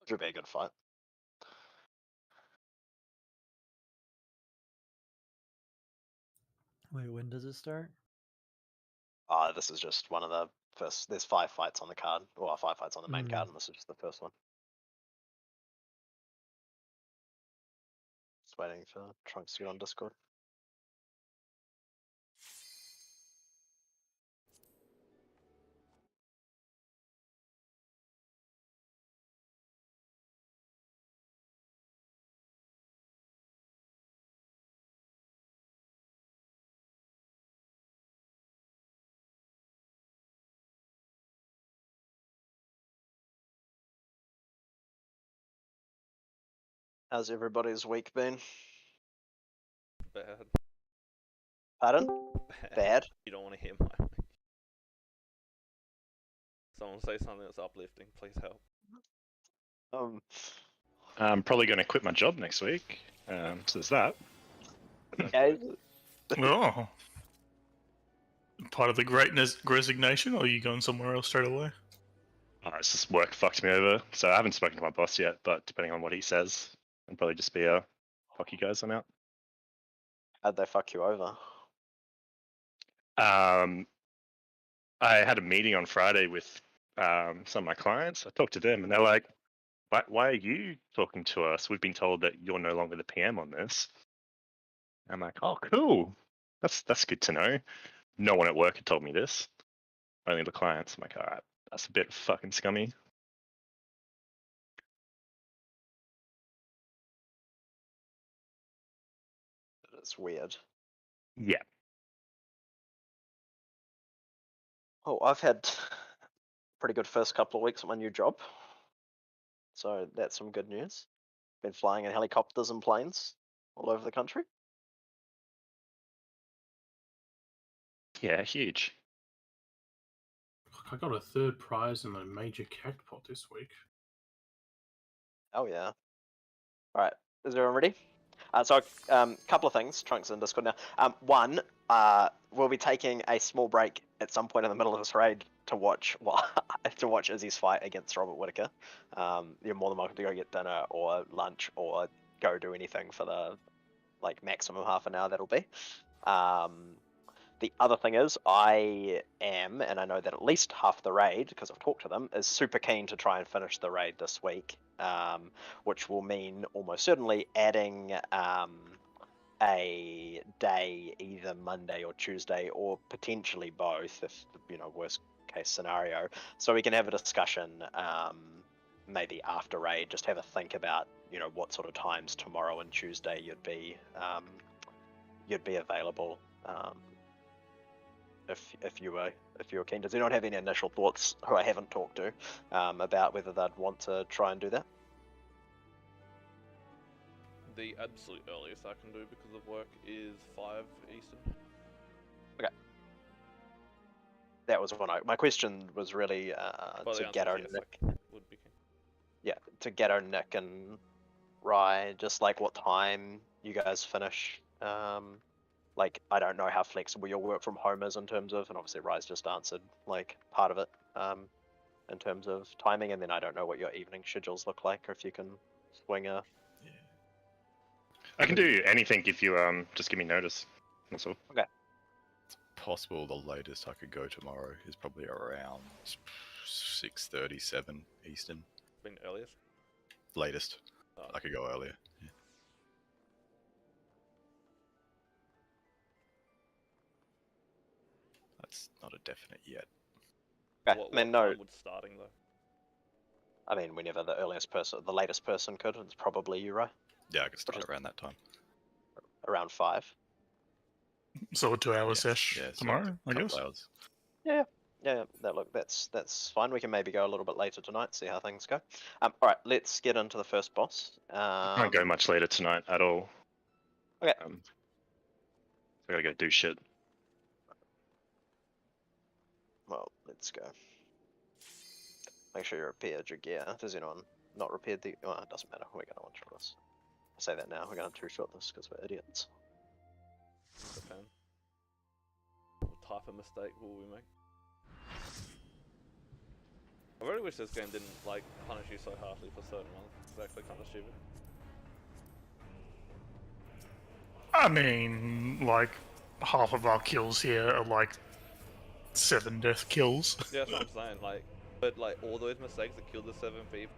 Should be a good fight. Wait, when does it start? This is just one of the first. There's 5 fights on the card, or 5 fights on the main card, and this is just the first one. Just waiting for Trunks to get on Discord. How's everybody's week been? Bad. Pardon? Bad? You don't want to hear my week. Someone say something that's uplifting. Please help. I'm probably going to quit my job next week. So there's that. Okay. Oh. Part of the great resignation, or are you going somewhere else straight away? It's just work fucked me over. So I haven't spoken to my boss yet, but depending on what he says, I'll probably just be fuck you guys, I'm out. How'd they fuck you over? I had a meeting on Friday with some of my clients. I talked to them and they're like, why are you talking to us? We've been told that you're no longer the PM on this. I'm like, oh, cool. That's good to know. No one at work had told me this. Only the clients. I'm like, all right, that's a bit fucking scummy. It's weird. Yeah. Oh, I've had pretty good first couple of weeks at my new job. So that's some good news. Been flying in helicopters and planes all over the country. Yeah, huge. I got a third prize in a major jackpot this week. Oh yeah. All right, is everyone ready? Couple of things. Trunks in Discord now. One, we'll be taking a small break at some point in the middle of this raid to watch Izzy's fight against Robert Whittaker. You're more than welcome to go get dinner or lunch or go do anything for the maximum half an hour that'll be. The other thing is, I am, and I know that at least half the raid, because I've talked to them, is super keen to try and finish the raid this week, which will mean almost certainly adding a day either Monday or Tuesday, or potentially both, if worst case scenario, so we can have a discussion maybe after raid, just have a think about what sort of times tomorrow and Tuesday you'd be available. If you were keen. Does anyone have any initial thoughts who I haven't talked to about whether they'd want to try and do that? The absolute earliest I can do because of work is 5 Eastern. Okay. That was my question was really to Gatto, Nick. Would be keen. Yeah, to Gatto, Nick, and Rye, just what time you guys finish. I don't know how flexible your work from home is in terms of, and obviously Rye's just answered part of it in terms of timing, and then I don't know what your evening schedules look like, or if you can swing a. Yeah. I can do anything if you just give me notice. That's all. Okay. It's possible the latest I could go tomorrow is probably around 6:37 Eastern. Been earliest? Latest. Oh. I could go earlier. Yeah. That's not a definite yet. Okay. What no. time would starting though? I mean, whenever the latest person could. It's probably you, right? Yeah, I could start around that time. Around 5. So a 2-hour Yeah. sesh Yeah, so tomorrow, I guess. Hours. Yeah. That's fine. We can maybe go a little bit later tonight, see how things go. All right, let's get into the first boss. I can't go much later tonight at all. Okay. I gotta go do shit. Well, let's go. Make sure you repair your gear. Does anyone not repaired the? Well, it doesn't matter. We're gonna one-shot this. I say that now. We're gonna two-shot this because we're idiots. Japan. What type of mistake will we make? I really wish this game didn't like punish you so harshly for certain ones. It's actually kind of stupid. I mean, like, half of our kills here are like 7 death kills. Yeah, that's what I'm saying. Like, but like all those mistakes that killed the 7 people,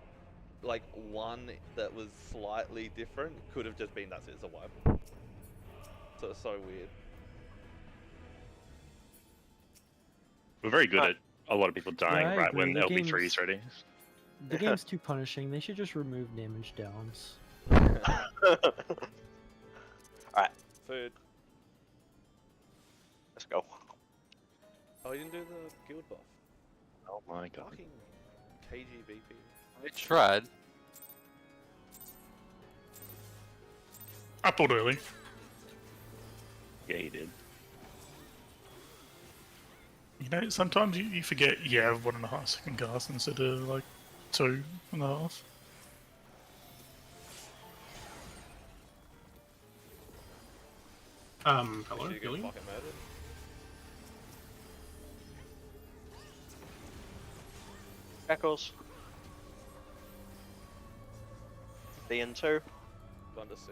like one that was slightly different could have just been that's it, it's a wipe. So it's so weird. We're very good at a lot of people dying I right agree, when the LB3 game's- is ready. The game's too punishing. They should just remove damage downs. Food. Let's go. Oh, you didn't do the guild buff. Oh my god. Fucking KGBP. I tried. I pulled early. Yeah, he did. You know, sometimes you forget you have 1.5 second cast instead of like 2.5. Hello, You get Billy? fucking murdered. Shackles. BN2. Fun to see.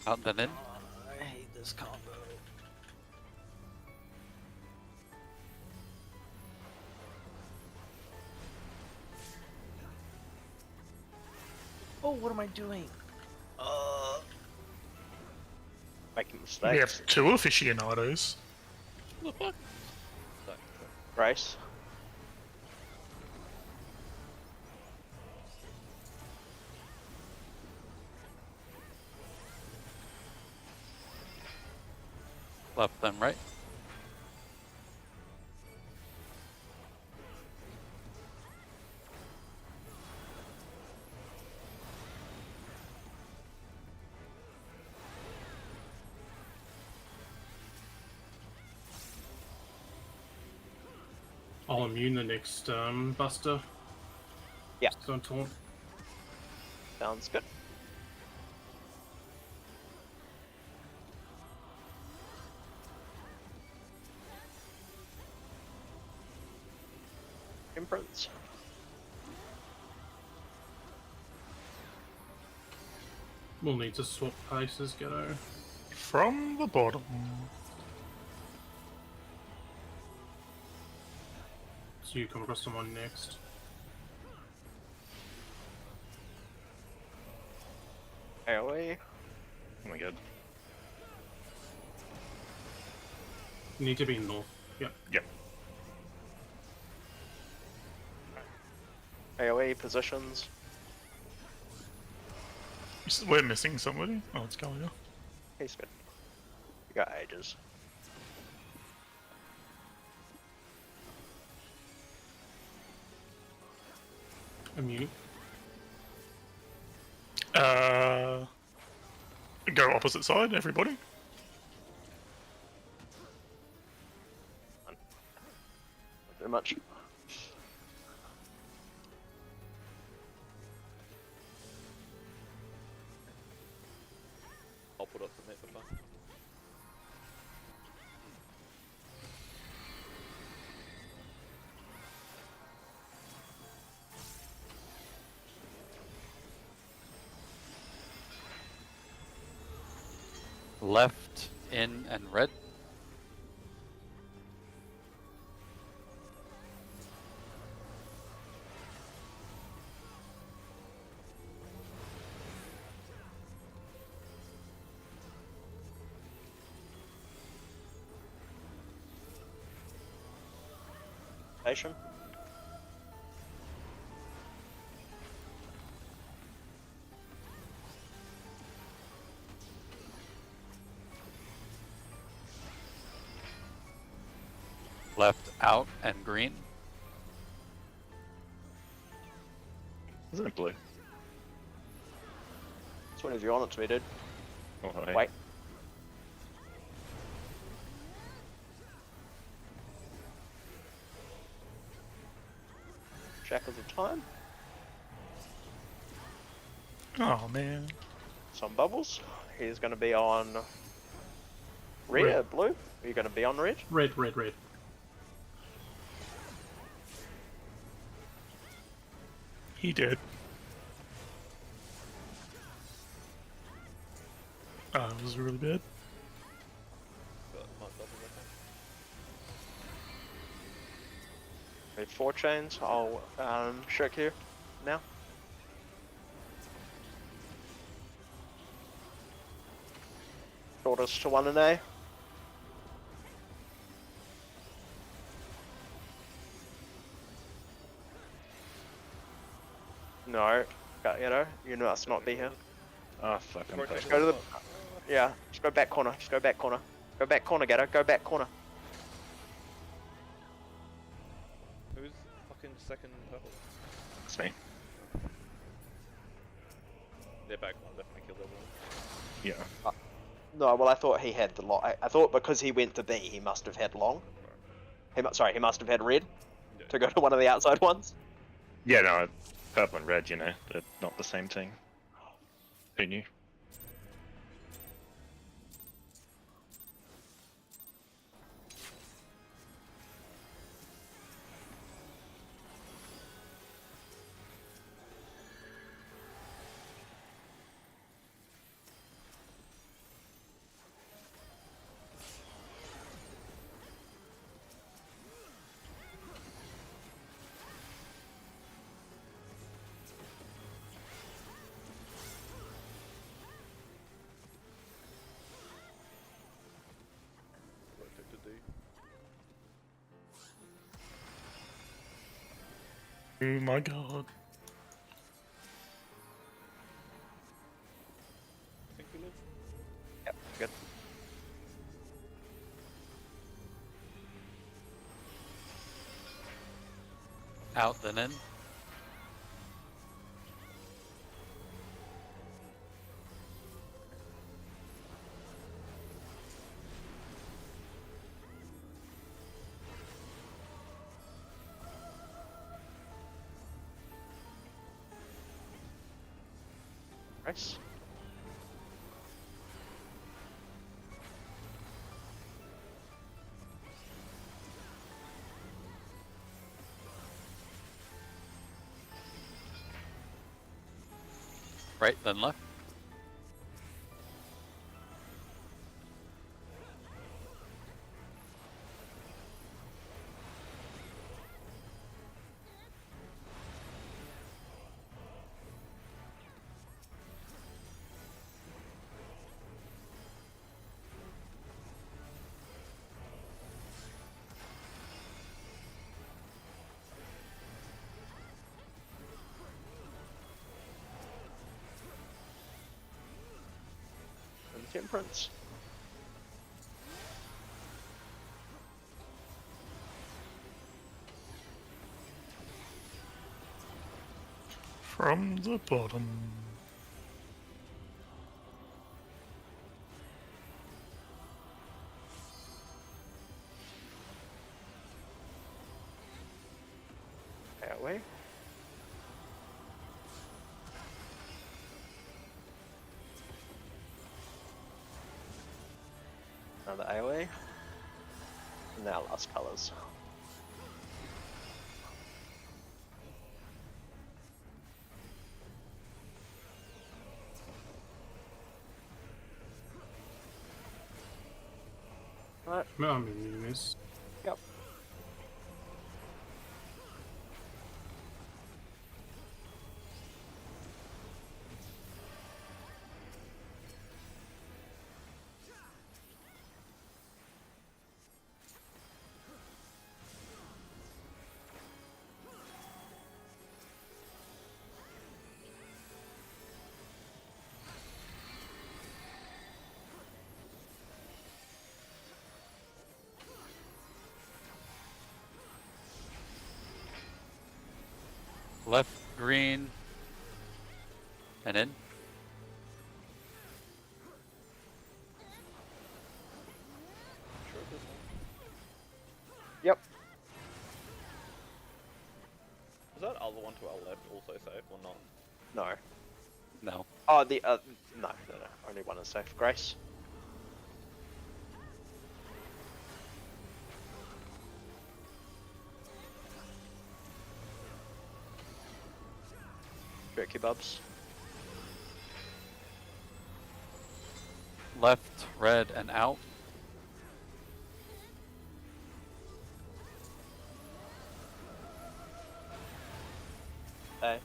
Out then in. I hate this combo. Oh, what am I doing? Making We have mistakes. 2 aficionados. What the fuck? Sorry. Grace. Left then right. I'll immune the next Buster. Yeah. Stone Taunt. Sounds good. Imprints. We'll need to swap paces, Ghetto. From the bottom. So you come across someone next. AoE. Oh my god. You need to be north. Yep. Yep. AoE positions. We're missing somebody. Oh, it's Galia. He's good. We got ages. Immune. Go opposite side, everybody. Not very much. I'll put up submit for fun. Left in and red. Station. Left out and green. Isn't it blue? It's whenever you want it to be, dude. Oh, hey. Wait. Shackles of Time. Oh man. Some bubbles. He's going to be on red, Red. blue. Are you going to be on red? Red, red, red. He did. It was really bad. Got marked double weapon. We have 4 chains. I'll shirk you now. Shortest to 1 and A. No, you must not be here. Oh fuck, I'm Protect playing. Go to the- the Yeah, just go back corner. Just go back corner. Go back corner, Gatto. Go back corner. Who's fucking second purple? It's me. They're back one, definitely killed everyone. Yeah. No, well, I thought he had the long. I thought because he went to B, he must have had long. Sorry, he must have had red Yeah. to go to one of the outside ones. Yeah, no, purple and red, you know, they're not the same thing. Who knew? Protect the D. Oh my god. I think we live. Yep, good. Out then in. Nice. Right then left. And Temperance. From the bottom. That way. Another AoE. And now last colours. Right, No, I'm in this. yep. Left green. And in. Sure, there's one. Yep. Was that that other one to our left also safe or not? No. No. Oh, the no. Only one is safe. Grace. Jerky Bubs. Left, red, and out. Hey.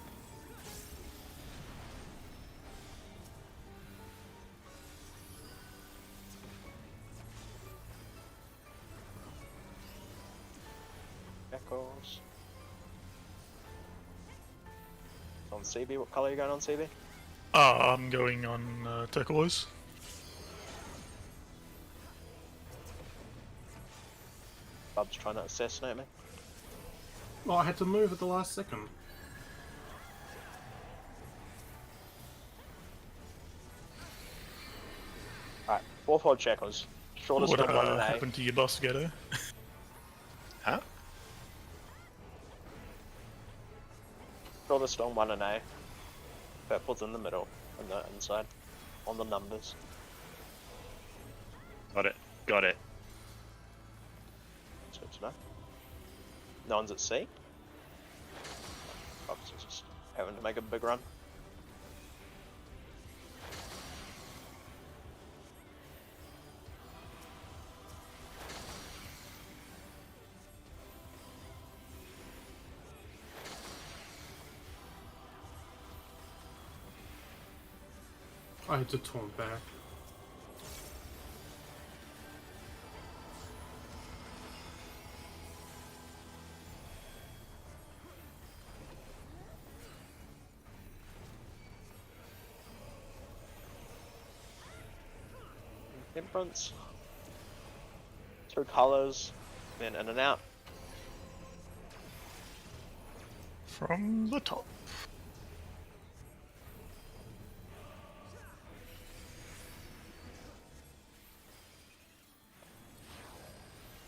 Echoes. On CB, what colour are you going on CB? I'm going on turquoise. Bub's trying to assassinate me. Well, I had to move at the last second. Alright, fourth horde shackles. Shortest What one an A. happened to your boss, Ghetto? Huh? Shortest on one an A. Purple's in the middle, on the inside. On the numbers. Got it. Got it. That's good to know. No one's at C. Bub's just having to make a big run. I had to taunt back. Temperance. Two colours. Then in and out. From the top.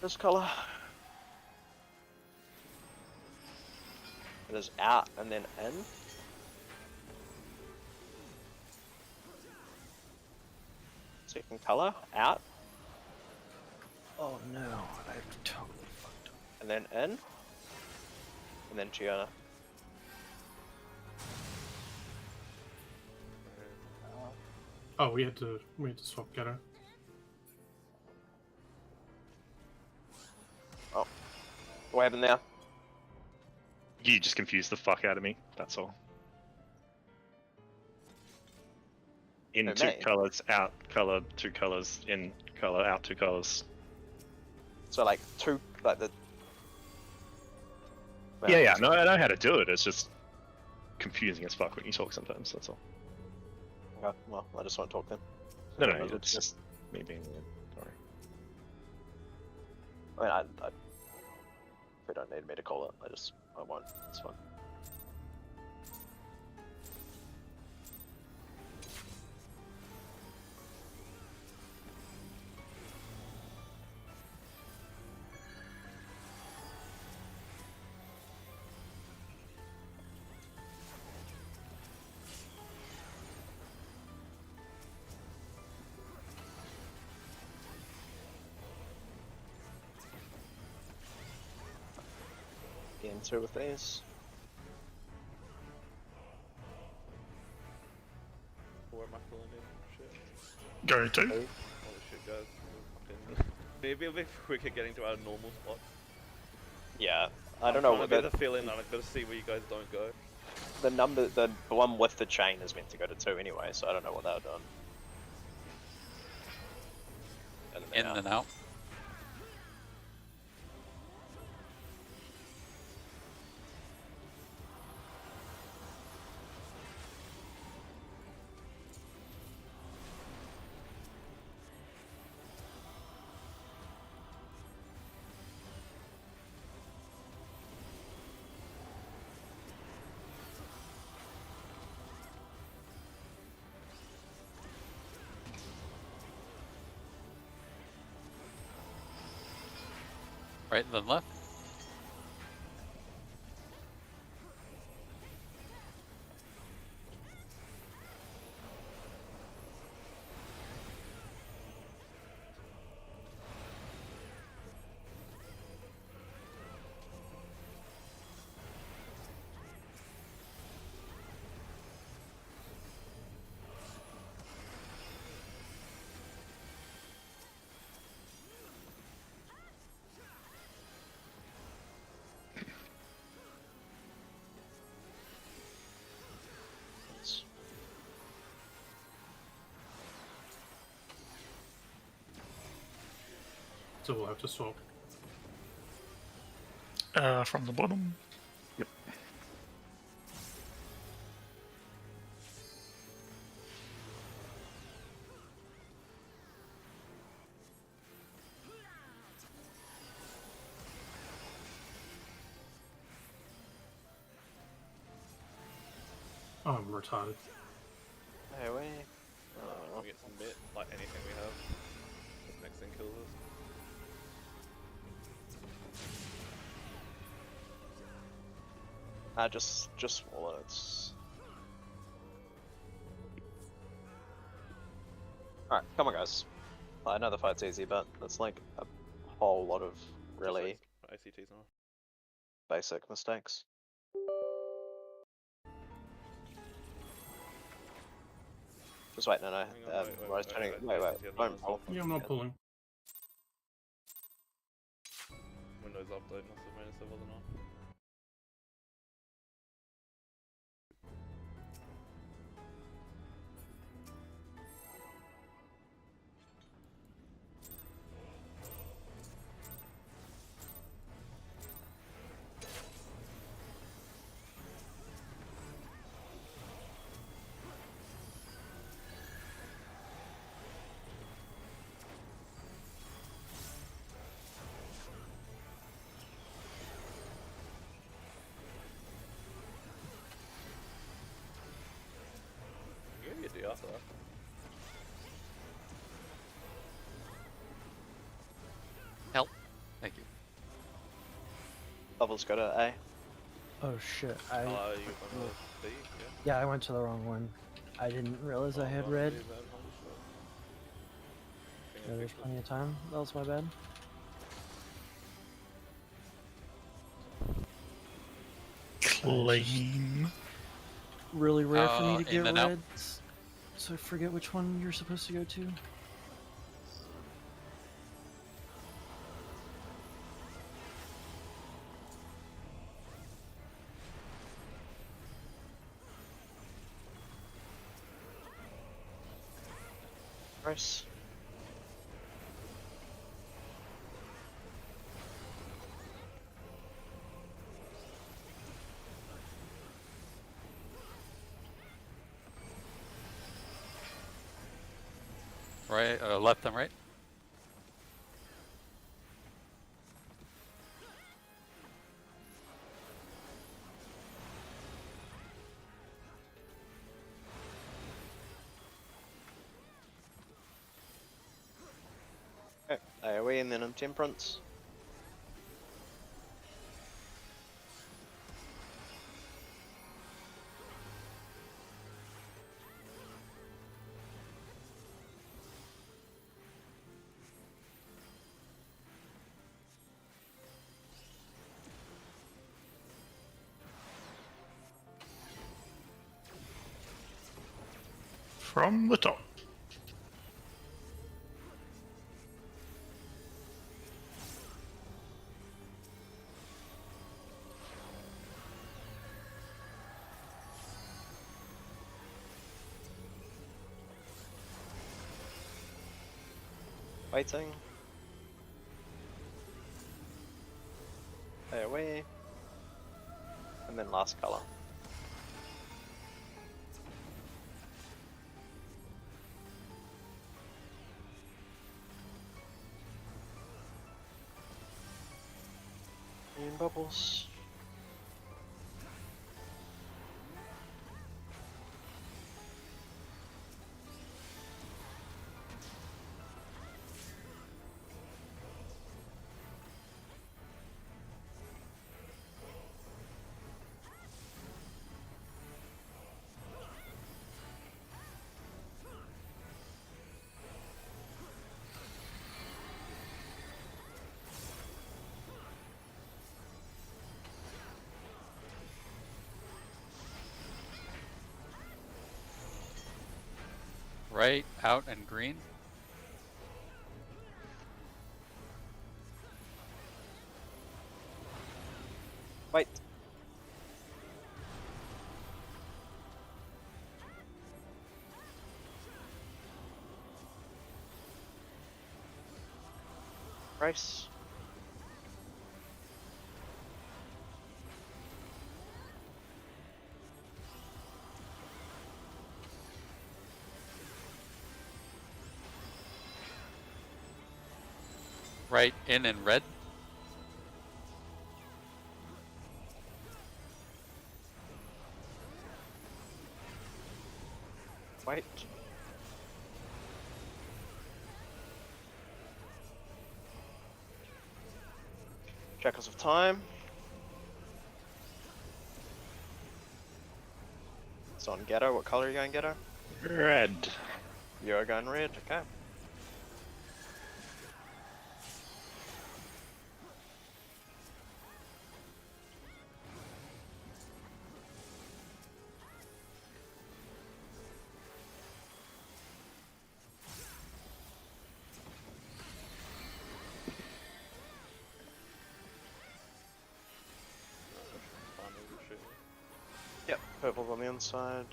This colour. It is out and then in. Second colour, out, Oh no, I've totally fucked up. and then in. And then Gianna. Oh, we had to swap Ghetto. What happened there? You just confused the fuck out of me. That's all. In Who, two me? colors, out color, two colors, in color, out two colors. So like two, like the. Well, Yeah, no, I know how to do it. It's just confusing as fuck when you talk sometimes. That's all. Okay, well, I just want to talk then. No, Might no, as well it's just me being weird. Sorry. I mean, we don't need me to call it. I won't. It's fine. Again, two with these. Where am I filling in? Shit. Go to. Holy shit, guys. Fucking... Maybe a bit quicker getting to our normal spots. Yeah, I don't know I'm what trying to get the feeling that I've got to see where you guys don't go. the number. The one with the chain is meant to go to 2 anyway, so I don't know what they're doing. In and out. Right and then left. So we'll have to swap. From the bottom. Oh, I'm retarded. Hey, we. We get some bit, like anything we have. This next thing kills us. Just wallets. Alright, come on guys. I know the fight's easy, but it's like a whole lot of really ACTs on. basic mistakes. Just wait, no. Hang on, Rose turning. Wait, ACT don't pull. Yeah, I'm not pulling. Windows update must have made it so it wasn't on. You can get the after that. Help. Thank you. Bubbles go to A. Oh shit! You on the B, Yeah, I went to the wrong one. I didn't realize I had Oh, red. B, man, holy shit. Yeah, there's plenty of time. That was my bad. Clean. Really rare for me to In get and out. reds, so I forget which one you're supposed to go to. Nice. Right, left and right. Okay, AoE and then Intemperance. From the top. Waiting. AoE. And then last color. And bubbles. Right, out, and green. Wait. Trace. Right in red. Wait. Checkers of time. It's on Ghetto. What color are you going, Ghetto? Red. You're going red. Okay. Yep, purple's on the inside.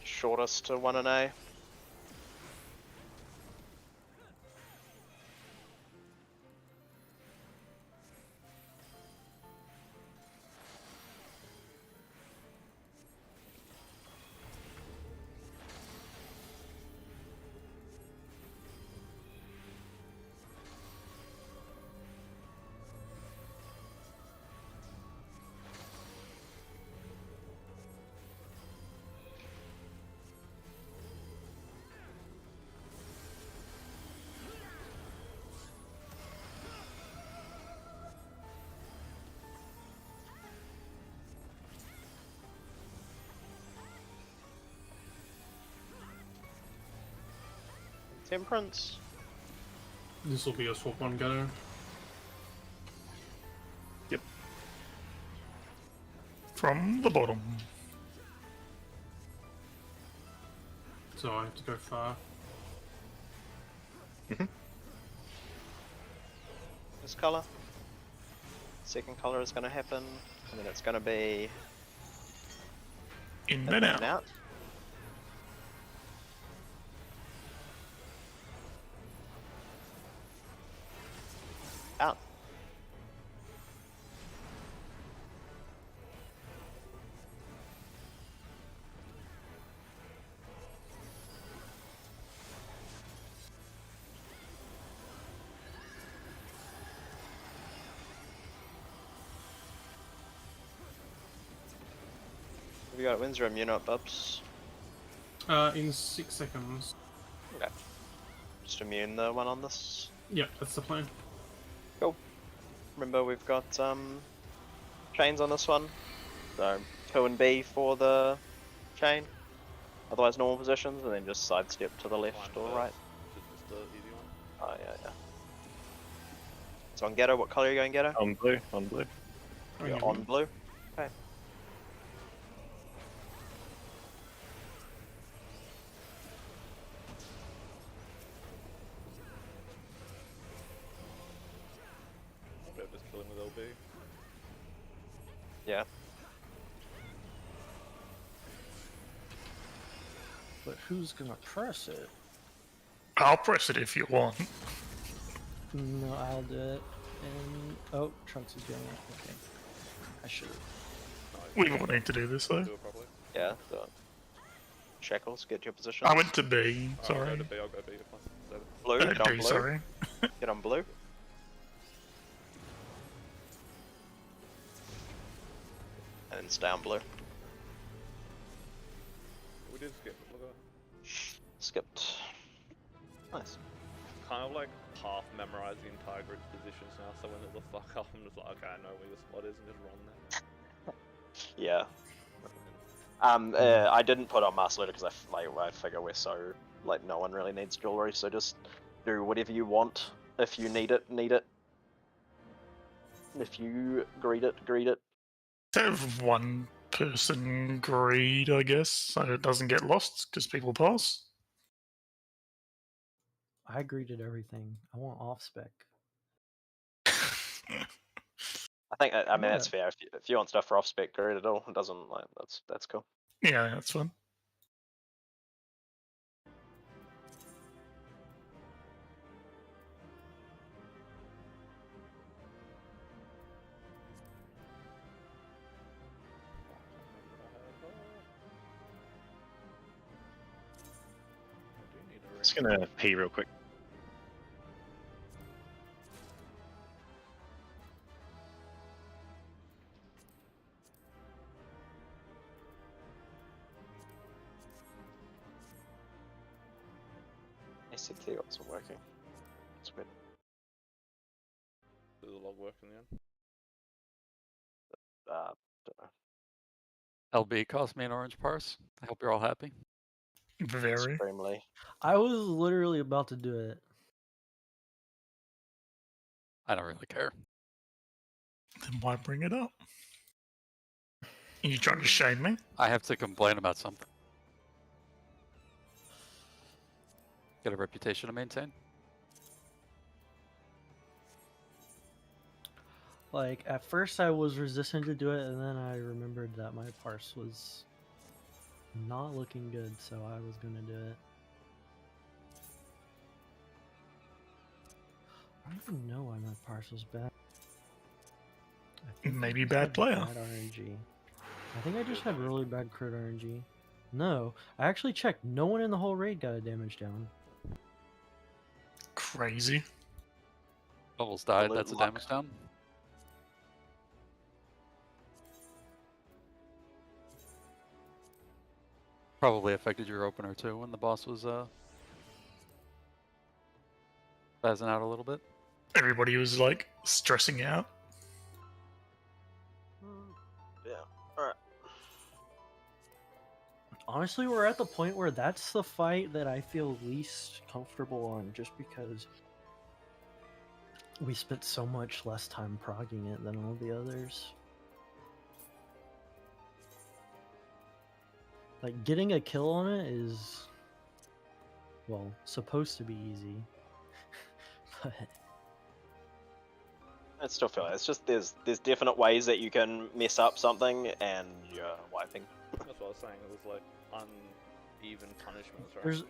Shortest to 1 and A. Temperance. This will be a swap one go. From the bottom. So I have to go far. This color. Second color is going to happen, and then it's going to be In in and and out. out. Out. Have you got Windsor immune up, Bubs? In 6 seconds. Okay. Just immune the one on this. Yep, that's the plan. Remember, we've got chains on this one. So 2 and B for the chain. Otherwise normal positions, and then just sidestep to the left Fine or first, right. Just the easy one. Oh yeah. So on Ghetto, what color are you going, Ghetto? On blue. On blue. Oh, You're yeah, on blue. Okay. Better just kill him with LB. Yeah. But who's gonna press it? I'll press it if you want. No, I'll do it. And oh, Trunks is doing it. Okay, I should. We won't need to do this though. Do it properly. Yeah. Do it. Shackles, get your position. I went to B. Alright, Sorry. I'll go to B, I'll go B. Fine. So, Blue, get on D, blue. sorry. Get on blue. And then stay on blue. we did skip. Look at that. Skipped. Nice. Kind of like half memorize the entire grid positions now, so when it looks like up, I'm just like, okay, I know where the spot is and just run there. Yeah. I didn't put on Master Leader because I figure we're so like no one really needs jewelry, so just do whatever you want. If you need it, need it. If you greed it, greed it. Have one person greed, I guess, so it doesn't get lost because people pass. I greeted everything. I want off spec. I think I mean Yeah. that's fair. If you want stuff for off spec, greed it all. It doesn't like that's cool. Yeah, that's fun. Just gonna pee real quick. ACT wasn't working. It's weird. Do the log work in the end? Don't know. LB cost me an orange parse. I hope you're all happy. Very. Extremely. I was literally about to do it. I don't really care. Then why bring it up? Are you trying to shame me? I have to complain about something. Got a reputation to maintain. Like, at first I was resistant to do it, and then I remembered that my parse was not looking good, so I was gonna do it. I don't even know why my parse was bad. I think I Maybe just bad had player. Bad RNG. I think I just had really bad crit RNG. No, I actually checked. No one in the whole raid got a damage down. Crazy. Bubbles died, Absolute that's a luck. damage down. Probably affected your opener too when the boss was spazzing out a little bit. Everybody was like stressing out. Yeah. Alright. Honestly, we're at the point where that's the fight that I feel least comfortable on, just because we spent so much less time progging it than all the others. Like, getting a kill on it is, well, supposed to be easy. But I still feel it. It's just there's definite ways that you can mess up something and you're wiping. That's what I was saying. It was like uneven punishments, right? there's,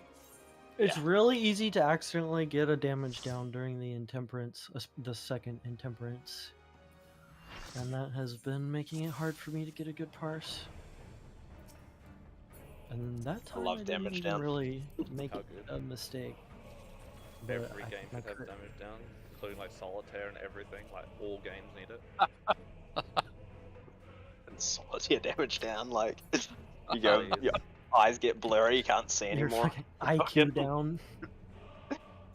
it's really easy to accidentally get a damage down during the intemperance, the second intemperance. And that has been making it hard for me to get a good parse. And that time love I didn't damage even down. really make How good. a mistake. But Every I game think I should have crit- damage down, including like solitaire and everything. Like all games need it. And solitaire damage down, like you go, Please. your eyes get blurry, you can't see Your anymore. fucking IQ down.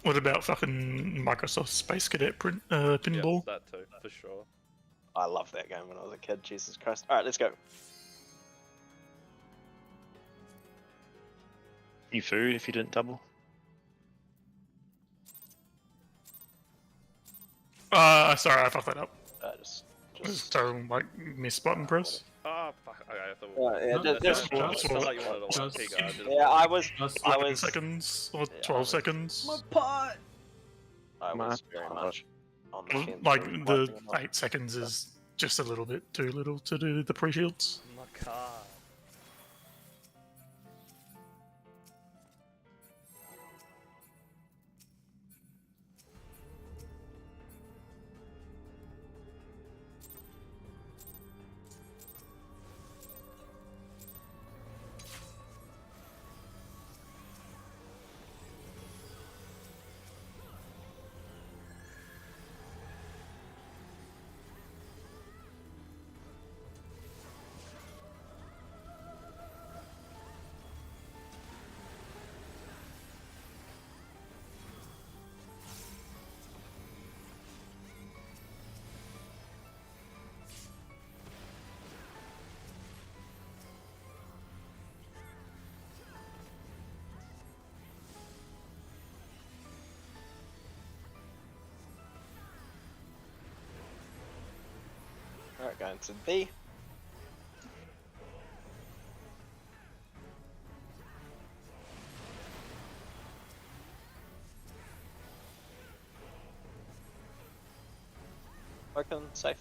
What about fucking Microsoft Space Cadet Yeah, pinball? that too, for sure. I loved that game when I was a kid. Jesus Christ! All right, let's go. You food if you didn't double. Sorry, I fucked that up. Just Just like miss button press. Ah, fuck. Okay, I thought. yeah, No, just, just- I thought you wanted to just- like T-guard. yeah, I was, Just I 11 was, seconds or yeah, 12 I was- seconds. pot! I My was very God. much on the fence. Like of the wiping them up. 8 seconds is just a little bit too little to do the pre-shields. My car. Alright, going to B. Broken, safe.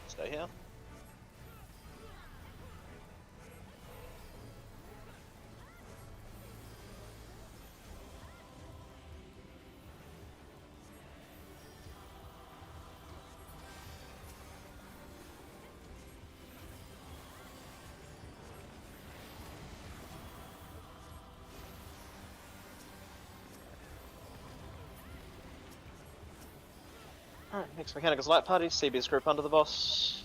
Stay here. Alright, next Mechanicals Light Party, CB's group under the boss.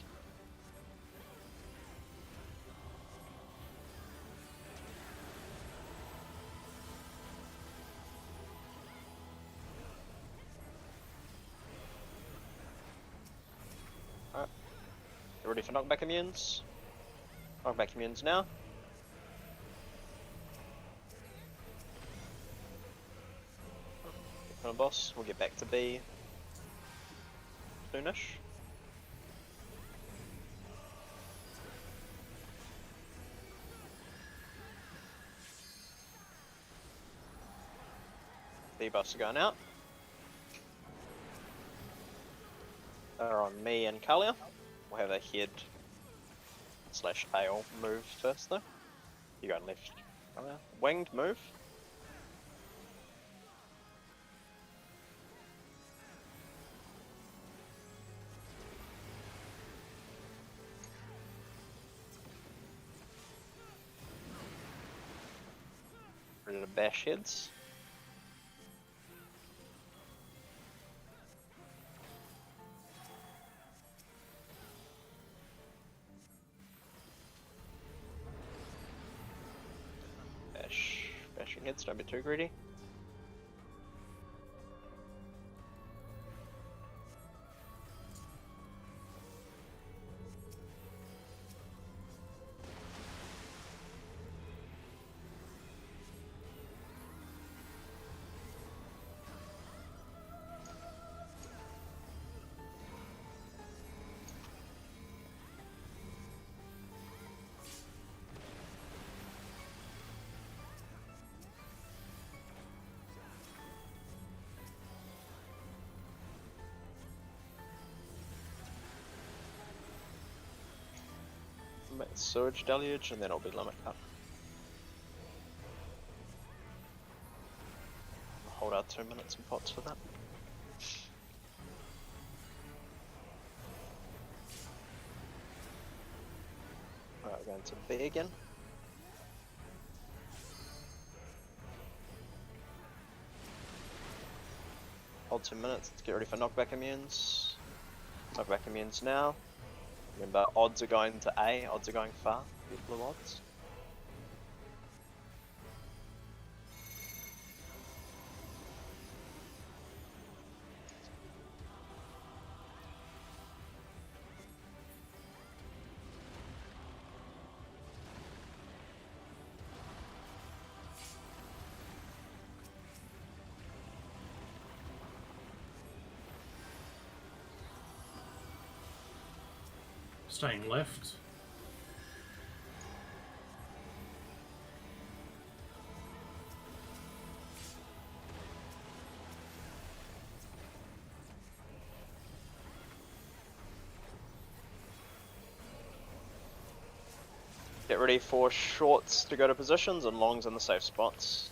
Alright. Get ready for knockback immunes. Knockback immunes now. Get on boss, we'll get back to B soonish. Debuffs are going out. They're on me and Kalia. We'll have a head slash tail move first though. You go left. Winged move. Ready to bash heads. Bashing heads, don't be too greedy. Surge Deluge, and then it'll be Limit Cut. Hold out 2 minutes in pots for that. Alright, we're going to B again. Hold 2 minutes, let's get ready for knockback immunes. Knockback immunes now. Remember, odds are going to A, odds are going far, with blue odds. Staying left. Get ready for shorts to go to positions and longs in the safe spots.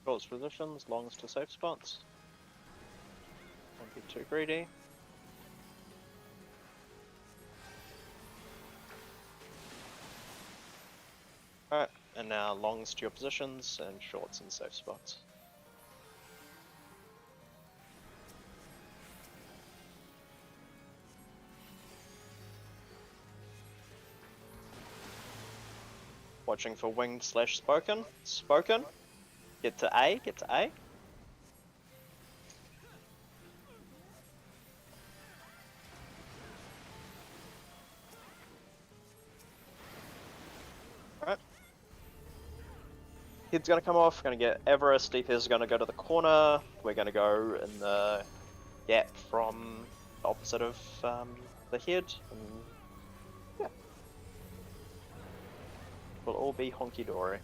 Shorts positions, longs to safe spots. Don't be too greedy. Alright, and now longs to your positions and shorts in safe spots. Watching for winged slash spoken. Spoken. Get to A, get to A. Alright. Head's gonna come off, gonna get Everest, Deep is gonna go to the corner. We're gonna go in the gap from the opposite of the head. And yeah. We'll all be honky dory.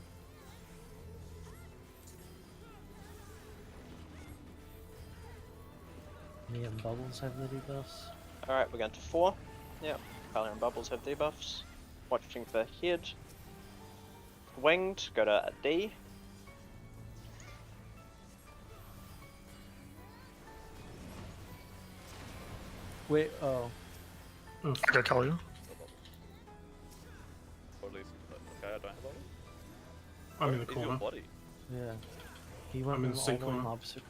Me and Bubbles have the debuffs. Alright, we're going to 4. Yep, Kyler and Bubbles have debuffs. Watching for head. Winged, go to D. Wait, oh. Oh, go Kalia. Or at least, okay, I don't have bubble. I'm in Where the is your corner. body? Yeah. He went I'm in the all same the way in the corner. opposite.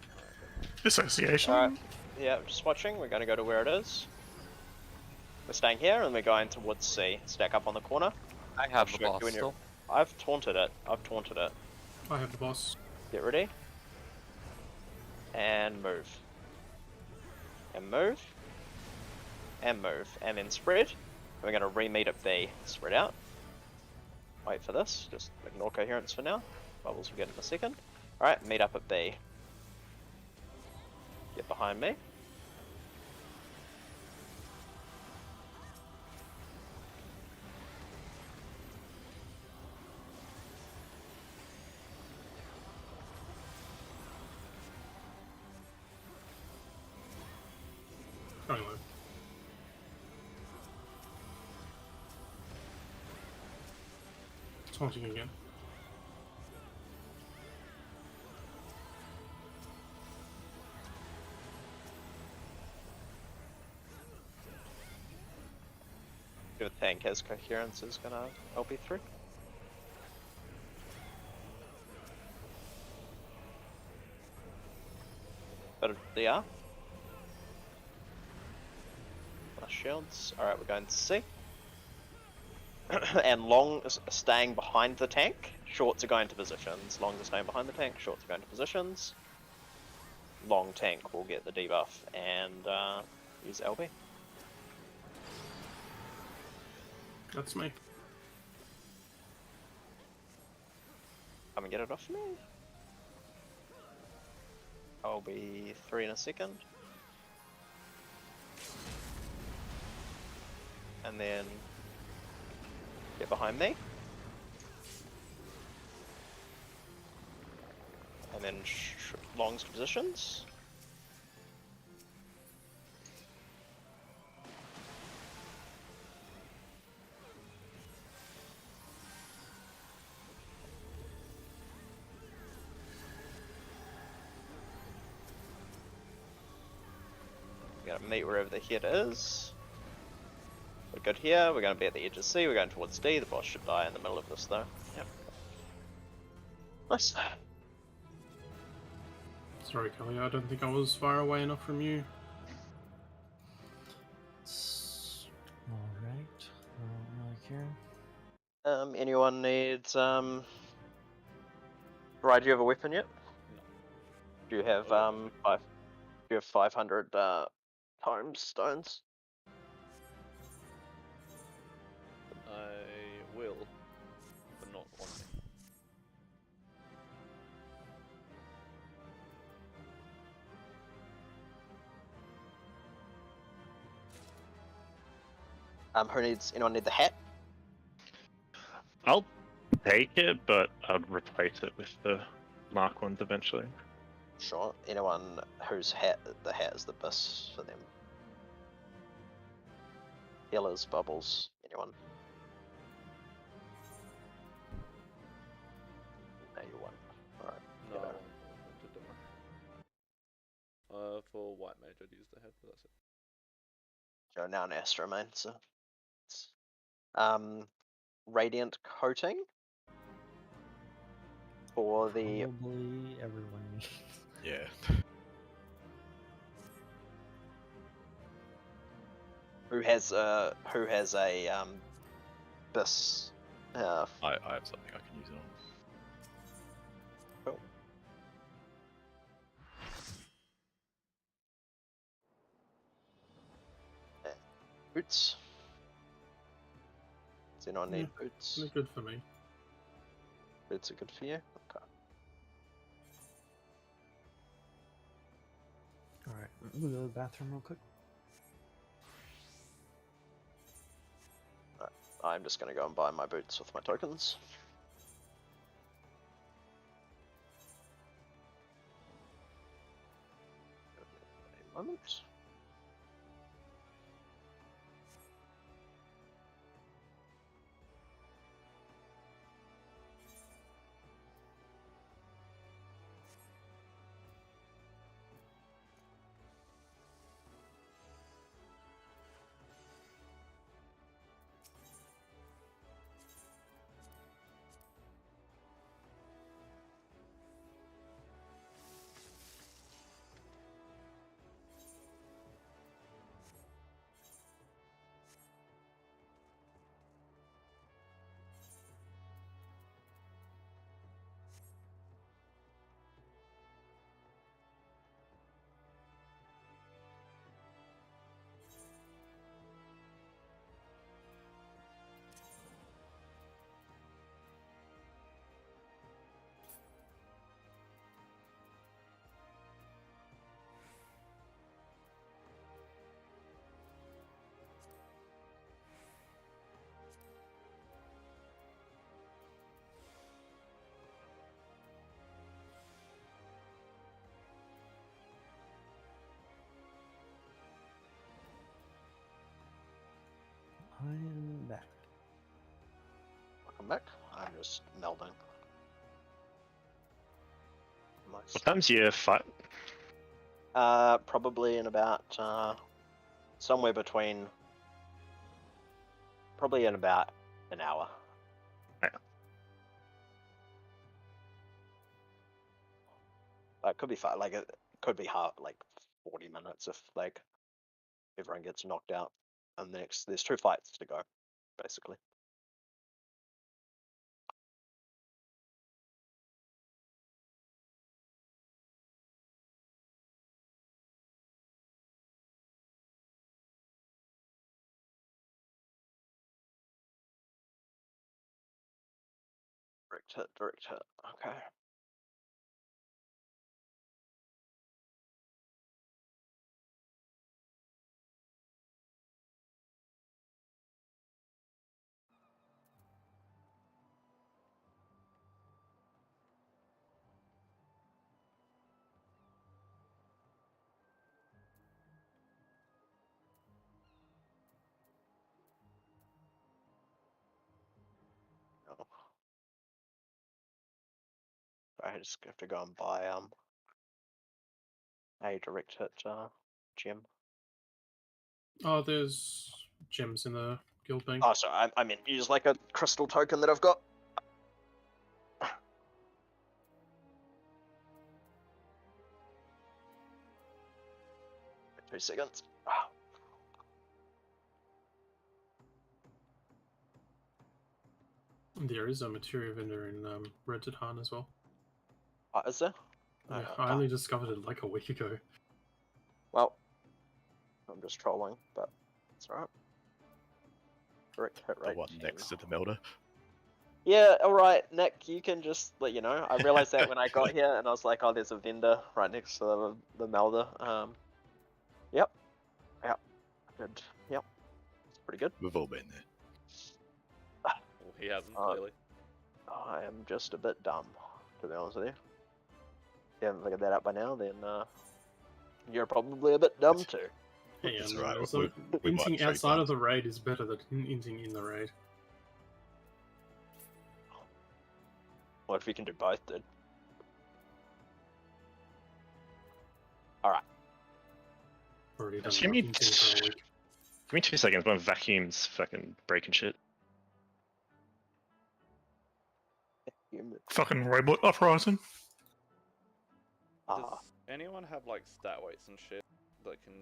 Dissociation. Alright. Yeah, just watching. We're going to go to where it is. We're staying here and we're going towards C. Stack up on the corner. I have the Should I boss do in your- still. I've taunted it. I've taunted it. I have the boss. Get ready. And move. And move. And move. And then spread. And we're going to re-meet at B. Spread out. Wait for this. Just ignore coherence for now. Bubbles will get in a second. Alright, meet up at B. Get behind me. Going low. Taunting again. If a tank has coherence, is gonna LB through. Better DR. Last shields. Alright, we're going to C. And long is staying behind the tank. Shorts are going to positions. Longs are staying behind the tank. Shorts are going to positions. Long tank will get the debuff and use LB. That's me. Come and get it off me. I'll be 3 in a second. And then get behind me. And then longs to positions. We're gonna meet wherever the hit is. We're good here, we're gonna be at the edge of C, we're going towards D, the boss should die in the middle of this though. Yep. Nice. Sorry, Kelly, I don't think I was far away enough from you. Alright. I don't really care. Anyone needs Ride, do you have a weapon yet? Do you have 500 time stones? I will, but not on me. Who needs? Anyone need the hat? I'll take it, but I'd replace it with the Mark ones eventually. Sure. Anyone whose hat the hat is the best for them. Healers, bubbles, anyone. No, you won. Alright. No, Yeah. for white mage I'd use the head, but that's it. You're now an Astro main, so. Radiant coating. For the Probably everyone needs. Yeah. who has a this I have something I can use it on. boots. Does anyone need boots? They're good for me. Boots are good for you? Okay. Alright, we'll go to the bathroom real quick. I'm just gonna go and buy my boots with my tokens. A moment. Welcome back. I'm just melding. What time's your fight? Probably in about somewhere between. Probably in about an hour. Yeah. It could be far. Like it could be hard. Like 40 minutes if like everyone gets knocked out. And there's 2 fights to go, basically. Direct hit. Okay. No. I just have to go and buy a direct hit gem. Oh, there's gems in the guild bank. Oh, sorry. I mean, use like a crystal token that I've got. 2 seconds. There is a materia vendor in Rented Han as well. Is there? Yeah, I only discovered it like a week ago. Well, I'm just trolling, but it's alright. Direct hit The rate. one 10. next to the melter. Yeah, alright, Nick, you can just let you know. I realized that when I got here, and I was like, oh, there's a vendor right next to the melder. Yep. Good. Yep. It's pretty good. We've all been there. Well, he hasn't, clearly. I am just a bit dumb, to be honest with you. If you haven't figured that out by now, then you're probably a bit dumb too. Hey, That's and right, also, we might inting trade outside guns. of the raid is better than inting in the raid. What if we can do both, dude? Alright. Already done Just give me, inting for a week. give me 2 seconds. My vacuum's fucking breaking shit. Fucking robot uprising. Does anyone have like stat weights and shit that can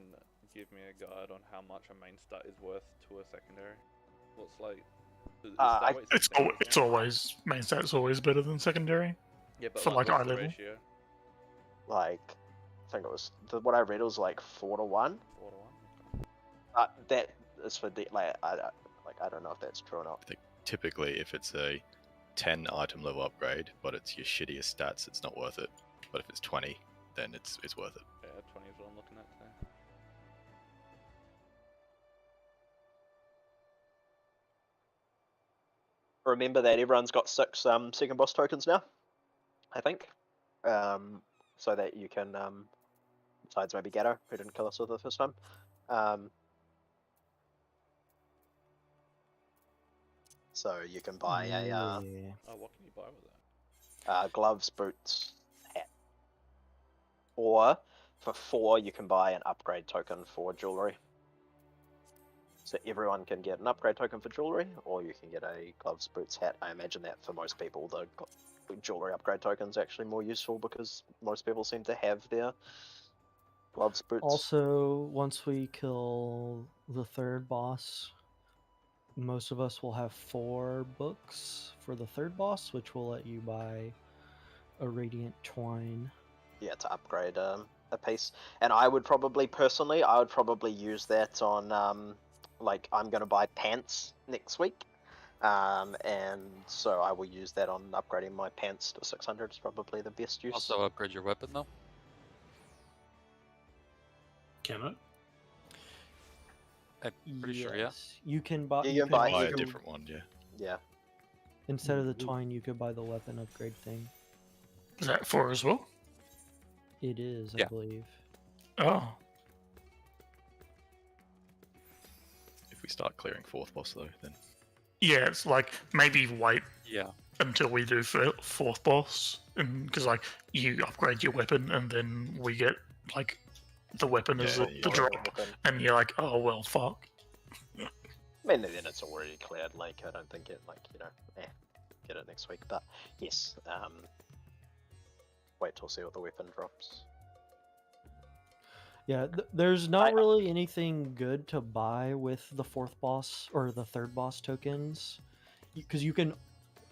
give me a guide on how much a main stat is worth to a secondary? What's like? Is stat weights the same It's thing? always main stat's always better than secondary. Yeah, but for, like, what's eye the level. ratio? Like, I think it was what I read was like 4 to 1. 4 to 1. That is for the I don't know if that's true or not. Typically, if it's a 10 item level upgrade, but it's your shittiest stats, it's not worth it. But if it's 20, then it's worth it. Yeah, 20 is what I'm looking at today. Remember that everyone's got 6 second boss tokens now, I think, so that you can besides maybe Gatto, who didn't kill us with the first time. So you can buy a Oh, what can you buy with that? gloves, boots, hat, or for 4 you can buy an upgrade token for jewelry. So everyone can get an upgrade token for jewelry, or you can get a gloves, boots, hat. I imagine that for most people, the jewelry upgrade token is actually more useful because most people seem to have their gloves, boots. Also, once we kill the 3rd boss, most of us will have 4 books for the 3rd boss, which will let you buy a Radiant Twine. Yeah, to upgrade a piece. And I would probably, personally, use that on, like, I'm going to buy pants next week. And so I will use that on upgrading my pants to 600 is probably the best use. Also upgrade your weapon though. Can it? I'm pretty sure, yeah. Yes. You can buy. Yeah, you you can can buy Buy a also- different one, yeah. Yeah. Instead of the twine, you could buy the weapon upgrade thing. Is that 4 as well? It is, I Yeah. believe. Oh. If we start clearing 4th boss though, then Yeah, it's like maybe wait Yeah. until we do fourth boss, and because like you upgrade your weapon and then we get like the weapon as Yeah, the yeah. drop, Weapon. and you're like, oh well, fuck. I mean, then it's already cleared. Like, I don't think it, like, you know, get it next week. But yes, wait till see what the weapon drops. Yeah, there's not I- really anything good to buy with the fourth boss or the third boss tokens, because you can,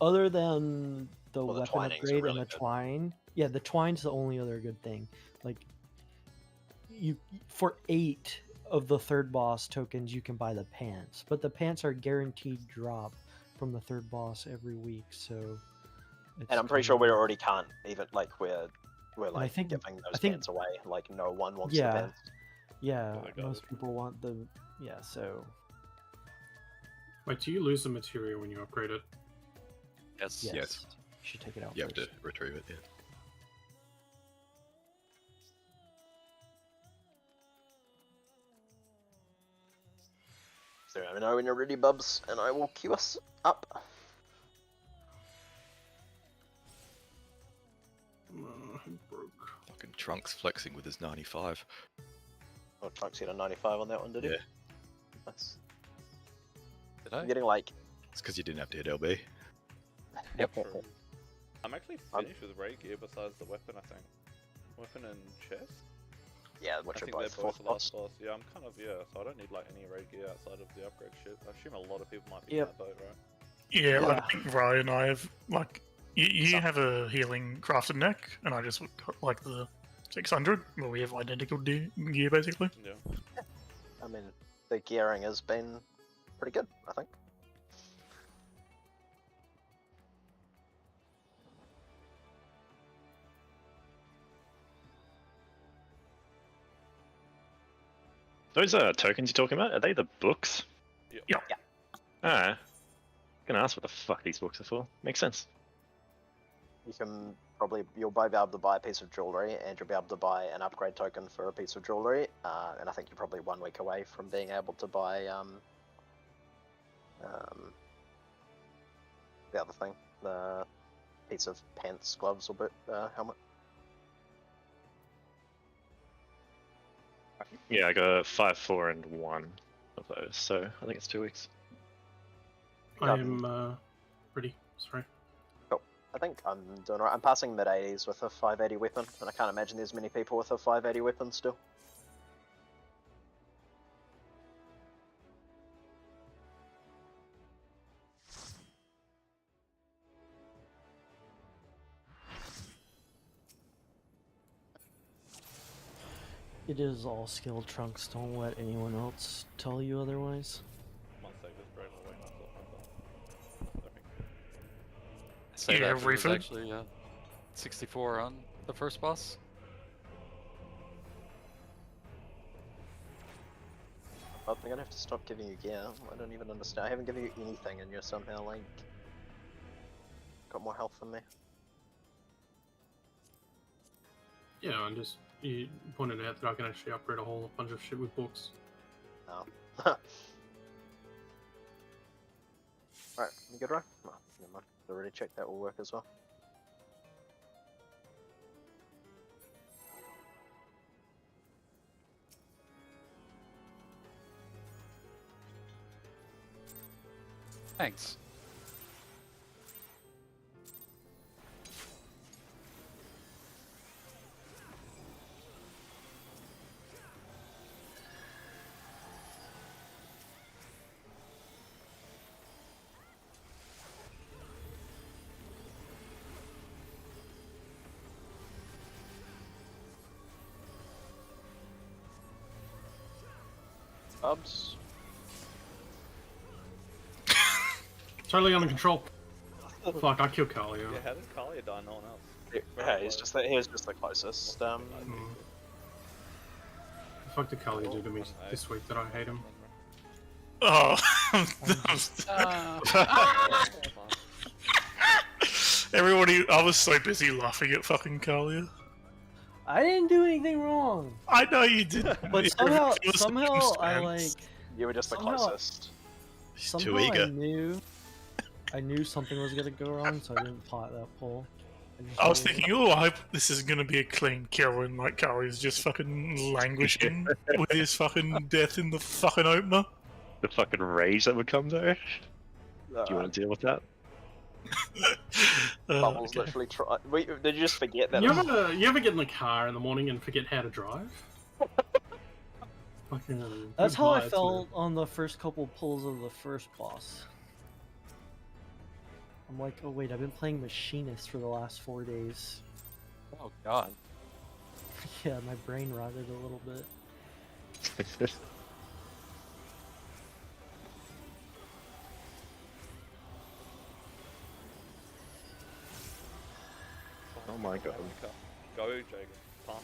other than the Well, the weapon twining's upgrade really and the good. twine. Yeah, the twine's the only other good thing. Like, you for 8 of the third boss tokens, you can buy the pants, but the pants are guaranteed drop from the third boss every week. So, And I'm pretty sure we already can't even, like, we're I like think- giving those think- pants away. Like, no one wants Yeah. the pants. Yeah, Oh my God. most people want the so Wait, do you lose the material when you upgrade it? Yes. yes, Yes. you should take it out You have first. to retrieve it. Yeah. So let me know when you're ready, Bubs, and I will queue us up. I'm broke. Fucking Trunks flexing with his 95. Oh, Trunks hit a 95 on that one, did he? Yeah. Nice. Did I'm I? getting like. It's because you didn't have to hit LB. Yep. True. I'm actually I'm- finished with raid gear besides the weapon, I think. Weapon and chest? Yeah, I which are think they're both both fourth the boss. last boss. Yeah, I'm kind of, so I don't need like any raid gear outside of the upgrade shit. I assume a lot of people might be Yep. in that boat, right? Yeah, Yeah. I think Ryan and I have like you have a healing crafted neck, and I just got like the 600, where we have identical gear basically. Yeah. I mean, the gearing has been pretty good, I think. Those tokens you're talking about, are they the books? Yep. Yeah. Yeah. Ah. Gonna ask what the fuck these books are for. Makes sense. You can probably, you'll both be able to buy a piece of jewelry, and you'll be able to buy an upgrade token for a piece of jewelry. And I think you're probably 1 week away from being able to buy the other thing, the piece of pants, gloves, or helmet. Yeah, I got 5, 4, and 1 of those, so I think it's 2 weeks. I'm ready. Sorry. I think I'm doing alright. I'm passing mid 80s with a 580 weapon, and I can't imagine there's many people with a 580 weapon still. It is all skill, Trunks. Don't let anyone else tell you otherwise. 1 sec, just break away myself. Say Yeah, that, but it was refund. actually 64 on the first boss. But I'm gonna have to stop giving you gear. I don't even understand. I haven't given you anything, and you're somehow like got more health than me. Yeah, and just you pointed out that I can actually upgrade a whole bunch of shit with books. No. Alright, you good, right? No, never mind. I already checked that will work as well. Thanks. Bubs. Totally under control. Fuck, I killed Kalia. Yeah, how did Kalia die? No one else. Yeah, he's just he was just the closest. The fuck did Kalia do to me this week that I hate him? Oh, everybody! I was so busy laughing at fucking Kalia. I didn't do anything wrong, I know you did, but somehow I like You were just the Somehow- closest. He's somehow too I eager. knew I knew something was gonna go wrong, so I didn't pot that pull. just I was rolled. thinking, oh, I hope this is gonna be a clean kill, and like Curry's just fucking languishing with his fucking death in the fucking opener. The fucking rage that would come though. Do you Alright. want to deal with that? Bubbles Okay. literally try. Did you just forget that? You ever get in the car in the morning and forget how to drive? Fucking That's good how I vibes, felt on the first couple pulls of the first boss. I'm like, oh wait, I've been playing Machinist for the last 4 days. Oh god. Yeah, my brain rotted a little bit. Oh my god. Go, Jacob. Pump.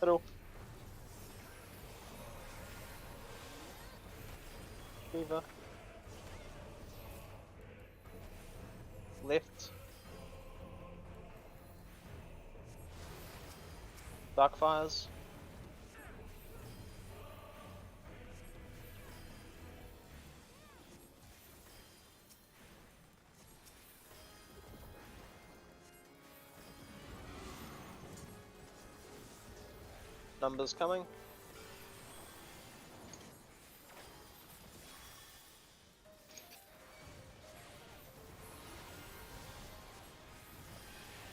Middle. Fever. Left. Darkfires. Numbers coming.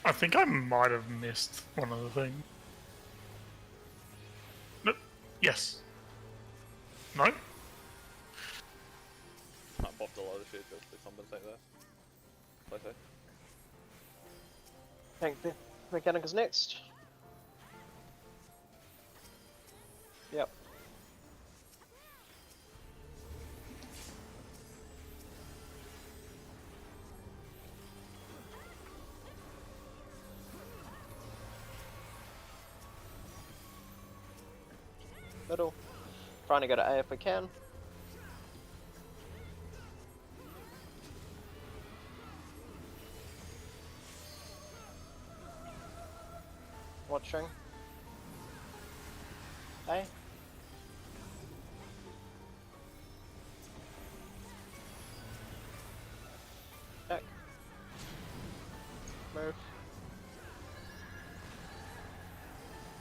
I think I might have missed one of the things. No. Yes. No. I popped a lot of shit just to compensate that. What I say? Tank mechanic is next. Yep. Middle. Trying to go to A if we can. Watching. A. Check. Move.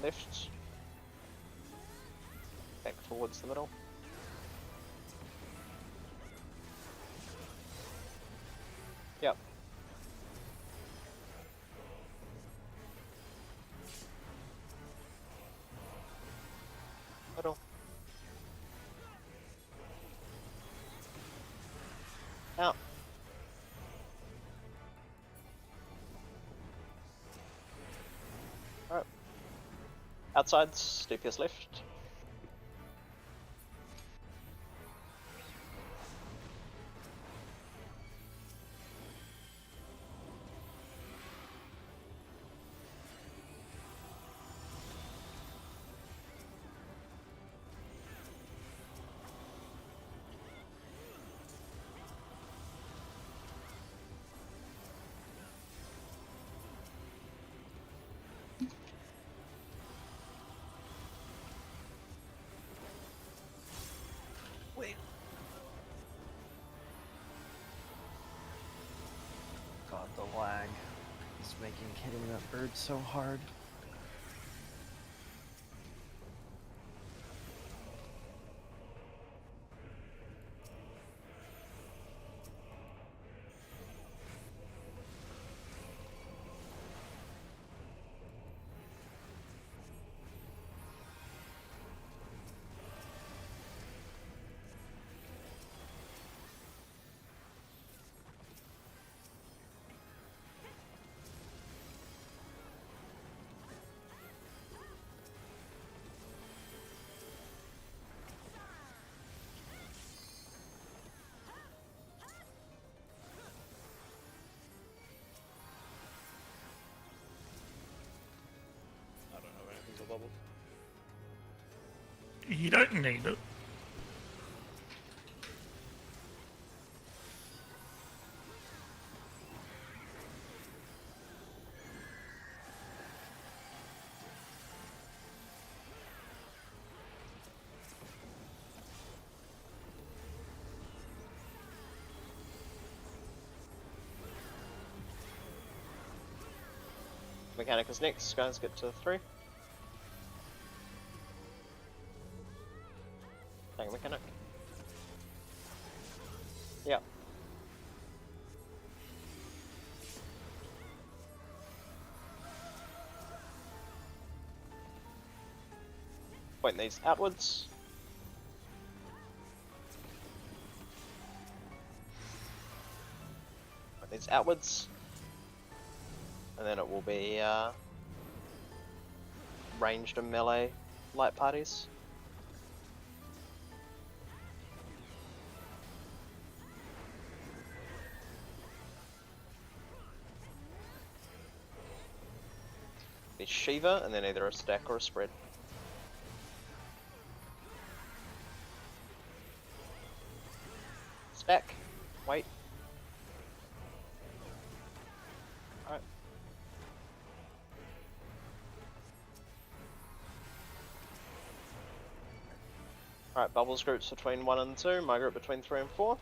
Left. Back towards the middle. Yep. Middle. Out. Alright. Outside, Stupius left. God, the lag is making hitting that bird so hard. I don't know anything for bubbles. You don't need it. Mechanic is next. Guys, get to 3. Tank Mechanic. Yep. Point these outwards. Point these outwards. And then it will be ranged and melee light parties. Be Shiva, and then either a stack or a spread. Stack. Wait. Alright. Alright, bubbles groups between 1 and 2, my group between 3 and 4.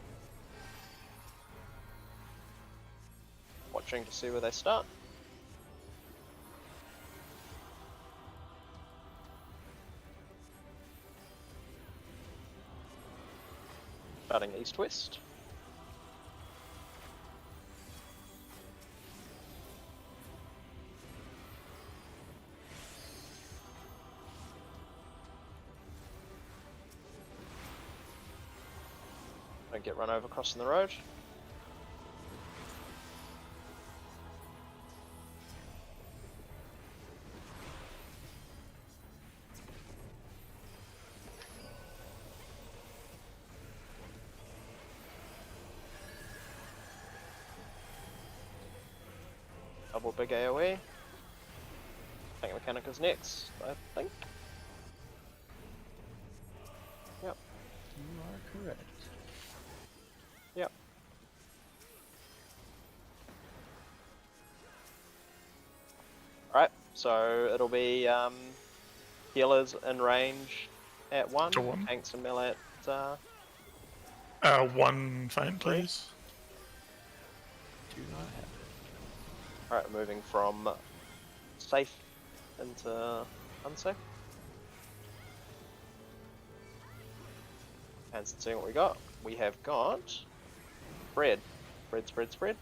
Watching to see where they start. Starting east-west. Don't get run over crossing the road. Double big AoE. Tank Mechanic is next, I think. Yep. You are correct. Yep. Alright, so it'll be healers in range at 1, To 1. tanks and melee at 1 faint, please. Do not have it. Alright, moving from safe into unsafe. And seeing what we got. We have got spread. Spread, spread, spread.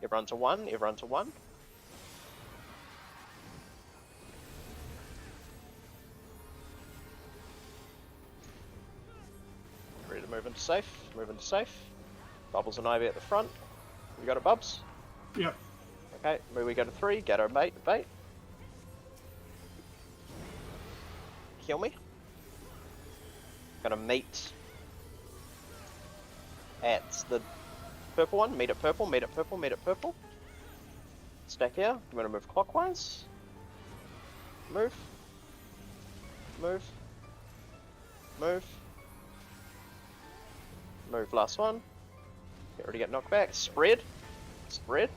Everyone to 1, everyone to 1. Ready to move into safe, move into safe. Bubbles and Ivy at the front. You got it, Bubs? Yep. Okay, move we go to 3, Gatto bait, bait. Kill me. Gonna meet at the purple one, meet at purple, meet at purple, meet at purple. Stack here, I'm gonna move clockwise. Move. Move. Move. Move last one. Get ready to get knocked back. Spread. Spread.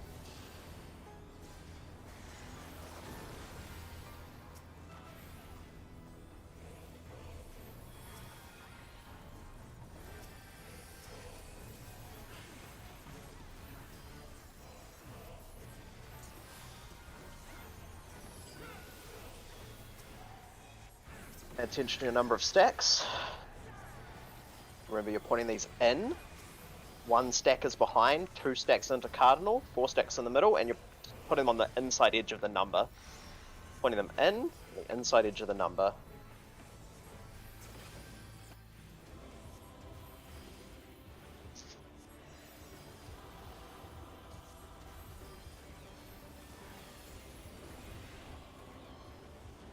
Pay attention to your number of stacks. Remember, you're pointing these in. 1 stack is behind, 2 stacks into cardinal, 4 stacks in the middle, and you're putting them on the inside edge of the number. Pointing them in, the inside edge of the number.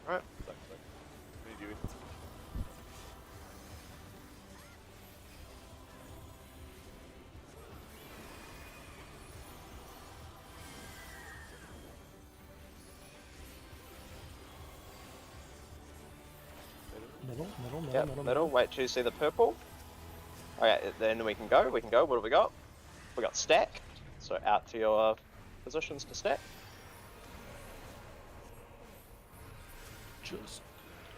Alright. Thanks, mate. What are you doing? Yep, middle. Wait till you see the purple. Okay, then we can go. We can go. What have we got? We got stack. So out to your positions to stack. Just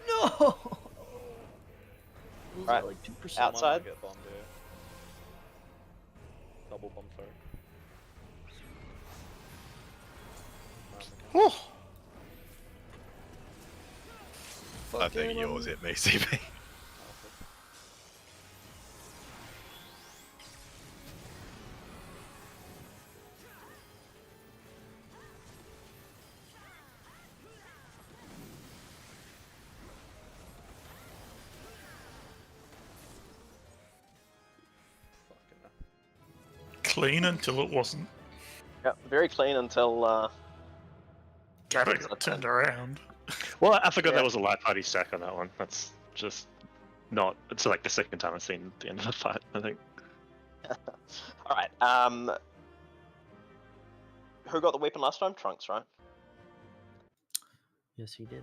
no. Was Right, that like 2%? outside. Get bombed here. Bubble bomb, sorry. Oh, I think yours hit me, CB. Fucking hell. clean until it wasn't. Yeah, very clean until Gabba That's got turned it. around. Well, I forgot Yeah. there was a light party stack on that one. That's just not. It's like the second time I've seen the end of the fight. I think. all right. Who got the weapon last time? Trunks, right? Yes, he did.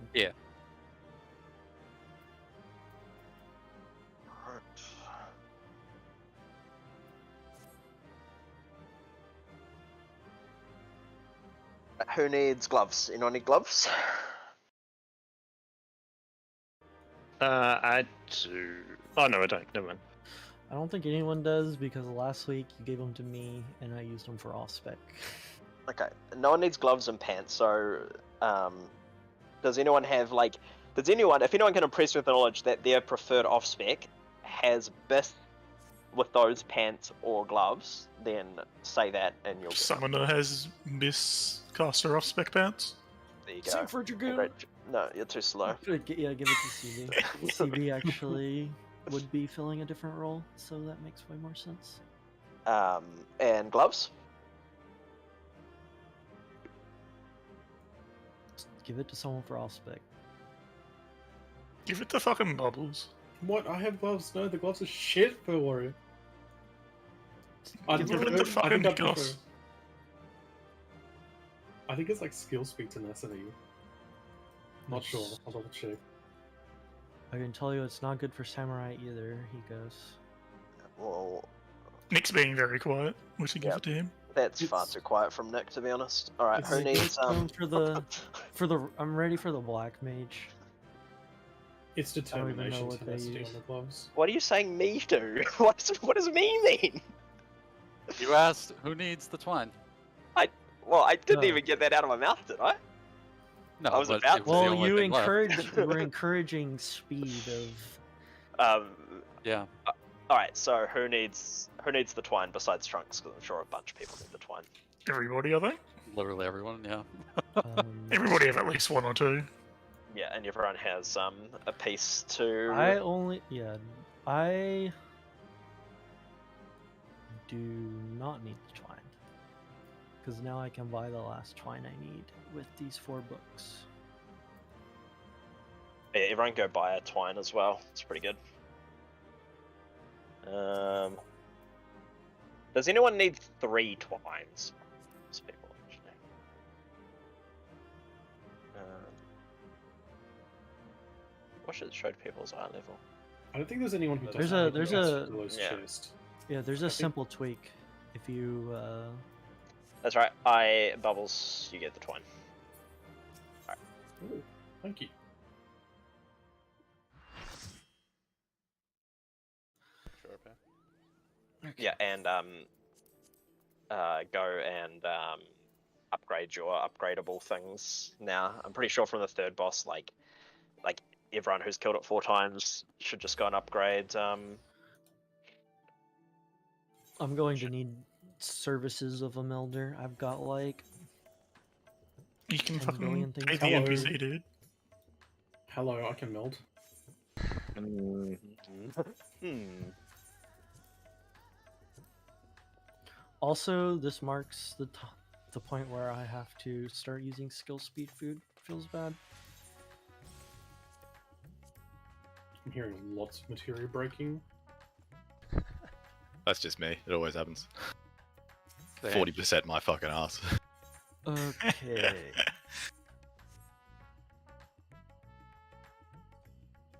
Who needs gloves? Anyone need gloves? I do. Oh no, I don't. Never mind. I don't think anyone does because last week you gave them to me and I used them for off spec. Okay, no one needs gloves and pants. So, does anyone have like? Does anyone, if anyone can impress with the knowledge that their preferred off spec has Bith with those pants or gloves, then say that and you'll get them. Summoner has Miss Caster off spec pants. There you go. Same for Dragoon. Great. No, you're too slow. Yeah, give it to CB. CB actually would be filling a different role, so that makes way more sense. And gloves. Just give it to someone for off spec. Give it to fucking Bubbles. What? I have gloves. No, the gloves are shit for Warrior. Give it to fucking Goss. I think it's like skill speed tenacity. Not sure. I'll double check. I can tell you it's not good for Samurai either, he goes. Well, Nick's being very quiet. We should give Yep. it to him. that's far It's- too quiet from Nick, to be honest. All right, who it's- needs It's going for the I'm ready for the black mage. It's don't even know determination what they tenacity use. on the gloves. What are you saying me do? What does me mean? You asked who needs the twine. Well, I didn't No. even get that out of my mouth, did I? No, I was but about it to. was the Well, only you thing left. were encouraging speed of. Yeah. All right. So who needs the twine besides Trunks? Because I'm sure a bunch of people need the twine. Everybody, I think. Literally everyone, yeah. Everybody have at least one or two. Yeah, and everyone has a piece to. I do not need the twine. Because now I can buy the last twine I need with these 4 books. Yeah, everyone go buy a twine as well. It's pretty good. Does anyone need 3 twines? Most people, actually. What should have showed people's eye level? I don't think there's anyone who There's doesn't a- have there's gloves a- for Willow's yeah. chest. Yeah, there's a I think- simple tweak. If you That's right. Bubbles, you get the twine. Ooh, thank you. Sure, okay. Yeah, and go and upgrade your upgradable things now. I'm pretty sure from the third boss, like everyone who's killed it 4 times should just go and upgrade. I'm going to need services of a melder. I've got like You can 10 fucking billion pay things. the Hello. NPC, dude. Hello, I can meld. Also, this marks the point where I have to start using skill speed food. Feels bad. I'm hearing lots of material breaking. That's just me. It always happens. They- 40% my fucking ass. Okay.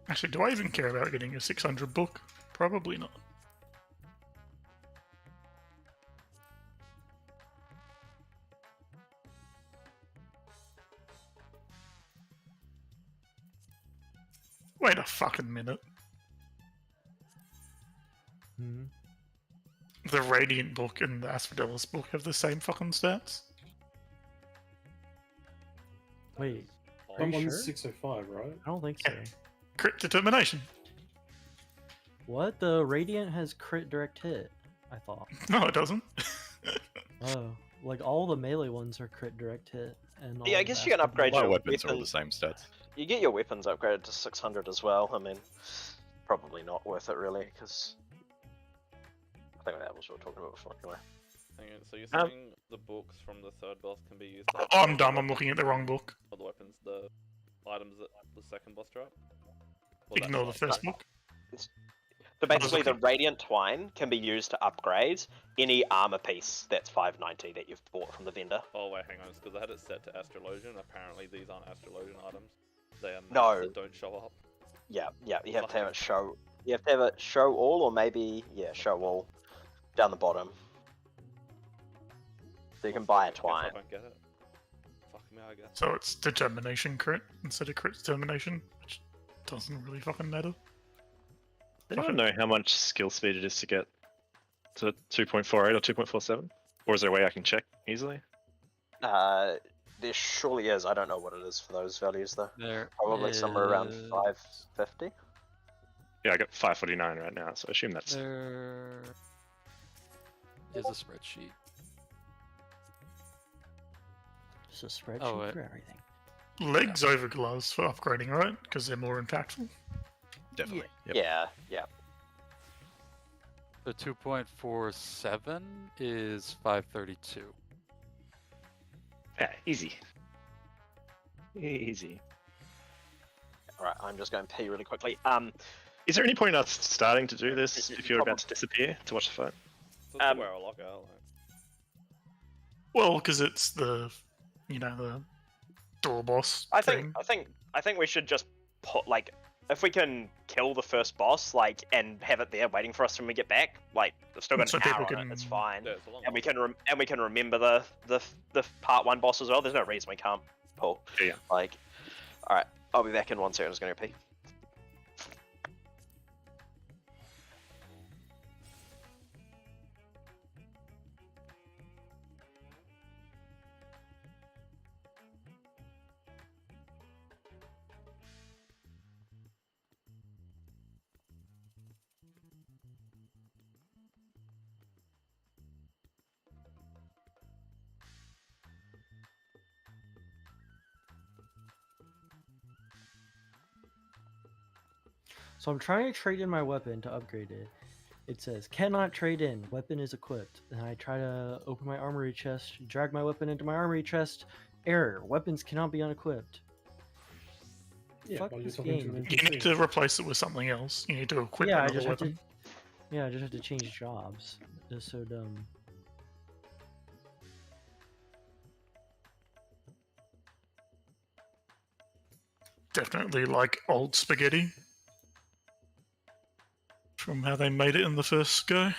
Actually, do I even care about getting a 600 book? Probably not. Wait a fucking minute. Hmm. the Radiant book and the Asphodelis book have the same fucking stats? Wait, Odd. Are you That one's sure? 605, right? I don't think so. Yeah. Crit determination. What? The Radiant has crit direct hit, I thought. No, it doesn't. Oh, like all the melee ones are crit direct hit. And Yeah, I all guess the you can Asphodelis- upgrade My your weapons are all weapon. the same stats. You get your weapons upgraded to 600 as well. I mean, probably not worth it really, because I think that was what we were talking about before. Anyway. Hang on, so you're Um, saying the books from the third boss can be used to Oh, I'm upgrade dumb. I'm the looking at the wrong book. or the weapons, the items that the second boss drop? Or that Ignore the side? first book. So basically, the okay. Radiant Twine can be used to upgrade any armor piece that's 590 that you've bought from the vendor. Oh wait, hang on, it's because I had it set to Astrologian. Apparently these aren't Astrologian items. They are maps No. that don't show up. Yeah, you have to have Fucking- it show. You have to have it show all, or maybe show all down the bottom. So you can buy a Guess I twine. don't get it. Fuck me, I guess. So it's determination crit instead of crit determination, which doesn't really fucking matter. Does anyone know how much skill speed it is to get to 2.48 or 2.47? Or is there a way I can check easily? There surely is. I don't know what it is for those values though. There Probably somewhere around is- 550. Yeah, I got 549 right now, so I assume that's. There is a spreadsheet. It's a spreadsheet Oh, wait. for everything. Legs over gloves for upgrading, right? Because they're more impactful. Definitely. Yep. Yeah. The 2.47 is 532. Yeah, easy. Easy. Alright, I'm just going to pee really quickly. Is there any point in us starting to do this if you're about to disappear to watch the fight? So that's where I lock out. Well, because it's the, the door boss. I thing. think we should just put if we can kill the first boss and have it there waiting for us when we get back. We've still got So an people hour on can- it. It's fine. Yeah, it's a long And we one. can remember the part 1 boss as well. There's no reason we can't pull. Yeah. Alright, I'll be back in 1 second. I'm just gonna pee. So I'm trying to trade in my weapon to upgrade it. It says, cannot trade in, weapon is equipped. And I try to open my armory chest, drag my weapon into my armory chest. Error, weapons cannot be unequipped. Yeah, Fuck well, you're this talking to game. an You need NPC. to replace it with something else. You need to equip Yeah, I another just have to. weapon. Yeah, I just have to change jobs. It's so dumb. Definitely like old spaghetti. From how they made it in the first go.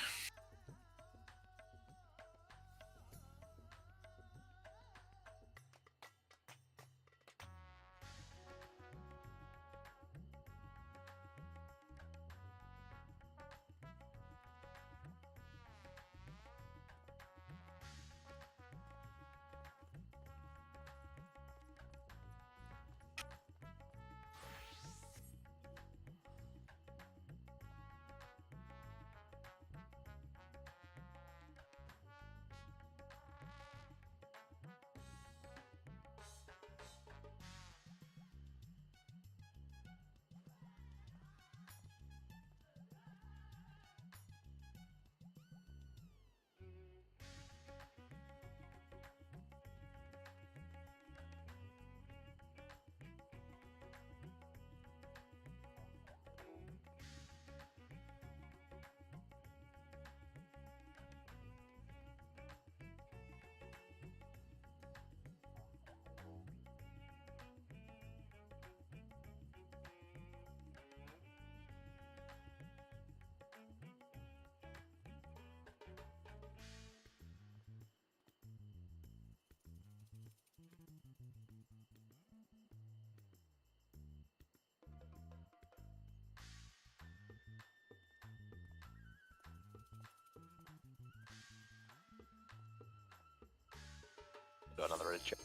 Do another ready check.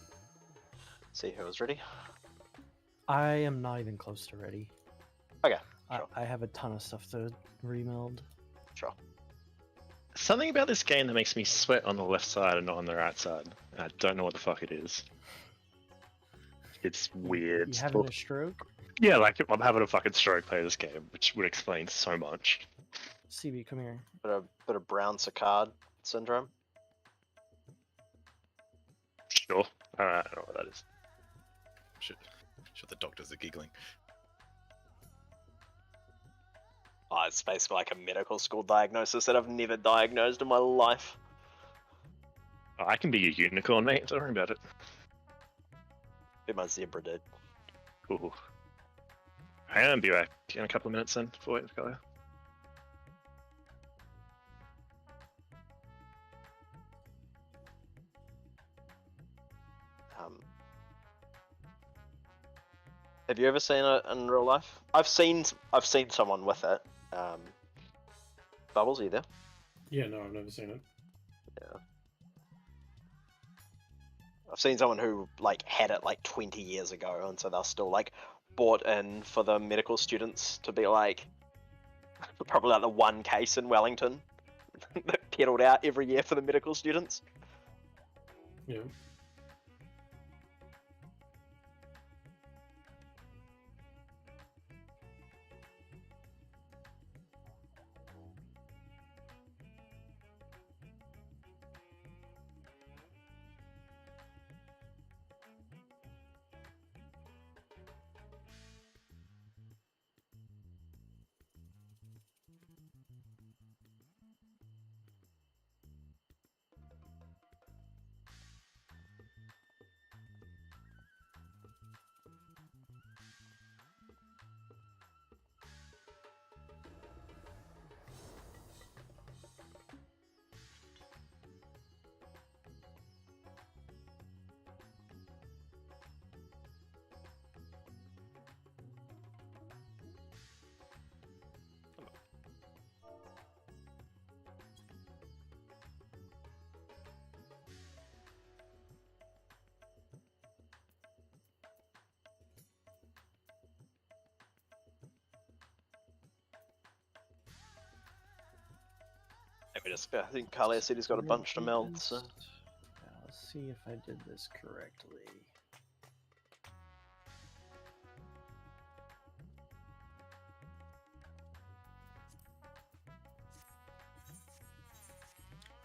See who was ready. I am not even close to ready. Okay, sure. I have a ton of stuff to remeld. Sure. Something about this game that makes me sweat on the left side and not on the right side. I don't know what the fuck it is. It's weird. You having a stroke? Yeah, like I'm having a fucking stroke playing this game, which would explain so much. CB, come here. Bit of brown saccade syndrome. Sure. I don't know what that is. Sure the doctors are giggling. Oh, it's basically like a medical school diagnosis that I've never diagnosed in my life. Oh, I can be a unicorn, mate. Don't worry about it. Be my zebra, dude. Ooh. Hang on, be back in a couple of minutes then. For waiting for Kalia. Have you ever seen it in real life? I've seen someone with it. Bubbles, are you there? Yeah, no, I've never seen it. Yeah. I've seen someone who like had it like 20 years ago, and so they're still like bought in for the medical students to be like probably like the one case in Wellington that peddled out every year for the medical students. Yeah. I think Kalia said he's got a bunch to meld, so... Yeah, let's see if I did this correctly.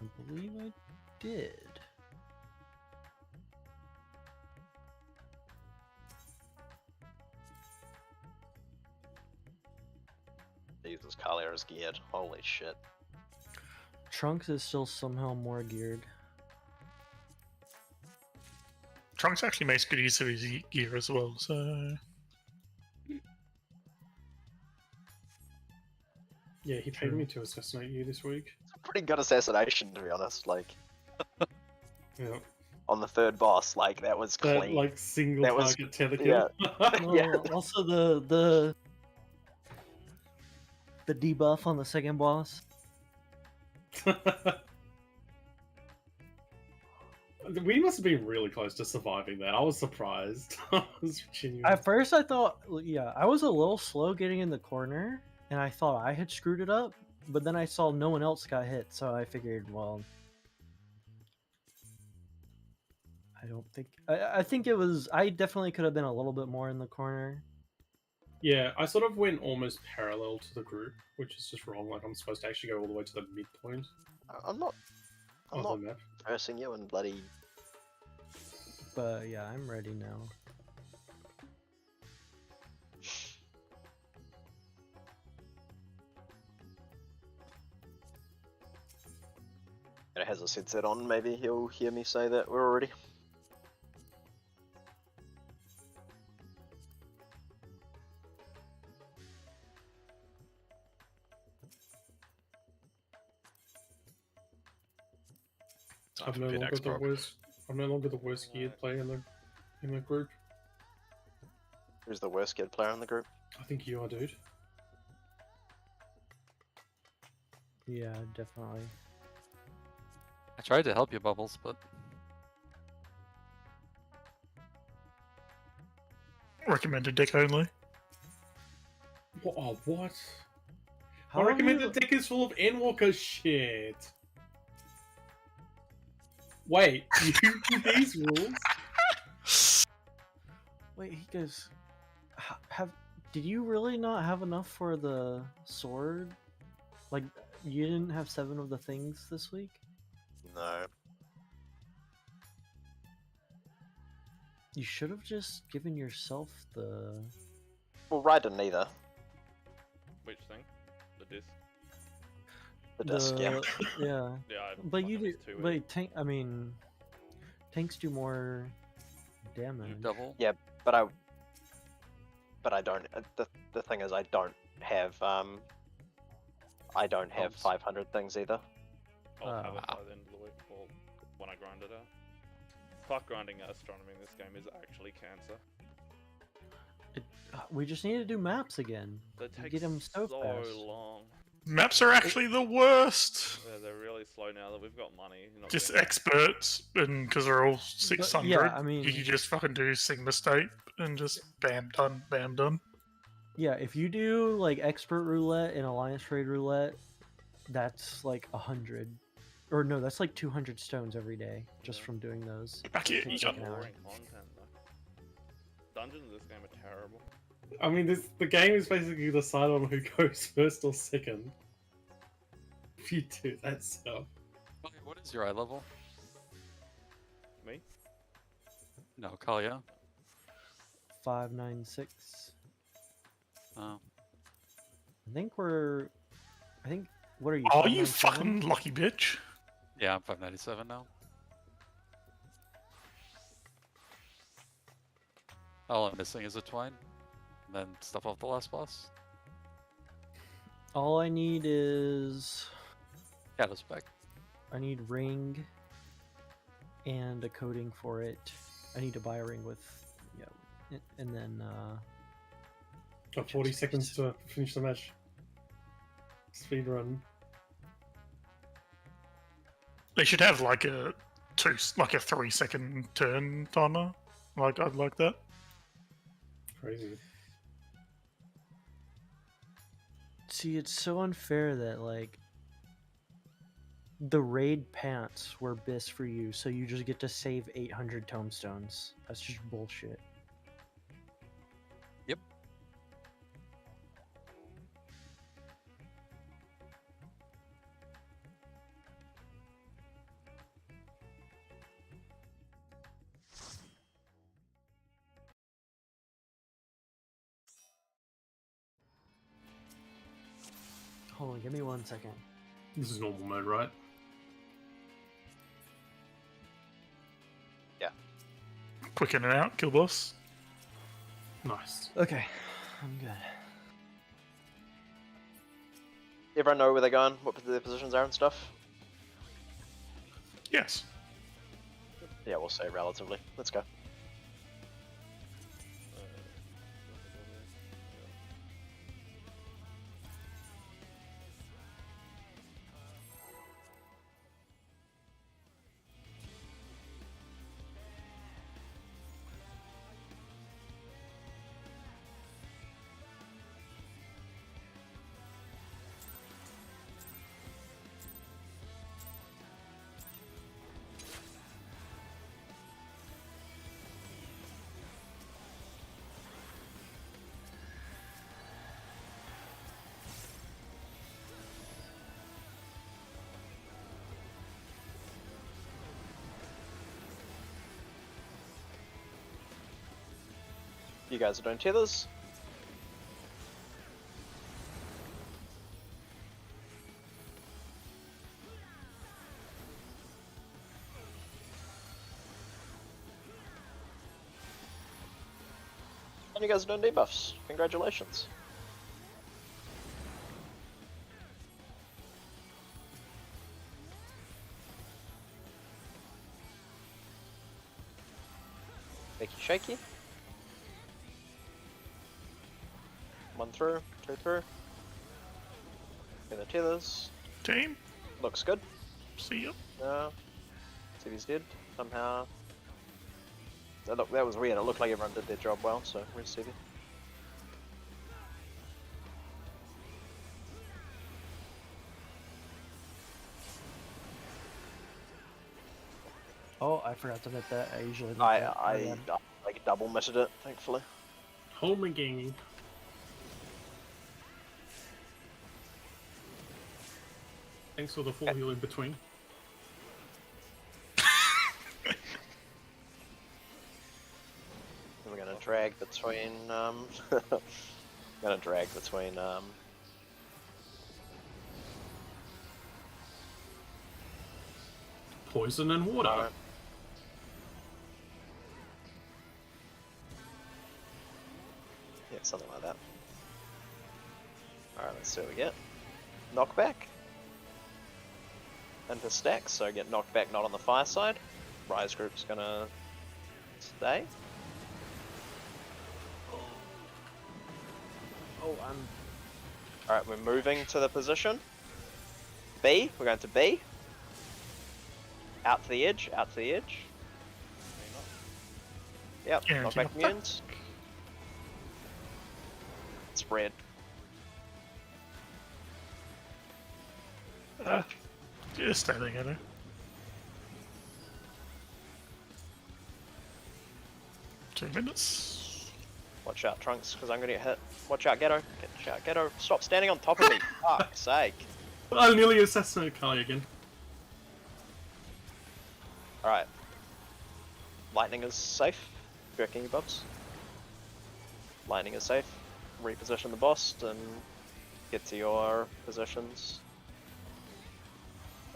I believe I did. Jesus, Kalia is geared. Holy shit. Trunks is still somehow more geared. Trunks actually makes good use of his gear as well, so... Yeah, he paid me to assassinate you this week. It's a pretty good assassination, to be honest. Like, Yeah. on the third boss, like, that was That, clean. like, single That was- target tether kill. No, Yeah. Also the debuff on the second boss. We must have been really close to surviving that. I was surprised. I was genuine. At first I thought, yeah, I was a little slow getting in the corner, and I thought I had screwed it up, but then I saw no one else got hit, so I figured, well... I don't think... I think it was... I definitely could have been a little bit more in the corner. Yeah, I sort of went almost parallel to the group, which is just wrong. Like, I'm supposed to actually go all the way to the midpoint I'm not of the map. cursing you and bloody... But yeah, I'm ready now. It has a headset on, maybe he'll hear me say that we're already. Time I'm for no Pit longer the X-Proc. worst. I'm no longer the worst geared player in the group. Who's the worst kid player in the group? I think you are, dude. Yeah, definitely. I tried to help you, Bubbles, but recommended deck only. Oh, what? How My are recommended you- deck is full of Endwalker shit. Wait, you do these rules? Wait, he goes. Have did you really not have enough for the sword? Like, you didn't have 7 of the things this week? No. You should have just given yourself the. Well, Rye didn't either. Which thing? The disc. The disc, yeah. Yeah. Yeah, I But you fucking do. missed 2 But tank. I mean, tanks do more damage. Double. Yeah, but I don't. The thing is, I don't have I don't have Pumps. 500 things either. I'll have it Ah. by the end of the week, or when I grind it out. Fuck, grinding out astronomy in this game is actually cancer. We just need to do maps again. They You take get 'em so so fast. long. Maps are actually the worst. They're really slow now that we've got money. You're not Just getting- experts, and because they're all 600, I mean- you can just fucking do Sigma State and just bam done, bam done. Yeah, if you do like expert roulette and alliance trade roulette, that's like 100, or no, that's like 200 stones every day just Yeah. from doing those. Back it, Takes yeah. like an hour. boring content though. Dungeons in this game are terrible. I mean, the game is basically decided on who goes first or second. If you do that stuff. Okay, what is your eye level? Me? No, Kalia. 596. Oh. I think we're. I think. What are you? Oh, you 597? fucking lucky bitch. Yeah, I'm 597 now. All I'm missing is a twine. And then stuff off the last boss. All I need is. Shadow Spec. I need ring. And a coating for it. I need to buy a ring with. Yeah. And then. Got 40 seconds to finish the match. Speed run. They should have like a 3-second turn timer. Like, I'd like that. Crazy. See, it's so unfair that, like, the raid pants were bis for you, so you just get to save 800 tomestones. That's just bullshit. Yep. Hold on, give me 1 second. This is normal mode, right? Quick in and out, kill boss. Nice. Okay, I'm good. Everyone know where they're going, what their positions are and stuff? Yes. Yeah, we'll say relatively. Let's go. You guys are doing tethers. And you guys are doing debuffs. Congratulations. Make you shaky. 1 through, 2 through. And the tethers. Team, Looks good. see ya. See if he's dead somehow. that was weird. It looked like everyone did their job well, so where's Stevie? Oh, I forgot to hit that. I usually hit I that. I like double mitted it, thankfully. Home again. Thanks for the full heal in between. We're gonna drag between gonna drag between Poison and water. Alright. Yeah, something like that. Alright, let's see what we get. Knockback. Into stacks, so get knocked back not on the fire side. Rise group's gonna stay. Oh, I'm. Alright, we're moving to the position. B, we're going to B. Out to the edge, out to the edge. Yep, Guaranteed knockback knockback. immunes. Spread. Just stay together. Two minutes. Watch out, Trunks, because I'm gonna get hit. Watch out, Ghetto. Watch out, Ghetto. Stop standing on top of me. Fuck's sake. I nearly assassinated Kali again. Alright. Lightning is safe. Jerking you, Bubs. Lightning is safe. Reposition the boss and get to your positions.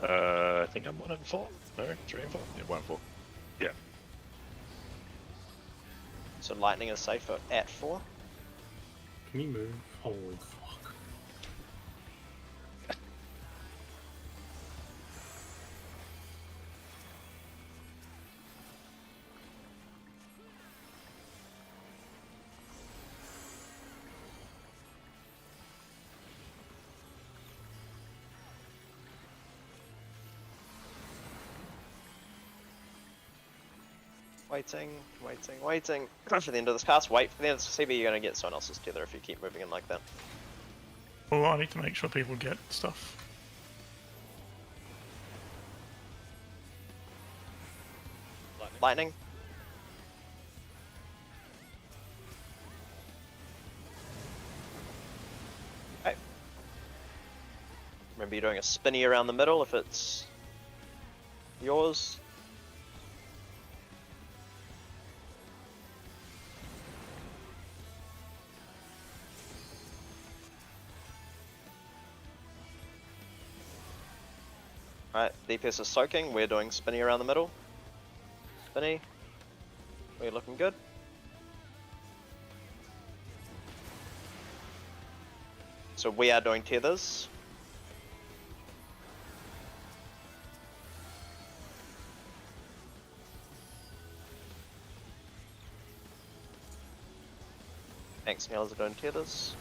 I think I'm 1 and 4. No, 3 and 4. Yeah, 1 4. So lightning is safe at 4. Can you move? Holy fuck. Waiting, waiting, waiting. For the end of this cast, wait for the end of the CB, you're gonna get someone else's tether if you keep moving in like that. Well, I need to make sure people get stuff. Lightning. Okay. Remember you're doing a spinny around the middle if it's yours. Alright, DPS is soaking, we're doing spinny around the middle. Spinny. We're looking good. So we are doing tethers. Thanks, Nails are doing tethers.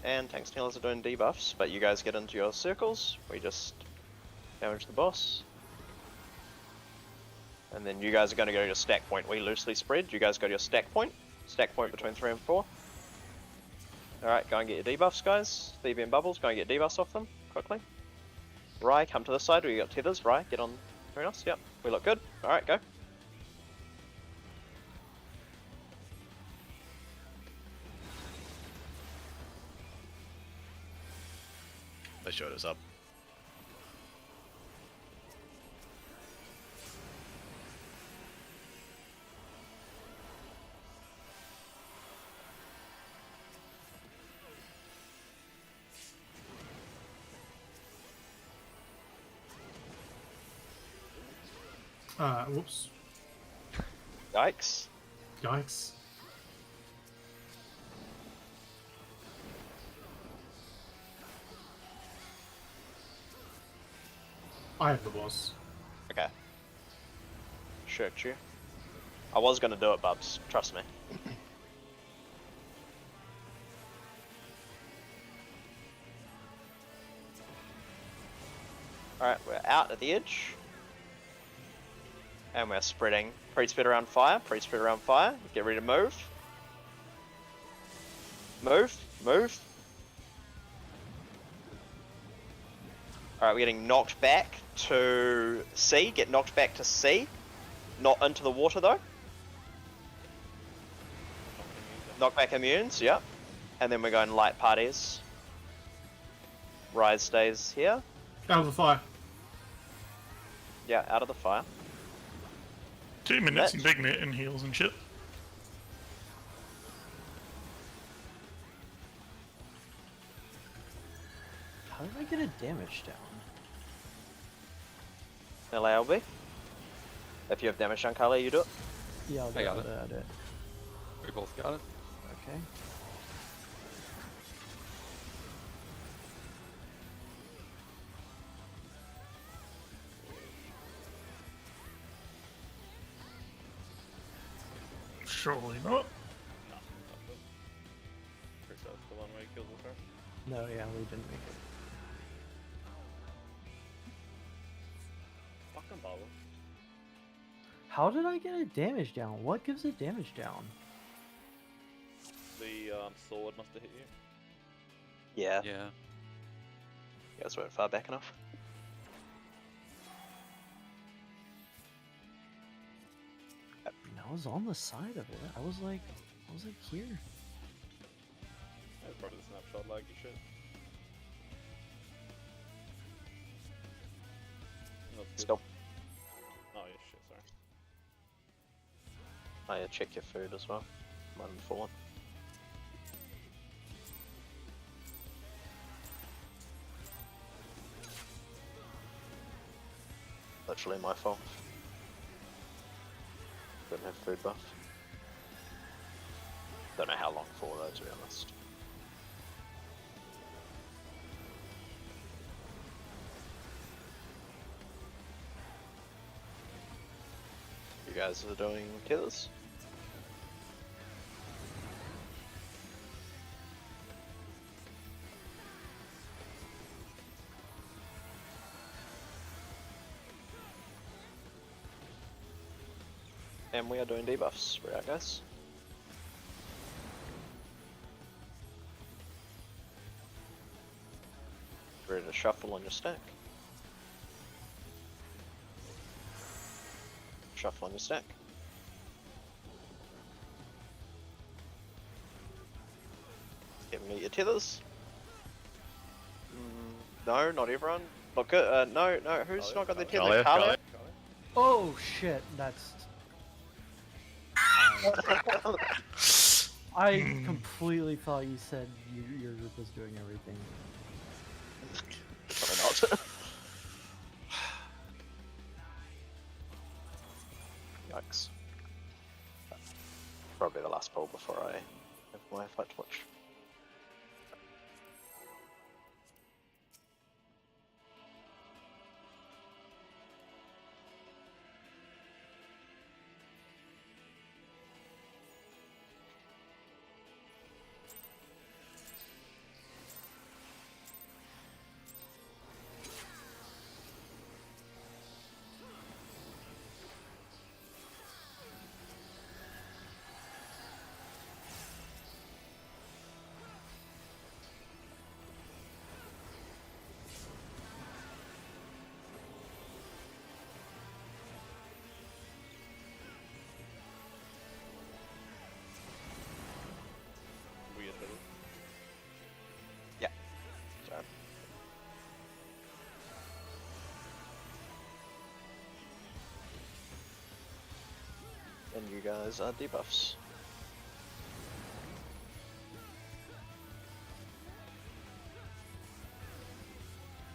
And tanks and healers are doing debuffs, but you guys get into your circles. We just damage the boss. And then you guys are going to go to your stack point. We loosely spread. You guys go to your stack point. Stack point between 3 and 4. Alright, go and get your debuffs, guys. Thebe and Bubbles, go and get debuffs off them, quickly. Rye, come to this side where you got tethers. Rye, get on. Very nice, yep. We look good. Alright, go. They showed us up. Whoops. Yikes. Yikes. I have the boss. Okay. Shoot you. I was going to do it, Bubs. Trust me. Alright, we're out at the edge. And we're spreading. Pre-spread around fire, pre-spread around fire. Get ready to move. Move, move. Alright, we're getting knocked back to C. Get knocked back to C. Not into the water though. Knock back immunes, yep. And then we're going light parties. Rise stays here. Out of the fire. Yeah, out of the fire. 2 minutes Mitch. and big net and heals and shit. How did I get a damage down? LALB. If you have damage down, Carly, you do it. Yeah, I'll I got go it. at it. We both got it. Okay. Surely not. No, not good. Pretty sure that's the one where he kills us first. No, yeah, we didn't make it. Fucking Baba. How did I get a damage down? What gives a damage down? The sword must have hit you. Yeah, Yeah. you guys weren't far back enough. I was on the side of it. I was like here. That's probably the snapshot lag you shit. That's good. Stop. Oh yeah, shit, sorry. Oh yeah, check your food as well. Might have fallen. Literally my fault. Didn't have food buff. Don't know how long for though, to be honest. You guys are doing kills? And we are doing debuffs. We're out, guys. Ready to shuffle on your stack. Shuffle on your stack. Give me your tethers. No, not everyone. Look, no, who's not got their tether? Kalia, Kalia? Oh shit, that's. I completely thought you said your group was doing everything. Probably not. Yikes. Probably the last pull before I have my fight to watch. Weird little. Sorry. And you guys are debuffs.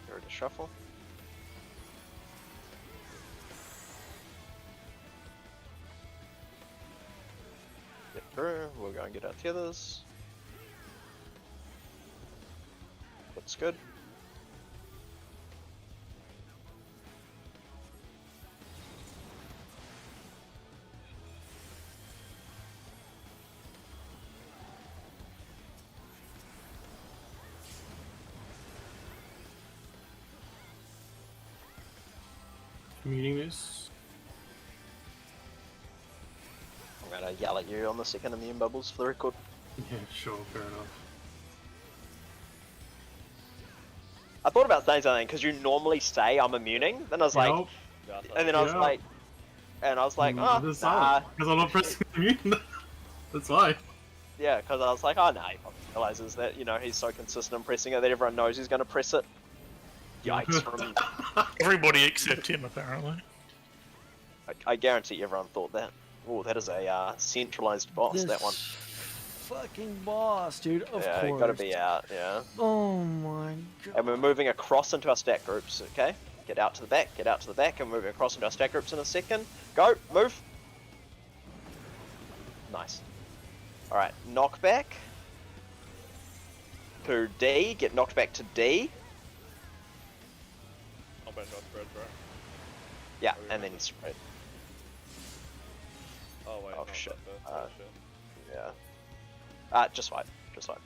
Ready to shuffle. Get through, we'll go and get our tethers. Looks good. muting this. I'm gonna yell at you on the second immune bubbles for the record. Yeah, sure, fair enough. I thought about saying something because you normally say I'm immuning, then I was like, Yup. Yeah, I and then I was Yeah. like, oh, Because nah. I'm not pressing the mute. That's why. Yeah, because I was like, oh no, he probably realizes that, you know, he's so consistent in pressing it that everyone knows he's going to press it. Yikes from... Everybody except him, apparently. I guarantee everyone thought that. Oh, that is a centralized boss, that one. Fucking boss, dude. Of Yeah, course. you gotta be out, yeah. Oh my god. And we're moving across into our stack groups, okay? Get out to the back, and moving across into our stack groups in a second. Go, move! Nice. Alright, knockback. To D, get knocked back to D. I'll bet I'll spread, right? Yeah, and then spread. Oh wait, Oh, not shit. that first, shit. Yeah. Just fight, just fight.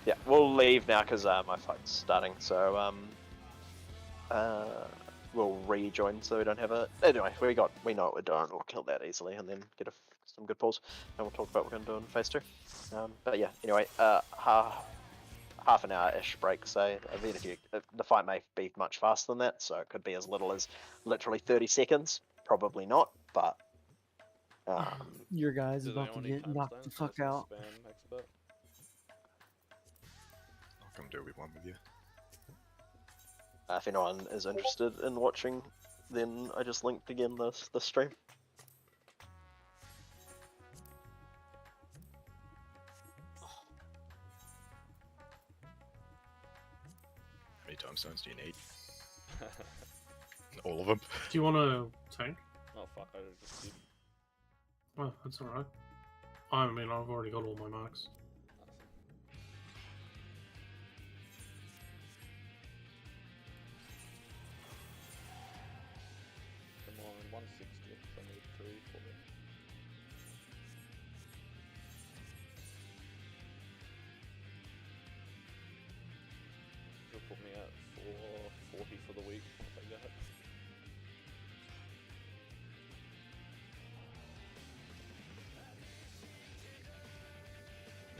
Yeah, we'll leave now because my fight's starting, so we'll rejoin so we don't have a... Anyway, we know what we're doing, we'll kill that easily and then get some good pulls, and we'll talk about what we're going to do in phase 2. But yeah, anyway, half an hour-ish break, say. Even if the fight may be much faster than that, so it could be as little as literally 30 seconds. Probably not, but... Your guy's Does about to anyone need get knocked the timestamps? fuck Let's out. spam expert. I'll come do one with you. if anyone is interested in watching, then I just linked again the stream. How many time stones do you need? All of them? Do you want a tank? Oh fuck, I just did. Oh, that's alright. I mean, I've already got all my marks. Come on, 160. I need 3 for it. You'll put me at 440 for the week. I'll take that.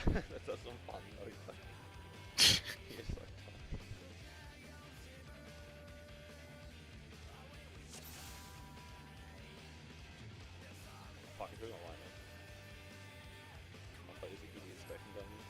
That does some fun though. You're so fun. Fuck, you're doing alright, man. I'll play this if you need spec and guns.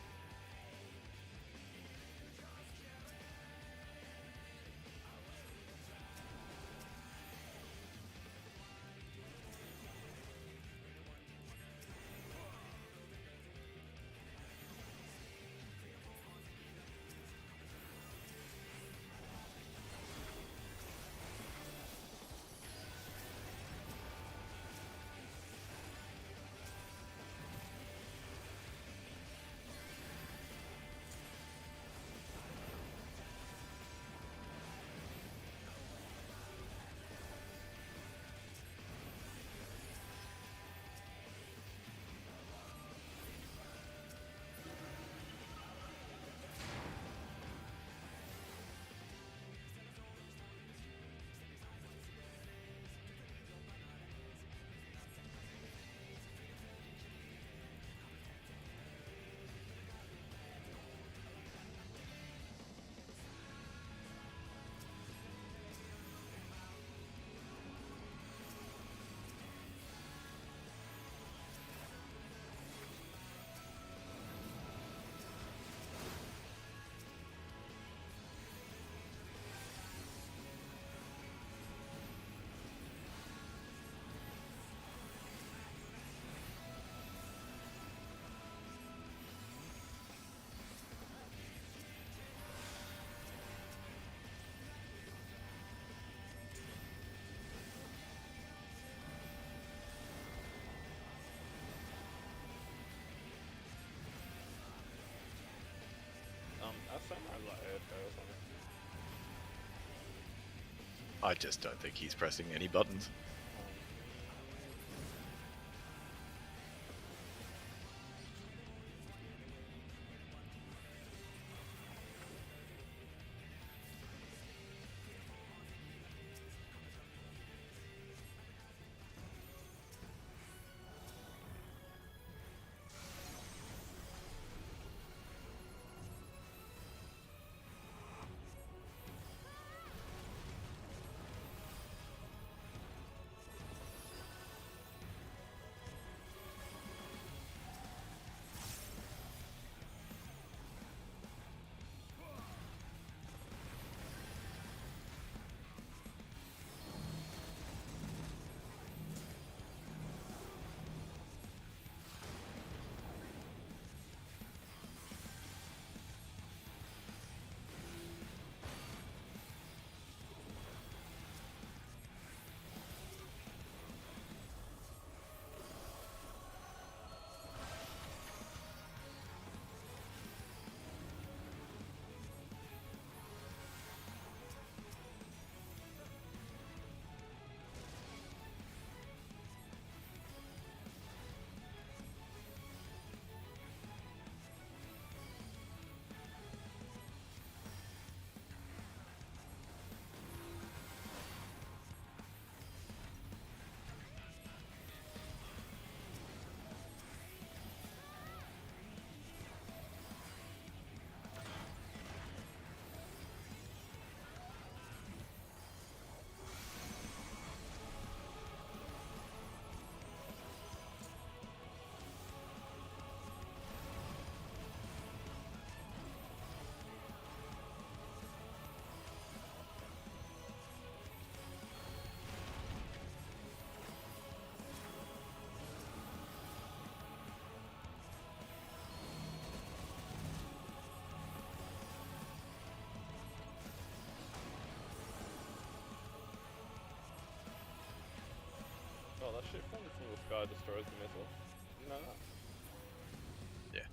That's something like AFK or something. I just don't think he's pressing any buttons. that shit falling from the sky destroys the missile. You know that? Yeah.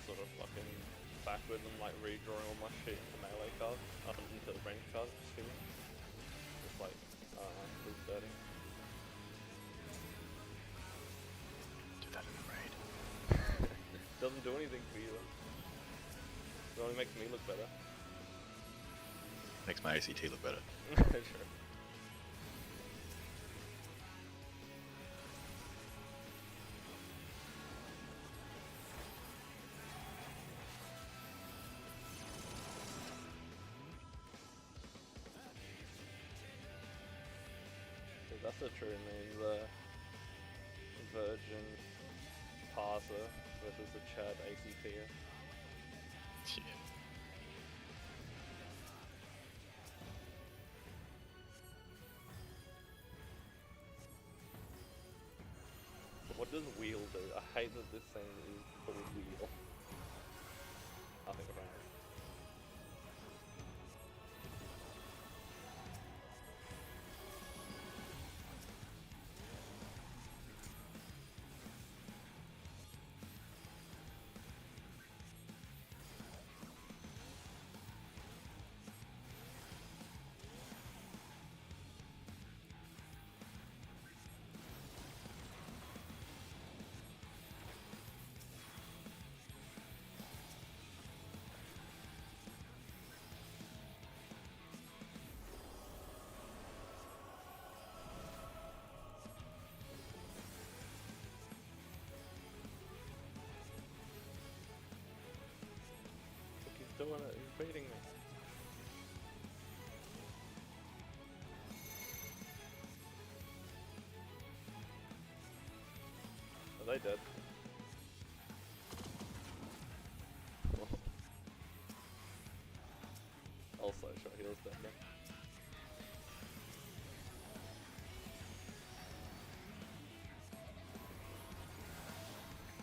Sort of fucking backward and like redrawing all my shit into melee cards, into range cards, excuse me. Just like, lose 30. Do that in the raid. Doesn't do anything for you though. It only makes me look better. Makes my ACT look better. Sure. That's the true name, the Virgin Parser versus the Chad ACT. Yeah. What does wheel do? I hate that this thing is called wheel. Nothing about it. Look, he's doing it. He's beating me. Are they dead? Also, sure, he was dead then.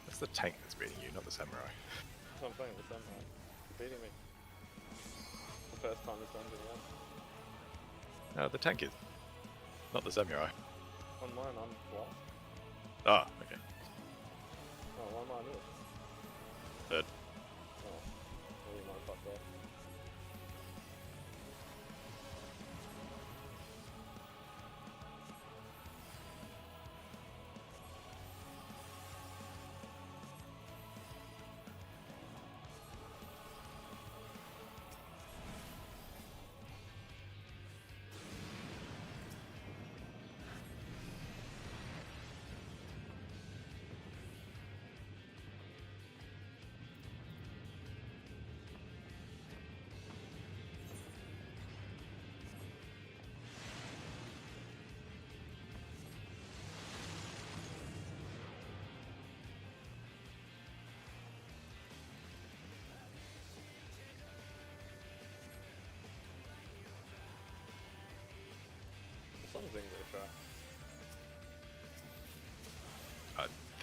That's the tank that's beating you, not the samurai. That's what I'm saying, the samurai. He's beating me. The first time this dungeon won. No, the tank is. Not the samurai. On mine, I'm last. Ah, okay. Oh, why am I this? Third. Oh, really not fucked off.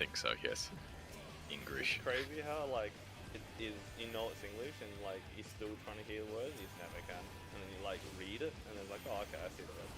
think so. Yes. English. It's crazy how like you know it's English and like you're still trying to hear the words, you just never can, and then you like read it and it's like, oh okay, I see the words.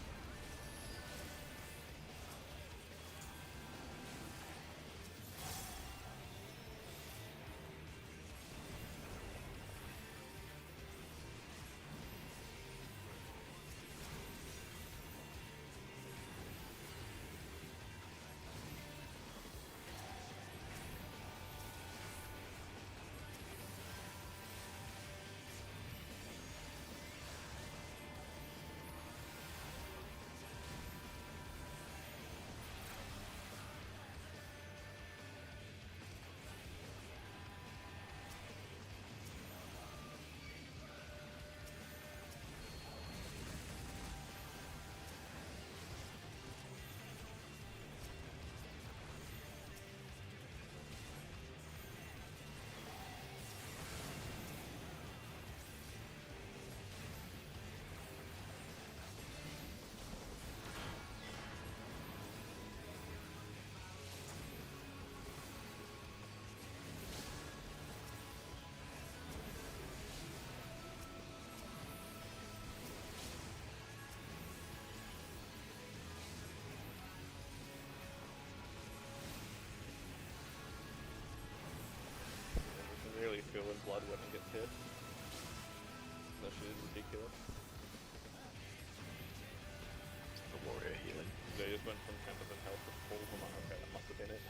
Really feeling blood when it gets hit. That shit is ridiculous. The warrior healing. They just went from 10% health to full. I'm like, okay, that must have been it.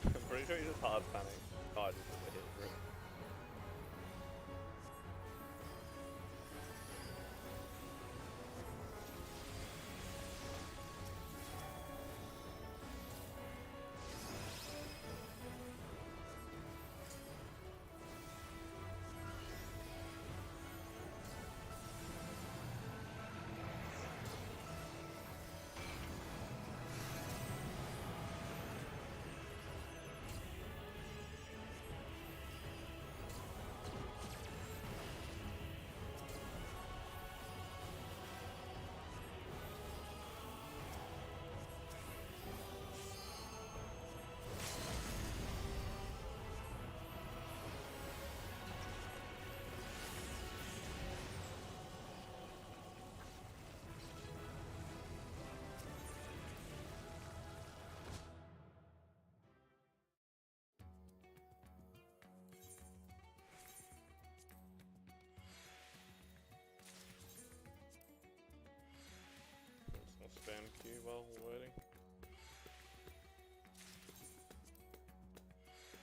I'm pretty sure you just hard panic. Oh, I just took a hit for it. while we're waiting.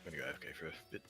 I'm gonna go AFK for a bit.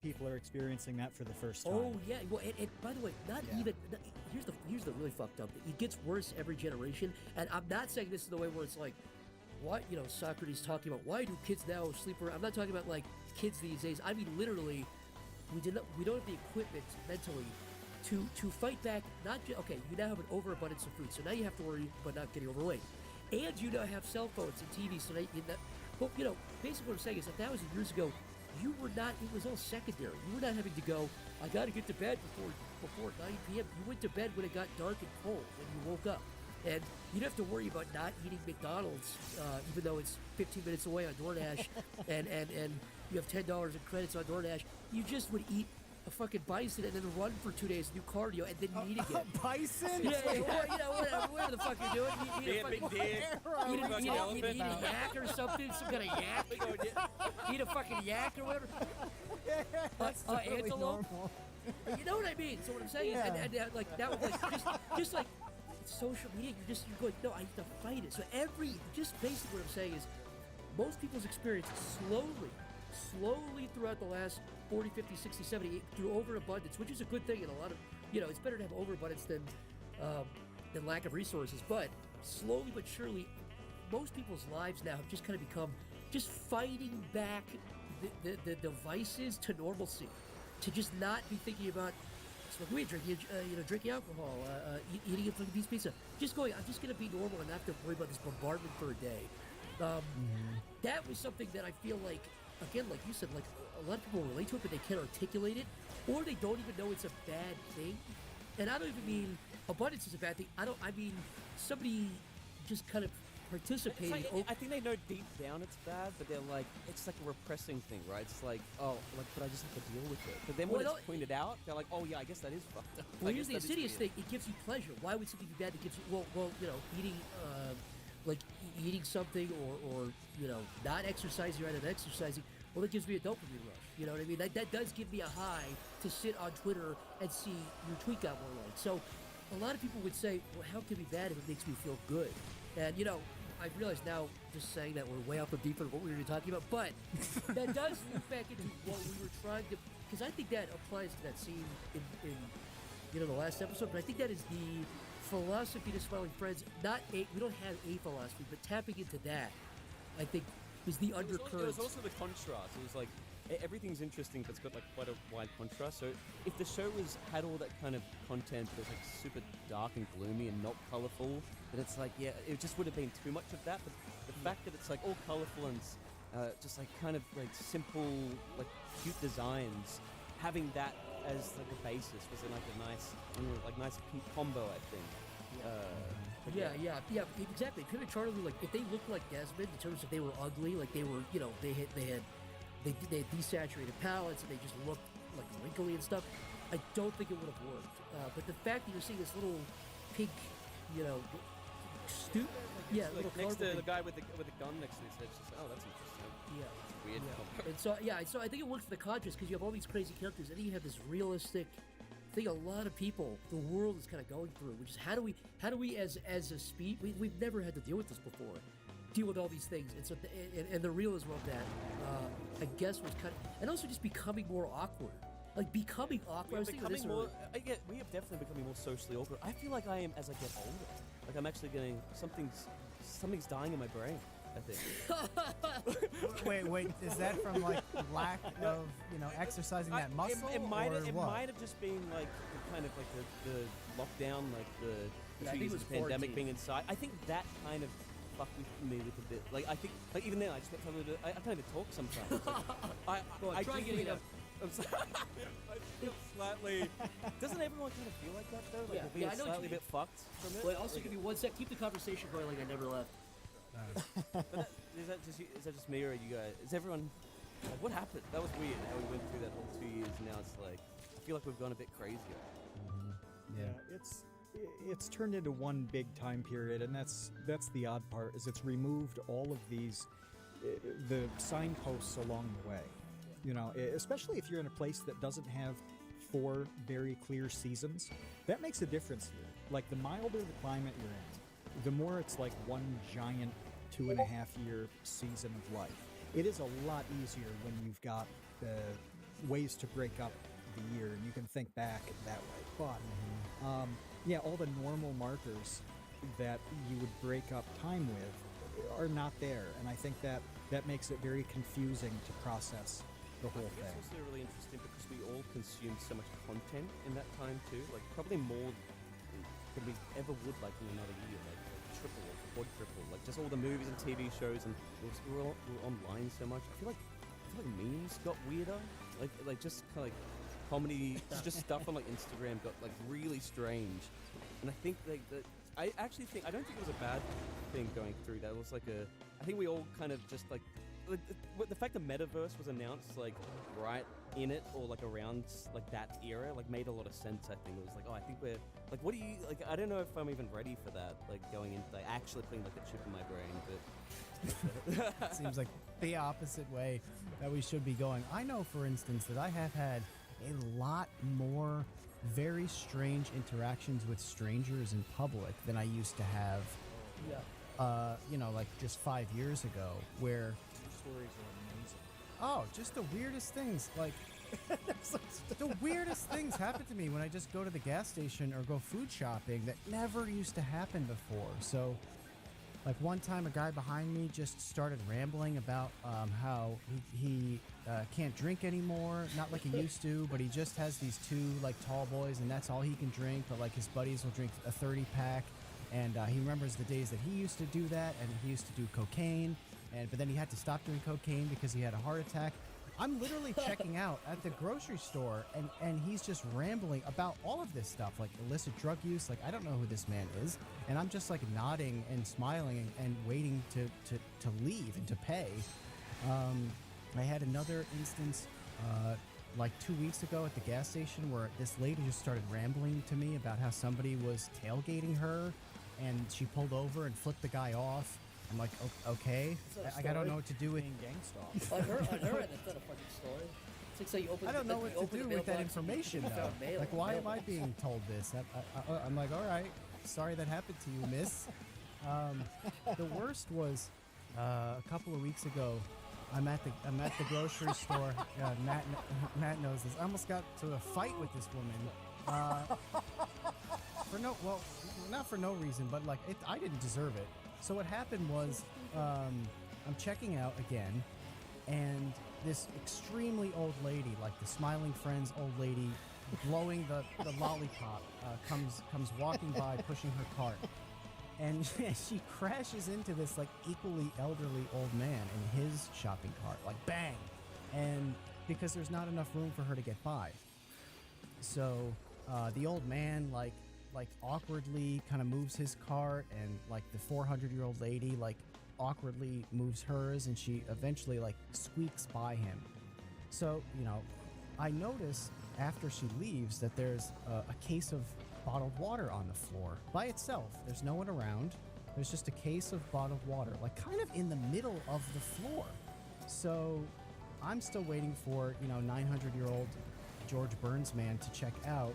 People are experiencing that for the first time. Oh yeah, well, and by the way, not even here's the really fucked up. It gets worse every generation, and I'm not saying this is the way where it's like, why Socrates talking about why do kids now sleep around? I'm not talking about like kids these days. I mean literally, we don't have the equipment mentally to fight back. Okay, you now have an overabundance of food, so now you have to worry about not getting overweight, and you now have cell phones and TVs. So well, basically what I'm saying is 1,000 years ago. You were not, it was all secondary. You were not having to go, I got to get to bed before 9 p.m. You went to bed when it got dark and cold, when you woke up. And you don't have to worry about not eating McDonald's, even though it's 15 minutes away on DoorDash, and you have $10 in credits on DoorDash. You just would eat a fucking bison and then run for 2 days, do cardio, and then eat again. Bison? Yeah, or, whatever the fuck you're doing. Eat a yak or something, some kind of yak. Eat a fucking yak or whatever. That's totally antelope. normal. You know what I mean? So what I'm saying is, and like that was like just like social media. You're going, no, I have to fight it. So just basically what I'm saying is, most people's experience slowly throughout the last 40, 50, 60, 70, through overabundance, which is a good thing in a lot of, it's better to have overabundance than lack of resources. But slowly but surely, most people's lives now have just kind of become just fighting back the devices to normalcy, to just not be thinking about smoking weed, drinking alcohol, eating a fucking piece of pizza. Just going, I'm just going to be normal and not have to worry about this bombardment for a day. That was something that I feel like, again, like you said, like a lot of people relate to it, but they can't articulate it, or they don't even know it's a bad thing. And I don't even mean abundance is a bad thing. I mean somebody just kind of participating. I think they know deep down it's bad, but they're like, it's like a repressing thing, right? It's like, oh, like, but I just have to deal with it. But then when it's pointed out, they're like, oh yeah, I guess that is fucked up. Well, here's the insidious thing: it gives you pleasure. Why would something be bad that gives you? Well, eating, like eating something or not exercising rather than exercising well, that gives me a dopamine rush. You know what I mean? That does give me a high to sit on Twitter and see your tweet got more likes. So a lot of people would say, well, how can it be bad if it makes me feel good? And, you know, I realize now, just saying that, we're way off the deep end of what we were talking about, but that does loop back into what we were trying to, because I think that applies to that scene in you know, the last episode, but I think that is the philosophy to Smiling Friends. We don't have a philosophy, but tapping into that, I think, is the undercurrent. It was also the contrast. It was like, everything's interesting, but it's got like quite a wide contrast. So if the show had all that kind of content that was like super dark and gloomy and not colorful, then it's like, yeah, it just would have been too much of that. But the fact that it's like all colorful and just like kind of like simple, like cute designs, having that as like a basis was like a nice combo, I think. Yeah, exactly. Pim and Charlie, like, if they looked like Desmond in terms of they were ugly, like they were, you know, they had desaturated palettes and they just looked like wrinkly and stuff, I don't think it would have worked. But the fact that you're seeing this little pink, you know, little next to thing. the guy with the gun next to his head, it's just like, oh, that's interesting. Yeah. Weird. Yeah. And so I think it works for the contrast because you have all these crazy characters, and then you have this realistic thing a lot of people, the world is kind of going through, which is how do we as a speed, we've never had to deal with this before, deal with all these things, and so and the realism of that, I guess, was kind of, and also just becoming more awkward. Like becoming awkward. I was thinking this more. We have definitely becoming more socially awkward. I feel like I am as I get older. Like I'm actually getting something's dying in my brain, I think. Wait, is that from like lack of exercising that muscle? It might have just been like kind of like the lockdown, like the 2 years of the pandemic being inside. I think that kind of fucked with me a little bit. Like I think, like even then, I just I can't even talk sometimes. Like, I try getting up. I feel slightly. Doesn't everyone kind of feel like that though? Like being slightly a bit fucked from it. Wait, also give me 1 sec. Keep the conversation going like I never left. Is that just me, or are you guys? Is everyone? Like, what happened? That was weird. How we went through that whole 2 years. Now it's like I feel like we've gone a bit crazier. Yeah, it's turned into one big time period, and that's the odd part. Is it's removed all of these the signposts along the way. You know, especially if you're in a place that doesn't have 4 very clear seasons, that makes a difference here. Like, the milder the climate you're in, the more it's like one giant 2.5-year season of life. It is a lot easier when you've got ways to break up the year, and you can think back that way. But, yeah, all the normal markers that you would break up time with are not there, and I think that makes it very confusing to process the whole thing. It's also really interesting because we all consumed so much content in that time too, like probably more than we ever would like in another year, like triple or quadruple, like just all the movies and TV shows, and we were online so much. I feel like memes got weirder, like just kind of like comedy, just stuff on like Instagram got like really strange, and I think like that. I don't think it was a bad thing going through that. It was like I think we all kind of just like the fact that Metaverse was announced like right in it or like around like that era like made a lot of sense. I think it was like, oh, I think we're like, what do you like? I don't know if I'm even ready for that. Like going into like actually putting like a chip in my brain, but it seems like the opposite way that we should be going. I know, for instance, that I have had a lot more very strange interactions with strangers in public than I used to have. Yeah. Like just 5 years ago, where Stories are amazing. oh, just the weirdest things. Like the weirdest things happen to me when I just go to the gas station or go food shopping that never used to happen before. So, like one time, a guy behind me just started rambling about how he can't drink anymore, not like he used to, but he just has these 2 like tall boys, and that's all he can drink. But like his buddies will drink a 30-pack, and he remembers the days that he used to do that, and he used to do cocaine, but then he had to stop doing cocaine because he had a heart attack. I'm literally checking out at the grocery store, and he's just rambling about all of this stuff, like illicit drug use. Like, I don't know who this man is, and I'm just like nodding and smiling and waiting to leave and to pay. I had another instance like 2 weeks ago at the gas station where this lady just started rambling to me about how somebody was tailgating her, and she pulled over and flipped the guy off. I'm like, okay, It's not a I don't story. know what to do with. On her end, that's not a fucking story. It's like so you open I don't know you what open to do the with that mailbox and information you though. found mail Like, in the why am I mailbox. being told this? I'm like, all right, sorry that happened to you, miss. The worst was a couple of weeks ago. I'm at the grocery store. Matt knows this. I almost got to a fight with this woman. Not for no reason, but like I didn't deserve it. So what happened was, I'm checking out again, and this extremely old lady, like the Smiling Friends old lady, blowing the lollipop, comes walking by, pushing her cart, and she crashes into this like equally elderly old man in his shopping cart, like bang, and because there's not enough room for her to get by, so the old man like awkwardly kind of moves his cart, and like the 400-year-old lady like awkwardly moves hers, and she eventually like squeaks by him. So, you know, I notice after she leaves that there's a case of bottled water on the floor by itself. There's no one around. There's just a case of bottled water, like kind of in the middle of the floor. So I'm still waiting for, 900-year-old George Burns man to check out.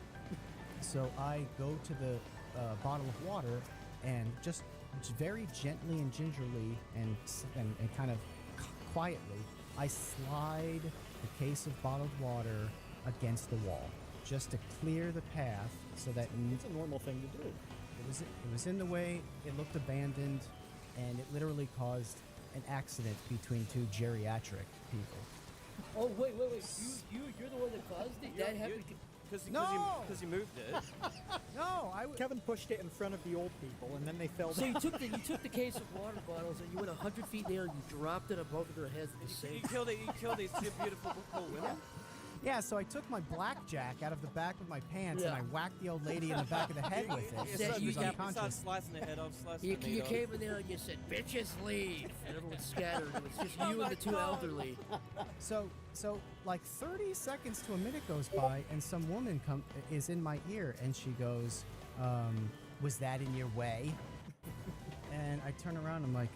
So I go to the bottle of water and just very gently and gingerly and kind of quietly, I slide the case of bottled water against the wall just to clear the path so that It's a normal thing to do. it was in the way. It looked abandoned, and it literally caused an accident between two geriatric people. Oh wait! You're the one that caused it. That happened. Because you moved it. No, Kevin pushed it in front of the old people, and then they fell So down. you took the case of water bottles and you went 100 feet there and you dropped it on both of their heads at the same. You killed these two beautiful old women. Yeah, so I took my blackjack out of the back of my pants and Yeah. I whacked the old lady in the back of the head with it. Yeah, She you was started unconscious. Slicing the head off, slicing You the meat you off. came in there and you said, "Bitches leave," and everyone scattered. It was just you and the two elderly. So like 30 seconds to a minute goes by, and some woman is in my ear, and she goes, "Was that in your way?" And I turn around, I'm like,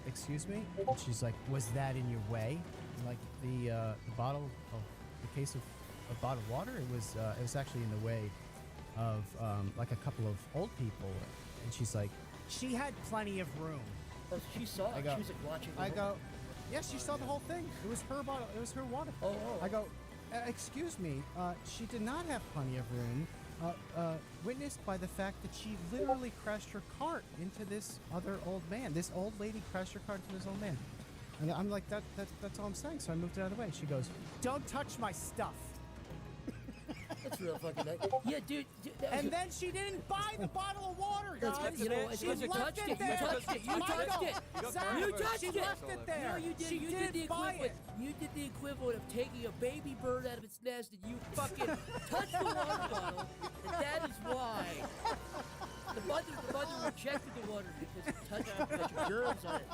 "Excuse me?" And she's like, "Was that in your way?" And like the bottle of the case of bottled water, it was actually in the way of like a couple of old people, and she's like, "She had plenty of room." Oh, she saw it. I go- She was like watching. the I whole- go, yes, she saw the whole thing. It was her bottle. It was her water. Oh. I go, excuse me. She did not have plenty of room. Witnessed by the fact that she literally crashed her cart into this other old man. This old lady crashed her cart into this old man. And I'm like, that's all I'm saying. So I moved it out of the way. She goes, "Don't touch my stuff." That's real fucking nice. Yeah, dude. And then she didn't buy the bottle of water, That's guys. good. You know what? She You left touched it it. there. You touched it. You Michael, touched it. Zach, You touched she it. left it there. No, you did. She You didn't did the buy equivalent. it. You did the equivalent of taking a baby bird out of its nest, and you fucking touched the water bottle, and that is why the mother rejected the water because it touched your germs on it.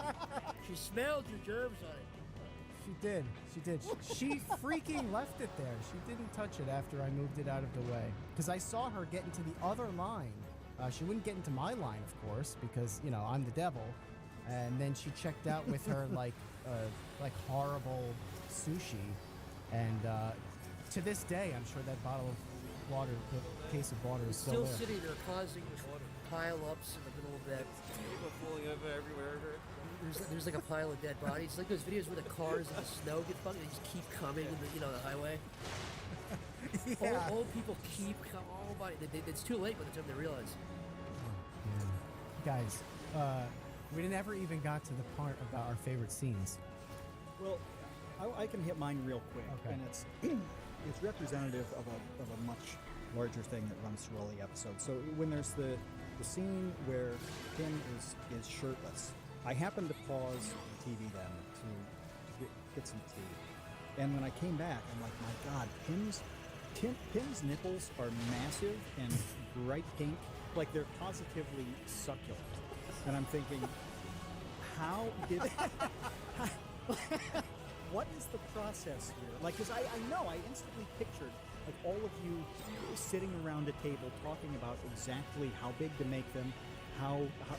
She smelled your germs on it. She did. She freaking left it there. She didn't touch it after I moved it out of the way. Because I saw her get into the other line. She wouldn't get into my line, of course, because, I'm the devil. And then she checked out with her, like horrible sushi. And to this day, I'm sure that bottle of water, the case of water is Still there. sitting there causing pile-ups in the middle of that. People falling over everywhere. There's like a pile of dead bodies. Like those videos where the cars in the snow get fucked and they just keep coming in the the highway. Yeah. Old people keep coming. Oh my! It's too late by the time they realize. Guys, we never even got to the part about our favorite scenes. Well, I can hit mine real quick, Okay. and it's representative of a much larger thing that runs through all the episodes. So when there's the scene where Tim is shirtless, I happened to pause the TV then to get some tea, and when I came back, I'm like, my God, Pim's nipples are massive and bright pink, like they're positively succulent, and I'm thinking, how did? What is the process here? Like, because I know, I instantly pictured, like, all of you sitting around a table talking about exactly how big to make them,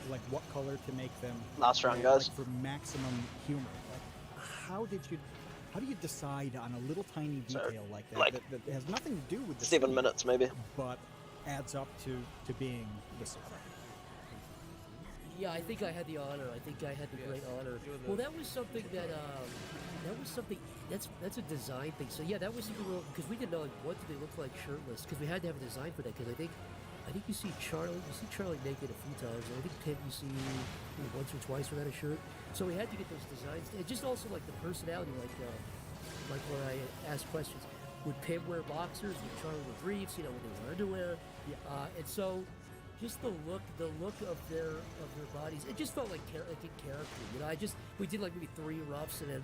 like what color to make them. Last round, like, guys. for maximum humor. Like, how do you decide on a little tiny detail like that, like, that has nothing to do with the 7 scene, minutes maybe. but adds up to being the surprise? Yeah, I think I had the honor. I think I had the great honor. Well, that was something that's a design thing. So yeah, that was even real because we didn't know like, what did they look like shirtless because we had to have a design for that because I think you see Charlie naked a few times. And I think Pim you see once or twice without a shirt. So we had to get those designs. And just also like the personality, like when I asked questions, would Pim wear boxers? Would Charlie wear briefs? You know, would they wear underwear? Yeah. And so. Just the look of their bodies. It just felt like in character. You know, we did like maybe 3 roughs and then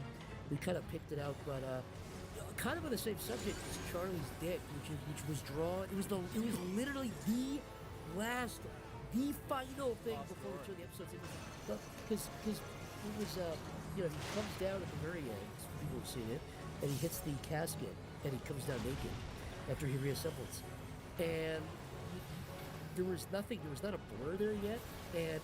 we kind of picked it out. But kind of on the same subject as Charlie's dick, which was drawn. It was literally the final thing before we turned the episodes. Because it was he comes down at the very end. People have seen it, and he hits the casket and he comes down naked after he reassembles, and. There was not a blur there yet, and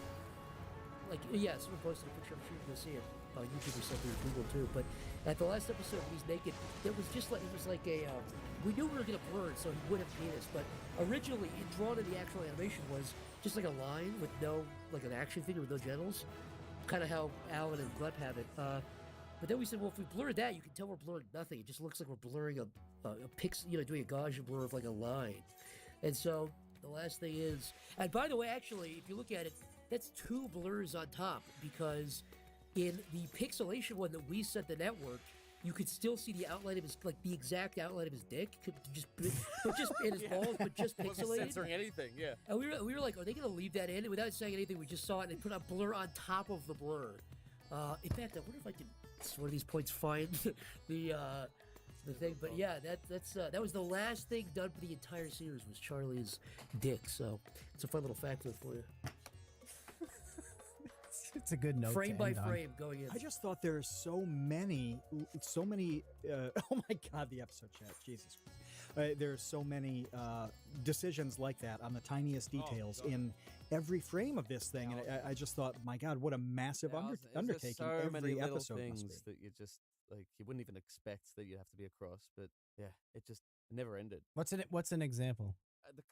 someone posted a picture. I'm sure you'll see it on YouTube or something, or Google too. But at the last episode, when he's naked, it was like a. We knew we were gonna blur it, so he would have penis. But originally, drawn in the actual animation was just like a line with no an action figure with no genitals, kind of how Alan and Gleb have it. But then we said, well, if we blur that, you can tell we're blurring nothing. It just looks like we're blurring a pixel, doing a Gaussian blur of like a line, and so. The last thing is, and by the way, actually, if you look at it, that's 2 blurs on top because in the pixelation one that we sent the network, you could still see the outline of his, the exact outline of his dick, just in his balls, but just pixelated. Wasn't censoring anything, yeah. And we were like, are they going to leave that in? And without saying anything, we just saw it and they put a blur on top of the blur. In fact, I wonder if I can, one of these points, find the thing, but yeah, that was the last thing done for the entire series was Charlie's dick. So it's a fun little factoid for you. It's a good note. Frame by frame going in. I just thought there are so many. Oh my God, the episode chat, Jesus! There are so many decisions like that on the tiniest details in every frame of this thing, and I just thought, my God, what a massive undertaking! So every many little episode things must be. that you just. Like you wouldn't even expect that you'd have to be across, but yeah, it never ended. What's an example?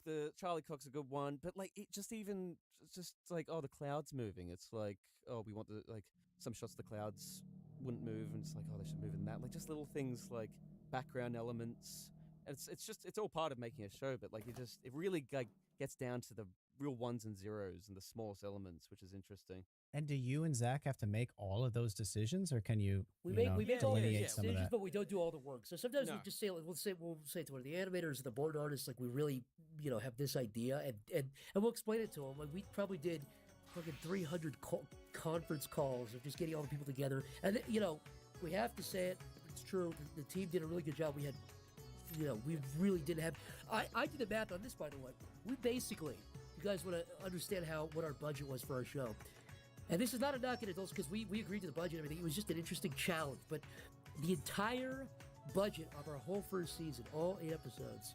The Charlie Cox a good one, but it just like the clouds moving. It's like we want some shots of the clouds wouldn't move, and it's like they should move in that. Like just little things like background elements. And it's all part of making a show, but it really gets down to the real ones and zeros and the smallest elements, which is interesting. And do you and Zach have to make all of those decisions, or can you? We make all the delineate some of decisions, that? but we don't do all the work. So sometimes we just say we'll say to one of the animators or the board artists, we really have this idea, and we'll explain it to them. Like we probably did fucking 300 conference calls of just getting all the people together, and we have to say it. It's true. The team did a really good job. We had. We really didn't have. I did the math on this, by the way. We basically, you guys want to understand what our budget was for our show. And this is not a knock at adults because we agreed to the budget and everything. It was just an interesting challenge. But the entire budget of our whole first season, all 8 episodes,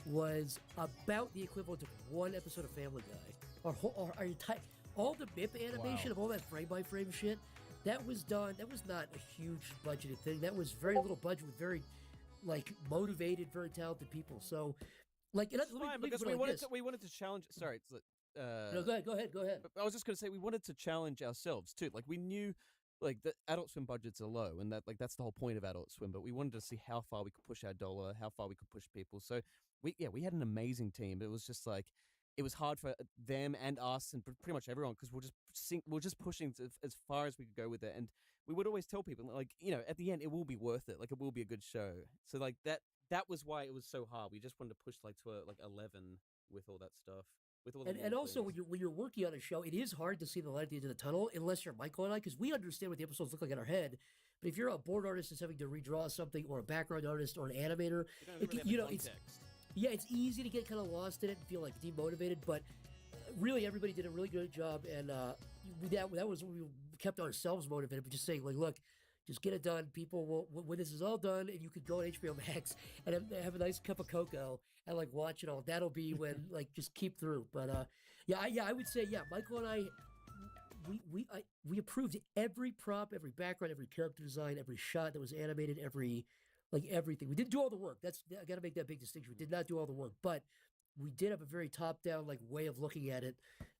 was about the equivalent of 1 episode of Family Guy. Our entire, all the MIP animation of all that frame by frame shit, that was done. That was not a huge budgeted thing. That was very little budget with very motivated, very talented people. So let me because we wanted to challenge. Sorry. No, go ahead. I was just going to say we wanted to challenge ourselves too. We knew the Adult Swim budgets are low, and that's the whole point of Adult Swim. But we wanted to see how far we could push our dollar, how far we could push people. So we had an amazing team. It was just it was hard for them and us and pretty much everyone because we're just pushing as far as we could go with it. And we would always tell people at the end it will be worth it. It will be a good show. So that was why it was so hard. We just wanted to push to 11 with all that stuff. And also when you're working on a show, it is hard to see the light at the end of the tunnel unless you're Michael and I, because we understand what the episodes look like in our head. But if you're a board artist that's having to redraw something, or a background artist, or an animator, it's easy to get kind of lost in it and feel demotivated. But really, everybody did a really good job, and that was when we kept ourselves motivated. But just saying, look. Just get it done. People will, when this is all done, and you could go on HBO Max and have a nice cup of cocoa and watch it all. That'll be when just keep through. But I would say, Michael and I, we approved every prop, every background, every character design, every shot that was animated, everything. We didn't do all the work. I got to make that big distinction. We did not do all the work, but we did have a very top-down way of looking at it,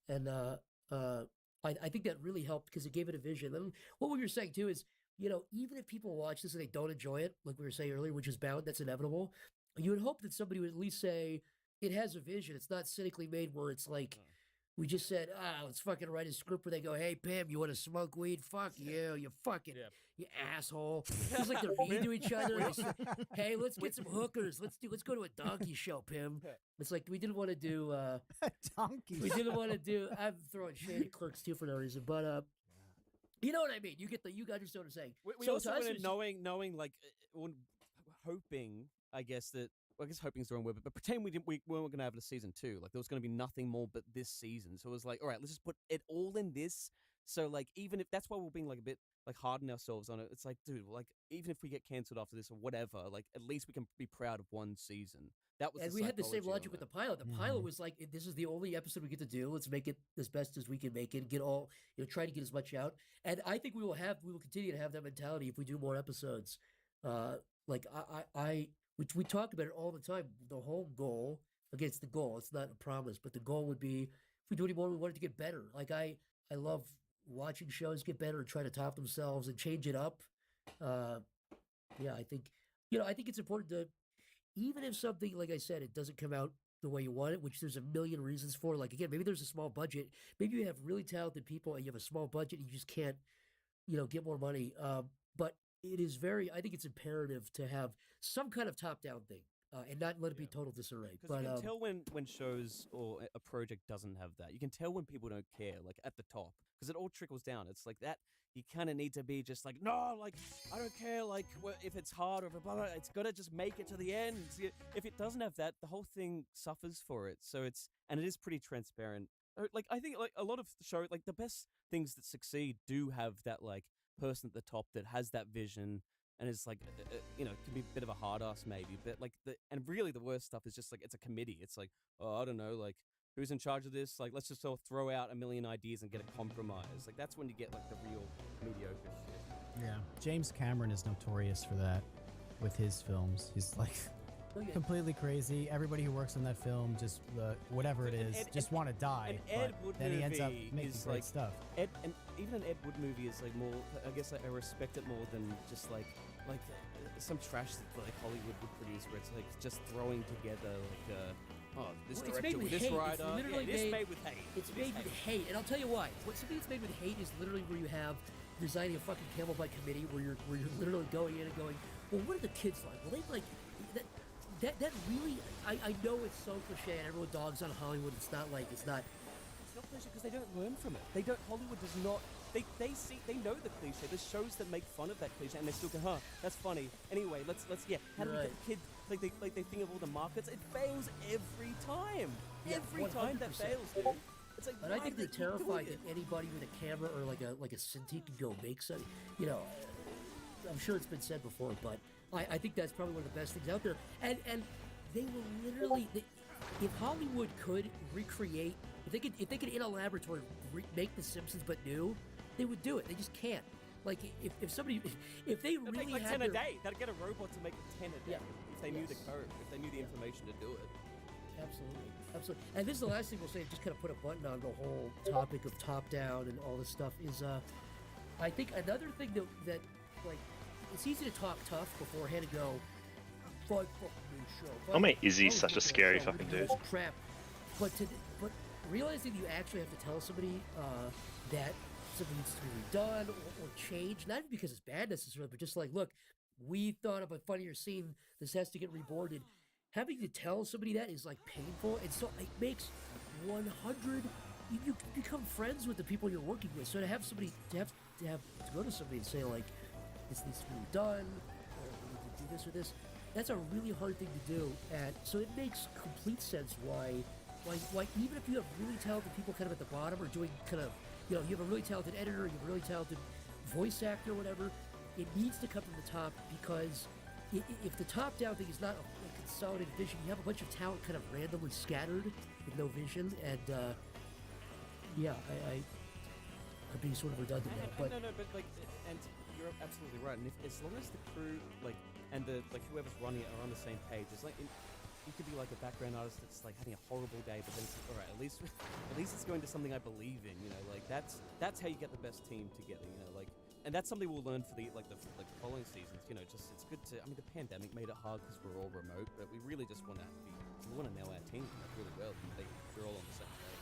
and I think that really helped because it gave it a vision. And what we were saying too is, even if people watch this and they don't enjoy it, like we were saying earlier, which is bound, that's inevitable. You would hope that somebody would at least say it has a vision. It's not cynically made where it's like. We just said, let's fucking write a script where they go, hey, Pam, you want to smoke weed? Fuck you, you fucking, you asshole. It's like they're mean to each other. They say, hey, let's get some hookers. Let's go to a donkey show, Pim. It's like, we didn't want to do, donkey we didn't want to do, I'm throwing shade at Clerks too for no reason, but, you know what I mean? You understand what I'm saying. We So also to us, went in it's- knowing hoping, I guess that. Well, I guess hoping's the wrong word, but pretend we weren't going to have a season 2. Like there was going to be nothing more but this season. So it was like, all right, let's just put it all in this. So even if that's why we're being a bit hard on ourselves on it. It's like, dude, even if we get cancelled after this or whatever, at least we can be proud of one season. That was. And we had the same logic with the pilot. The pilot was like, this is the only episode we get to do. Let's make it as best as we can make it. Get all, try to get as much out. And I think we will continue to have that mentality if we do more episodes. Which we talk about it all the time. The whole goal, again, it's the goal. It's not a promise, but the goal would be if we do any more, we want it to get better. I love watching shows get better and try to top themselves and change it up. I think it's important to, even if something, like I said, it doesn't come out the way you want it, which there's a million reasons for. Like again, maybe there's a small budget. Maybe you have really talented people and you have a small budget and you just can't, get more money. But it is I think it's imperative to have some kind of top-down thing and not let it be total disarray. Because you can tell when shows or a project doesn't have that. You can tell when people don't care, at the top, because it all trickles down. It's like that. You kind of need to be just no, I don't care, if it's hard or if blah, blah, it's got to just make it to the end. If it doesn't have that, the whole thing suffers for it. So it is pretty transparent. I think a lot of the show, the best things that succeed do have that person at the top that has that vision and is can be a bit of a hard ass maybe, but and really the worst stuff is just it's a committee. It's I don't know, who's in charge of this? Let's just all throw out a million ideas and get a compromise. That's when you get the real mediocre shit. Yeah, James Cameron is notorious for that with his films. He's completely crazy. Everybody who works on that film, just whatever it is, just want to die. An Ed Wood then movie he ends up making is great stuff. And even an Ed Wood movie is more. I guess I respect it more than just some trash that Hollywood would produce, where it's just throwing together this director with this writer. It's literally made with hate. It's made with hate, and I'll tell you why. Something that's made with hate is literally where you have designing a fucking camel by committee, where you're literally going in and going, well, what are the kids like? Well, they that. That really, I know it's so cliche and everyone dogs on Hollywood. It's not cliche because they don't learn from it. Hollywood does not. They know the cliche. There's shows that make fun of that cliche and they still go, that's funny. Anyway, let's how do we get the kid they think of all the markets? It fails every time. Every 100%. time that fails, dude. It's but I think they're terrified that anybody with a camera or like a Cintiq can go make some. I'm sure it's been said before, but I think that's probably one of the best things out there. And they will literally, if Hollywood could recreate, if they could in a laboratory make The Simpsons but new, they would do it. They just can't. If they really make had 10 a day, they'd get a robot to make 10 a day. If they knew the code, if they knew the information to do it. Absolutely. And this is the last thing we'll say, just kind of put a button on the whole topic of top-down and all this stuff, is I think another thing that it's easy to talk tough beforehand and go, fuck new show. Oh, mate, Izzy's such a scary fucking dude. Crap. But realizing you actually have to tell somebody that something needs to be redone or changed, not even because it's bad necessarily, but just look, we thought of a funnier scene, this has to get reboarded. Having to tell somebody that is painful, and so it makes 100. You become friends with the people you're working with. So to have somebody to go to somebody and say this needs to be done, or we need to do this or this, that's a really hard thing to do. And so it makes complete sense why even if you have really talented people kind of at the bottom or doing kind of, you have a really talented editor, you have a really talented voice actor or whatever, it needs to come from the top, because if the top-down thing is not a consolidated vision, you have a bunch of talent kind of randomly scattered with no vision, and yeah, I'm being sort of redundant now, but no, but like, and you're absolutely right. And as long as the crew, like, and the whoever's running it are on the same page, it's like you could be like a background artist that's like having a horrible day, but then it's like, all right, at least it's going to something I believe in. You know, like that's how you get the best team together. You know, like, and that's something we'll learn for the following seasons. You know, just it's good to. I mean, the pandemic made it hard because we're all remote, but we really just want to nail our team really well. And we're all on the same page.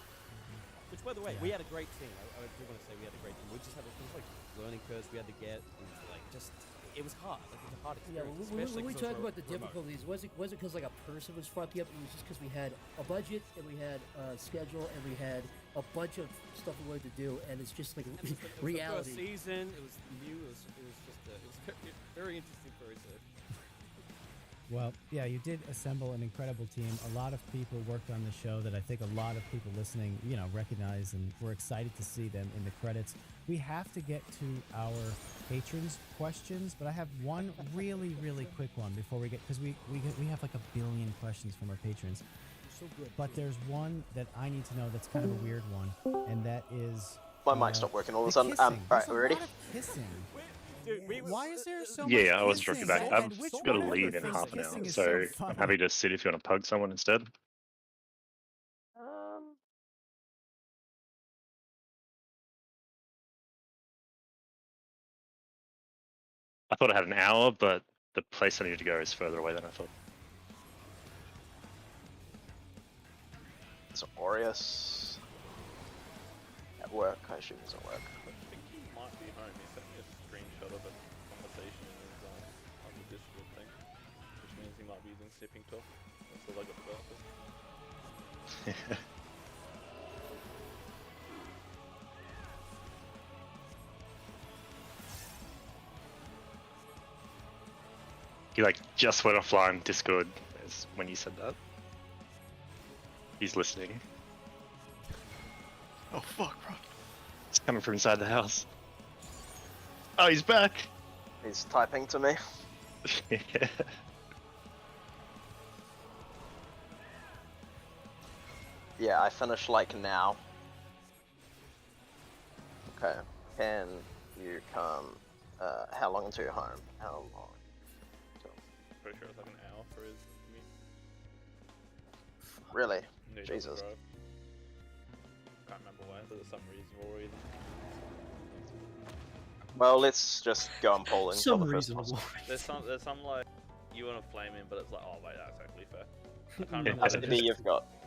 Which, by the way, we had a great team. I do want to say we had a great team. We just had things like learning curves we had to get, and like just it was hard. Like it was a hard yeah, experience. when we talk about the remote. difficulties, was it because like a person was fucking up? It was just because we had a budget and we had a schedule and we had a bunch of stuff we wanted to do, and it's just like And it was the reality. first season. It was new. It was just it was very, very interesting process. Well, yeah, you did assemble an incredible team. A lot of people worked on the show that I think a lot of people listening, recognize, and we're excited to see them in the credits. We have to get to our patrons' questions, but I have one really, really quick one before we get, because we have like 1 billion questions from our patrons. So good. But there's one that I need to know that's kind of a weird one, and that is My mic's not working all of a the sudden. kissing. Right, There's a we ready? lot of kissing. Dude, Why is there so much Yeah, I wasn't sure if you're back. kissing? I've And which got to one of leave the in things half an kissing hour, is so funny? I'm happy to sit if you want to pug someone instead. I thought I had an hour, but the place I needed to go is further away than I thought. It's Aureus at work. I assume he's at work. I think he might be home. He sent me a screenshot of a conversation in his on the Discord thing, which means he might be using sipping talk. That's all I got about this. He just went offline Discord as when you said that. He's listening. Oh fuck, bro. It's coming from inside the house. Oh, he's back. He's typing to me. Yeah, I finished now. Okay. Can you come? How long until you're home? How long? Pretty sure it's like an hour for his commute. Really? No, he doesn't Jesus. drive. Can't remember why. There's some reasonable reason. Well, let's just go on poll until Some the first reasonable. one. There's some like you want to flame him, but it's like, oh wait, that's actually fair. I can't Yeah, remember. Maybe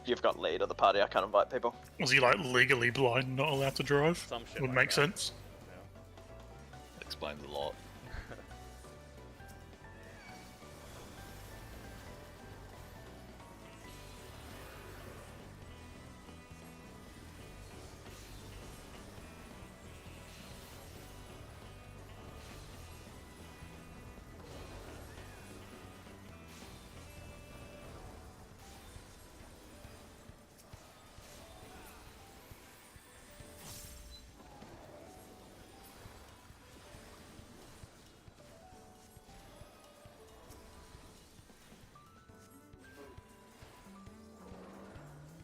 you've got lead of the party. I can't invite people. Was he legally blind, not allowed to drive? Some shit Would like make that. sense. Yeah. Explains a lot.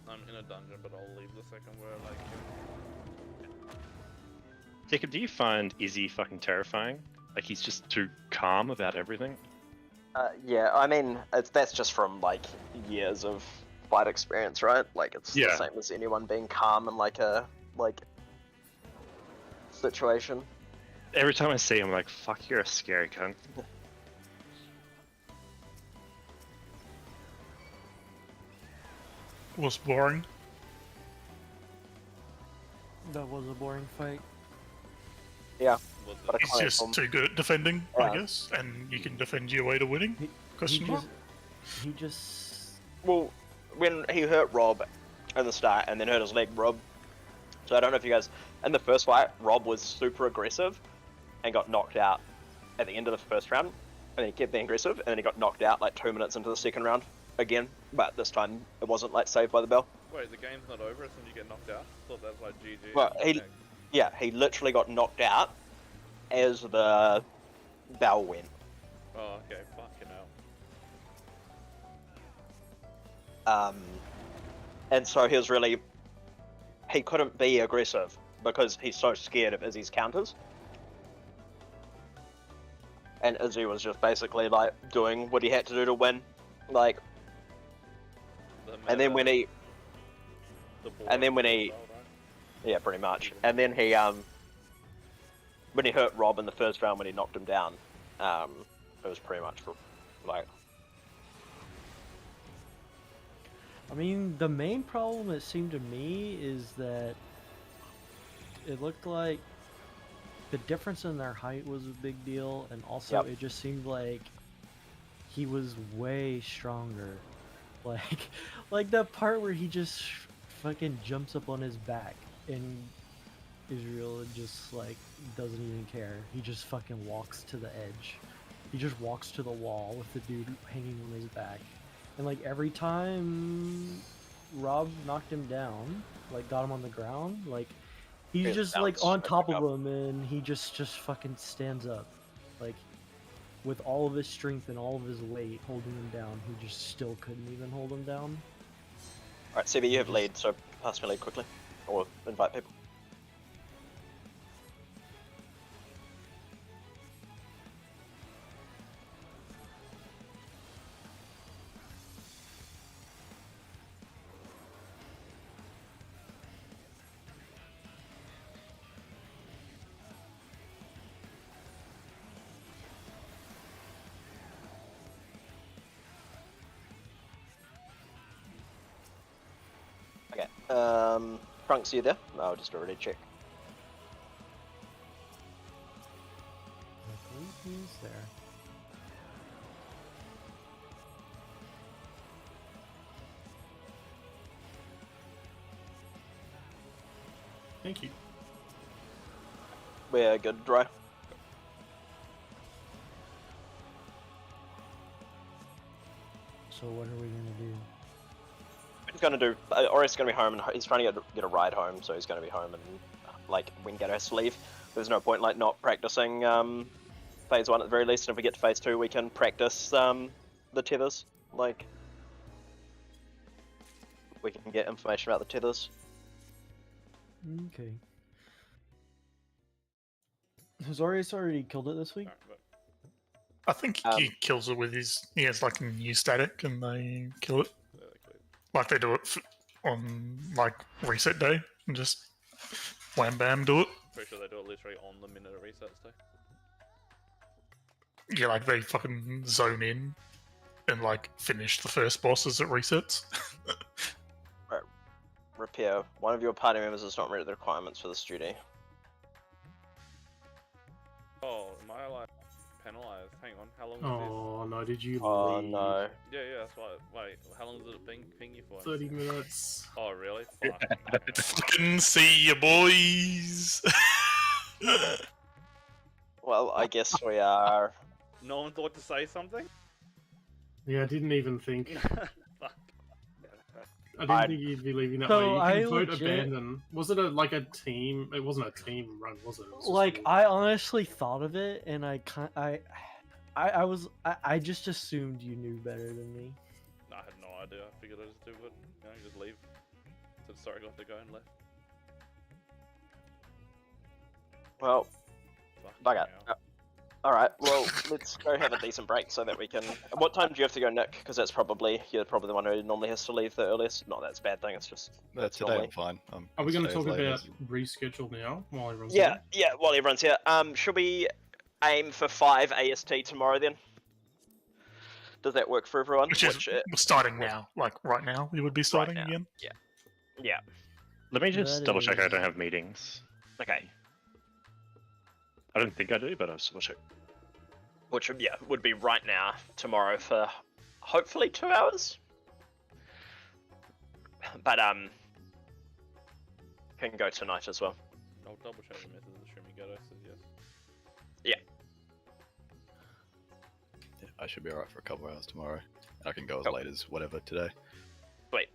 I'm in a dungeon, but I'll leave the second where Jacob, do you find Izzy fucking terrifying? He's just too calm about everything? Yeah, I mean, that's just from years of fight experience, right? It's the Yeah. same as anyone being calm in a situation. Every time I see him, I'm like, fuck, you're a scary cunt. Was boring. That was a boring fight. Yeah, was but I He's can't just inform- too good at defending, Yeah. I guess, and you can defend your way to winning. He Question mark? just Well, when he hurt Rob in the start and then hurt his leg, Rob. So I don't know if you guys, in the first fight, Rob was super aggressive and got knocked out at the end of the first round. And then he kept being aggressive, and then he got knocked out 2 minutes into the second round again. But this time it wasn't saved by the bell. wait, the game's not over as soon as you get knocked out? I thought that was GG. Well, he literally got knocked out as the bell went. Oh, okay, fucking hell. And so he was really he couldn't be aggressive because he's so scared of Izzy's counters. And Izzy was just basically like doing what he had to do to win, like. And then when he, yeah, pretty much. And then he when he hurt Rob in the first round when he knocked him down, it was pretty much like. I mean, the main problem, it seemed to me, is that it looked like the difference in their height was a big deal, and also it just seemed like he was way stronger. Like that part where he just fucking jumps up on his back, and Israel just like doesn't even care. He just fucking walks to the edge. He just walks to the wall with the dude hanging on his back. And like every time Rob knocked him down, like got him on the ground, like he's just like on top of him, and he just fucking stands up, like with all of his strength and all of his weight holding him down. He just still couldn't even hold him down. All right, CB, you have lead, so pass me lead quickly, or invite people. Okay, Trunks, you there? No, I'll just already check. I believe he's there. Thank you. We're good, Dry. So what are we gonna do? He's gonna do, Ori's gonna be home, and he's trying to get a ride home, so he's gonna be home, and like when Gato has to leave, there's no point like not practicing phase 1 at the very least, and if we get to phase 2 we can practice the tethers, like we can get information about the tethers. Okay. Has Orius already killed it this week? I think he kills it with his. He has like a new static, and they kill it. Like they do it on like reset day, and just wham bam do it. Pretty sure they do it literally on the minute it resets too. Yeah, like they fucking zone in and like finish the first boss as it resets. Right. Repair. One of your party members has not met the requirements for this duty. Oh, am I like penalized? Hang on, how long is Oh no, did you Oh leave? no. this? Yeah, that's why. Wait, how long does it ping you for? 30 minutes. Oh, really? Fuck. Fucking see you, boys. Well, I guess we are. No one thought to say something? Yeah, I didn't even think. Fuck. I didn't think you'd be leaving that So way. You can I vote legit- abandon. Was it like a team? It wasn't a team run, was it? It was just Like a- I honestly thought of it, and I just assumed you knew better than me. I had no idea. I figured I'd just do it. You know, just leave. So sorry, got to go and left. Well, Fucking bugger. hell. Alright, well, let's go have a decent break so that we can... What time do you have to go, Nick? Because that's probably... You're probably the one who normally has to leave the earliest. Not that's a bad thing, it's just... Today normally. I'm fine. Are we going to stay as talk late about as- reschedule now while everyone's Yeah, here? yeah, while everyone's here. Should we aim for 5 AST tomorrow then? Does that work for everyone? Which is starting now, like right now. We would be starting now. again. Yeah. Let me just That double check I is- don't have meetings. Okay. I don't think I do, but I'll double check. Which, yeah, would be right now, tomorrow for hopefully 2 hours. But, can go tonight as well. I'll double check the method of the stream you go. Says yes. Yeah, I should be alright for a couple hours tomorrow. I can go as Cool. late as whatever today. Wait.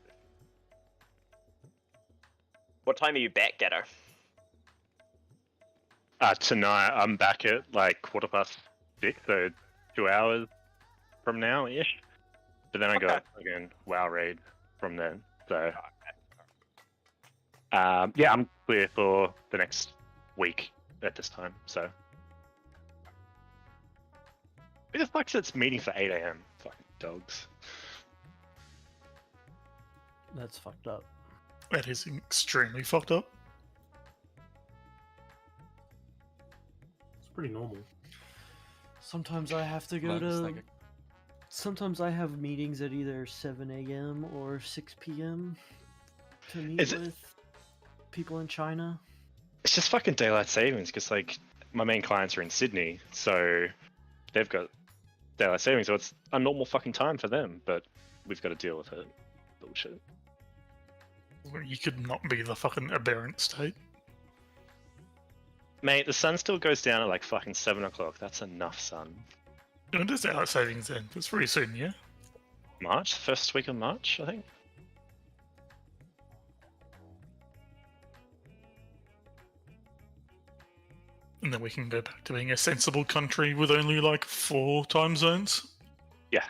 What time are you back, Gatto? Tonight I'm back at like 6:15, so 2 hours from now-ish. But then I got again WoW raid from then, so Yeah, I'm clear for the next week at this time. So, who the fuck's it's meeting for 8 a.m. Fucking dogs. That's fucked up. That is extremely fucked up. It's pretty normal. Sometimes I have to go to. Sometimes I have meetings at either 7 a.m. or 6 p.m. to meet with people in China. It's just fucking daylight savings because, like, my main clients are in Sydney, so they've got daylight savings, so it's a normal fucking time for them, but we've got to deal with it. Bullshit. You could not be the fucking aberrant state. Mate, the sun still goes down at like fucking 7 o'clock. That's enough sun. When does daylight savings end? It's pretty soon, yeah? March? First week of March, I think. And then we can go back to being a sensible country with only like 4 time zones? Yeah.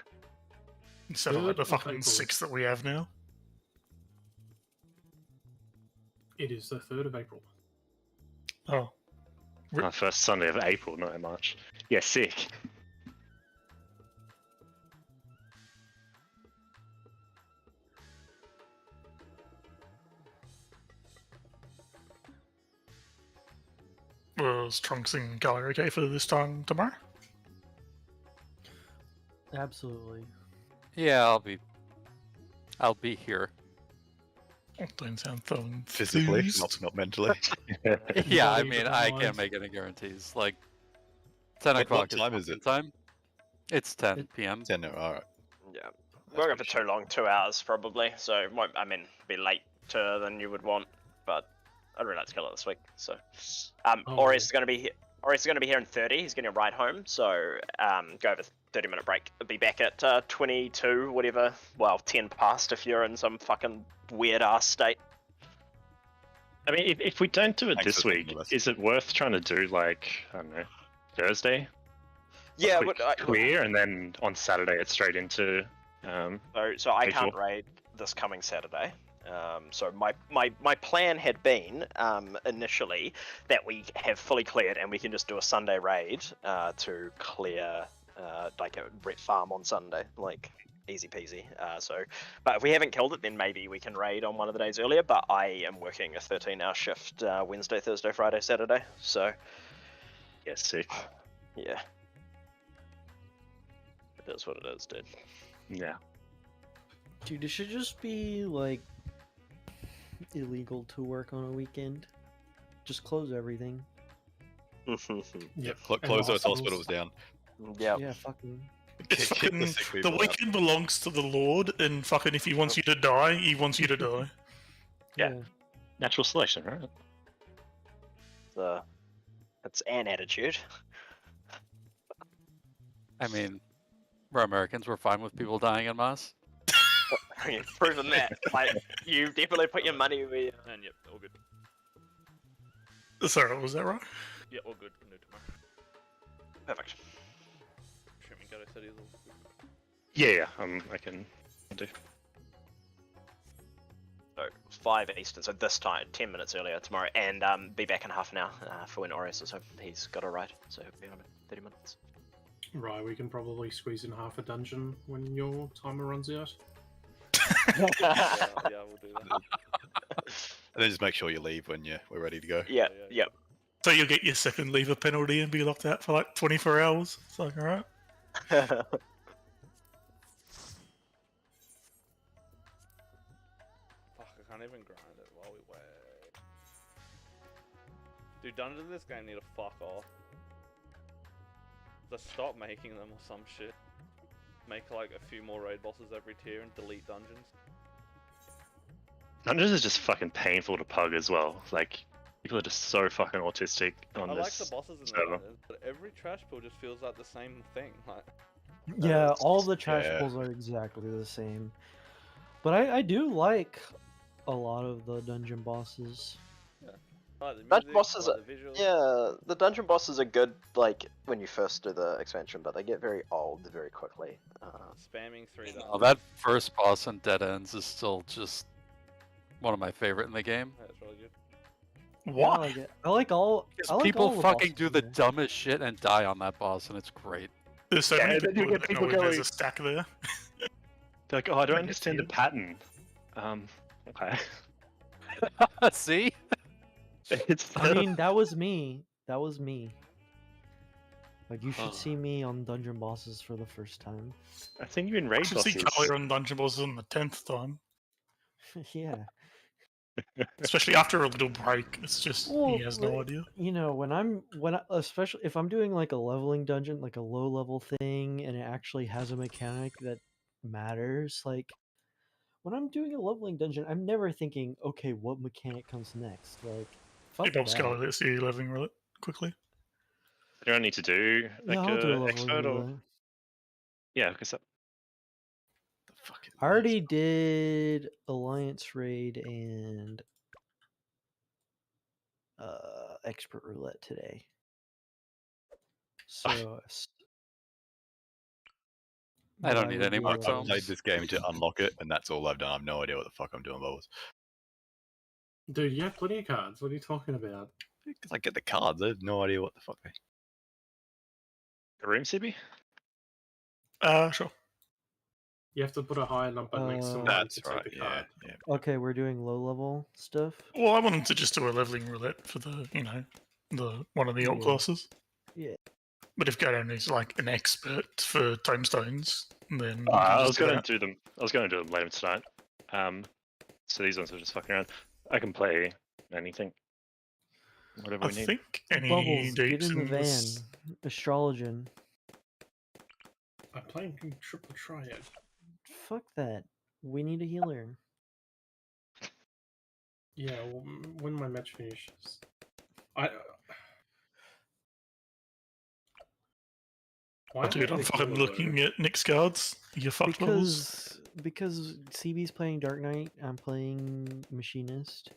Instead of like the fucking 6 that we have now. It is the 3rd of April. Oh. First Sunday of April, not in March. Yeah, sick. Was Trunks and Galley okay for this time tomorrow? Absolutely. Yeah, I'll be here. Don't sound so Physically, enthused. not mentally. Yeah, I mean, I can't make any guarantees. Like, 10 What o'clock time is it? Time? It's 10 p.m. 10, alright. Yeah. We're going for too long, 2 hours probably, so it won't, I mean, be later than you would want, but I'd really like to kill it this week, so. Ori's going to be here. Ori's going to be here in 30. He's getting a ride home, so go over 30-minute break. Be back at 22, whatever. Well, 10 past if you're in some fucking weird ass state. I mean, if we don't do it Thanks this for thinking week, of us. is it worth trying to do like, I don't know, Thursday? Yeah, Quick clear, and then on Saturday it's straight into. So I visual. can't raid this coming Saturday. So my plan had been initially that we have fully cleared and we can just do a Sunday raid to clear like a Brett farm on Sunday, like easy peasy. But if we haven't killed it, then maybe we can raid on one of the days earlier. But I am working a 13-hour shift Wednesday, Thursday, Friday, Saturday. So yeah, sick. Yeah, it is what it is, dude. Yeah. Dude, it should just be like illegal to work on a weekend. Just close everything. Yep. Close those hospitals down. Yeah. Yeah, fucking. It's Kick fucking, sick the people out. weekend belongs to the Lord, and fucking if he wants you to die, he wants you to die. Yeah. Natural selection, right? It's an attitude. I mean, we're Americans. We're fine with people dying en masse. You've proven that. Like, you definitely put your money where. And yep, all good. Sorry, was that right? Yeah, all good. Can do tomorrow. Perfect. Shooting Gato said he's all good. Yeah, I can do. So 5 Eastern, so this time, 10 minutes earlier tomorrow, and be back in half an hour for when Orius is home. He's got a ride, so he'll be home in 30 minutes. Right, we can probably squeeze in half a dungeon when your timer runs out. Yeah, we'll do that. And then just make sure you leave when we're ready to go. Yeah, yep. So you'll get your second lever penalty and be locked out for like 24 hours. It's like, alright. Fuck, I can't even grind it while we wait. Dude, dungeons in this game need to fuck off. Just stop making them or some shit. Make like a few more raid bosses every tier and delete dungeons. Dungeons is just fucking painful to pug as well. Like, people are just so fucking autistic on I this like the bosses in the server. dungeons, but every trash pool just feels like the same thing. Like, Yeah, all the trash yeah. pulls are exactly the same. But I do like a lot of the dungeon bosses. like the Dungeon music, bosses like are, the visuals. yeah, the dungeon bosses are good, like, when you first do the expansion, but they get very old very quickly. Spamming 3 dungeons. Oh, that first boss on Dead Ends is still just one of my favorite in the game. Yeah, it's really argue. I Why? like it. I like all. I like People all the fucking bosses do in the there. dumbest shit and die on that boss, and it's great. There's so Yeah, many then you people get that people know there's going- a stack there. They're like, oh, I don't I guess understand the you- pattern. Okay. See? It's. I mean, that was me. That was me. Like, you should Oh. see me on dungeon bosses for the first time. I've seen you in I raid should see bosses. Carly on Dungeon Bosses on the 10th time. Yeah. Especially after a little break. It's just, Well, he has no like, idea. You know, especially if I'm doing like a leveling dungeon, like a low level thing, and it actually has a mechanic that matters, like when I'm doing a leveling dungeon, I'm never thinking, okay, what mechanic comes next? Like, fuck Hey, Bob that. Scully, let's see leveling roulette quickly. Do I need to do like Yeah, I'll do a a leveling expert or? roulette. Yeah, because that. I already did Alliance Raid and Expert Roulette today. So I don't but need will any do more a I've leveling- played this game to unlock it, and that's all I've done. I have no idea what the fuck I'm doing, Bubbles. Dude, you have plenty of cards. What are you talking about? Because I get the cards, I have no idea what the fuck they. The room, CB? Sure. You have to put a higher number next to one That's to take right, the yeah, card. yeah. Okay, we're doing low level stuff. Well, I wanted to just do a leveling roulette for the, the one of the alt Yeah. classes. Yeah. But if Gadon is like an expert for tomestones, then we can I just was do going that. to do them. I was going to do them later tonight. So these ones are just fucking around. I can play anything, whatever I we need. think any Bubbles, get deeps in the in van. this- Astrologian. I'm playing triple triad. Fuck that. We need a healer. Yeah, well, when my match finishes. Why Oh, am dude, I I'm the fucking healer, looking at Nick's cards. You fucked Bubbles. Because CB's playing Dark Knight, I'm playing Machinist.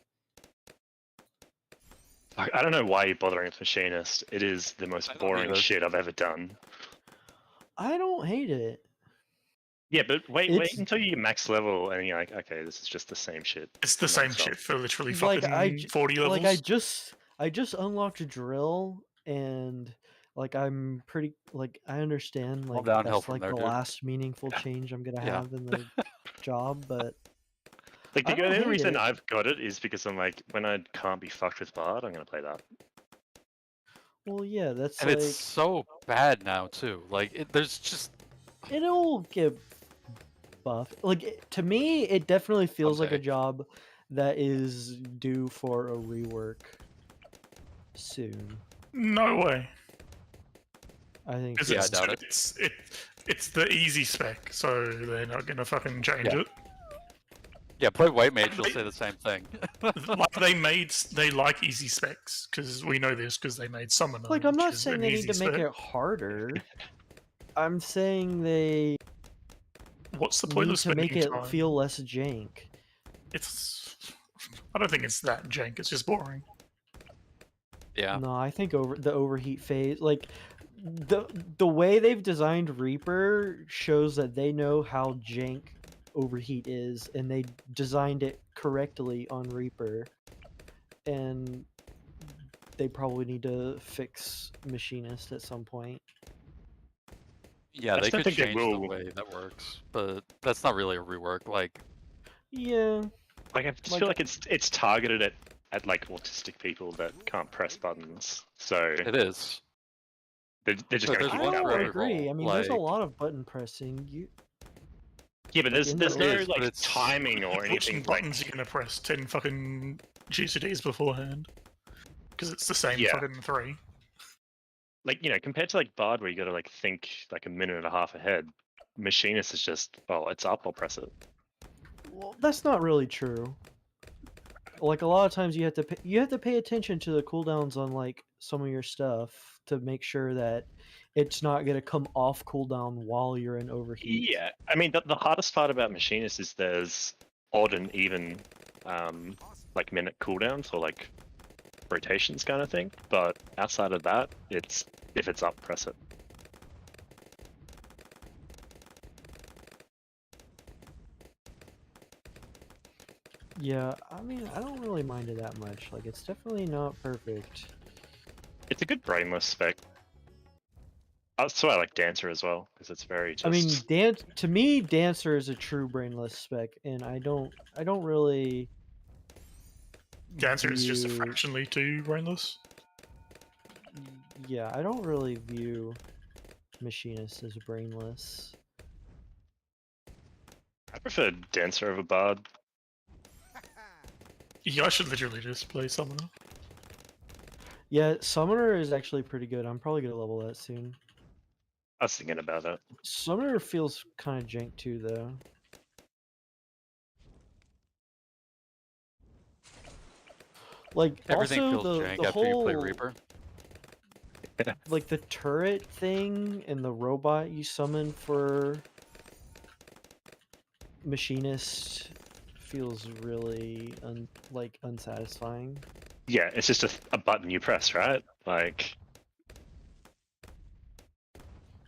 I don't know why you're bothering with Machinist. It is the most don't boring either. shit I've ever done. I don't hate it. Yeah, but wait It's- until you max level and you're like, okay, this is just the same shit. It's the same non-stop. shit for literally Like, fucking I j- 40 levels. Like I just unlocked a drill, and like I'm pretty like I understand All like downhill that's from like there, the dude. last meaningful change I'm gonna Yeah. have in the job, but Like I the don't only hate reason it. I've got it is because I'm like, when I can't be fucked with Bard, I'm gonna play that. well, yeah, that's And like it's so bad now too. Like there's just it'll get buffed. Like to me, it definitely feels like a Someday. job that is due for a rework soon. No way. I think. 'Cause Yeah, I it's, doubt it. it's the easy spec, so they're not gonna fucking change Yeah. it. yeah, play White Mage, you'll say the same thing. Like they like easy specs because we know this because they made Summoner. Like, I'm which not is saying an they need easy to make spec. it harder. I'm saying they What's the point need of to make spending it time? feel less jank. It's. I don't think it's that jank. It's just boring. Yeah. No, I think the overheat phase, like the way they've designed Reaper shows that they know how jank overheat is, and they designed it correctly on Reaper. And they probably need to fix Machinist at some point. Yeah, I they still could think they change the will. way that works, but that's not really a rework. Like, Yeah, Like I just Like- feel like it's targeted at like autistic people that can't press buttons. So it is. they're just But gonna there's keep I one it that for don't way. every agree. role, I mean, there's a like- lot of button pressing. Yeah, but there's in there's the- no It is, but like it's- timing or Which anything. buttons you're gonna press 10 fucking GCDs beforehand? Because it's the same Yeah. fucking 3. Like compared to like Bard where you got to like think like a minute and a half ahead. Machinist is just, oh, it's up, I'll press it. Well, that's not really true. Like a lot of times you have to pay attention to the cooldowns on like some of your stuff to make sure that it's not gonna come off cooldown while you're in overheat. Yeah, I mean the hardest part about Machinist is there's odd and even like minute cooldowns or like rotations kind of thing. But outside of that, it's if it's up, press it. Yeah, I mean, I don't really mind it that much. Like, it's definitely not perfect. It's a good brainless spec. That's why I like Dancer as well, because it's very just. I mean, to me, Dancer is a true brainless spec, and I don't really. Dancer is just a view- fractionally too brainless. Yeah, I don't really view Machinist as brainless. I prefer Dancer over Bard. Yeah, I should literally just play Summoner. Yeah, Summoner is actually pretty good. I'm probably gonna level that soon. I was thinking about it. Summoner feels kind of jank too, though. Like, Everything also feels jank the after whole, you play Reaper. like the turret thing and the robot you summon for Machinist feels really unsatisfying. Yeah, it's just a button you press, right? Like,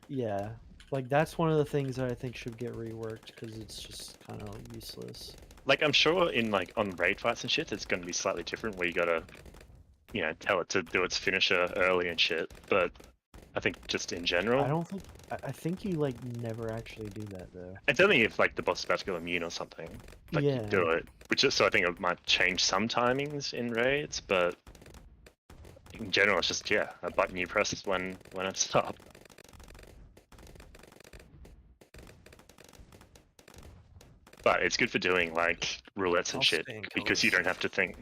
Yeah, like that's one of the things that I think should get reworked because it's just kind of useless. like I'm sure in like on raid fights and shit, it's going to be slightly different where you gotta, tell it to do its finisher early and shit. But I think just in general, I don't think. I think you like never actually do that though. it's only if like the boss is about to go immune or something, like you Yeah. do it. Which is, so I think it might change some timings in raids, but in general, it's just a button you press when it's up. But it's good for doing like roulettes and I'll shit stay in because you colors. don't have to think.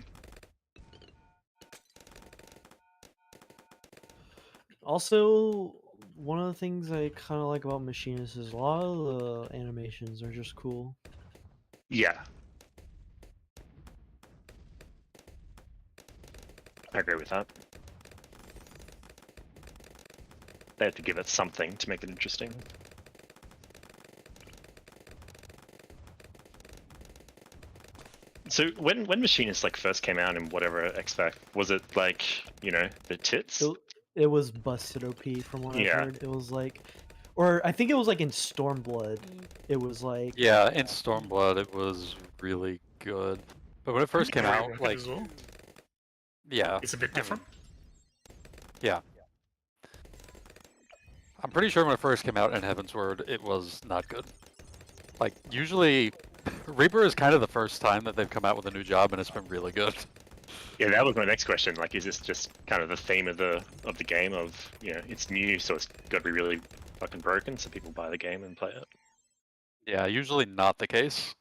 Also, one of the things I kind of like about Machinist is a lot of the animations are just cool. Yeah. I agree with that. They have to give it something to make it interesting. So when Machinist like first came out in whatever XFAC, was it like, the tits? It was busted OP from what I've heard. It was like, or I think it was like in Stormblood. It was like, Yeah, in Stormblood it was really good. But when it first came out, like, as well. yeah, It's a bit different. Yeah. I'm pretty sure when it first came out in Heavensward, it was not good. Like, usually, Reaper is kind of the first time that they've come out with a new job, and it's been really good. Yeah, that was my next question. Like, is this just kind of the theme of the game of, it's new, so it's got to be really fucking broken so people buy the game and play it? Yeah, usually not the case.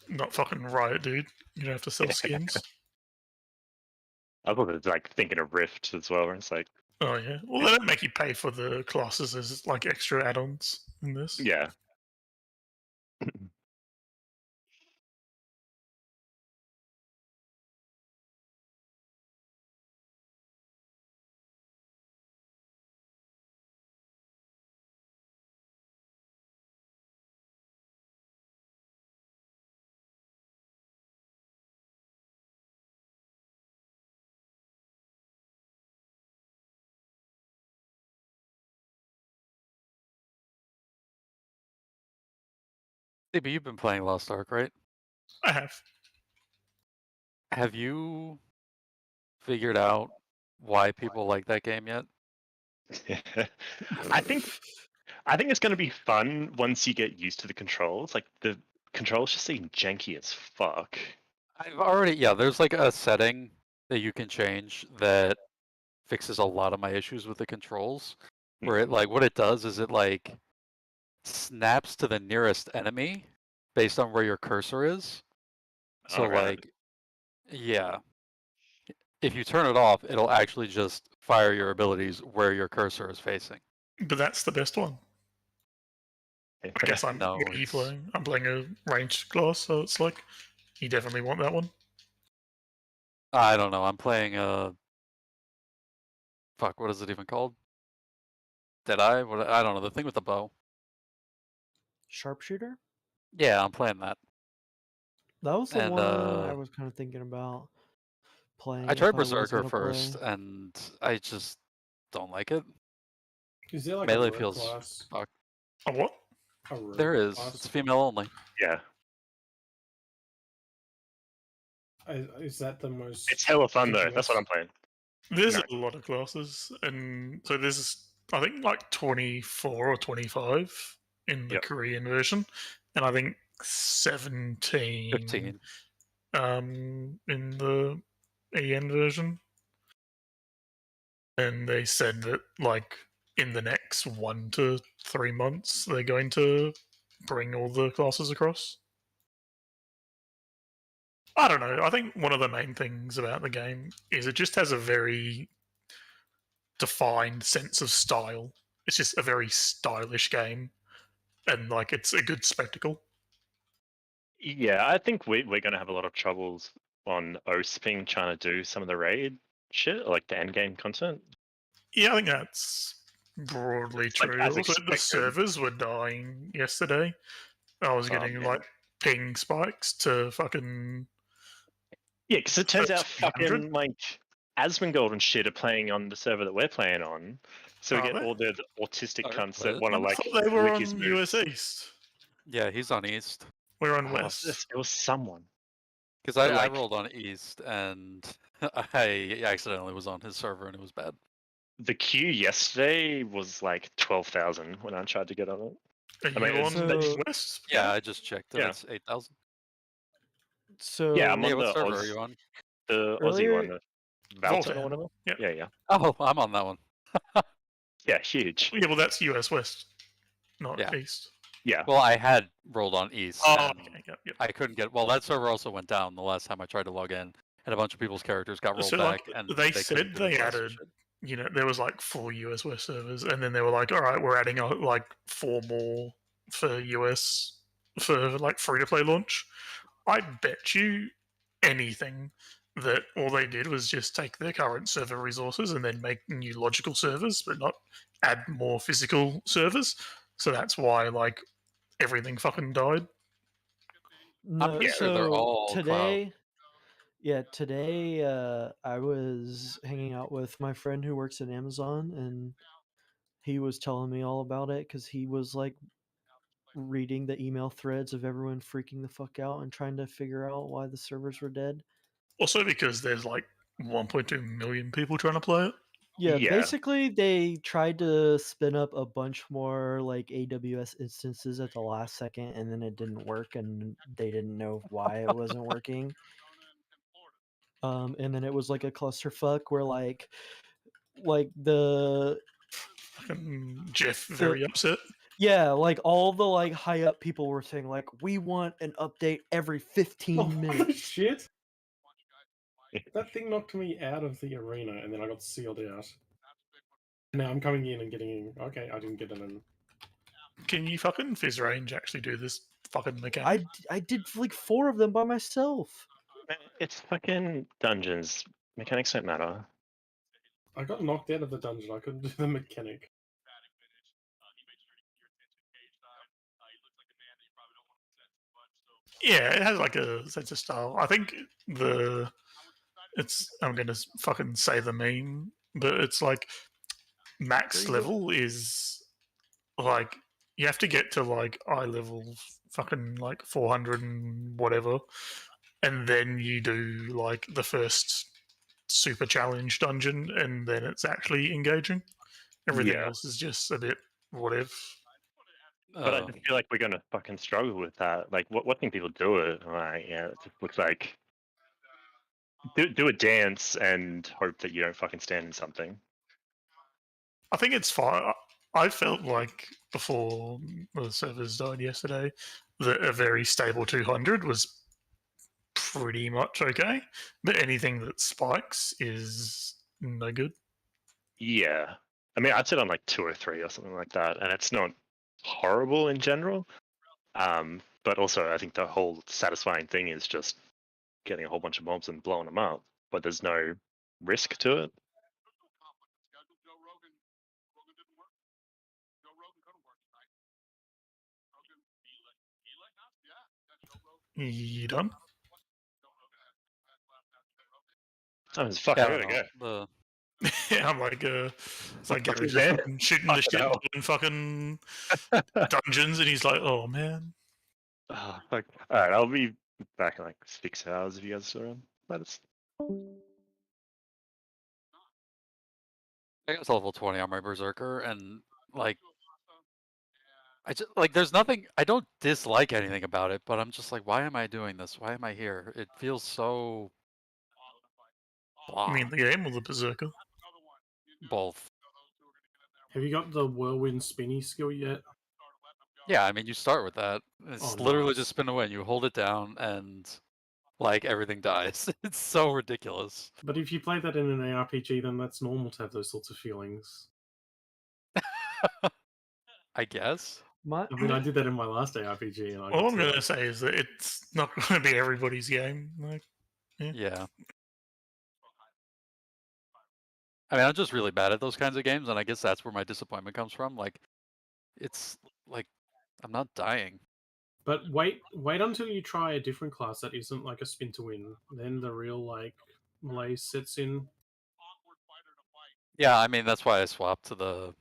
Not fucking Riot, dude. You don't have to sell skins. I thought it was like thinking of Rift as well, where it's like, Oh yeah. Well, they don't make you pay for the classes as like extra add-ons in this. yeah. But you've been playing Lost Ark, right? I have. Have you figured out why people like that game yet? I think it's going to be fun once you get used to the controls. Like the controls just seem janky as fuck. I've already, there's like a setting that you can change that fixes a lot of my issues with the controls. Where it like what it does is it like snaps to the nearest enemy based on where your cursor is. So Alright. like, yeah, if you turn it off, it'll actually just fire your abilities where your cursor is facing. But that's the best one. I guess I'm No, what are you it's- playing? I'm playing a ranged class, so it's like you definitely want that one. I don't know. I'm playing fuck, what is it even called? Deadeye? What? I don't know. The thing with the bow. Sharpshooter? Yeah, I'm playing that. That was the And, one I was kind of thinking about playing. I tried if was Berserker gonna play. first, and I just don't like it. Is there like Melee a rogue feels class? fuck. A what? A rogue There is. class? It's female only. Yeah. Is that the most? It's hella fun though. That's what I'm playing. There's No. a lot of classes, and so there's I think like 24 or 25 in the Yep. Korean version, and I think 17 15. In the EN version. And they said that like in the next 1 to 3 months they're going to bring all the classes across. I don't know. I think one of the main things about the game is it just has a very defined sense of style. It's just a very stylish game, and like it's a good spectacle. Yeah, I think we're going to have a lot of troubles on OSPing trying to do some of the raid shit, like the end game content. Yeah, I think that's broadly like, true. as Also, the expected. servers were dying yesterday. I was getting man. like ping spikes to fucking. Yeah, because it turns out 100? fucking like Asmongold and shit are playing on the server that we're playing on, so we Are get they? all the autistic Oh, cunts that what? want to I like thought they were lick his on moves. US East. Yeah, he's on East. We're on Oh, West. it was someone. Because I, But, I like- rolled on East and I accidentally was on his server and it was bad. The queue yesterday was like 12,000 when I tried to get on it. Are I mean, you it's- on So- West? Yeah, I just checked it. Yeah. It's 8,000. So Yeah, I'm Yeah, on what the server Oz- are you on? The Aussie Earlier- one, the Valton Voltan. or whatever. Yeah. Yeah. Oh, I'm on that one. Yeah, huge. Yeah, well, that's US West, not Yeah. East. Yeah. Well, I had rolled on East. Oh, and okay. Yep. I couldn't get. Well, that server also went down the last time I tried to log in, and a bunch of people's characters got rolled So, like, back. And they couldn't said do they the class added- shit. You know, there was like 4 US West servers, and then they were like, all right, we're adding like 4 more for US for like free to play launch. I bet you anything that all they did was just take their current server resources and then make new logical servers, but not add more physical servers. So that's why like everything fucking died. No, pretty sure so they're all today, I was hanging out with my friend who works at Amazon, and he was telling me all about it because he was like reading the email threads of everyone freaking the fuck out and trying to figure out why the servers were dead. Also because there's like 1.2 million people trying to play it. Yeah, Yeah. basically they tried to spin up a bunch more like AWS instances at the last second, and then it didn't work, and they didn't know why it wasn't working. And then it was like a clusterfuck where like the Fucking Jeff very upset. yeah, like all the like high up people were saying like we want an update every 15 Oh, minutes. shit! That thing knocked me out of the arena, and then I got sealed out. Now I'm coming in and getting in. Okay, I didn't get it in. Can you fucking Fizz Range actually do this fucking mechanic? I did like 4 of them by myself. It's fucking dungeons. Mechanics don't matter. I got knocked out of the dungeon. I couldn't do the mechanic. Yeah, it has like a sense of style. I think I'm gonna fucking say the meme, but it's like max level is like you have to get to like eye level fucking like 400 and whatever, and then you do like the first super challenge dungeon, and then it's actually engaging. Everything Yeah. else is just a bit whatever. But I Oh. just feel like we're gonna fucking struggle with that. Like, what can people do it? Like, yeah, it just looks like do a dance and hope that you don't fucking stand in something. I think it's fine. I felt like before the servers died yesterday that a very stable 200 was pretty much okay, but anything that spikes is no good. Yeah, I mean, I'd sit on like 203 or something like that, and it's not horrible in general. But also, I think the whole satisfying thing is just getting a whole bunch of mobs and blowing them up, but there's no risk to it. You done? Oh, it's fuck, Yeah, I I gotta don't go. know. Yeah, I'm like, it's like Fuck Gary is just that? fucking shooting the Fucking shit hell. in fucking dungeons, and he's like, oh man. Oh, fuck. All right, I'll be back in like 6 hours if you guys are still around. But it's I got to level 20 on my Berserker, and like, I just like there's nothing. I don't dislike anything about it, but I'm just like, why am I doing this? Why am I here? It feels so. I mean, the game or the Berserker? Both. Have you got the whirlwind spinny skill yet? Yeah, I mean, you start with that. It's literally nice. just spin away. You hold it down, and like everything dies. It's so ridiculous. But if you play that in an ARPG, then that's normal to have those sorts of feelings. I guess. I mean, I did that in my last ARPG, and I All got I'm to, going to say is that it's not going to be everybody's game. Like, Yeah. I mean, I'm just really bad at those kinds of games, and I guess that's where my disappointment comes from. Like, it's like I'm not dying. But wait until you try a different class that isn't like a spin to win. Then the real like malaise sets in. Yeah, I mean that's why I swapped to the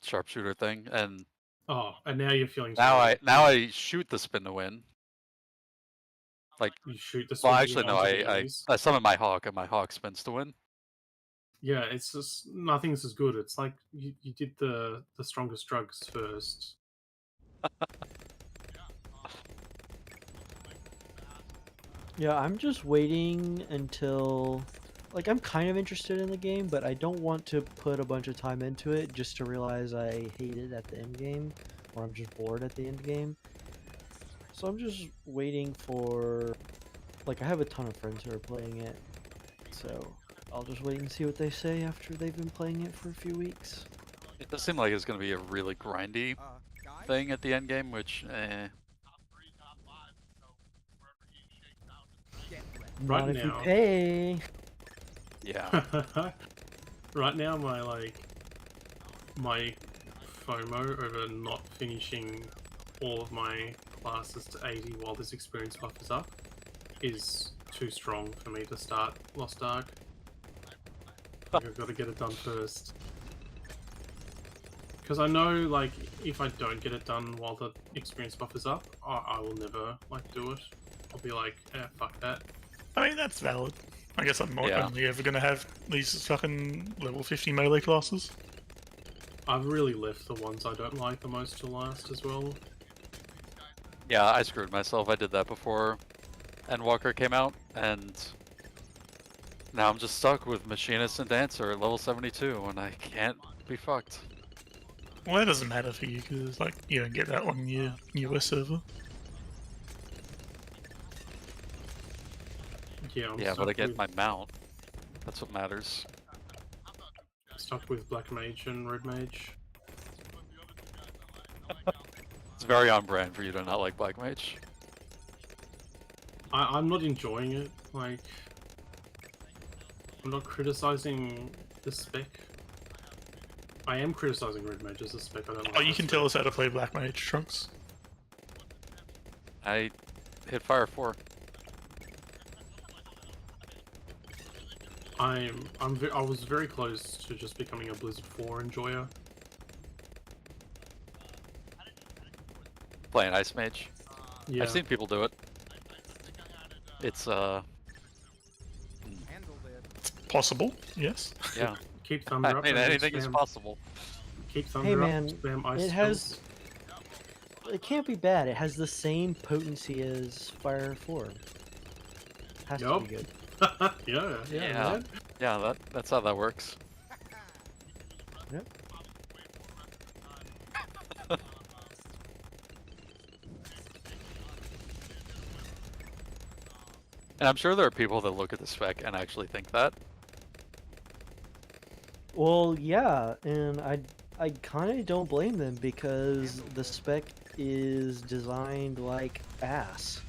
sharpshooter thing, and Oh, and now you're feeling. now I shoot the spin to win. Like you shoot the. Well, spin actually, no. I summon my hawk, and my hawk spins to win. Yeah, it's just nothing's as good. It's like you did the strongest drugs first. Yeah, I'm just waiting until, like, I'm kind of interested in the game, but I don't want to put a bunch of time into it just to realize I hate it at the end game, or I'm just bored at the end game. So I'm just waiting for, like, I have a ton of friends who are playing it, so I'll just wait and see what they say after they've been playing it for a few weeks. It does seem like it's going to be a really grindy thing at the end game, which, Right Not if you now. pay. Yeah. Right now, my FOMO over not finishing all of my classes to 80 while this experience buff is up is too strong for me to start Lost Ark. Like, I've got to get it done first. Because I know, like, if I don't get it done while the experience buff is up, I will never, like, do it. I'll be like, fuck that. I mean, that's valid. I guess I'm not Yeah. only ever going to have these fucking level 50 melee classes. I've really left the ones I don't like the most to last as well. Yeah, I screwed myself. I did that before Endwalker came out, and now I'm just stuck with Machinist and Dancer at level 72, and I can't be fucked. Well, that doesn't matter for you, because, like, you don't get that on your US server. Yeah, I'm Yeah, but I stuck get with, my mount. That's what matters. stuck with Black Mage and Red Mage. It's very on brand for you to not like Black Mage. I'm not enjoying it. Like, I'm not criticizing the spec. I am criticizing Red Mage as a spec. I don't like Oh, you the can spec. tell us how to play Black Mage, Trunks. I hit fire 4. I was very close to just becoming a Blizzard 4 enjoyer. Playing Ice Mage. Yeah. I've seen people do it. It's Possible, yes. yeah. Keep Thunder I up. mean, and anything is spam- possible. Keep Thunder Hey up. man, Spam ice it has. spells. It can't be bad. It has the same potency as Fire 4. Has to Yup. be good. yeah, Yeah. man. Yeah, that's how that works. Yep. And I'm sure there are people that look at the spec and actually think that. Well, yeah, and I kind of don't blame them because the spec is designed like ass.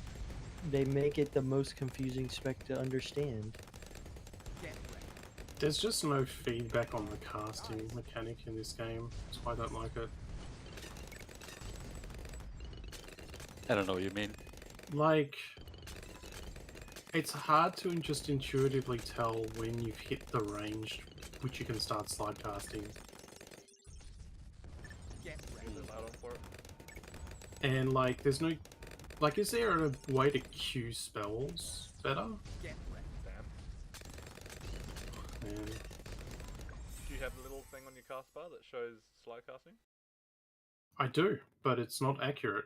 They make it the most confusing spec to understand. There's just no feedback on the casting mechanic in this game. That's why I don't like it. I don't know what you mean. Like, it's hard to just intuitively tell when you've hit the range which you can start slide casting. And like, there's no, like, is there a way to queue spells better. Damn. And Do you have a little thing on your cast bar that shows slide casting? I do, but it's not accurate.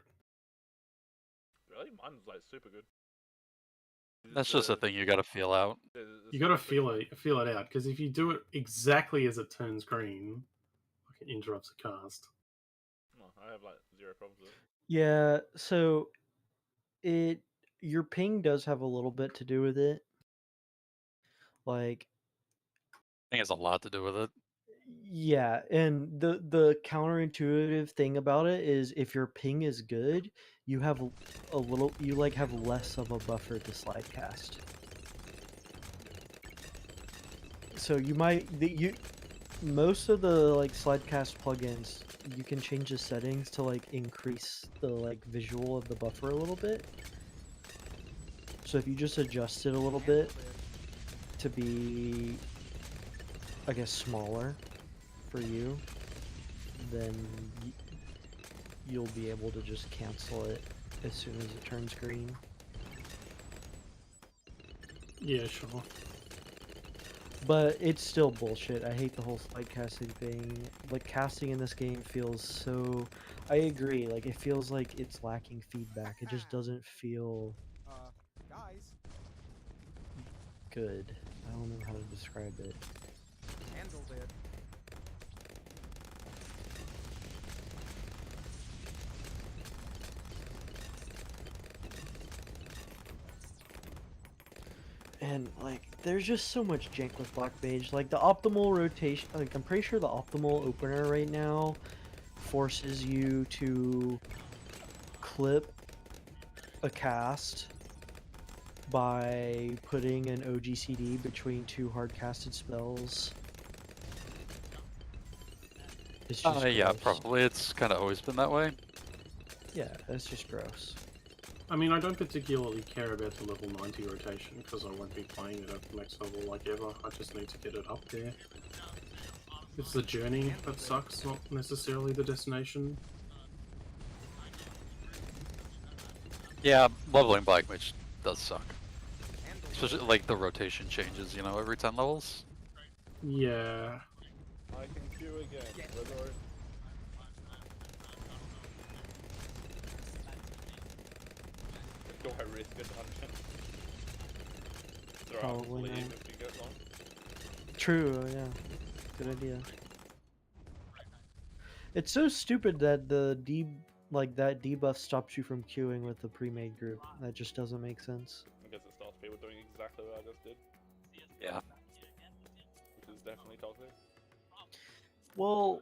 Really? Mine's like super good. That's just a thing you gotta feel out. You got to feel it out, because if you do it exactly as it turns green, like it interrupts the cast. No, I have like zero problems with it. Yeah, so your ping does have a little bit to do with it. Like, I think it's a lot to do with it. yeah, and the counterintuitive thing about it is if your ping is good, you have you like have less of a buffer to slide cast. So you might most of the like slide cast plugins, you can change the settings to like increase the like visual of the buffer a little bit. So if you just adjust it a little bit to be, I guess, smaller for you, then you'll be able to just cancel it as soon as it turns green. Yeah, sure. But it's still bullshit. I hate the whole slide casting thing. Like, casting in this game feels so... I agree, like, it feels like it's lacking feedback. It just doesn't feel Guys, good. I don't know how to describe it. handled it. And, like, there's just so much jank with Black Mage. Like, the optimal rotation... Like, I'm pretty sure the optimal opener right now forces you to clip a cast by putting an OGCD between two hard-casted spells. It's just Yeah, gross. probably. It's kind of always been that way. Yeah, that's just gross. I mean, I don't particularly care about the level 90 rotation, because I won't be playing it at the next level like ever. I just need to get it up there. It's the journey that sucks, not necessarily the destination. Yeah, leveling Black Mage does suck. Especially like the rotation changes, you know, every 10 levels. Yeah. I can queue again. Redor. Do I risk a dungeon? Throw out Probably leave not. if you get long. True, yeah. Good idea. It's so stupid that that debuff stops you from queuing with the pre-made group. That just doesn't make sense. I guess it stops people doing exactly what I just did. Yeah. Which is definitely toxic. Well,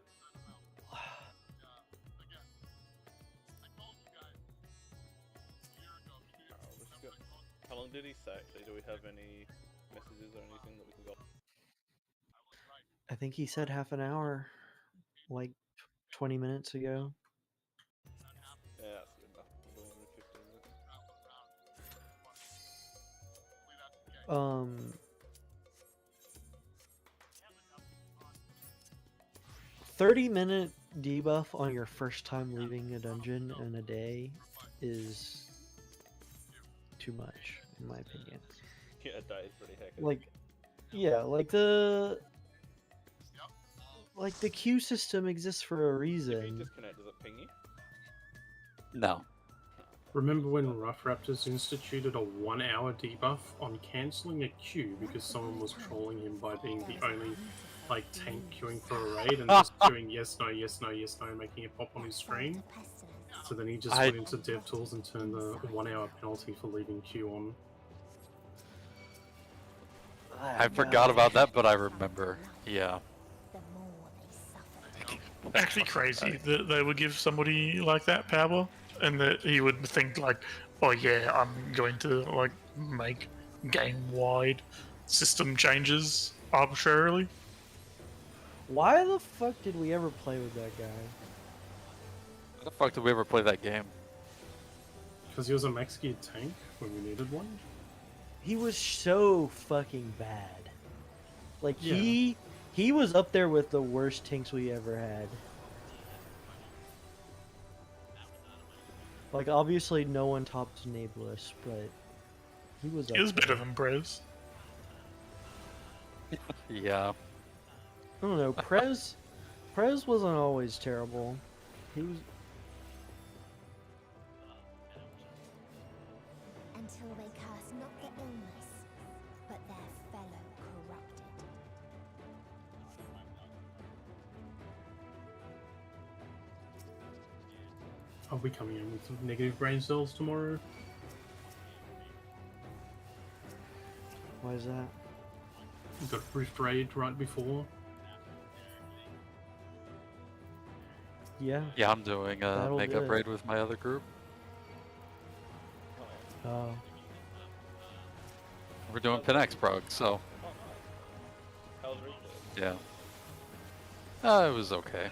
How long did he say? Actually, do we have any messages or anything that we can go? I think he said half an hour, like 20 minutes ago. Yeah, that's good enough. We're doing 15 minutes. 30-minute debuff on your first time leaving a dungeon in a day is too much, in my opinion. Yeah, that is pretty hectic. Like, yeah, like the queue system exists for a If you reason. disconnect, does it ping you? No. Remember when Rough Raptors instituted a 1-hour debuff on cancelling a queue because someone was trolling him by being the only like tank queuing for a raid and just doing yes, no, yes, no, yes, no, making it pop on his screen? So then he just went into DevTools and turned the 1-hour penalty for leaving queue on. I forgot about that, but I remember. Yeah. Actually crazy that they would give somebody like that power, and that he would think like, oh yeah, I'm going to like make game-wide system changes arbitrarily. Why the fuck did we ever play with that guy? Why the fuck did we ever play that game? Because he was a max geared tank when we needed one. He was so fucking bad. Like, Yeah. he was up there with the worst tanks we ever had. Like, obviously no one tops Nablus, but He was. He was up there. better than Brez. Yeah. I don't know. Prez wasn't always terrible. He was. Until they curse not the illness, but their fellow corrupted. I'll be coming in with some negative brain cells tomorrow. Why is that? We got Rift Raid right before. Yeah. Yeah, I'm doing a That'll do makeup it. raid with my other group. Oh. We're doing Pinex Prog, so How's Reaper? yeah. It was okay.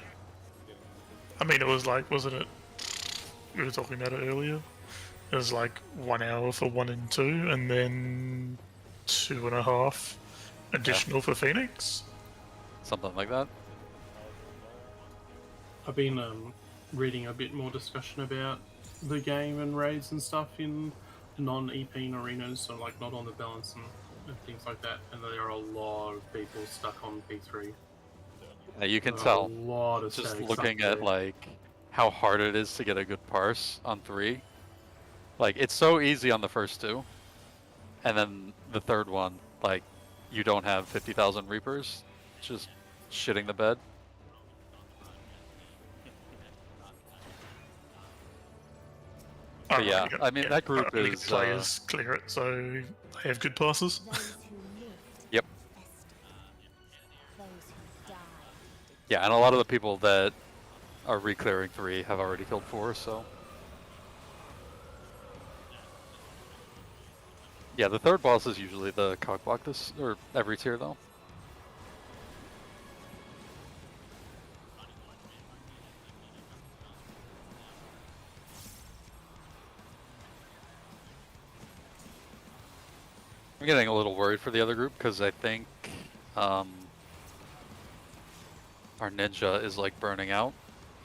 I mean, it was like, wasn't it? We were talking about it earlier. It was like 1 hour for 1 and 2, and then 2.5 additional for Phoenix. Something like that. I've been reading a bit more discussion about the game and raids and stuff in non-EP arenas, so like not on the balance and things like that. And there are a lot of people stuck on P3. You can There are tell a lot of just stags looking stuck at there. like how hard it is to get a good parse on 3. Like it's so easy on the first 2, and then the third one, like you don't have 50,000 Reapers, just shitting the bed. But yeah, I mean that group really is. good players clear it, so they have good passes. Yep. Yeah, and a lot of the people that are re-clearing 3 have already killed 4, so. Yeah, the third boss is usually the cockblock this or every tier though. I'm getting a little worried for the other group because I think our ninja is like burning out.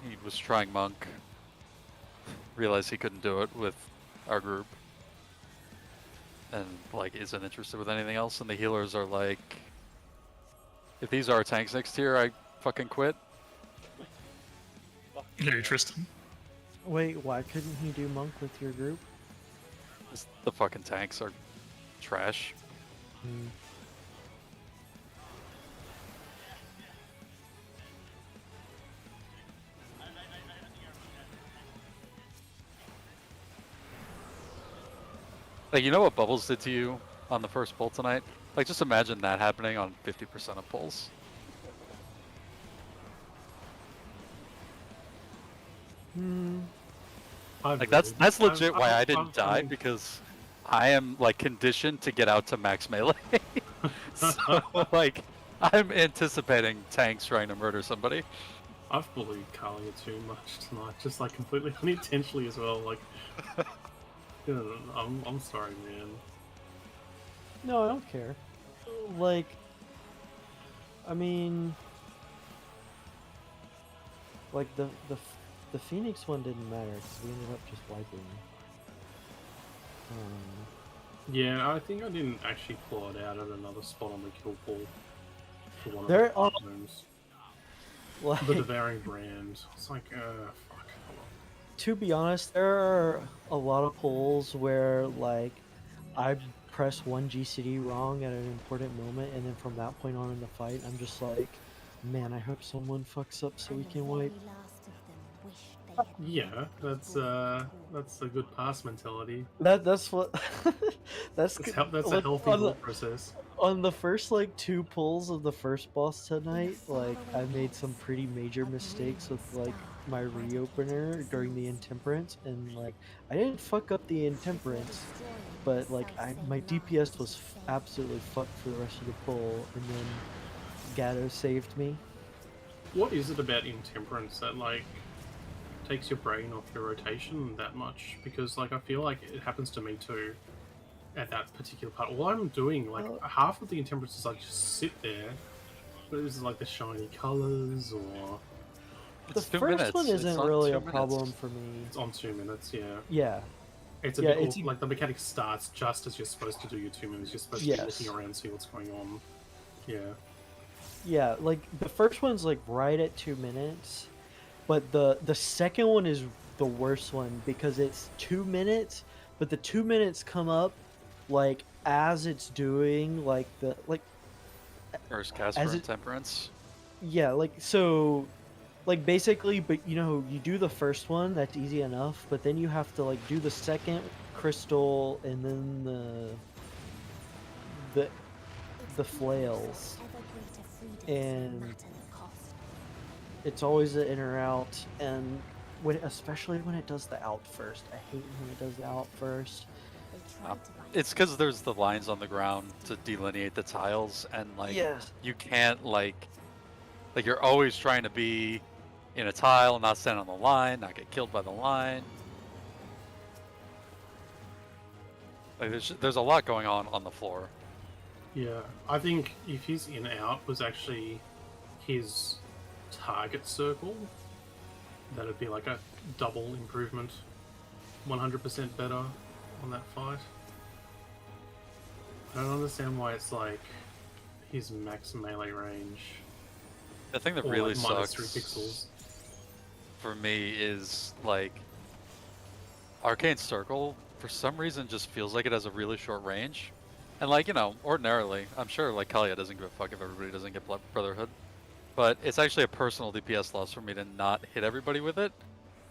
He was trying monk, realized he couldn't do it with our group, and like isn't interested with anything else. And the healers are like, if these are our tanks next tier, I fucking quit. Yeah, Tristan. Wait, why couldn't he do monk with your group? The fucking tanks are trash. Hmm. Like, you know what Bubbles did to you on the first pull tonight? Like, just imagine that happening on 50% of pulls. Hmm. Like, that's legit why I didn't die, because I am, like, conditioned to get out to max melee. So, like, I'm anticipating tanks trying to murder somebody. I've bullied Kalia too much tonight, just like completely unintentionally as well. Like, I'm sorry, man. No, I don't care. Like, I mean, like the Phoenix one didn't matter because we ended up just wiping. Yeah, I think I didn't actually pull it out at another spot on the kill pool for one of There the are- rooms. Like, The Devouring Brand. It's like, fuck. to be honest, there are a lot of pulls where like I press one GCD wrong at an important moment, and then from that point on in the fight, I'm just like, man, I hope someone fucks up so we can wipe. Yeah, that's a good pass mentality. That's what that's That's a like, healthy on the- thought process. On the first like 2 pulls of the first boss tonight, like I made some pretty major mistakes with like my reopener during the Intemperance, and like I didn't fuck up the Intemperance, but like my DPS was absolutely fucked for the rest of the pull, and then Gatto saved me. What is it about Intemperance that like takes your brain off your rotation that much? Because like I feel like it happens to me too at that particular part. All I'm doing, like half of the Intemperance is like just sit there. There's like the shiny colors, or The first one isn't really a problem for me. It's on 2 minutes, yeah. Yeah. It's a Yeah, bit it's- like the mechanic starts just as you're supposed to do your 2 minutes. You're supposed to be looking around, see what's going on. Yeah. Yeah, like the first one's like right at 2 minutes, but the second one is the worst one because it's 2 minutes, but the 2 minutes come up like as it's doing like the like First cast as for it- Intemperance. yeah, like so like basically, but you know, you do the first one, that's easy enough, but then you have to like do the second crystal and then the flails. And it's always an in or out, and especially when it does the out first. I hate when it does the out first. It's because there's the lines on the ground to delineate the tiles, and like Yes. you can't like you're always trying to be in a tile, not stand on the line, not get killed by the line. Like there's a lot going on the floor. Yeah, I think if his in-out was actually his target circle, that'd be like a double improvement. 100% better on that fight. I don't understand why it's like his max melee range. The thing that or really like minus sucks 3 pixels. for me is like Arcane Circle for some reason just feels like it has a really short range. And like, you know, ordinarily, I'm sure like Kalia doesn't give a fuck if everybody doesn't get Brotherhood. But it's actually a personal DPS loss for me to not hit everybody with it.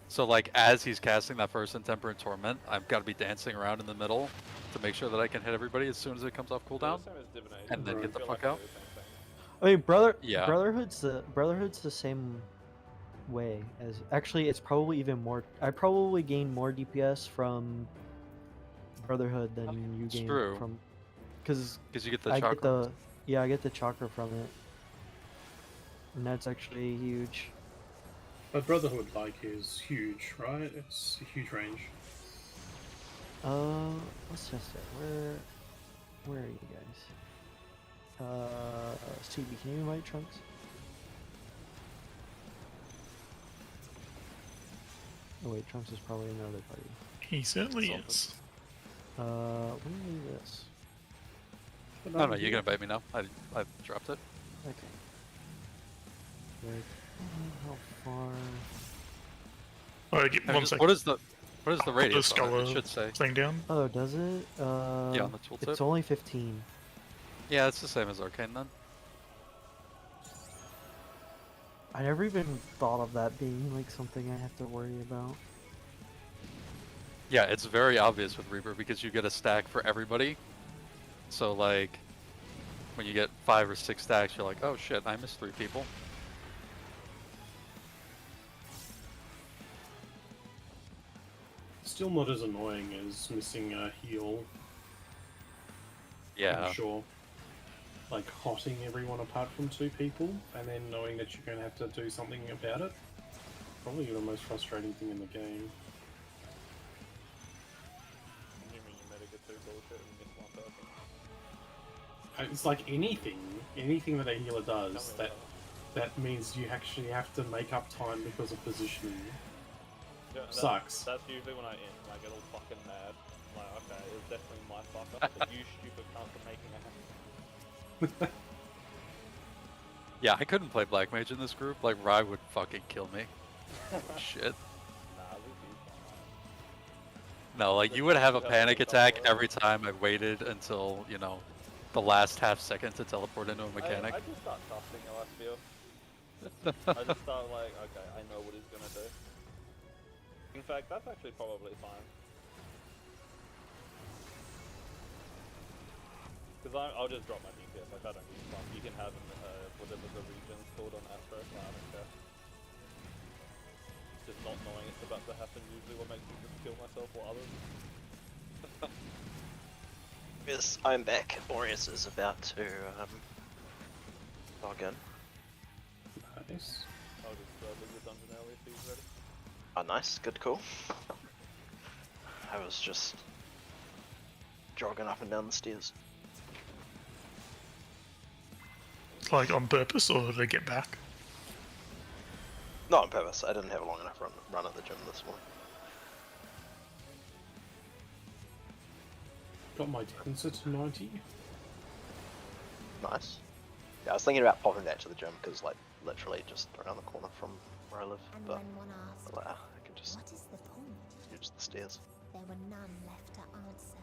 So like as he's casting that first Intemperate Torment, I've got to be dancing around in the middle to make sure that I can hit everybody as soon as it comes off cooldown. And then get the fuck out. I mean, Yeah. Brotherhood's the same way as actually it's probably even more. I probably gain more DPS from Brotherhood than you gain true. from because you get the I chakra. get the I get the chakra from it, and that's actually huge. But Brotherhood like is huge, right? It's a huge range. Let's just say where are you guys? CB, can you invite Trunks? Oh wait, Trunks is probably in another party. He certainly is. Let me do this. No, you can invite me now. I dropped it. Okay. Wait, how far? Oh, get I mean, one just- sec. what is the Put radius the on it? It skull should say. thing down. Oh, does it? Yeah, on the tooltip. It's only 15. Yeah, it's the same as Arcane then. I never even thought of that being like something I have to worry about. Yeah, it's very obvious with Reaper because you get a stack for everybody. So like, when you get 5 or 6 stacks, you're like, oh shit, I missed 3 people. Still not as annoying as missing a heal. Yeah. I'm sure. Like hotting everyone apart from 2 people, and then knowing that you're going to have to do something about it. Probably the most frustrating thing in the game. You mean you meta get 2 bullshit and miss 1 person? It's like anything that a healer does, that means you actually have to make up time because of positioning. Yeah, Sucks. That's usually when I get all fucking mad. I'm like, okay, it's definitely my fuck up, but you stupid cunt for making it happen. Yeah, I couldn't play Black Mage in this group. Like, Rai would fucking kill me. Shit. Nah, we do. No, like, you would have a panic attack every time I waited until, you know, the last half second to teleport into a mechanic. I just start trusting LSPO. I just start like, okay, I know what he's gonna do. In fact, that's actually probably fine. Because I'll just drop my DPS, like I don't need fun. You can have whatever the region's called on Astro, so I don't care. Just not knowing it's about to happen usually what makes me just kill myself or others. Yes, I'm back. Boreas is about to log in. Nice. I'll just leave the dungeon early if he's ready. Oh, nice. Good call. I was just jogging up and down the stairs. Like on purpose, or did they get back? Not on purpose. I didn't have a long enough run at the gym this morning. Got my tensor to 90. Nice. Yeah, I was thinking about popping back to the gym because, like, literally just around the corner from where I live. And But when one asked, I can just what is the point? use the stairs. There were none left to answer.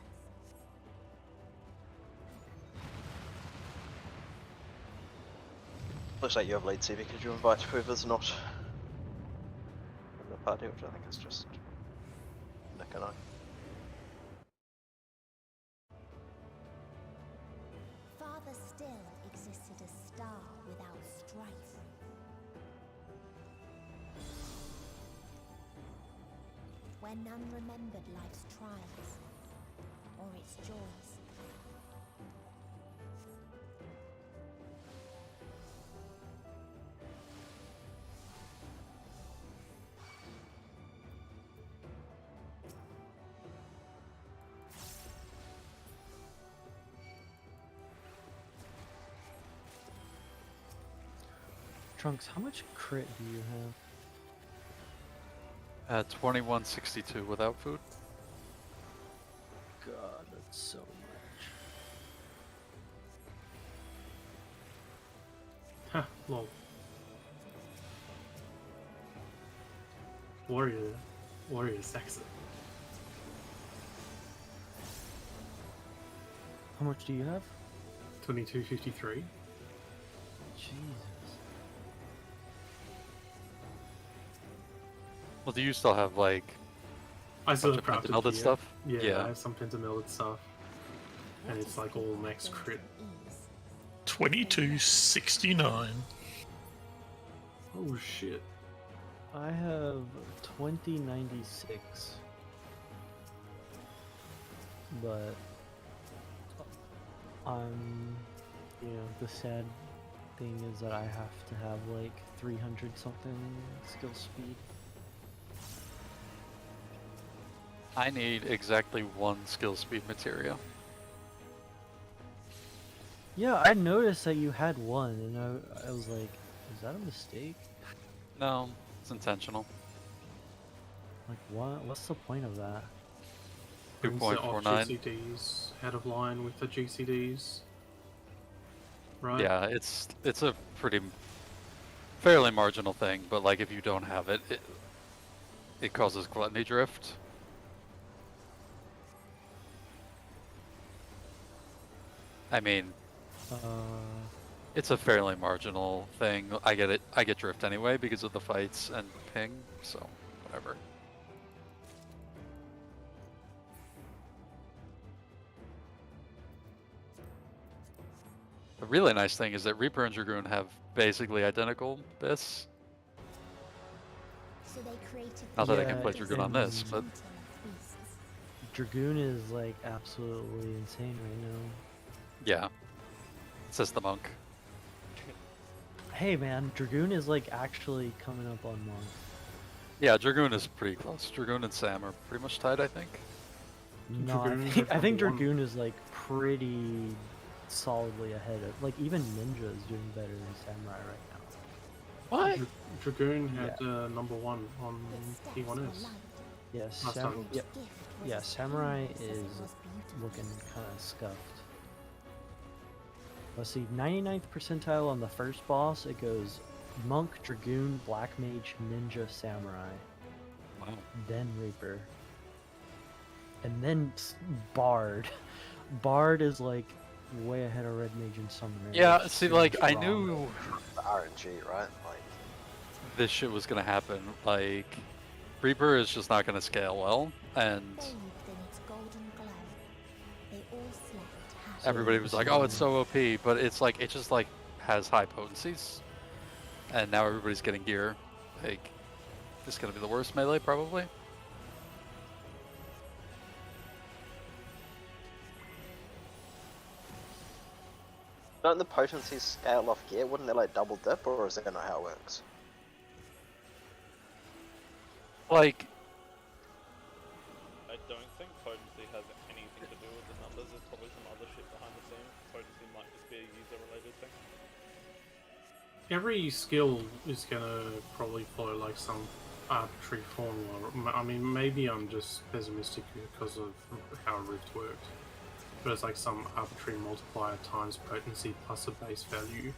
Looks like you have lead CV. Could you invite whoever's not in the party, which I think is just Nick and I. Farther still existed a star without strife. Where none remembered life's trials or its joys. Trunks, how much crit do you have? At 2162 without food. God, that's so much. Ha, lol. Warrior Saxon. How much do you have? 2253. Jesus. Well, do you still have like I still bunch have of crafted pentamelded gear. stuff? Yeah, I have some pentamelded stuff. And it's like all max crit. 2269. Oh shit. I have 2096. But you know, the sad thing is that I have to have like 300 something skill speed. I need exactly 1 skill speed materia. Yeah, I noticed that you had one, and I was like, is that a mistake? No, it's intentional. Like, what? What's the point of that? Brings the off 2.49. GCDs out of line with the GCDs. Right? Yeah, it's a fairly marginal thing, but like if you don't have it, it causes gluttony drift. I mean, it's a fairly marginal thing. I get it. I get drift anyway because of the fights and ping, so whatever. The really nice thing is that Reaper and Dragoon have basically identical bis. So they created Not that I Yeah, can play Dragoon on this, but Dragoon is like absolutely insane right now. yeah. Says the monk. Hey man, Dragoon is like actually coming up on Monk. Yeah, Dragoon is pretty close. Dragoon and Sam are pretty much tied, I think. No, Dragoon's I think number one. Dragoon is like pretty solidly ahead of, like, even Ninja is doing better than Samurai right now. What? Dragoon had number 1 on P1S. Yes, Last time. yeah, Samurai is looking kind of scuffed. Let's see, 99th percentile on the first boss, it goes Monk, Dragoon, Black Mage, Ninja, Samurai. Wow. Then Reaper. And then Bard. Bard is like way ahead of Red Mage and Summoner. Yeah, It's see, super like, I strong. knew The RNG, right? Like, this shit was gonna happen. Like, Reaper is just not gonna scale well, and bathed in its golden glow. They all slept happily. everybody was like, "Oh, it's so OP," but it's like it just like has high potencies, and now everybody's getting gear. Like, this is gonna be the worst melee probably. don't the potencies scale off gear? Wouldn't they like double dip, or is that not how it works? Like, I don't think potency has anything to do with the numbers. There's probably some other shit behind the scenes. Potency might just be a user-related thing. Every skill is gonna probably follow like some arbitrary formula. I mean, maybe I'm just pessimistic because of how Rift works. but it's like some arbitrary multiplier times potency plus a base value.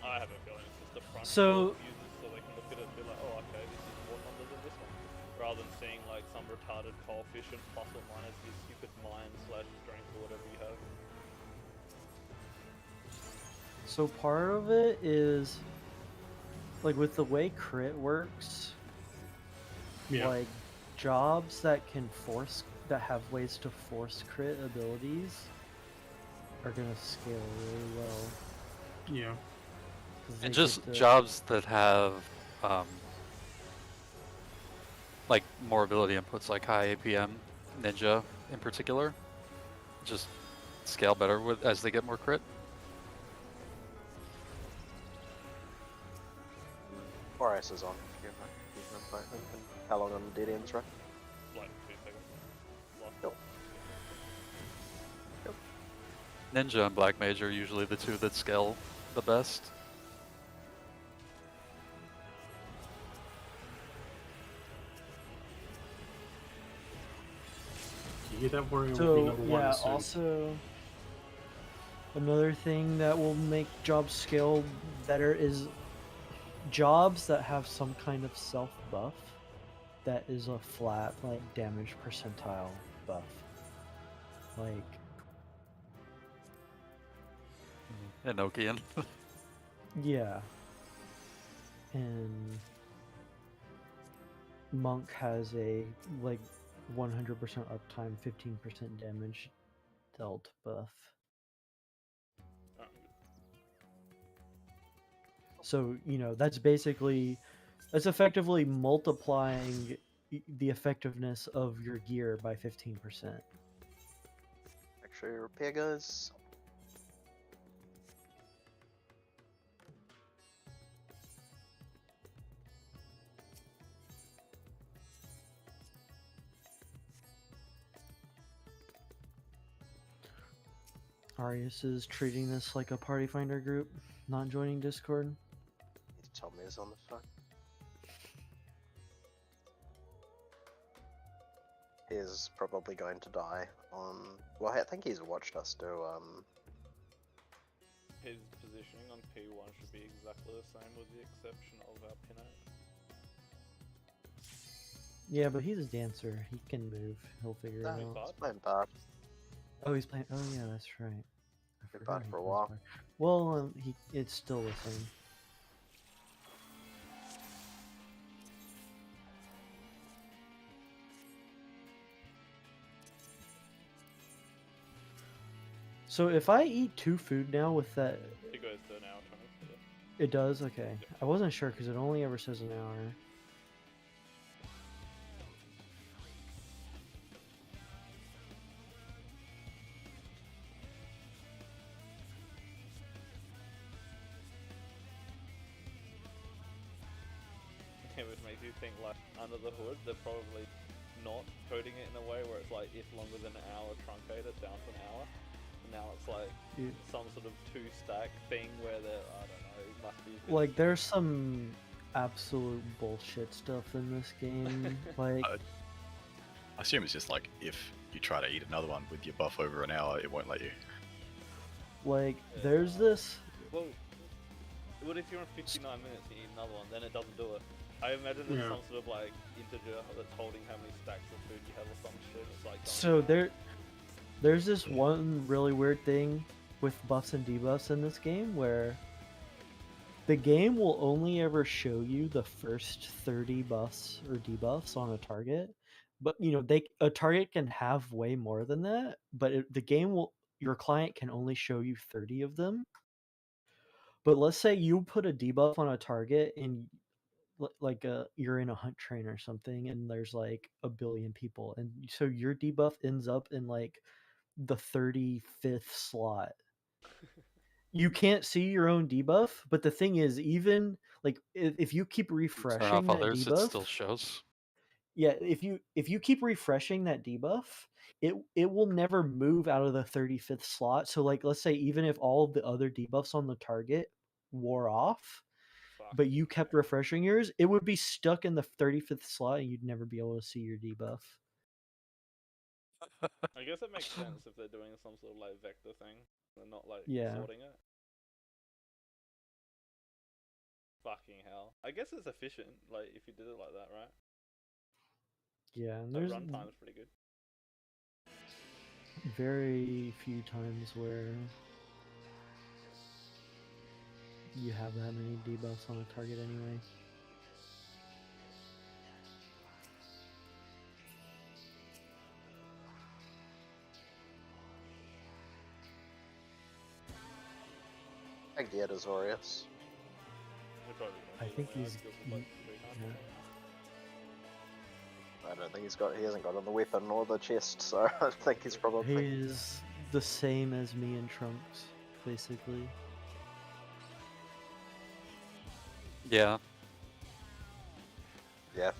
I have a feeling it's just the front So- users so they can look at it and be like, oh, okay, this is what numbers in this one. Rather than seeing like some retarded coefficient plus or minus your stupid mind / strength or whatever you have. So part of it is like with the way crit works, Yeah. like jobs that have ways to force crit abilities are gonna scale really well. Yeah. 'Cause they And get just the- jobs that have like more ability inputs, like high APM, ninja in particular, just scale better with as they get more crit. Boris is on. How long on the dead ends, right? Like 2 seconds. Cool. Ninja and Black Mage are usually the two that scale the best. You hear that warrior will be So number one yeah, soon. also another thing that will make jobs scale better is jobs that have some kind of self buff that is a flat like damage percentile buff. Like Enochian. yeah. And Monk has a like 100% uptime, 15% damage dealt buff. So, you know, that's effectively multiplying the effectiveness of your gear by 15%. Make sure your repair goes. Arius is treating this like a party finder group, not joining Discord. He's told me he's on the phone. He's probably going to die on. Well, I think he's watched us do. His positioning on P1 should be exactly the same with the exception of our pin Yeah, but he's a dancer. He can move. He'll figure No, it he's out. playing bad. Oh, he's playing. Oh, yeah, that's right. I Been forgot bad he for a plays while. Bard. Well, it's still the same. So if I eat 2 food now with that, It goes to an hour 20. it does? Okay. I wasn't sure because it only ever says an hour. It would make you think like under the hood they're probably not coding it in a way where it's like if longer than an hour truncate it down to an hour. And now it's like Yeah. some sort of 2-stack thing where they're I don't know, it must be Like, there's some absolute bullshit stuff in this game. Like, I assume it's just like if you try to eat another one with your buff over an hour, it won't let you. there's this. Well, what if you're on 59 minutes and you eat another one, then it doesn't do it. I imagine there's Yeah. some sort of like integer that's holding how many stacks of food you have or some shit. It's like So there's this one really weird thing with buffs and debuffs in this game where the game will only ever show you the first 30 buffs or debuffs on a target. But you know, a target can have way more than that, but your client can only show you 30 of them. But let's say you put a debuff on a target and you're in a hunt train or something and there's like a billion people, and so your debuff ends up in like the 35th slot. You can't see your own debuff, but the thing is, even like if you keep Turn refreshing off that others, it debuff, still shows. yeah, if you keep refreshing that debuff, it will never move out of the 35th slot. So like, let's say even if all of the other debuffs on the target wore off, but you kept refreshing yours, it would be stuck in the 35th slot and you'd never be able to see your debuff. I guess it makes sense if they're doing some sort of like vector thing. They're not like Yeah. sorting it. Fucking hell. I guess it's efficient, like if you did it like that, right? Yeah, and The there's runtime's pretty good. very few times where you have that many debuffs on a target anyway. I get Azorius. I think he's. Yeah. I don't think he hasn't got on the weapon or the chest, so I think he's probably. He's the same as me and Trunks, basically. Yeah. Yeah.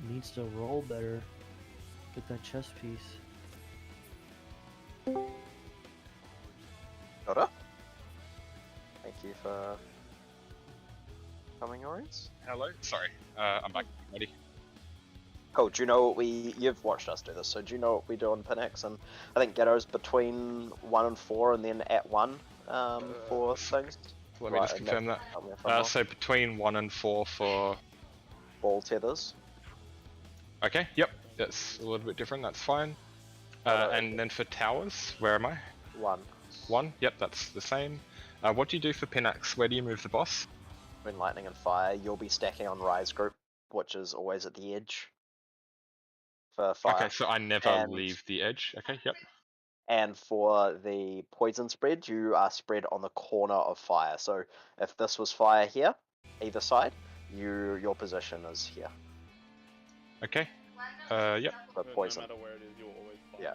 Needs to roll better. Get that chest piece. Got it. Thank you for coming, Orius. Hello. Sorry. I'm back. Ready. Cool. Do you know what you've watched us do this, so do you know what we do on Pinax? And I think Ghetto's between 1 and 4, and then at 1 for things. Let me just confirm that. So between 1 and 4 for ball tethers. Okay. Yep. That's a little bit different. That's fine. And then for towers, where am I? 1. 1. Yep. That's the same. What do you do for Pinax? Where do you move the boss? Between lightning and fire, you'll be stacking on Rise Group, which is always at the edge. For fire. Okay, so I never leave the edge. Okay, yep. And for the poison spread, you are spread on the corner of fire. So if this was fire here, either side, your position is here. Okay. Yep. For poison. No matter where it is, you're always fire. Yeah.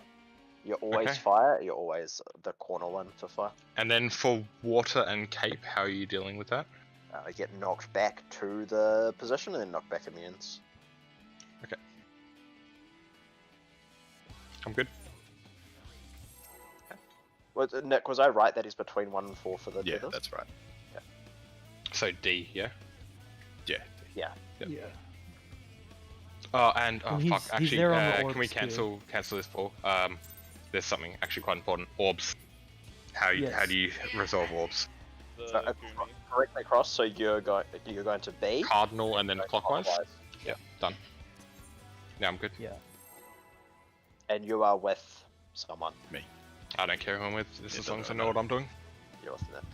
You're always Okay. fire. You're always the corner one for fire. And then for water and cape, how are you dealing with that? I get knocked back to the position and then knocked back immunes. Okay. I'm good. Nick, was I right that he's between 1 and 4 for the Yeah, tethers? that's right. Yeah. So D, yeah? Yeah. Yeah. Yep. Yeah. Oh, and And fuck, he's actually, there on the can we orbs, too. cancel this, Paul? There's something actually quite important. Orbs. How Yes. do you resolve orbs? So, correctly cross. So you're going to B. Cardinal and then clockwise? Yeah, done. Yeah, I'm good. Yeah. And you are with someone. Me. I don't care who I'm with, just It as long as I doesn't know what I'm doing. You're with Nick.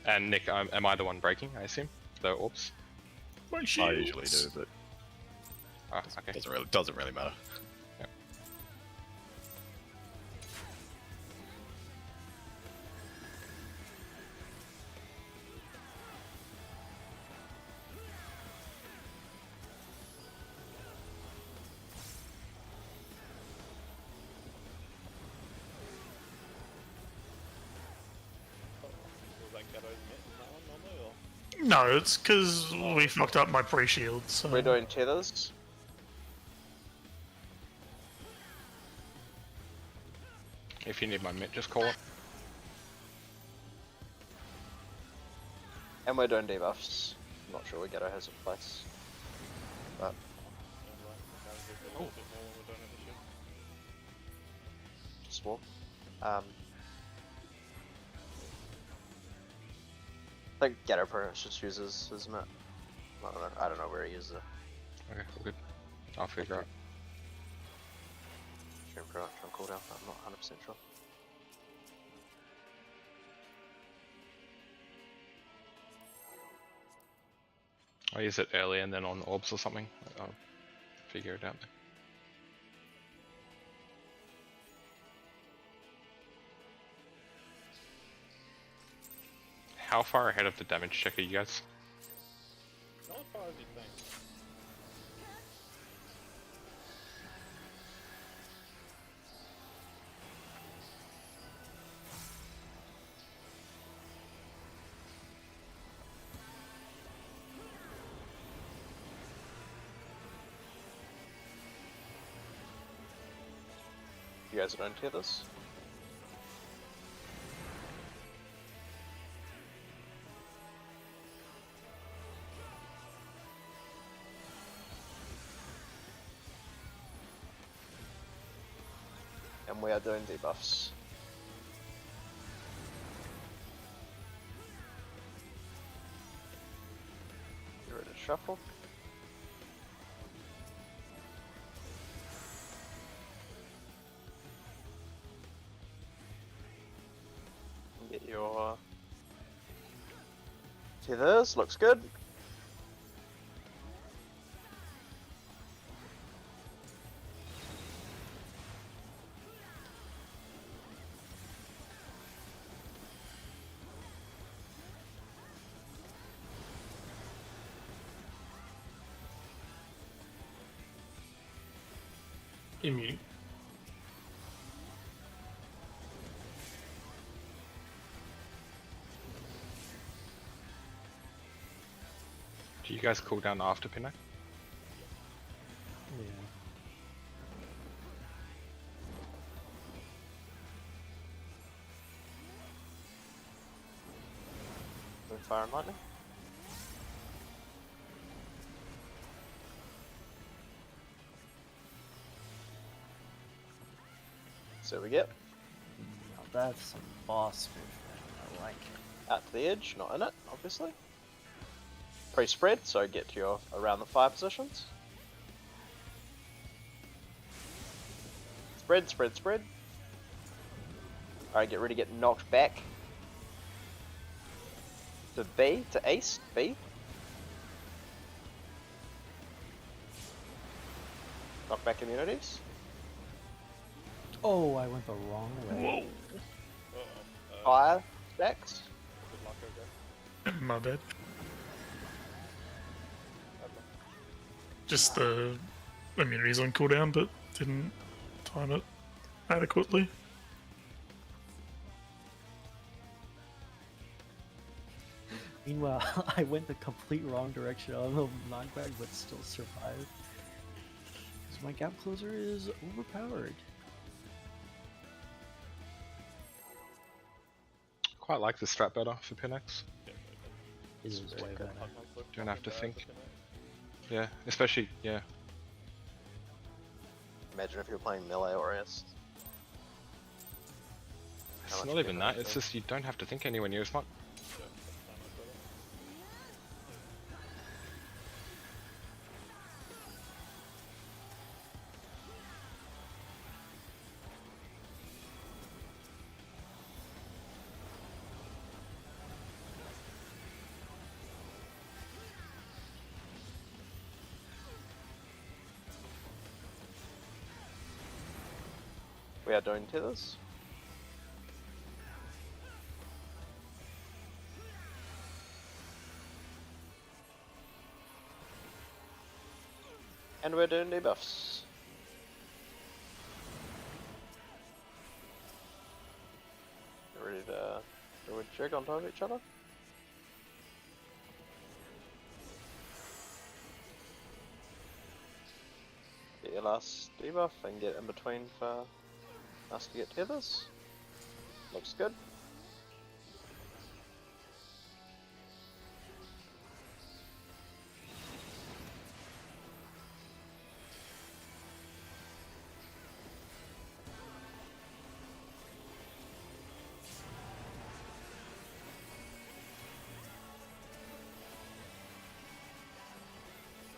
And Nick, am I the one breaking, I assume? The orbs? I usually do, but Ah, okay. doesn't really matter. Yep. Was that Ghetto's mitt in that one normally, or? No, it's because we fucked up my pre-shield. So. We're doing tethers. If you need my mitt, just call it. And we're doing debuffs. I'm not sure where Ghetto has a place. But Oh. A bit more when we're done with the ship. small. I think Ghetto perhaps just uses his mitt. I don't know where he uses it. Okay, all good. I'll figure out. Stream production cooldown. I'm not 100% sure. I'll use it early and then on orbs or something. I'll figure it out. How far ahead of the damage check are you guys? Not as far as you think. You guys don't hear this? and we are doing debuffs. Get rid of shuffle. Get your tethers, looks good. Immune. Do you guys cool down after Pinnacle? Yeah. Doing fire and lightning. So we get Now that's some boss movement. I like it. out to the edge, not in it, obviously. Pre-spread, so get to your around the fire positions. Spread, spread, spread. Alright, get ready to get knocked back. To B, to Ace, B. Knockback immunities. Oh, I went the wrong way. Fire stacks. Good luck, okay. My bad. Just the immunities on cooldown, but didn't time it adequately. Meanwhile, I went the complete wrong direction on the knockback, but still survived. Because my gap closer is overpowered. Quite like the strat better for Pinnax. This is way better. Don't have to think. Yeah, especially, yeah. Imagine if you were playing melee or S. It's not even that, it's just you don't have to think anywhere near as much. We are doing tethers. And we're doing debuffs. Get ready to do a jig on top of each other. Get your last debuff and get in between for us to get tethers. Looks good.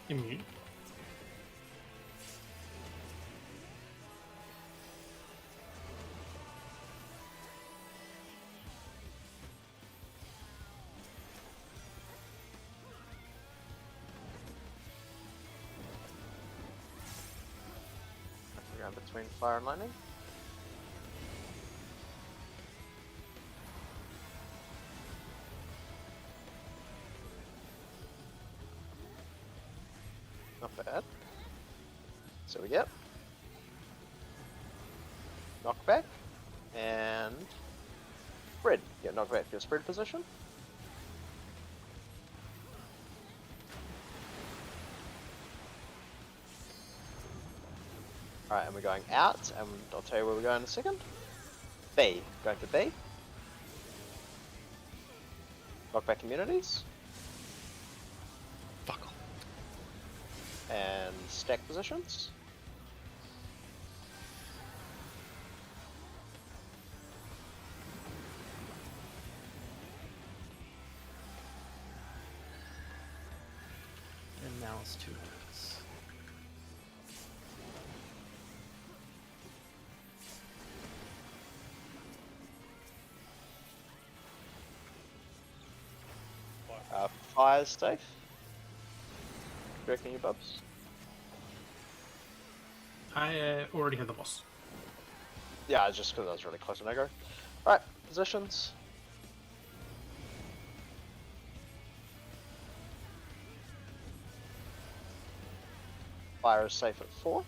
Immune. Around between fire and lightning. Not bad. So we get knockback and spread. Get knockback to your spread position. Alright, and we're going out, and I'll tell you where we're going in a second. B. Going to B. Knockback immunities. Fuck off. And stack positions. costs 2 hits. Fire's safe. Do you reckon you, Bubs? I already had the boss. Yeah, just because I was really close to Negro. Alright, positions. Fire is safe at 4.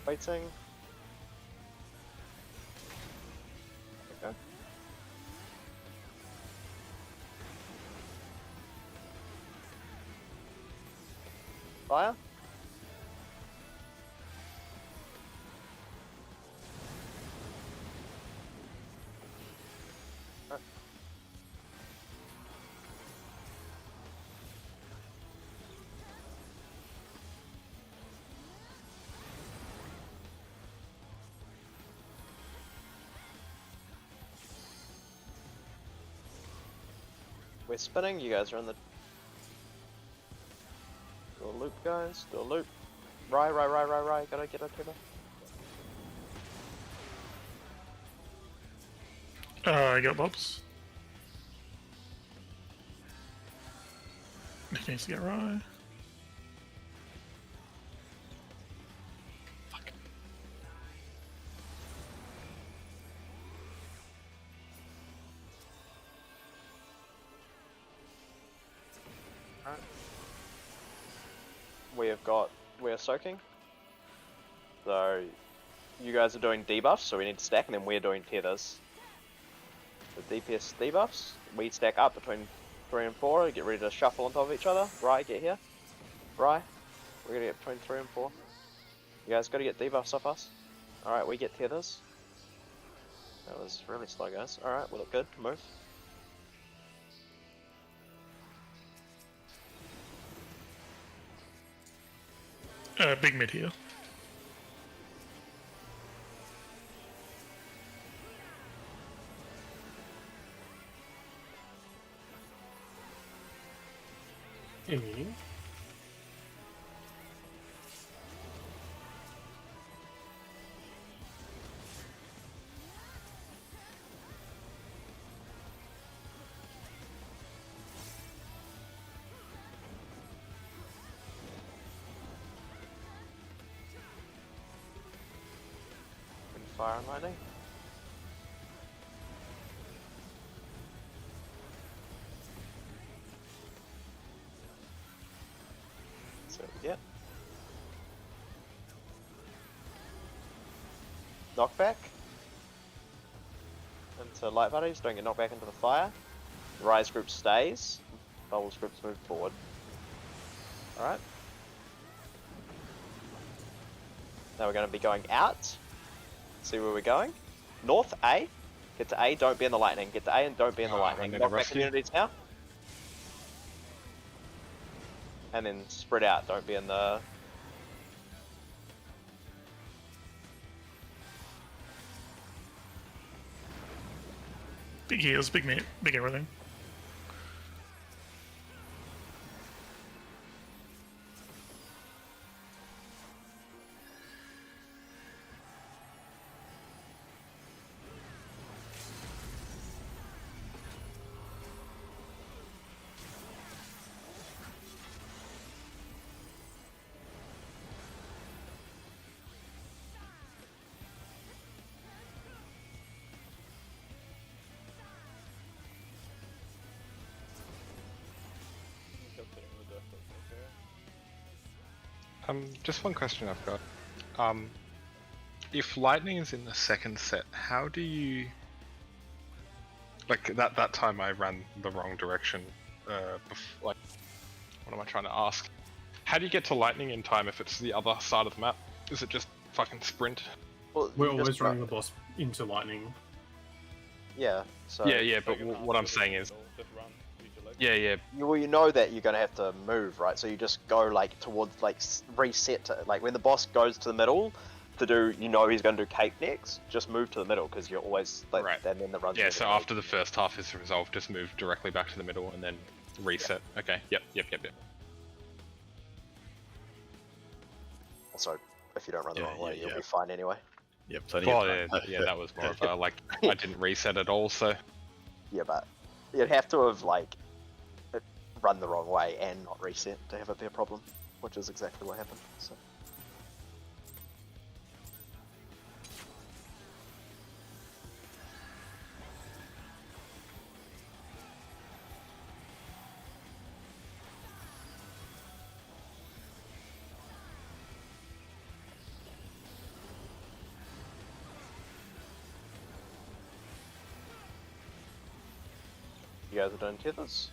Waiting. Okay. Fire. Alright. We're spinning, you guys are in the... Do a loop, guys, do a loop. Right, gotta get up to the... I got Bobs. Nick needs to get Rye. We're soaking. So, you guys are doing debuffs, so we need to stack, and then we're doing tethers. The DPS debuffs, we stack up between 3 and 4, get ready to shuffle on top of each other. Right, get here. Right, we're gonna get between 3 and 4. You guys gotta get debuffs off us. Alright, we get tethers. That was really slow, guys. Alright, we look good. Move. Big mid here. Immune. Fire and lightning. So yeah. Knockback into light buddies, don't get knocked back into the fire. Rise group stays. Bubbles groups move forward. Alright. Now we're going to be going out. See where we're going. North A. Get to A, don't be in the lightning. Get to A and don't be in the lightning. Knock back communities now. And then spread out, don't be in the... Big heals, big meat, big everything. Just one question I've got. If lightning is in the second set, how do you... Like, that time I ran the wrong direction. Like, what am I trying to ask? How do you get to lightning in time if it's the other side of the map? Is it just fucking sprint? Well, We're you always just running the boss into lightning. Yeah. So Yeah, but what I'm saying is, yeah. Well, you know that you're gonna have to move, right? So you just go like towards like reset to like when the boss goes to the middle to do, you know, he's gonna do cape next. Just move to the middle because you're always like, Right. and then the runs. Yeah, so after the first half is resolved, just move directly back to the middle and then reset. Okay, yep. Also, if you don't run the Yeah, wrong way, yeah, you'll yeah. be fine anyway. Yeah, plenty Well, of time. yeah, that was more of a, like, I didn't reset at all, so... Yeah, but you'd have to have like run the wrong way and not reset to have it be a problem, which is exactly what happened. So. You guys are doing tethers?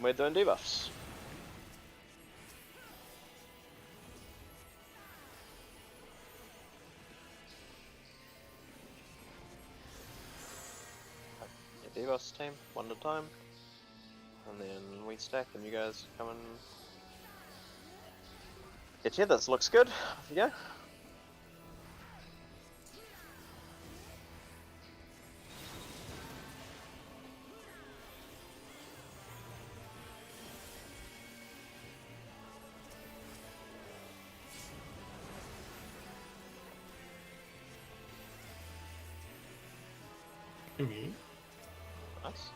We're doing debuffs. Debuffs team, one at a time. And then we stack and you guys come and... Yeah, tethers looks good. Off you go. Me? Nice.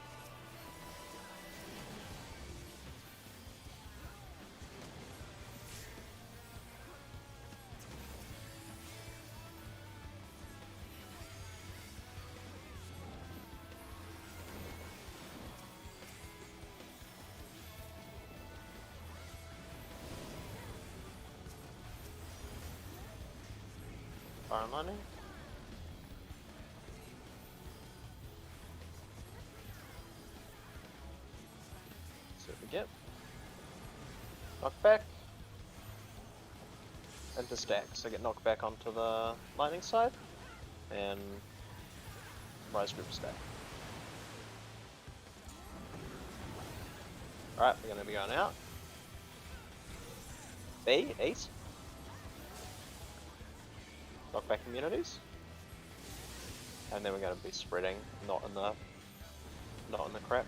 Fire and lightning. See what we get. Knockback. And to stack, so get knocked back onto the lightning side. And rise group stack. Alright, we're gonna be going out. B, eat. Knockback immunities. And then we're gonna be spreading, not in the crap.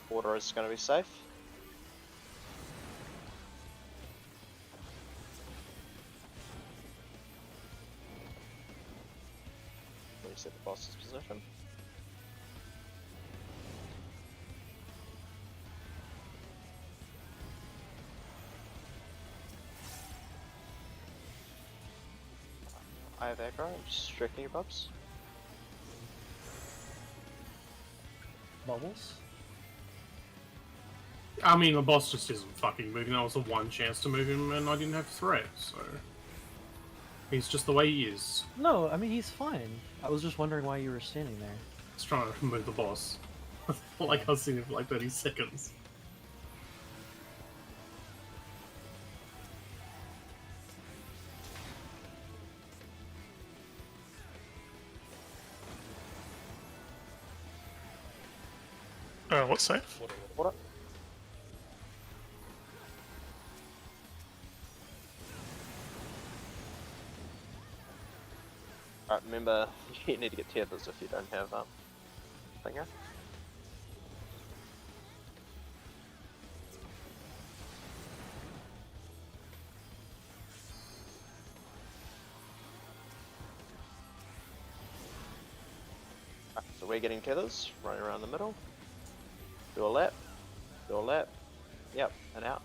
Water is going to be safe. Reset the boss's position. I have aggro, just striking your bubs. Bubbles? I mean, the boss just isn't fucking moving. That was the one chance to move him, and I didn't have threat, so... He's just the way he is. No, I mean, he's fine. I was just wondering why you were standing there. Just trying to move the boss. Like, I was sitting for like 30 seconds. What's safe? What up? Alright, remember, you need to get tethers if you don't have thinger. So we're getting tethers, running around the middle. Do a lap. Do a lap. Yep, and out.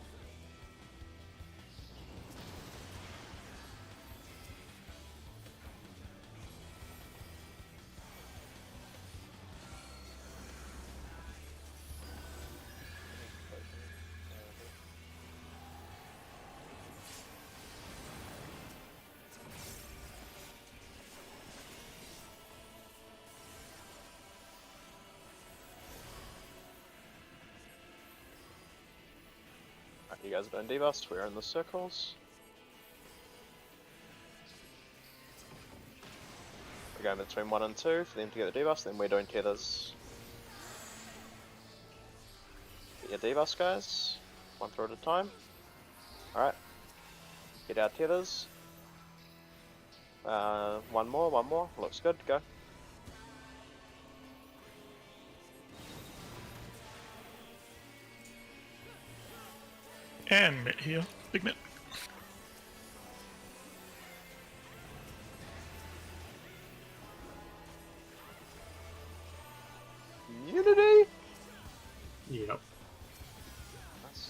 You guys have been debuffed, we're in the circles. We're going between 1 and 2 for them to get the debuffs, then we're doing tethers. Get your debuffs, guys. 1 throw at a time. Alright. Get our tethers. 1 more. Looks good, go. And Mitt here. Big Mitt. Unity? Yep. Nice.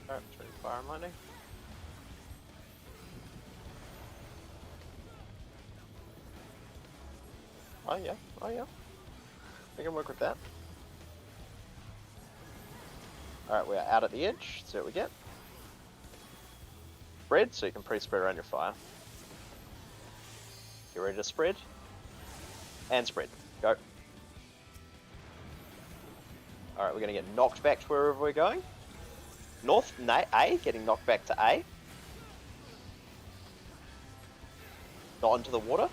Alright, between fire and lightning. Oh yeah. We can work with that. Alright, we're out at the edge, see what we get. Spread, so you can pre-spread around your fire. Get ready to spread. And spread. Go. Alright, we're gonna get knocked back to wherever we're going. North, A, getting knocked back to A. Not into the water.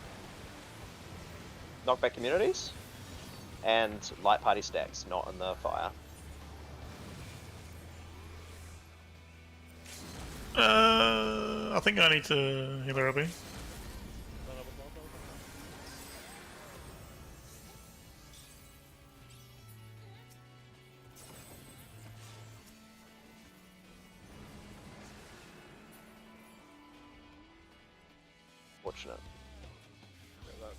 Knockback communities. And light party stacks, not in the fire. I think I need to heal a Robbie. Fortunate. Yeah, that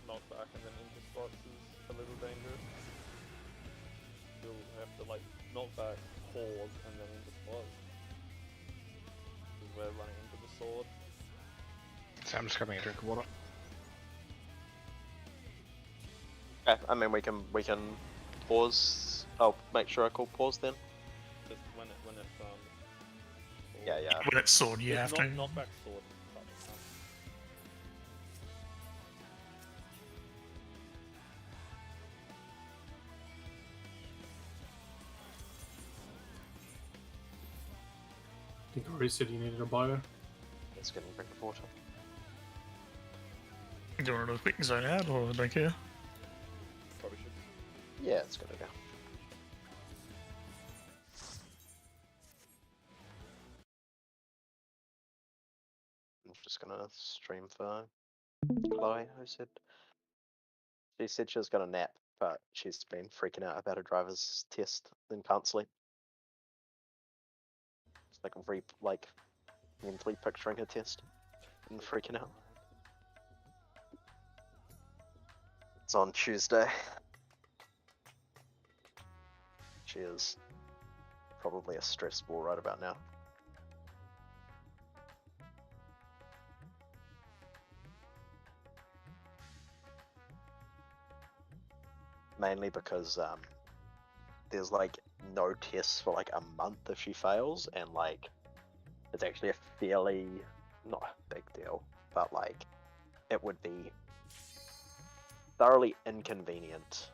knockback and then into spots is a little dangerous. You'll have to like knock back, pause, and then into spots. Because we're running into the sword. So I'm just grabbing a drink of water. Okay, I mean we can pause. I'll make sure I call pause then. Just when it's sword. Yeah. When it's sword, you have to. Knockback sword. I think I already said you needed a bio. Let's get a drink of water. Do you want to do a quick zone out or don't care? Probably should. Yeah, it's gonna go. I'm just gonna stream for Chloe, who said she said she was gonna nap, but she's been freaking out about her driver's test and can't sleep. It's like mentally picturing her test and freaking out. It's on Tuesday. She is probably a stress ball right about now. Mainly because there's like no tests for like a month if she fails, and like it's actually a fairly not a big deal, but like it would be thoroughly inconvenient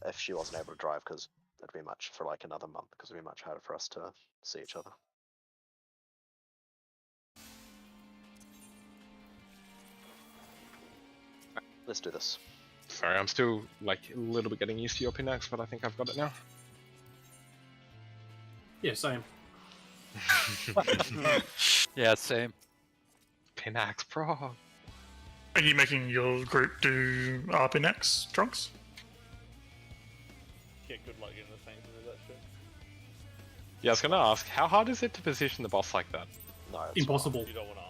if she wasn't able to drive, because it'd be much for like another month, because it'd be much harder for us to see each other. Let's do this. Sorry, I'm still like a little bit getting used to your pinax, but I think I've got it now. Yeah, same. Yeah, same. Pinax Pro. Are you making your group do RPNX, Trunks? Get good luck getting the Saints to do that shit. Yeah, I was gonna ask, how hard is it to position the boss like that? No, it's Impossible. You don't want to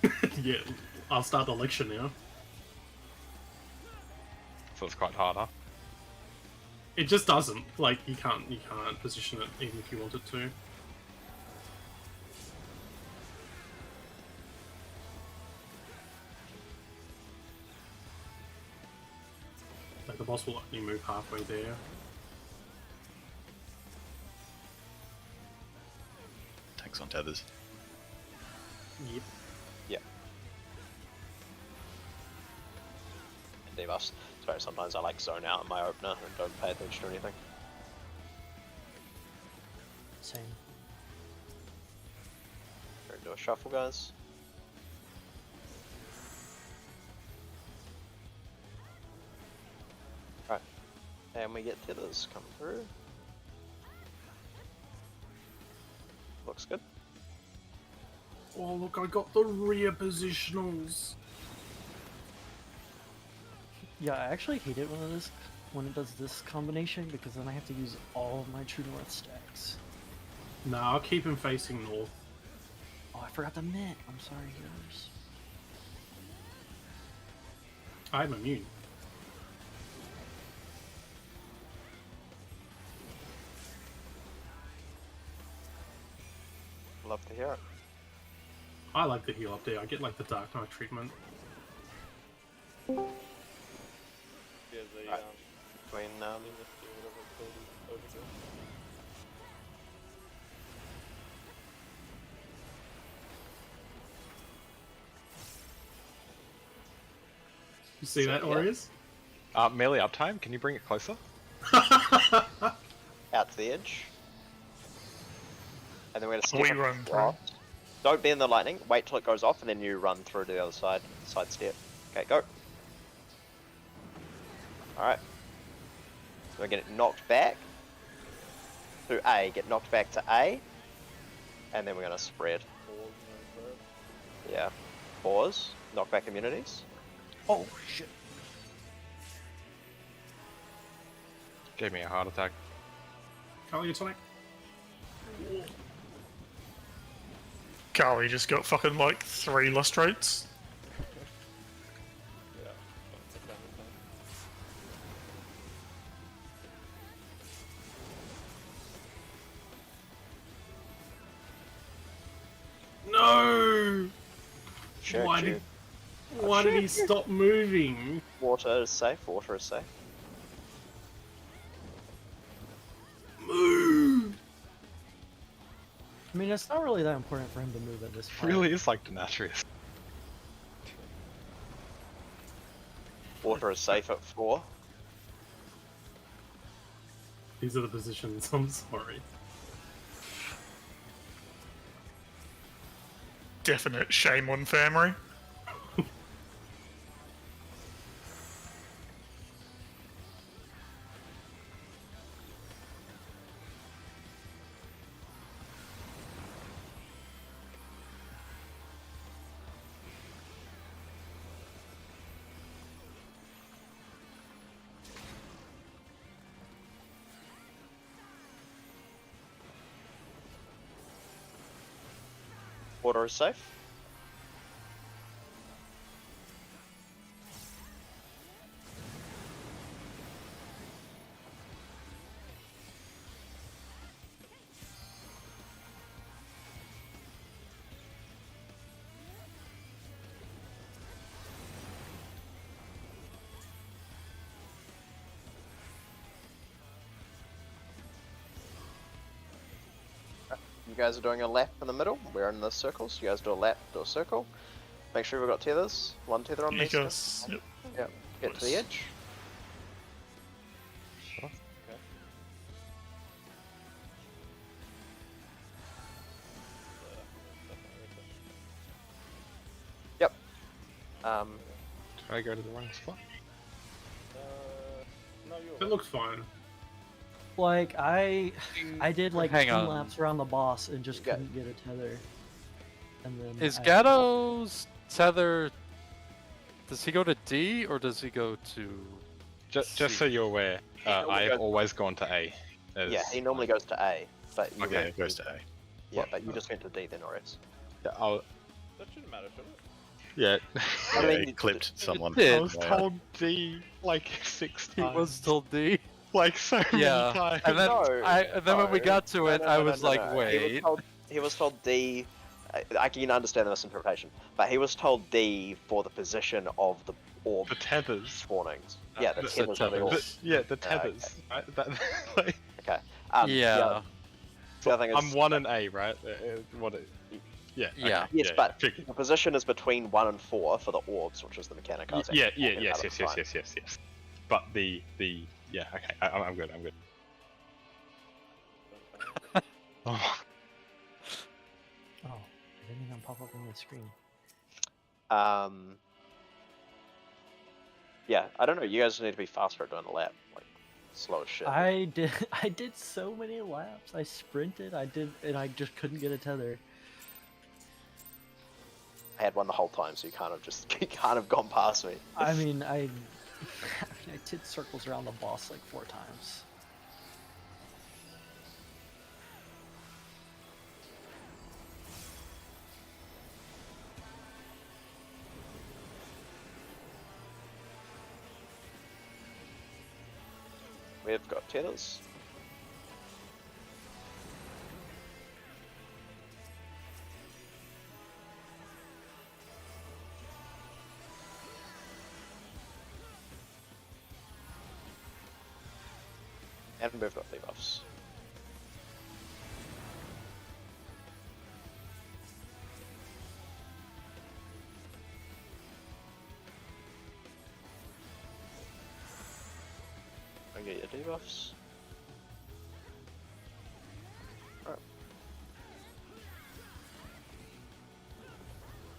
ask that. Yeah, I'll start the lecture now. So it's quite hard, huh? It just doesn't. Like, you can't position it even if you wanted to. Like, the boss will only move halfway there. Tanks on tethers. Yep. Yeah. And debuffs. Sorry, sometimes I like zone out in my opener and don't pay attention to anything. Same. We're gonna do a shuffle, guys. Right. And we get tethers come through. Looks good. Oh, look, I got the rear positionals. Yeah, I actually hate it when it does this combination because then I have to use all of my True North stacks. Nah, I'll keep him facing north. Oh, I forgot the mint. I'm sorry, healers. I'm immune. Love to hear it. I like the heal up there. I get like the Dark Knight treatment. Yeah, the Right. Between whatever it's called is overdue. You see that, yeah. Warriors? Melee uptime, can you bring it closer? Out to the edge. And then we're gonna step We across. run through. Don't be in the lightning, wait till it goes off and then you run through to the other side. Side step. Okay, go. Alright. So we're getting knocked back to A, get knocked back to A, and then we're gonna spread. Yeah. Pause. Knockback immunities. Oh shit. Gave me a heart attack. Carly, your tonic. Carly just got fucking like 3 lust rates. Yeah, that's the kind of thing. No! Sure, Why did he stop moving? Water is safe, water is safe. Move! I mean, it's not really that important for him to move at this It point. really is like Denatrius. Water is safe at 4. These are the positions, I'm sorry. Definite shame on family. Water is safe. You guys are doing a lap in the middle. We're in the circle, so you guys do a lap, do a circle. Make sure we've got tethers. One tether on these. Because, yep. Yep. Get to the edge. Yep. Did I go to the wrong spot? No, you're It looks fine. Like I did like Hang 10 on. laps around the boss and just Okay. couldn't get a tether. And then Is I- Gatto's tether? Does he go to D or does he go to? Just so C? you're aware, normally I have goes- always gone to A. Yeah, he normally goes to A, but you Okay, went- it goes to A. Yeah, but you just went to D then, Oris. Yeah, That shouldn't matter, should it? yeah. I Yeah, mean, he clipped someone. did. I was told D like 6 He times. was told D. like so Yeah, many times. and then No, and then when we no, got to it, no, I no, was no, like, no. wait. He was told D. I can understand the misinterpretation, but he was told D for the position of the orb The tethers. spawnings. Yeah, the the tethers of the tethers. orb. Yeah, the okay. tethers. Right? That, like, Okay. Yeah. The other thing is, I'm 1 and A, right? What? Yeah. okay, Yeah. Yes, yeah, but figured. the position is between 1 and 4 for the orbs, which is the mechanic. I was Yeah, actually yeah, talking yes, about yes, at yes, the yes, yes, yes. But the yeah, okay, I'm good, I'm good. Oh, Oh, it didn't even pop up on the screen. time. Yeah, I don't know. You guys need to be faster at doing the lap. Like, slow as shit. I did so many laps. I sprinted. And I just couldn't get a tether. I had one the whole time, so you can't have gone past me. I mean, I did circles around the boss like 4 times. We've got tethers. And we've got debuffs. I get your debuffs. Alright.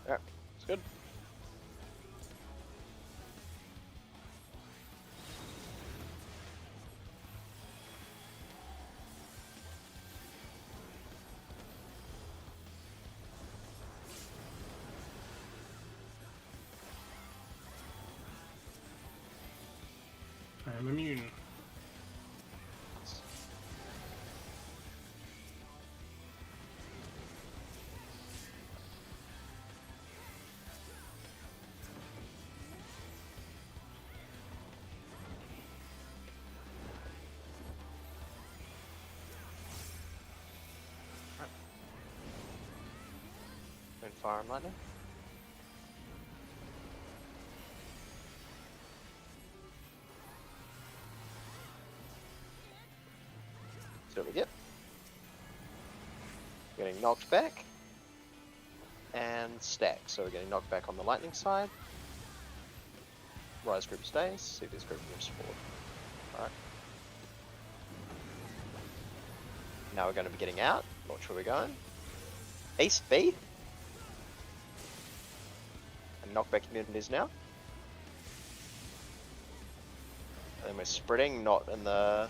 Alright, it's good. I am immune. And fire and lightning. So what we get. Getting knocked back. And stack. So we're getting knocked back on the lightning side. Rise group stays. See these group moves forward. Alright. Now we're going to be getting out. Watch where we're going. East B. And knockback communities now. And then we're spreading, not in the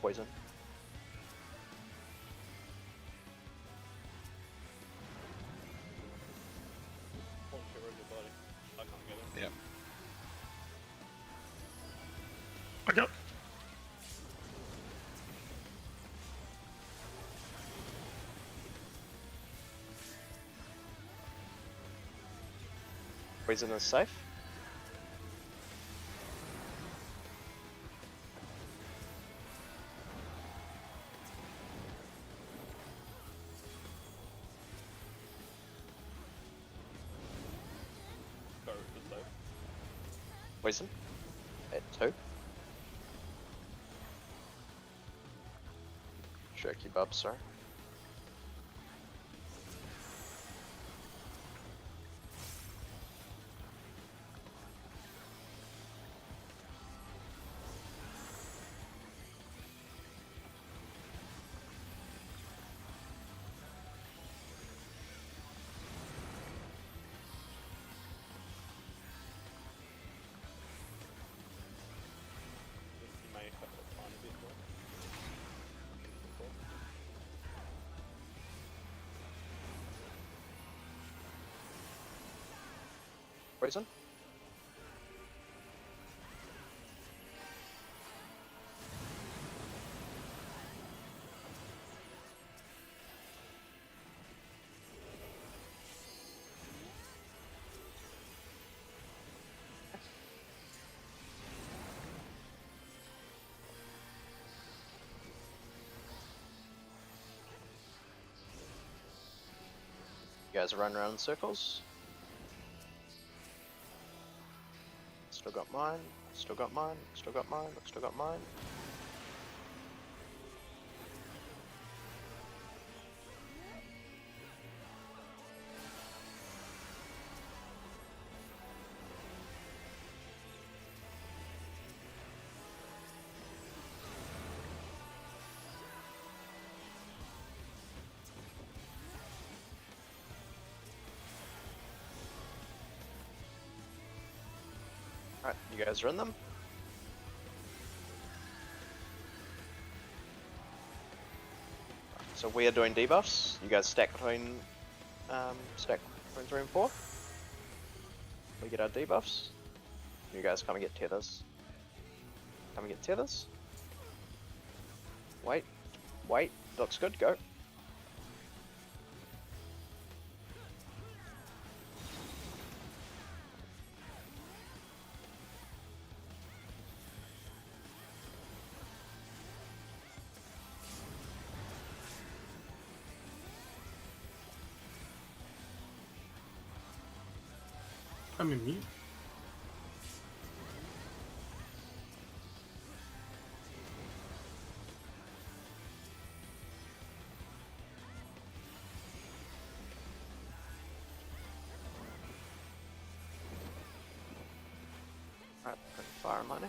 poison. Holy shit, where's your body? I can't get it. Yep. I got. Poison is safe. Go for safe. Poison. At 2. Jerky bub, sorry. Just you may have to find Poison. You guys run around in circles. Still got mine, still got mine, still got mine, still got mine. Alright, you guys are in them. So we are doing debuffs. You guys stack between 3 and 4. We get our debuffs. You guys come and get tethers. Come and get tethers. Wait. Wait. Looks good. Go. I'm in mute. Alright, put fire money.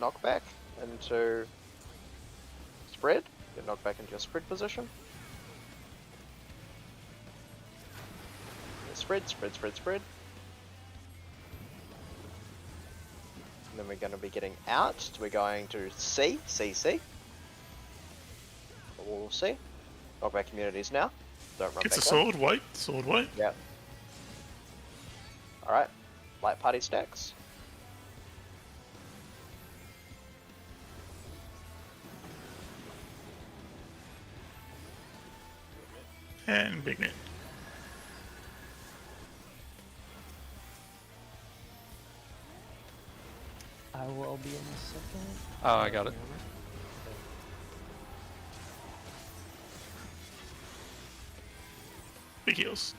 Knockback into spread. Get knocked back into your spread position. Spread, spread, spread, spread. And then we're going to be getting out. We're going to C, C, C. We'll see. Knockback communities now. Don't run Gets back a sword, wait, sword, wait. Yeah. Alright. Light party stacks. And big net. I will be in a second. Oh, I got it. Big heals.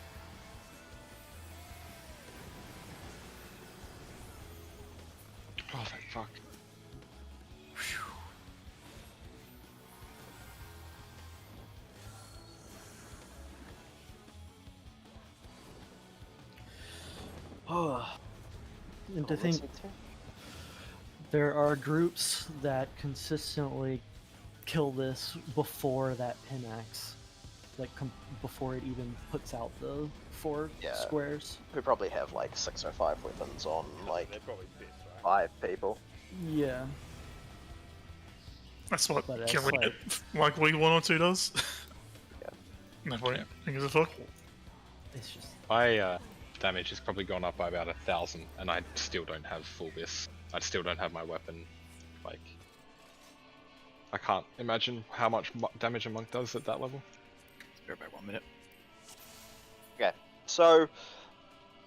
Oh, thank fuck. Oh, and to think there are groups that consistently kill this before that pinax, like before it even puts out the 4 squares. We probably have like 6 or 5 weapons on like They're probably bits, right? 5 people. Yeah. That's what But it's killing like- it like week 1 or 2 does. Yeah. No point. Who gives a fuck? It's just My damage has probably gone up by about 1,000, and I still don't have full bis. I still don't have my weapon. Like, I can't imagine how much damage a monk does at that level. Go back 1 minute. Okay, so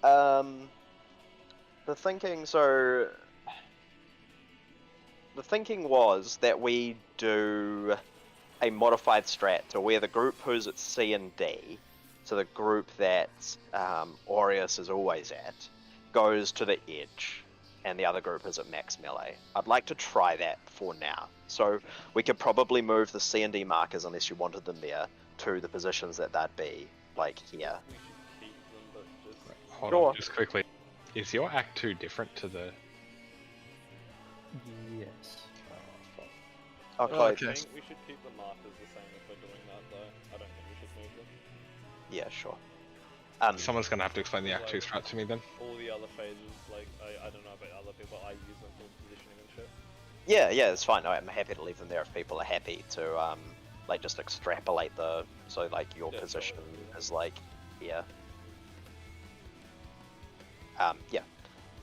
the thinking was that we do a modified strat to where the group who's at C and D, so the group that Aureus is always at, goes to the edge, and the other group is at max melee. I'd like to try that for now. So we could probably move the C and D markers, unless you wanted them there, to the positions that they'd be, like here. We should keep them, but just... Hold Sure. on, just quickly. Is your Act 2 different to the... yes. Oh, Oh, Chloe. okay. I think we should keep the markers the same if we're doing that, though. I don't think we should move them. Yeah, sure. Someone's gonna have to explain the Act 2 strat to me then. All the other phases, like I don't know about other people, I use them for positioning and shit. Yeah, it's fine. I'm happy to leave them there if people are happy to like just extrapolate so like your position is like here.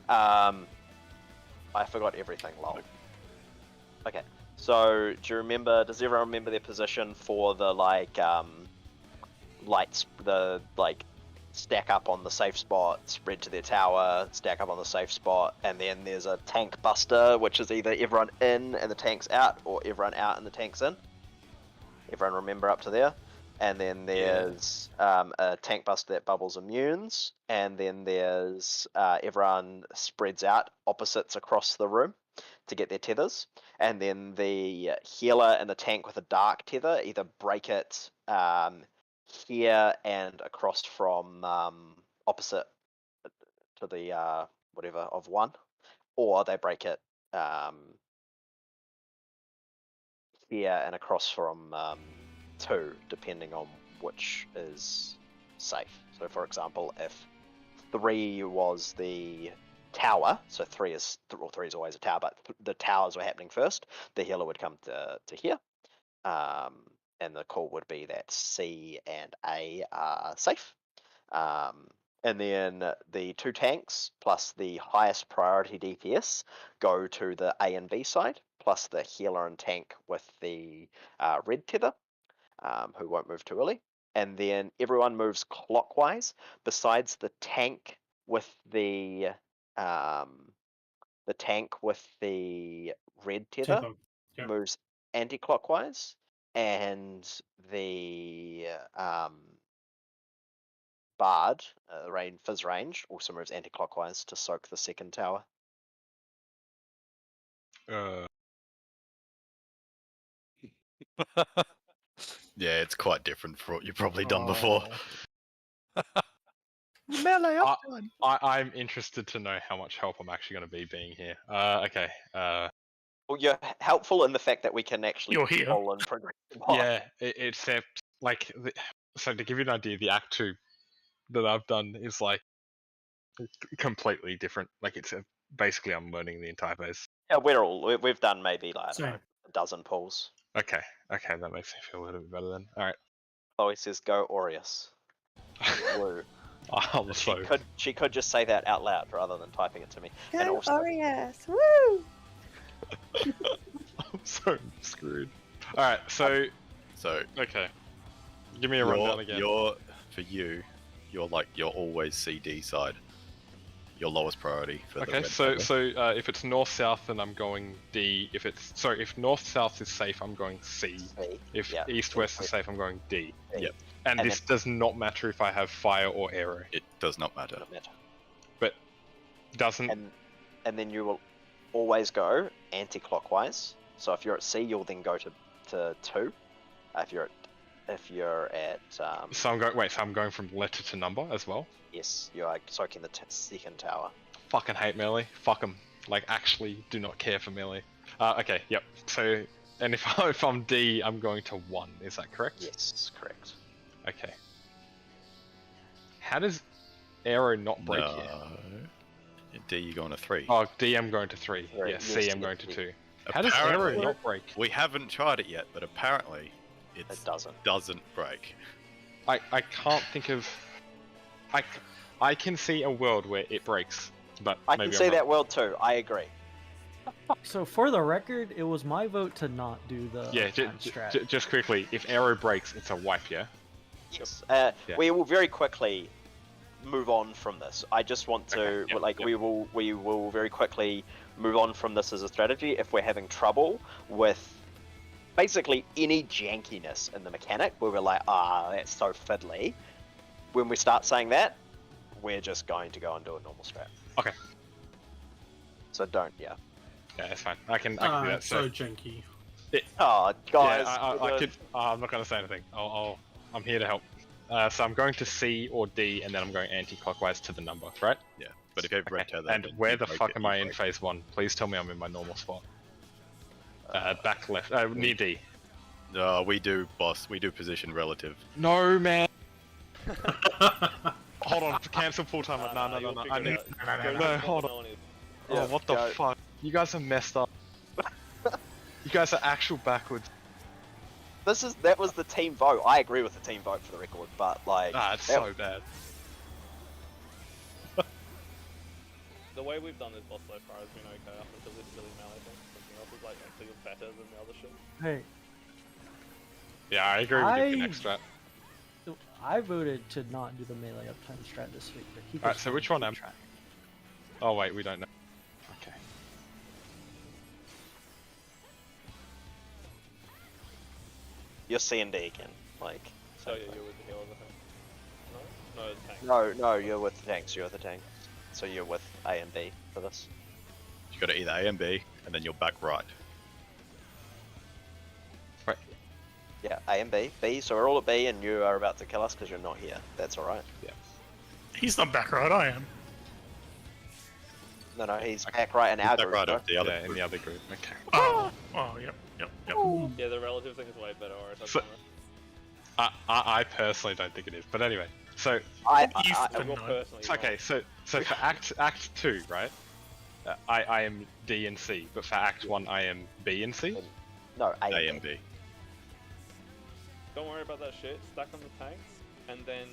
I forgot everything, lol. Okay, so does everyone remember their position for the lights, the stack up on the safe spot, spread to their tower, stack up on the safe spot, and then there's a tank buster, which is either everyone in and the tank's out, or everyone out and the tank's in. Everyone remember up to there? And then there's a tank buster that bubbles immunes, and then there's everyone spreads out opposites across the room to get their tethers, and then the healer and the tank with a dark tether either break it here and across from opposite to the whatever of 1, or they break it here and across from 2, depending on which is safe. So for example, if 3 was the tower, so 3 is always a tower, but the towers were happening first, the healer would come to here, and the call would be that C and A are safe. And then the 2 tanks plus the highest priority DPS go to the A and B side, plus the healer and tank with the red tether, who won't move too early. And then everyone moves clockwise, besides the tank with the red tether moves anti-clockwise, and the Bard, Fizz range, also moves anti-clockwise to soak the second tower. Yeah, it's quite different from what you've probably done before. Melee up done. I'm interested to know how much help I'm actually going to be being here. Okay. Well, you're helpful in the fact that we can actually You're here. control and progress. Yeah, except like, so to give you an idea, the Act 2 that I've done is like completely different. Like it's basically I'm learning the entire phase. Yeah, we've done maybe like I don't know, a dozen pulls. Okay, that makes me feel a little bit better then. All right. Chloe says, "Go Aureus." Woo. She could just say that out loud rather than typing it to me. Go and also, Aureus! Woo! I'm so screwed. All right, so okay, give me a rundown again. You're always CD side. Your lowest priority for the okay, so if it's north south, then I'm going D. If north south is safe, I'm going C. If east west is safe, I'm going D. Yep. And this does not matter if I have fire or arrow. It does not matter. But doesn't. And then you will always go anti-clockwise. So if you're at C, you'll then go to 2. If you're at So I'm going. Wait. So I'm going from letter to number as well. Yes, you are soaking the second tower. Fucking hate melee. Fuck them. Like actually, do not care for melee. Okay. Yep. So, and if I'm D, I'm going to 1. Is that correct? Yes, correct. Okay. How does arrow not break here? D, you're going to 3. Oh, D, I'm going to 3. Yeah, C, I'm going to 2. How does arrow not break? We haven't tried it yet, but apparently it doesn't break. I can't think of. I can see a world where it breaks, but I maybe can see that world too. I agree. So for the record, it was my vote to not do the strat. Just quickly, if arrow breaks, it's a wipe, yeah? Yes. We will very quickly move on from this. I just want to we will very quickly move on from this as a strategy if we're having trouble with basically any jankiness in the mechanic where we're like, that's so fiddly. When we start saying that, we're just going to go and do a normal strat. Okay. So don't, Yeah, that's fine. I can do that. So janky. Guys. Yeah, I could. I'm not going to say anything. I'm here to help. So I'm going to C or D, and then I'm going anti-clockwise to the number, right? Yeah. But if you have red tether, and where the fuck am I in phase 1? Please tell me I'm in my normal spot. Back left, near D. We do, boss. We do position relative. No, man. hold on. Cancel full timer. No. I need. No, hold on. Yeah, Oh, what the go. fuck? You guys are messed up. You guys are actual backwards. That was the team vote. I agree with the team vote for the record, but like. It's that- so bad. The way we've done this boss so far has been okay up until this silly melee thing. Something else is like actually better than the other shit. Hey, Yeah, I agree with the next strat. I voted to not do the melee uptime strat this week, but he. Alright, so which one am? Oh wait, we don't know. Okay. You're C and D again, like. So yeah, you're with the healers, I think. No? No, it's tank. No, you're with the tanks. You're the tank. So you're with A and B for this. You got to either A and B, and then you're back right. Right. Yeah, A and B. B. So we're all at B, and you are about to kill us because you're not here. That's all right. Yeah. He's not back right, I am. No, he's back right in our Back group. right bro. of the other. Yeah, in the other group. Okay. Oh, yep. Yeah, the relative thing is way better, Oris. I So- promise. I personally don't think it is, but anyway. So I will personally. okay, so for Act 2, right? I am D and C, but for Act 1 I am B and C. No, A A and B. Don't worry about that shit. Stack on the tanks, and then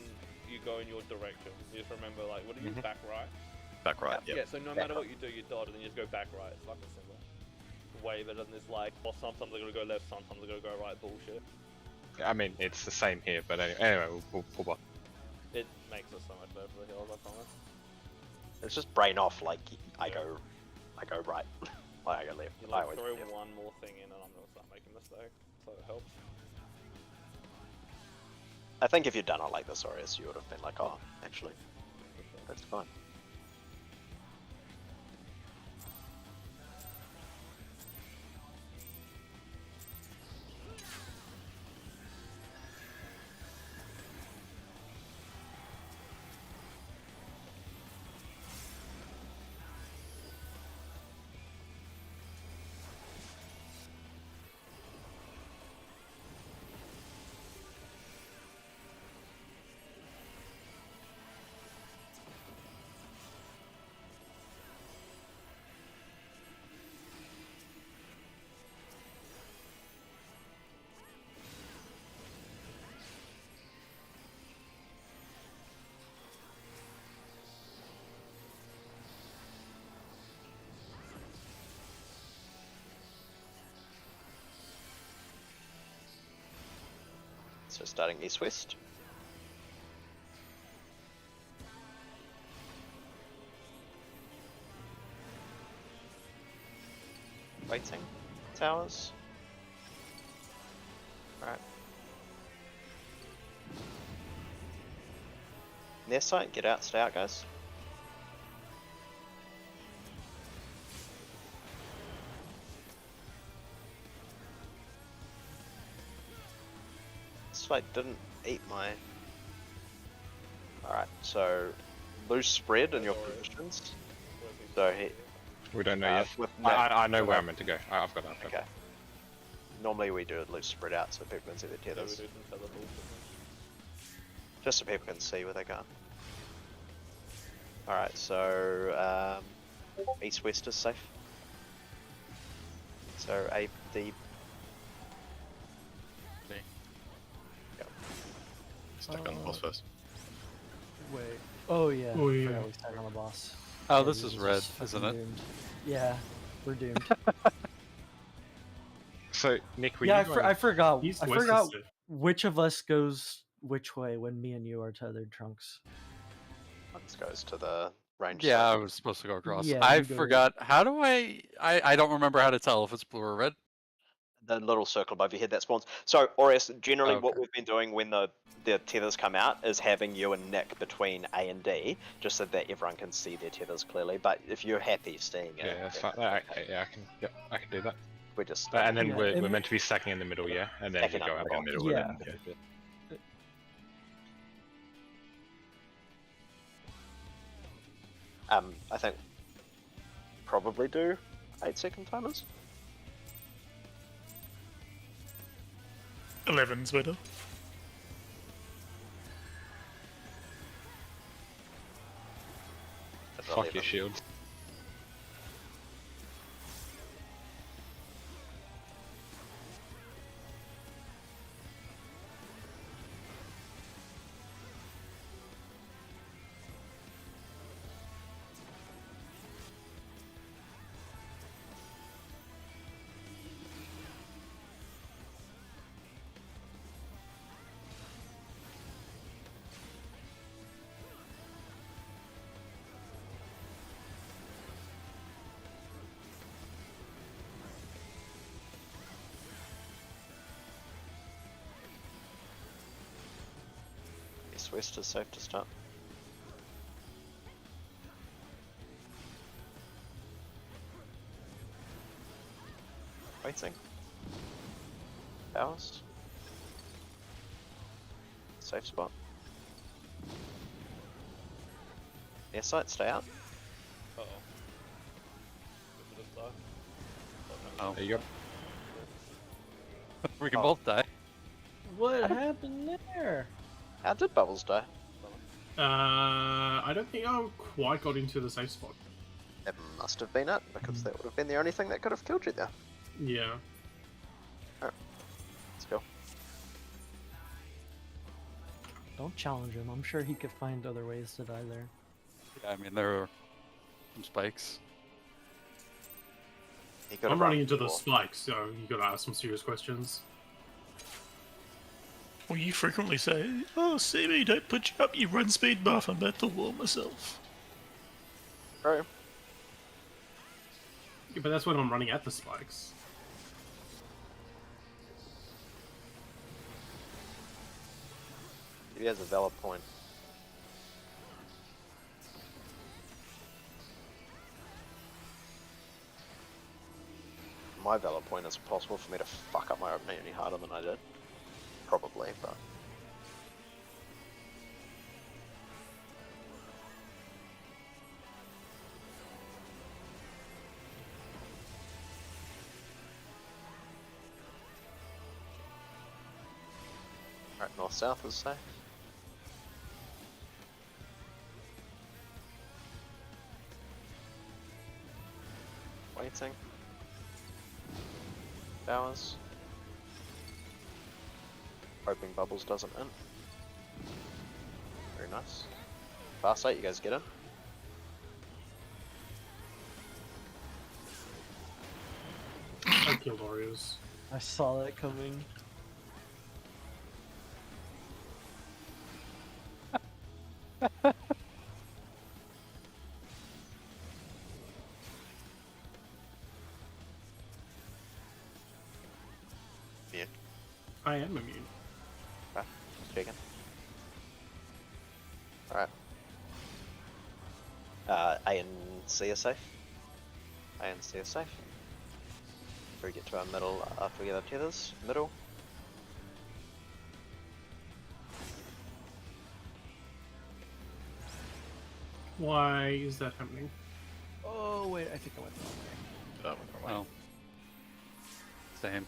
you go in your direction. You just remember, like, what do you back right? Back right. Yeah. Yep. So no matter what you do, you dodge, and then you just go back right. It's fucking simple. Way better than this like, well, sometimes they're gonna go left, sometimes they're gonna go right bullshit. I mean, it's the same here, but anyway, we'll pull back. It makes it so much better for the healers, I promise. It's just brain off. Like I go right. Like I go left. You I like always throw left. one more thing in, and I'm gonna start making mistakes, so it helps. I think if you'd done it like this, Aureus, you would have been like, oh, actually, that's fine. So starting east-west. Waiting. Towers. Alright. Near site, get out, stay out, guys. This fight didn't eat my... Alright, so loose spread in your positions. So he... We don't know yet. with I know where so- I'm meant to go. I've got that. Okay. Normally we do a loose spread out so people can see the Yeah, we tethers. do some tether bullshit. Just so people can see where they go. Alright, so east-west is safe. So A, D. Yep. Stack on the boss first. Wait. Oh yeah. Oh, yeah. forgot we started on the boss. Oh, Yeah, this we is were red, just isn't fucking it? doomed. Yeah, we're doomed. So Nick, were yeah, you going... I forgot. East I west is forgot safe. which of us goes which way when me and you are tethered, Trunks. This goes to the range. Yeah, I side. was supposed to go across. Yeah, I you go- forgot. How do I don't remember how to tell if it's blue or red. The little circle above your head that spawns. So, Aureus, generally what Okay. we've been doing when the tethers come out is having you and Nick between A and D, just so that everyone can see their tethers clearly. But if you're happy seeing it, Yeah, that's then fine. I can do that. we just And then Yeah, we're and- meant to be stacking in the middle, yeah? And then you Stacking go up up the on middle. Yeah. And then, I think probably do 8-second timers. 11's better. Fuck leave your him. shields. East West is safe to start. Waiting. Hours. Safe spot. Near site, stay out. Uh-oh. Oh. There you go. We can both die. What happened there? How did Bubbles die? I don't think I quite got into the safe spot. It must have been it, because that would have been the only thing that could have killed you there. Yeah. Alright. Let's go. Don't challenge him. I'm sure he could find other ways to die there. Yeah, I mean, there are some spikes. He could I'm have running run into the before. spikes, so you gotta ask some serious questions. Well, you frequently say, "Oh, CB, don't put you up your run speed buff. I'm about to wall myself." True. Yeah, but that's when I'm running at the spikes. He has a valid point. My valid point is possible for me to fuck up my opening any harder than I did. Probably, but... Alright, north-south is safe. Waiting. Bowers. Hoping Bubbles doesn't in. Very nice. Fast 8, you guys get in. I killed Oreos. I saw that coming. Mute. I am immune. Okay, checking. Alright. A and C are safe. A and C are safe. We get to our middle after we get our tethers. Middle. Why is that happening? Oh wait, I think I went the wrong way. That went the wrong way. Oh. Same.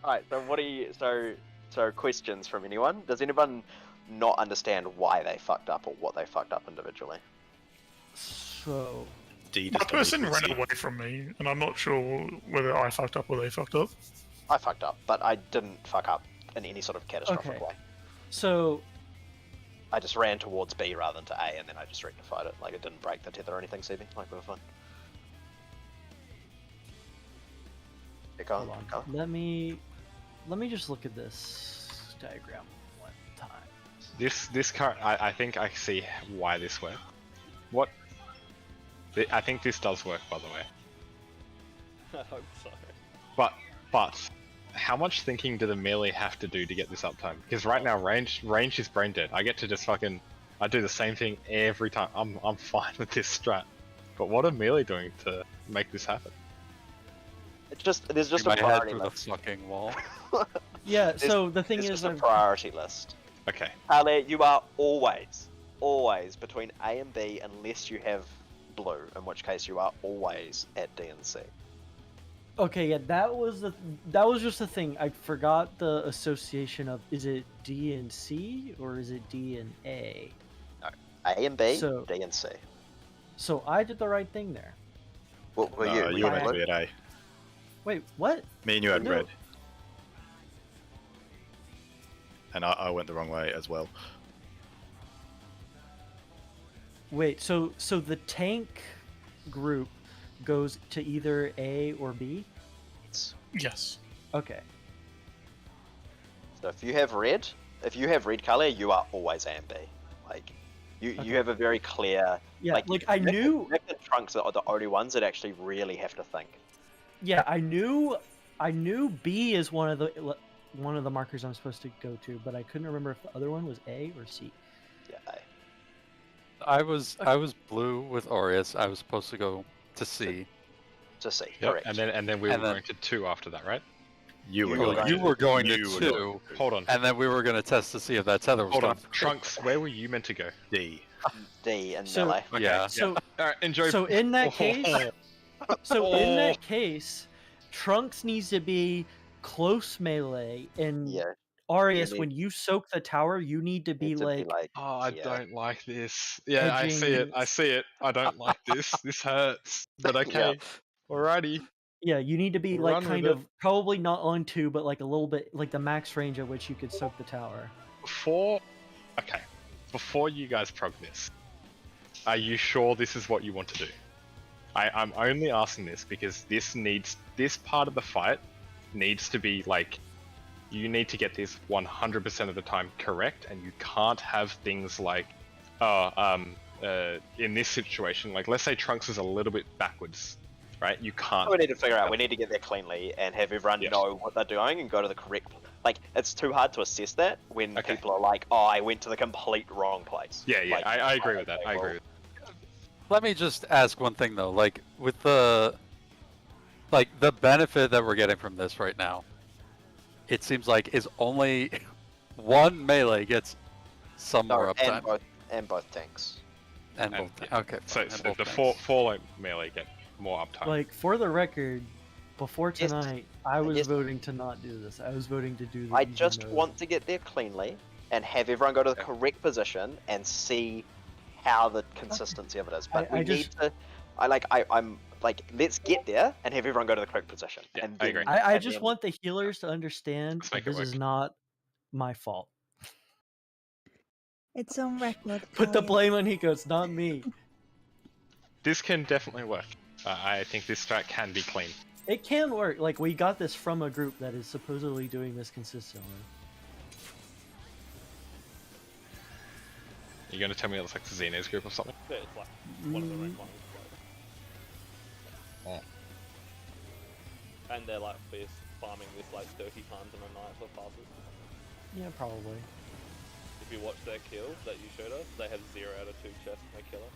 Alright, so what do you so questions from anyone? Does anyone not understand why they fucked up or what they fucked up individually? So My person ran away from me, and I'm not sure whether I fucked up or they fucked up. I fucked up, but I didn't fuck up in any sort of catastrophic Okay. way. So I just ran towards B rather than to A, and then I just rectified it. Like, it didn't break the tether or anything, CB. Like, we were fine. Yeah, go on, hold go on. Let me just look at this diagram one time. This car, I think I see why this worked. What? I think this does work, by the way. I hope so. But how much thinking do the melee have to do to get this uptime? Because right now range is brain dead. I get to just fucking I do the same thing every time. I'm fine with this strat. But what are melee doing to make this happen? It's just there's just My a head priority through the list. fucking wall. Yeah. There's- So the thing It's is, just a I've priority list. Okay. Ale, you are always between A and B unless you have blue, in which case you are always at D and C. Okay, yeah, that was just the thing. I forgot the association of, is it D and C or is it D and A? No, A and B, So- D and C. So I did the right thing there. What were No, you? Were you you went to blue? be at A. Wait, what? Me and you had No. red. And I went the wrong way as well. Wait, so the tank group goes to either A or B? Yes. Okay. So if you have red color, you are always A and B. Like, you have a very clear. Yeah, like I Nick knew. Nick and Trunks are the only ones that actually really have to think. Yeah, I knew B is one of the markers I'm supposed to go to, but I couldn't remember if the other one was A or C. Yeah, A. I was blue with Aureus. I was supposed to go to C. To C, Yep. correct. And then we were And then- going to 2 after that, right? You were Well, going you to- were going you to were 2, going to- Hold on. and then we were going to test to see if that tether was Hold on. going. Trunks, where were you meant to go? D. D and So- melee. Yeah. So Alright, enjoy. so in that case, so in Oh. that case, Trunks needs to be close melee, and Yeah. Aureus, need- when you soak the tower, you need to be Need to like, Oh, I yeah. don't like this. Yeah, I see it. edging- I see it. I don't like this. This hurts. But okay. Alrighty. yeah, you need to be Run like with kind it. of probably not on 2, but like a little bit like the max range at which you could soak the tower. Before you guys prog this, are you sure this is what you want to do? I'm only asking this because this part of the fight needs to be like, you need to get this 100% of the time correct, and you can't have things like, in this situation, like let's say Trunks is a little bit backwards, right? You can't. We need to figure out. We need to get there cleanly and have everyone Yes. know what they're doing and go to the correct. Like, it's too hard to assess that when Okay. people are like, "Oh, I went to the complete wrong place." Yeah, Like, I agree with that. okay, I well, agree. Let me just ask one thing though, like with the benefit that we're getting from this right now, it seems like is only one melee gets some No, more and uptime. both tanks. And And- both. yeah. Okay. So, fine, and so both the tanks. four melee get more uptime. Like for the record, before Yes. tonight, I was Yes. voting to not do this. I was voting to do the I easy just mode. want to get there cleanly and have everyone go to the Yeah. correct position and see how the consistency of it is. But I we need to. I'm like, let's get there and have everyone go to the correct position. Yeah, and I then- agree. I and just then- want the healers to understand Let's that make it this is work. not my fault. It's on record. Put the Talia. blame on Hiko, it's not me. This can definitely work. I think this strat can be clean. It can work. Like, we got this from a group that is supposedly doing this consistently. You're gonna tell me it's like the Xenos group or something? Yeah, it's like one of the rank ones. Oh. And they're like fierce farming this like 30 times in a night for passes. Yeah, probably. If you watch their kills that you showed us, they have 0 out of 2 chests and they kill it.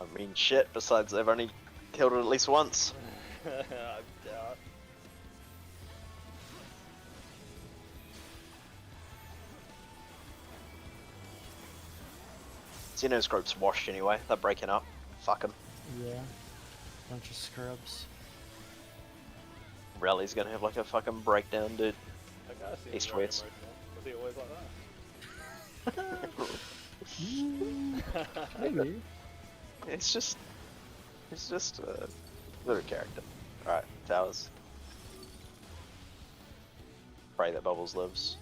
I mean, shit. Besides, they've only killed it at least once. I doubt. Xenos group's washed anyway. They're breaking up. Fuck them. Yeah. Bunch of scrubs. Rally's gonna have like a fucking breakdown, dude. That guy seems East very West. emotional. Was he always like that? Maybe. It's just a little character. Alright, towers. Pray that Bubbles lives.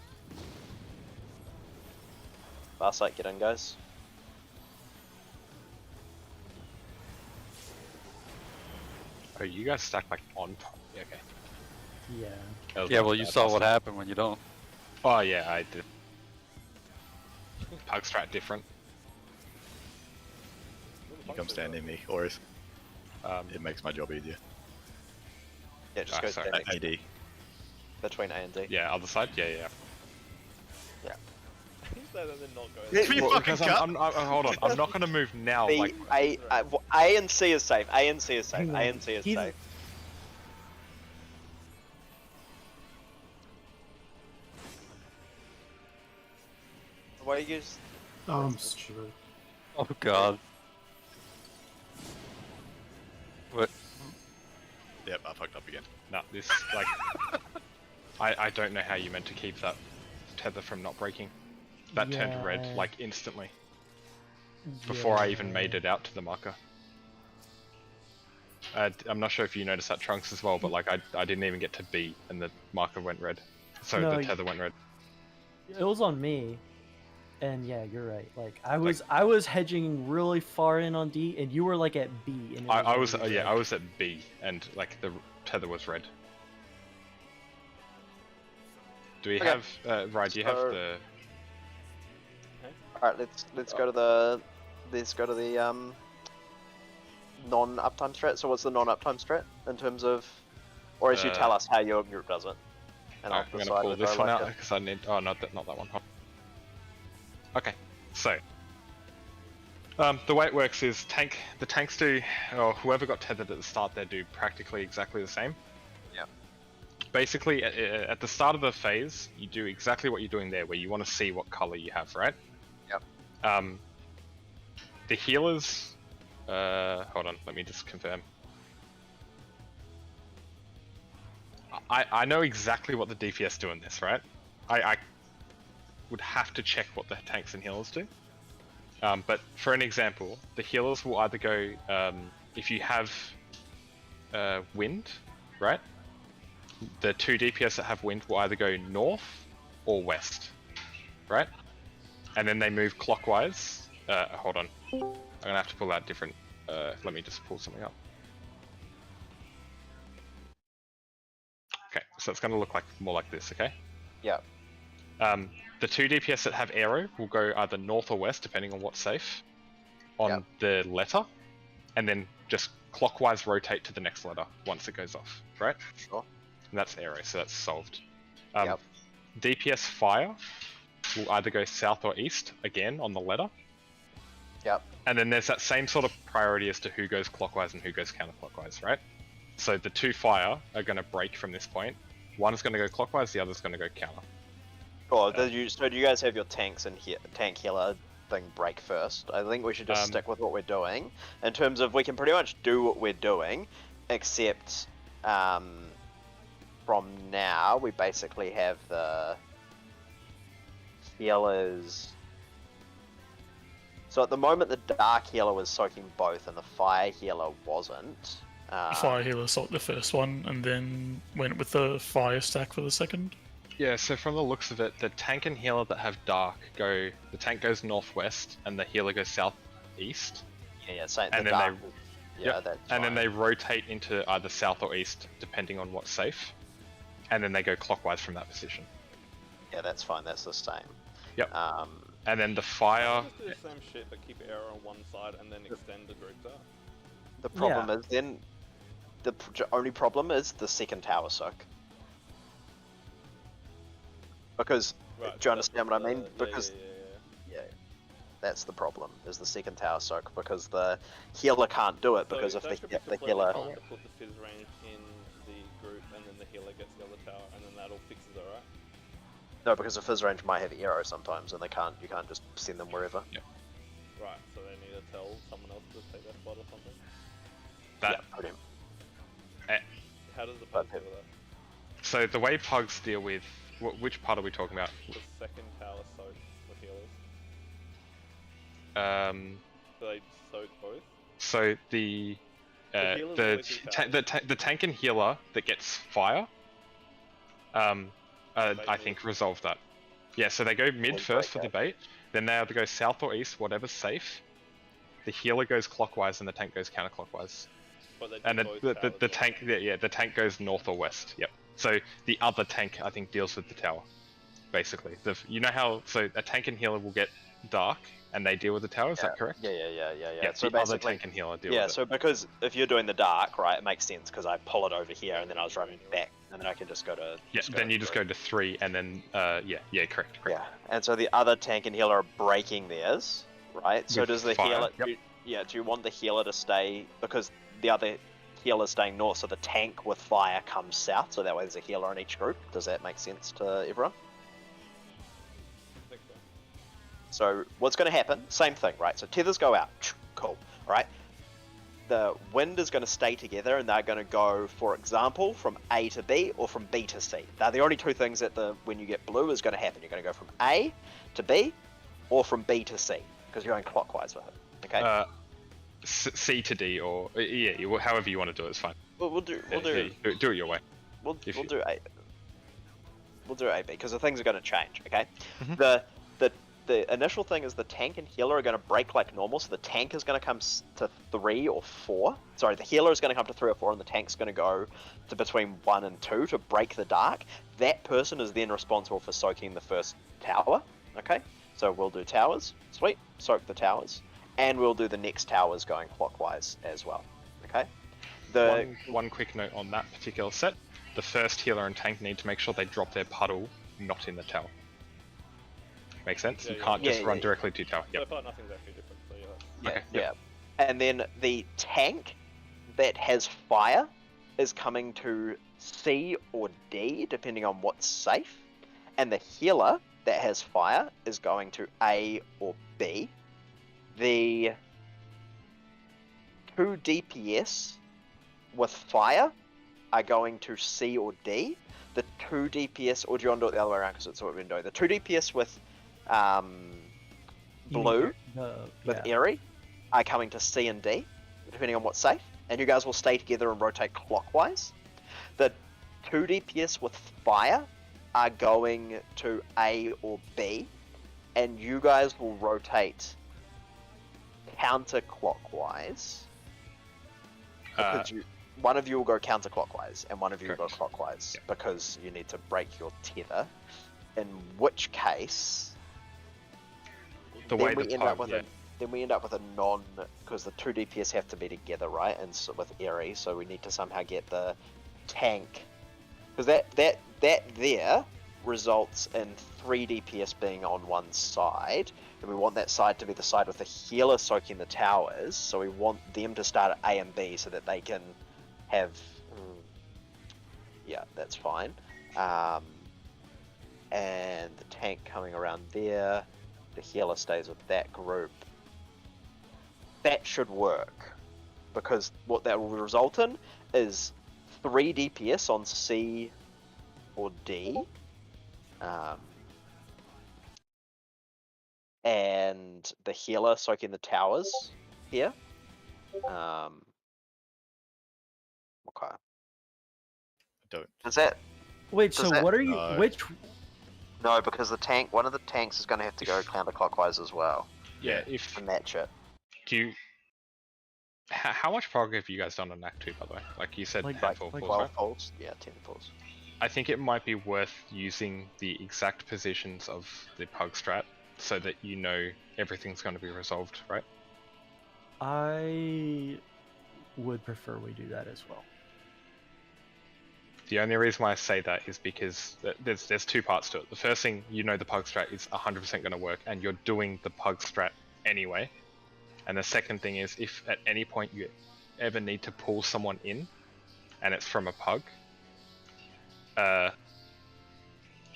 Last sight, get in, guys. Oh, you guys stack like on top. Yeah, okay. Yeah. That was Yeah, my well, you bad saw last what time. happened when you don't. Oh yeah, I did. Pug strat different. You come stand near me, or if Um, it makes my job easier. Yeah, just Ah, go sorry. stand AD. between A and D. yeah, other side. Yeah, yeah. He's better than not going. Yeah, Be Well, fucking because cut. hold on. I'm not gonna move now. B, Like, A and C is safe. A and C is safe. Hang A on. and C is He's- safe. Why you use? Oh, I'm stupid. Oh god. What? Yep, I fucked up again. No, this like I don't know how you meant to keep that tether from not breaking. That turned red Yeah. like instantly before I even made it out to the marker. I'm not sure if you noticed that, Trunks, as well, but like I didn't even get to B and the marker went red. So No, the tether went red. It was on me. And yeah, you're right. Like I was hedging really far in on D, and you were like at B. And I was already yeah, red. I was at B and like the tether was red. Do we Okay. have Ryan, do you have So- the All right, let's go to the non-uptime strat. So what's the non-uptime strat in terms of, or as you tell us how your group does it, and I'll Alright, I'm decide gonna pull whether this I one like out it. because I need. Oh, not that one. Okay, so the way it works is the tanks do, or whoever got tethered at the start, they do practically exactly the same. Yep. Basically, at the start of the phase, you do exactly what you're doing there, where you want to see what color you have, right? Yep. The healers. Hold on, let me just confirm. I know exactly what the DPS do in this, right? I would have to check what the tanks and healers do. But for an example, the healers will either go, if you have wind, right? The 2 DPS that have wind will either go north or west, right? And then they move clockwise. Hold on, I'm gonna have to pull out different. Let me just pull something up. Okay, so it's gonna look like more like this, okay? Yeah. The 2 DPS that have arrow will go either north or west, depending on what's safe, on the letter, and then just clockwise rotate to the next letter once it goes off, right? Sure. And that's arrow, so that's solved. DPS fire will either go south or east, again, on the letter. Yep. And then there's that same sort of priority as to who goes clockwise and who goes counterclockwise, right? So the 2 fire are going to break from this point. One is going to go clockwise, the other is going to go counter. Cool. So do you guys have your tanks and tank healer thing break first? I think we should just stick with what we're doing. In terms of, we can pretty much do what we're doing, except from now we basically have the healers. So at the moment the dark healer was soaking both and the fire healer wasn't. Fire healer socked the first one and then went with the fire stack for the second. Yeah, so from the looks of it, the tank and healer that have dark go, the tank goes northwest and the healer goes southeast. Yeah, same. And the then dark, they, yeah, that's and then fine. they rotate into either south or east, depending on what's safe. And then they go clockwise from that position. Yeah, that's fine. That's the same. Yep. And then the fire. Just do the same shit, but keep arrow on one side and then extend the groups out. The problem is then the only problem is the second tower soak. Because Right, do you understand what I mean? yeah, Because yeah. that's the problem. Is the second tower soak because the healer can't do it because So if that could be the completely healer. fine to put the fizz range in the group and then the healer gets the other tower and then that all fixes it, right? No, because the fizz range might have arrow sometimes, and they can't. You can't just send them wherever. Right, so they need to tell someone else to take that spot or something. That. Pretty. How does the pug deal with that? So the way pugs deal with. Which part are we talking about? The second tower soak with healers. Do they soak both? So the healers the always do the tank and healer that gets fire, I think resolve that. Yeah, so they go mid first for the bait, then they either go south or east, whatever's safe. The healer goes clockwise and the tank goes counterclockwise. But they do And both the towers, tank, the tank goes north or west. Yep. So the other tank, I think, deals with the tower, basically. You know how a tank and healer will get dark and they deal with the tower. Is that correct? Yeah. Yeah. So the other basically, tank and healer deal yeah. with it. So because if you're doing the dark, right, it makes sense because I pull it over here and then I was running back and then I can just go to. Yeah. Then you just go to 3 and then correct. Yeah, and so the other tank and healer are breaking theirs, right? So With does the fire, healer? yep. Do you want the healer to stay because the other healer's staying north, so the tank with fire comes south, so that way there's a healer in each group. Does that make sense to everyone? I think so. So what's going to happen? Same thing, right? So tethers go out. Cool, right? the wind is going to stay together, and they're going to go, for example, from A to B or from B to C. They're the only two things that when you get blue is going to happen. You're going to go from A to B or from B to C because you're going clockwise with it. Okay. C to D or yeah, however you want to do it is fine. We'll do it your way. We'll do A. We'll do A B because the things are going to change. Okay. Mhm. The initial thing is the tank and healer are going to break like normal. So the tank is going to come to 3 or 4. Sorry, the healer is going to come to 3 or 4, and the tank's going to go to between 1 and 2 to break the dark. That person is then responsible for soaking the first tower. Okay. So we'll do towers. Sweet. Soak the towers. And we'll do the next towers going clockwise as well. Okay. One quick note on that particular set. The first healer and tank need to make sure they drop their puddle not in the tower. Make sense? You can't just run directly to tower. So far, nothing's actually different. So yeah. Okay. Yeah. And then the tank that has fire is coming to C or D, depending on what's safe. And the healer that has fire is going to A or B. The 2 DPS with fire are going to C or D. The 2 DPS, or do you want to do it the other way around because it's what we've been doing? The 2 DPS with blue, with Airy, are coming to C and D, depending on what's safe. And you guys will stay together and rotate clockwise. The 2 DPS with fire are going to A or B. And you guys will rotate counterclockwise. One of you will go counterclockwise, and one of you will go clockwise, because you need to break your tether. In which case, the way we end up with a non, because the 2 DPS have to be together, right? And so with Airy, so we need to somehow get the tank, because that there results in 3 DPS being on one side, and we want that side to be the side with the healer soaking the towers. So we want them to start at A and B so that they can have. Yeah, that's fine. And the tank coming around there, the healer stays with that group. That should work, because what that will result in is 3 DPS on C or D, and the healer soaking the towers here. Okay. Don't. Is that? Wait, so what are you? Which? No, because one of the tanks is going to have to go counterclockwise as well. Yeah, if to match it. Do you? How much prog have you guys done on Act 2, by the way? Like you said, like 12 pulls. Yeah, 10 pulls. I think it might be worth using the exact positions of the pug strat so that you know everything's going to be resolved, right? I would prefer we do that as well. The only reason why I say that is because there's 2 parts to it. The first thing, you know the pug strat is 100% going to work, and you're doing the pug strat anyway. And the second thing is, if at any point you ever need to pull someone in, and it's from a pug,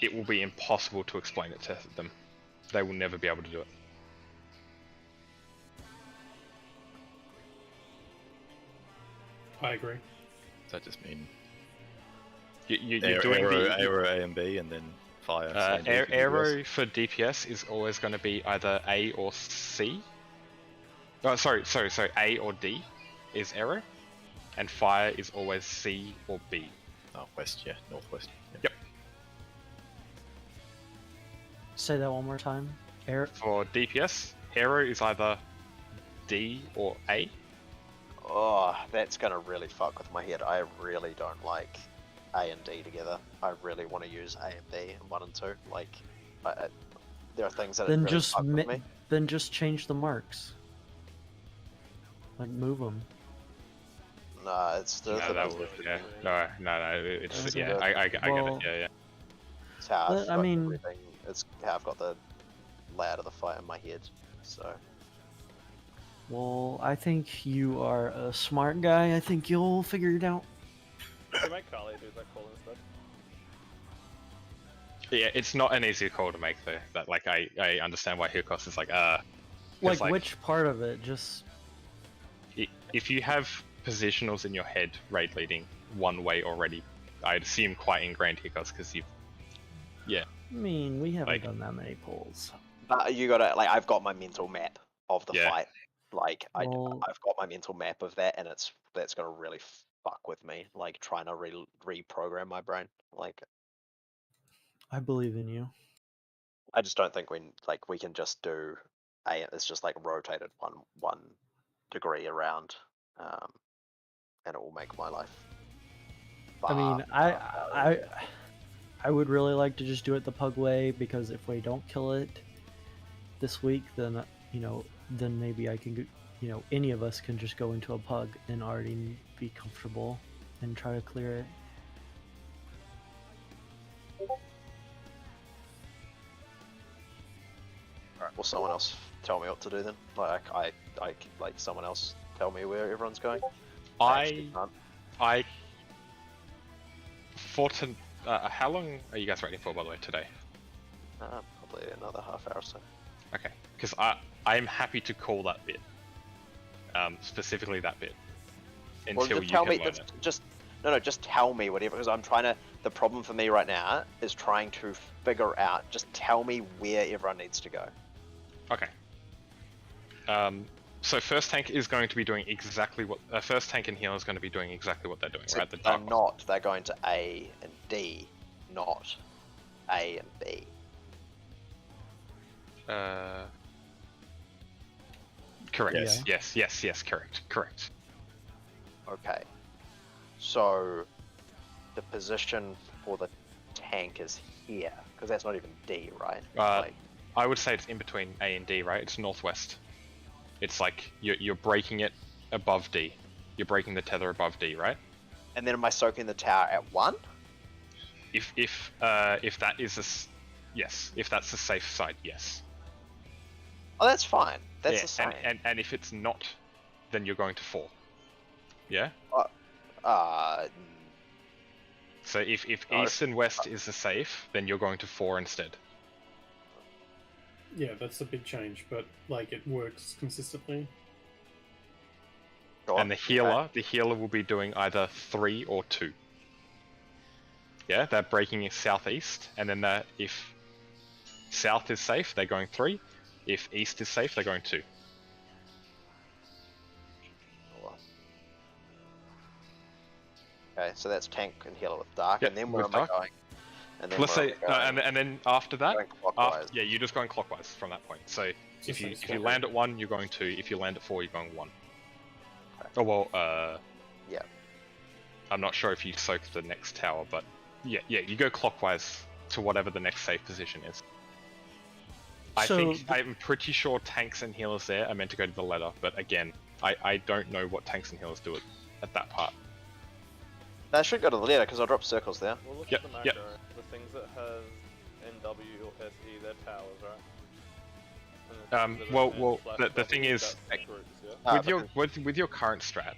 it will be impossible to explain it to them. They will never be able to do it. I agree. Does that just mean you're doing arrow A and B, and then fire? Arrow for DPS is always going to be either A or C. Oh, sorry, A or D is arrow, and fire is always C or B. Oh, west, yeah, northwest. Yep. Say that one more time. For DPS, arrow is either D or A. Oh, that's gonna really fuck with my head. I really don't like A and D together. I really want to use A and B and 1 and 2. Like, there are things that then really just fuck with me. Then just change the marks. Like move them. Nah, it's the. No, that would, yeah. No. It's yeah. I get it. Yeah. It's how I mean, everything. It's how I've got the layout of the fight in my head. So. Well, I think you are a smart guy. I think you'll figure it out. You make Kali do that call instead. Yeah, it's not an easy call to make though. That like I understand why Hillcross is like Like which part of it? Just if you have positionals in your head raid leading one way already, I'd assume quite ingrained Hikos because you've, yeah. I mean, we haven't Like- done that many polls. But you gotta like, I've got my mental map of the Yeah. fight. Like Well- I've got my mental map of that, and that's gonna really fuck with me. Like trying to reprogram my brain. Like I believe in you. I just don't think we can just do it's just like rotated one degree around, and it will make my life. I mean, I would really like to just do it the pug way, because if we don't kill it this week, then then maybe I can, any of us can just go into a pug and already be comfortable and try to clear it. Alright, will someone else tell me what to do then? Like like someone else tell me where everyone's going. I how long are you guys waiting for, by the way, today? Probably another half hour or so. Okay, because I'm happy to call that bit, specifically that bit, until you tell can me, learn it. just tell me whatever, because I'm trying to. The problem for me right now is trying to figure out. Just tell me where everyone needs to go. Okay. So first tank is going to be doing exactly what first tank and healer is going to be doing exactly what they're doing, So right? The they're dark not. They're going to A and D, not A and B. Correct. Yes. Correct. Okay. So the position for the tank is here, because that's not even D, right? I would say it's in between A and D, right? It's northwest. It's like you're breaking it above D. You're breaking the tether above D, right? And then am I soaking the tower at 1? If that is yes, if that's the safe side, yes. Oh, that's fine. That's yeah, the same. And if it's not, then you're going to 4. Yeah. So if east and west is the safe, then you're going to 4 instead. Yeah, that's a big change, but like it works consistently. And the healer will be doing either 3 or 2. Yeah, they're breaking it southeast, and then if south is safe, they're going 3. If east is safe, they're going 2. Okay, so that's tank and healer with dark, Yep, and then where with am dark. I going? And then Let's where say, am I going? and then after that, Going clockwise. yeah, you're just going clockwise from that point. So if you safe land at 1, you're going 2. If you land at 4, you're going 1. Okay. Oh well, yeah. I'm not sure if you soak the next tower, but yeah, you go clockwise to whatever the next safe position is. I'm pretty sure tanks and healers there are meant to go to the ladder, but again, I don't know what tanks and healers do at that part. That should go to the ladder because I'll drop circles there. Well, look Yep, at the macro. The things that have NW or SE, they're towers, right? And the things that are Well, N/W, the thing is, that's groups, yeah? with your current strat,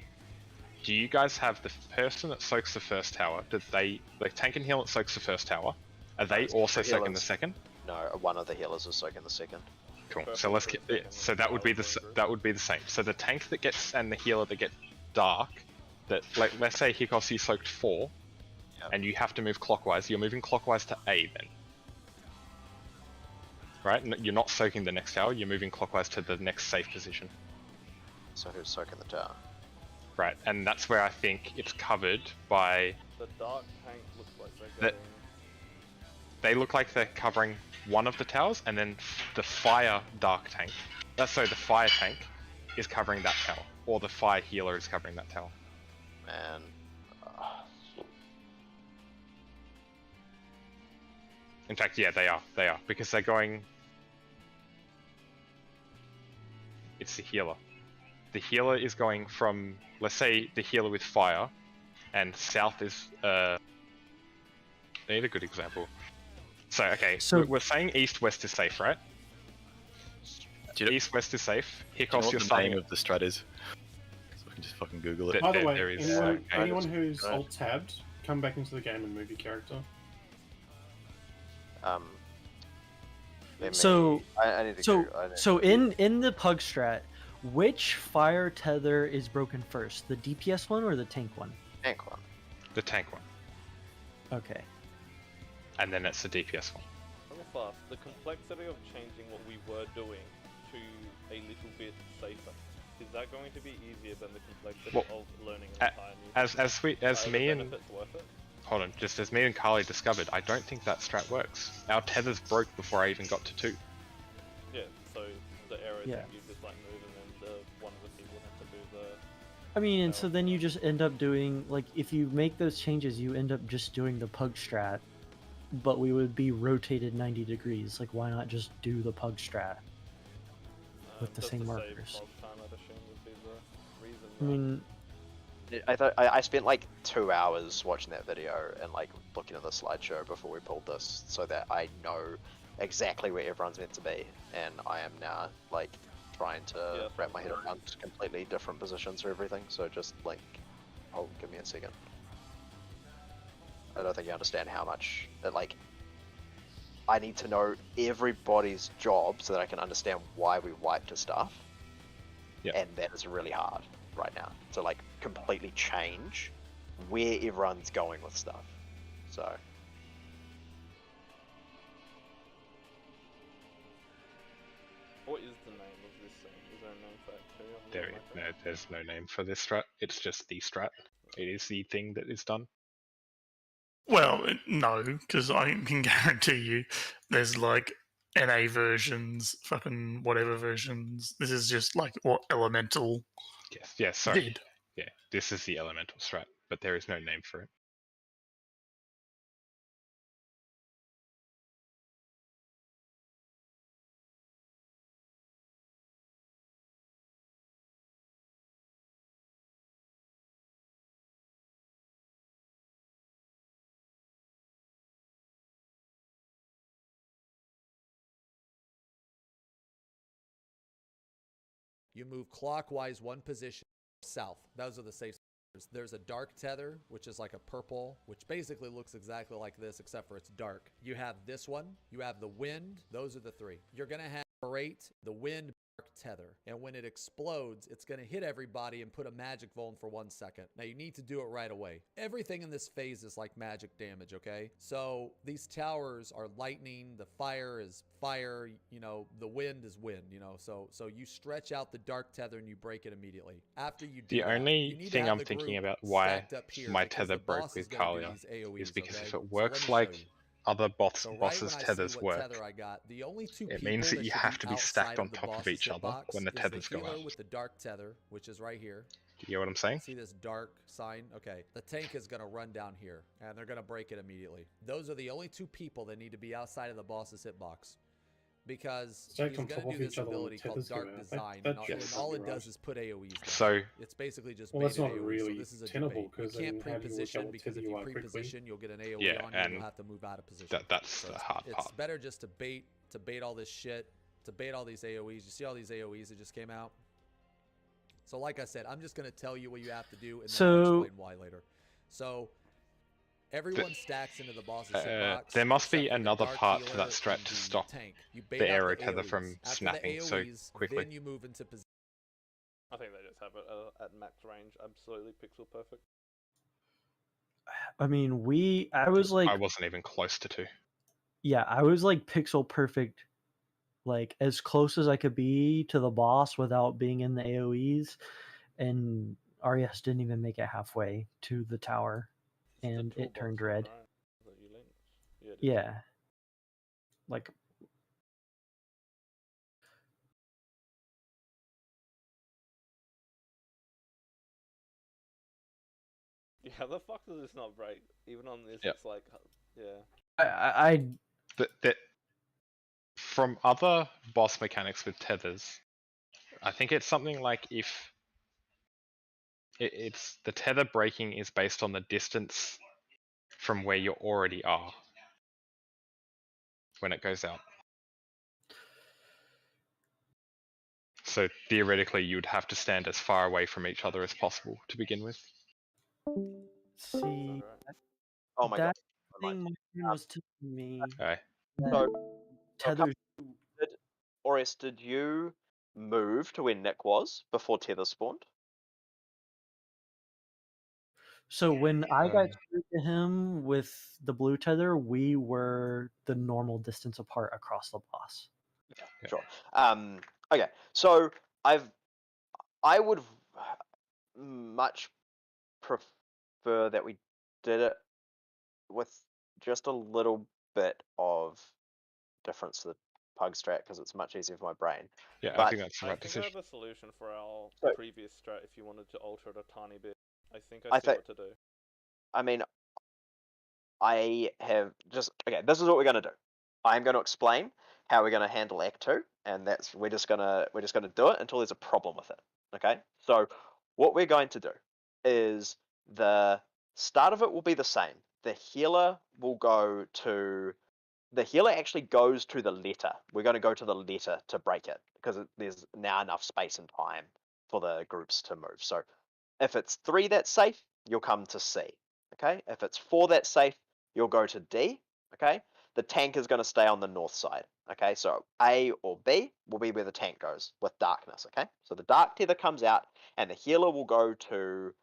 do you guys have the person that soaks the first tower? Did they like tank and heal that soaks the first tower? Are they also soaking the second? No, one of the healers is soaking the second. Cool. So let's get so that would be the same. So the tank that gets and the healer that get dark, that like let's say Hikos you soaked 4, and you have to move clockwise. You're moving clockwise to A then, right? You're not soaking the next tower. You're moving clockwise to the next safe position. So who's soaking the tower? Right, and that's where I think it's covered by. The dark tank looks like they're getting... They look like they're covering one of the towers, and then the fire dark tank. The fire tank is covering that tower, or the fire healer is covering that tower. Man. In fact, yeah, they are, because they're going... It's the healer. The healer is going from, let's say, the healer with fire, and south is, I need a good example. So, okay, So- we're saying east-west is safe, right? East-west is safe. Do you know Hikos, what you're the starting name of the strat is? So I can just fucking Google it. By the way, there is, anyone who's alt-tabbed, come back into the game and move your character. So I need to so go. so in the pug strat, Which fire tether is broken first, the DPS one or the tank one? Tank one. The tank one. Okay. And then it's the DPS one. Real fast, the complexity of changing what we were doing to a little bit safer, is that going to be easier than the complexity Well, of learning an entire new as Are me the and benefits worth it? hold on, just as me and Carly discovered, I don't think that strat works. Our tethers broke before I even got to 2. Yeah, so the arrows Yeah. that you just like move and then one of the people has to do the... I mean, and so then you just end up doing, like, if you make those changes, you end up just doing the pug strat, but we would be rotated 90 degrees. Like, why not just do the pug strat with the just same to save markers? pog time, I'd assume would be the reason. I mean, I spent like 2 hours watching that video and like looking at the slideshow before we pulled this, so that I know exactly where everyone's meant to be, and I am now like trying to wrap my head around completely different positions for everything. So just like, give me a second. I don't think you understand how much like I need to know everybody's job so that I can understand why we wiped stuff. Yeah. And that is really hard right now to like completely change where everyone's going with stuff. So What is the name of this thing? Is there a name for it too? There's no name for this strat. It's just the strat. It is the thing that is done. Well, no, because I can guarantee you there's like NA versions, fucking whatever versions. This is just like what Elemental Yes, sorry. did. Yeah, this is the elemental strat, but there is no name for it. You move clockwise 1 position south. Those are the safe spots. There's a dark tether, which is like a purple, which basically looks exactly like this, except for it's dark. You have this one. You have the wind. Those are the 3. You're going to have the wind, dark tether. And when it explodes, it's going to hit everybody and put a magic vuln for 1 second. Now, you need to do it right away. Everything in this phase is like magic damage, okay? So these towers are lightning. The fire is fire. You know, the wind is wind, you know? So you stretch out the dark tether and you break it immediately. After you do The that, only you need to thing have I'm the thinking group about why stacked up here my because tether the boss broke with is gonna do Kalia these AoEs, is because okay? if So it let works me like show you. other So right bosses' when I tethers see what work, tether I got, the only 2 it people means that that you should have to be stacked outside on of the top of boss's each other hitbox when the is tethers go healer out. with the dark tether, which is right here. Do you get what I'm saying? See this dark sign? Okay. The tank is going to run down here, and they're going to break it immediately. Those are the only 2 people that need to be outside of the boss's hitbox. Because Stacked he's on going top to of do this each other when the ability called tethers go Dark out. Design, That and just all can't it be does right. is put AoEs down. So it's basically just Well, that's baited not AoE, really so this is a tenable, debate. You because can't then how do you work out pre-position what because tether if you you are quickly? pre-position, you'll get an AoE Yeah, on you and and you'll have to move out of position. that's So the hard it's part. better just to bait all this shit, to bait all these AoEs. You see all these AoEs that just came out? So like I said, I'm just going to tell you what you have to do, and then I'll explain why later. So everyone stacks into the boss's hitbox. There must be except for the another dark part for healer that strat and to the stop tank. You bait the out arrow the tether AoEs. from After snapping the so AoEs, quickly. Then you move into position. I think they just have it at max range, absolutely pixel perfect. I mean, I was like, I wasn't even close to 2. yeah, I was like pixel perfect, like as close as I could be to the boss without being in the AoEs, and RES didn't even make it halfway to the tower, and it turned red. Yeah, like Yeah, how the fuck does this not break? Even on this, Yep. it's like, yeah. From other boss mechanics with tethers, I think it's something like if it's the tether breaking is based on the distance from where you already are when it goes out. So theoretically, you'd have to stand as far away from each other as possible to begin with. see, Oh my god. that thing my friend was telling me. Okay. that So, tethers. Aureus, did you move to where Nick was before tether spawned? So when I got to him with the blue tether, we were the normal distance apart across the boss. Sure. Okay, so I would much prefer that we did it with just a little bit of difference to the pug strat because it's much easier for my brain. Yeah, but I think that's the I right think I decision. have a solution for our So- previous strat if you wanted to alter it a tiny bit. I think I I see think- what to do. I mean, I have just okay. This is what we're gonna do. I'm going to explain how we're going to handle Act 2, and that's we're just gonna do it until there's a problem with it. Okay. So what we're going to do is the start of it will be the same. The healer will go to the healer actually goes to the letter. We're going to go to the letter to break it because there's now enough space and time for the groups to move. So if it's 3 that's safe, you'll come to C. Okay. If it's 4 that's safe, you'll go to D. Okay. The tank is going to stay on the north side. Okay. So A or B will be where the tank goes with darkness. Okay. So the dark tether comes out and the healer will go to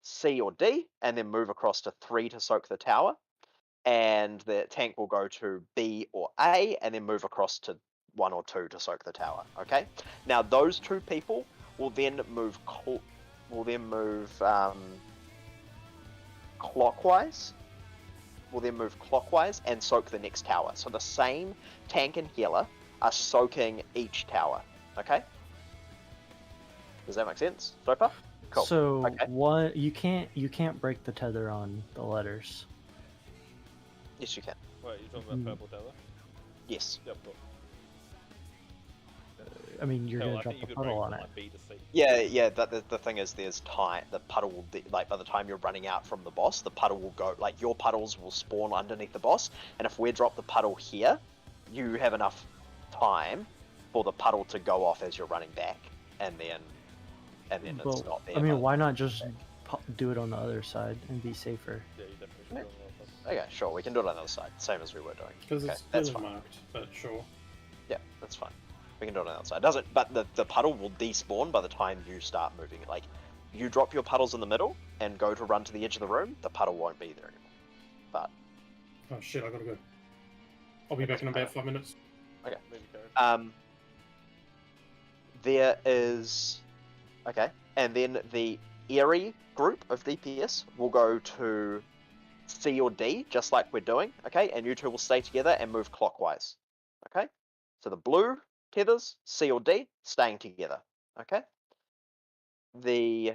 C or D and then move across to 3 to soak the tower. And the tank will go to B or A and then move across to 1 or 2 to soak the tower. Okay. Now those 2 people will then move clockwise. Will then move clockwise and soak the next tower. So the same tank and healer are soaking each tower. Okay. Does that make sense so far? Cool. So okay. what you can't break the tether on the letters. Yes, you can. Wait, you talking about purple tether? Yes. Yep. Cool. I mean, you're Hell, gonna I drop think you the could break puddle it on from it. like B to C. Yeah. The thing is, there's time. The puddle will like by the time you're running out from the boss, the puddle will go. Like your puddles will spawn underneath the boss, and if we drop the puddle here, you have enough time for the puddle to go off as you're running back, and then it's But, not there. I mean, but- why not just do it on the other side and be safer? Yeah, you definitely should do it on the other side. Okay, sure. We can do it on the other side, same as we were doing. Because Okay, it's that's clearly fine. marked, but sure. Yeah, that's fine. We can do it on the outside. Doesn't, but the puddle will despawn by the time you start moving. Like, you drop your puddles in the middle and go to run to the edge of the room, the puddle won't be there anymore. But Oh shit, I gotta go. I'll be back in about 5 minutes. okay. Maybe carry. There is okay, and then the Eerie group of DPS will go to C or D, just like we're doing. Okay, and you two will stay together and move clockwise. Okay, so the blue tethers, C or D, staying together. Okay, the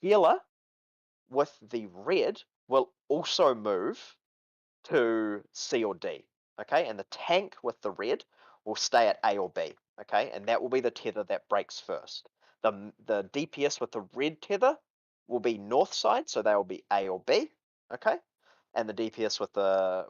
healer with the red will also move to C or D. Okay, and the tank with the red will stay at A or B. Okay, and that will be the tether that breaks first. The DPS with the red tether will be north side, so they will be A or B. Okay, and the DPS with the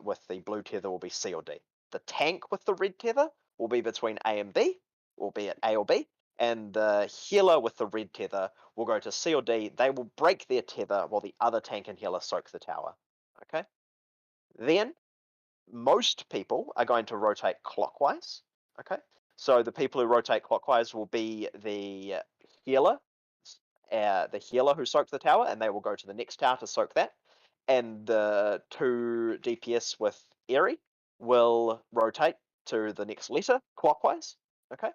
blue tether will be C or D. The tank with the red tether will be between A and B, will be at A or B, and the healer with the red tether will go to C or D. They will break their tether while the other tank and healer soak the tower. Okay, then most people are going to rotate clockwise. Okay, so the people who rotate clockwise will be the healer who soaked the tower, and they will go to the next tower to soak that. And the 2 DPS with Eerie will rotate to the next letter clockwise. Okay,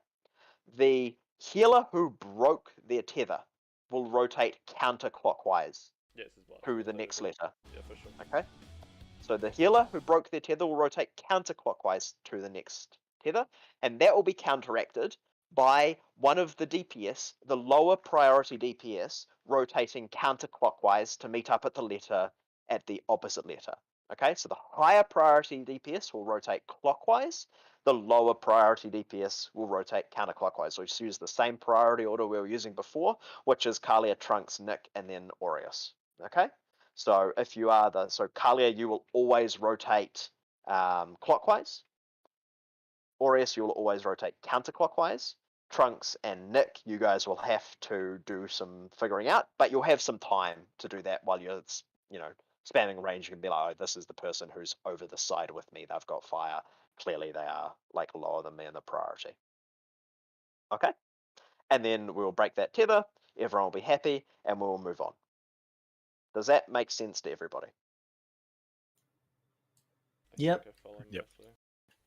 the healer who broke their tether will rotate counterclockwise Yes, as well. to the next letter. Yeah, for sure. Okay. So the healer who broke their tether will rotate counterclockwise to the next tether, and that will be counteracted by one of the DPS, the lower priority DPS, rotating counterclockwise to meet up at the letter at the opposite letter. Okay, so the higher priority DPS will rotate clockwise, the lower priority DPS will rotate counterclockwise. So just use the same priority order we were using before, which is Kalia, Trunks, Nick, and then Aureus. Okay? So if you are Kalia, you will always rotate clockwise. Aureus, you will always rotate counterclockwise. Trunks and Nick, you guys will have to do some figuring out, but you'll have some time to do that while you're, spamming range. You can be like, oh, this is the person who's over the side with me. They've got fire. Clearly, they are like lower than me in the priority. Okay, and then we'll break that tether. Everyone will be happy, and we'll move on. Does that make sense to everybody? Yep. Yep.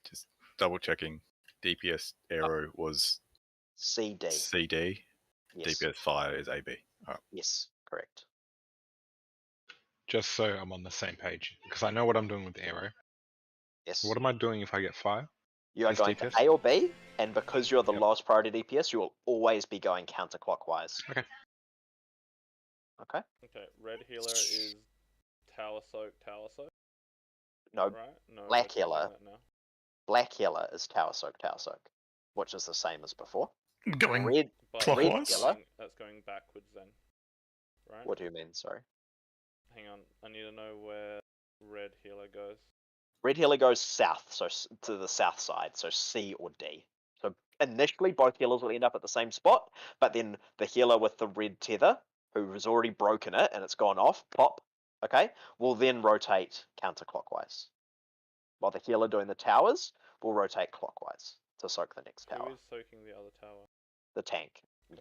Just double checking. DPS arrow was CD. CD. Yes. DPS fire is AB. All right. Yes, correct. Just so I'm on the same page, because I know what I'm doing with the arrow. Yes. What am I doing if I get fire? You are Is going DPS? to A or B, and because you're the lowest priority DPS, you will always be going counterclockwise. Okay. Okay. Okay, red healer is tower soak, tower soak. No, Right? No. black okay, I'm doing healer. that now. Black healer is tower soak, which is the same as before. Going Red clockwise? healer. That's going backwards then. Right? What do you mean? Sorry. Hang on, I need to know where red healer goes. Red healer goes south, so to the south side, so C or D. So initially, both healers will end up at the same spot, but then the healer with the red tether, who has already broken it and it's gone off, pop, okay, will then rotate counterclockwise. While the healer doing the towers will rotate clockwise to soak the next tower. Who is soaking the other tower? The tank. The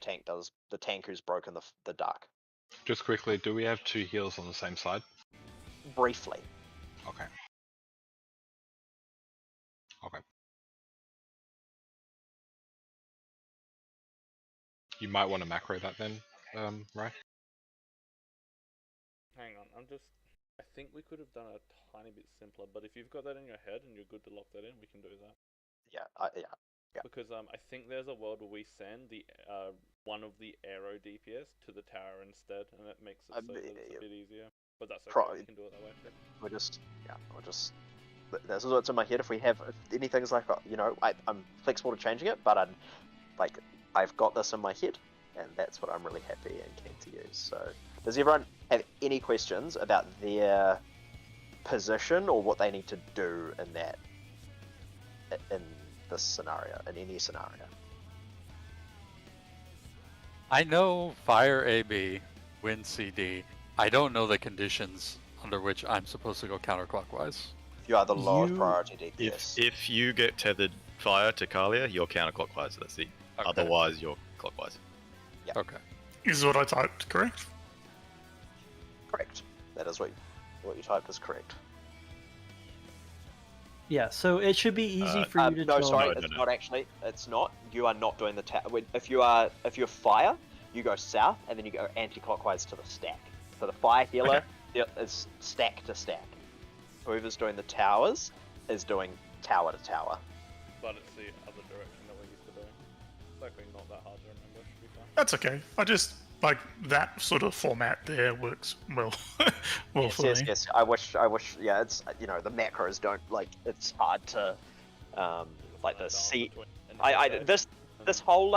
tank who's broken the dark. Just quickly, do we have two heals on the same side? Briefly. Okay. Okay. You might want to macro that then, right? Hang on, I think we could have done it a tiny bit simpler, but if you've got that in your head and you're good to lock that in, we can do that. Yeah. Because I think there's a world where we send the one of the arrow DPS to the tower instead, and it makes it so that it's a bit easier. But that's okay, we can do it that way too. We'll just. This is what's in my head. If we have anything's like, I'm flexible to changing it, but I've got this in my head, and that's what I'm really happy and keen to use. So, does everyone have any questions about their position or what they need to do in this scenario, in any scenario? I know fire AB, win CD. I don't know the conditions under which I'm supposed to go counterclockwise. You are the lowest priority DPS. If you get tethered fire to Kalia, you're counterclockwise. That's it. Okay. Otherwise, you're clockwise. Yeah. Okay. Is what I typed correct? Correct. That is what you typed is correct. Yeah, so it should be easy for you to no, tell. sorry, it's not actually. It's not. You are not doing the if you're fire, you go south and then you go anti-clockwise to the stack. So the fire healer is stack to stack. Whoever's doing the towers is doing tower to tower. But it's the other direction that we're used to doing. It's actually not that hard to remember, should be fine. That's okay. I just like that sort of format there works well. For me. Yes. I wish. Yeah, it's the macros don't it's hard to the C. This whole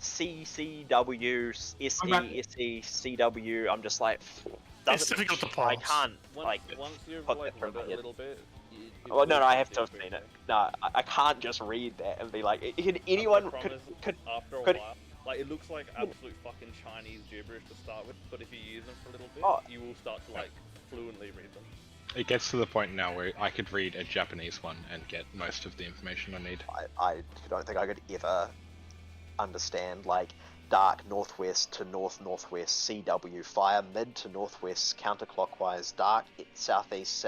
CCW, SE, CW. I'm just like. It's difficult to parse. I can't once you've put read that through my it a head. little bit. Well, no, I have to have seen it. No, I can't just read that and be like, anyone could. After a while, it looks like absolute fucking Chinese gibberish to start with, but if you use them for a little bit, you will start to fluently read them. It gets to the point now where I could read a Japanese one and get most of the information I need. I don't think I could ever understand dark northwest to northwest, CW, fire mid to northwest, counterclockwise, dark southeast,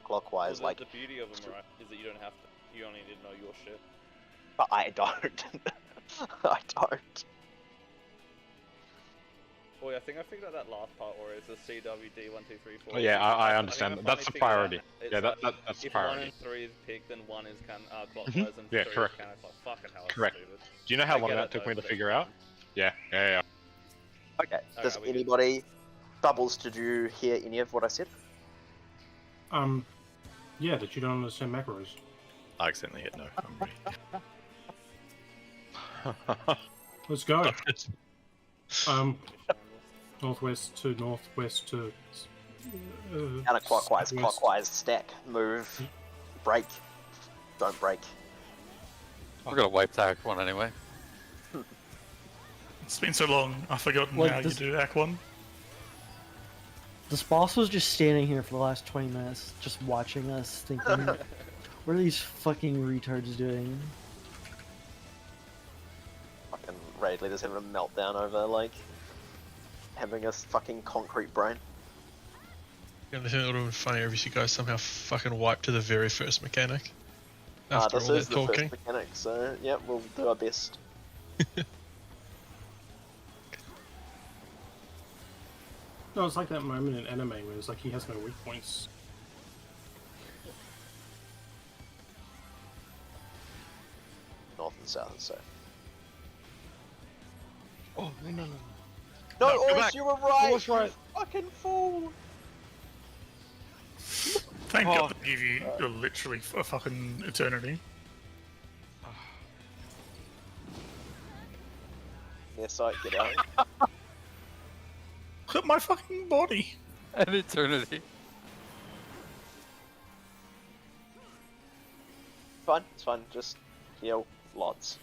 clockwise. Well, the beauty of them, right, is that you don't have to. You only need to know your shit. But I don't. I don't. Well, I think I figured out that last part where it's a CWD 1, 2, 3, 4. Oh, yeah, I understand. That's the priority. Yeah, that's the if priority. 1 and 3 is picked, then 1 is clockwise and Yeah, 3 correct. is counterclockwise. Fucking hell, Correct. Stupid. Do you know how I long get that it, took though, me to but figure it's out? Yeah. Okay. Does anybody, Bubbles? Did you hear any of what I said? Yeah, that you don't understand macros. I accidentally hit no. I'm ready. Let's go. Northwest to northwest to. Counterclockwise, clockwise, stack, move, break, don't break. We're gonna wipe the Act 1 anyway. It's been so long, I've forgotten how you do Act 1. This boss was just standing here for the last 20 minutes, just watching us, thinking, what are these fucking retards doing? raid leaders having a meltdown over like having a fucking concrete brain. Yeah, I think it would have been funnier if you guys somehow fucking wiped to the very first mechanic. After This all is that the talking. first mechanic, so yeah, we'll do our best. No, it's like that moment in anime where it's like he has no weak points. North and south and south. Oh, no. No, No, go Oris, back. you were right! Oris right. You fucking fool! Thank God they give you literally a fucking eternity. Yeah, sight, get out. Look at my fucking body. An eternity. Fine, it's fine, just heal lots.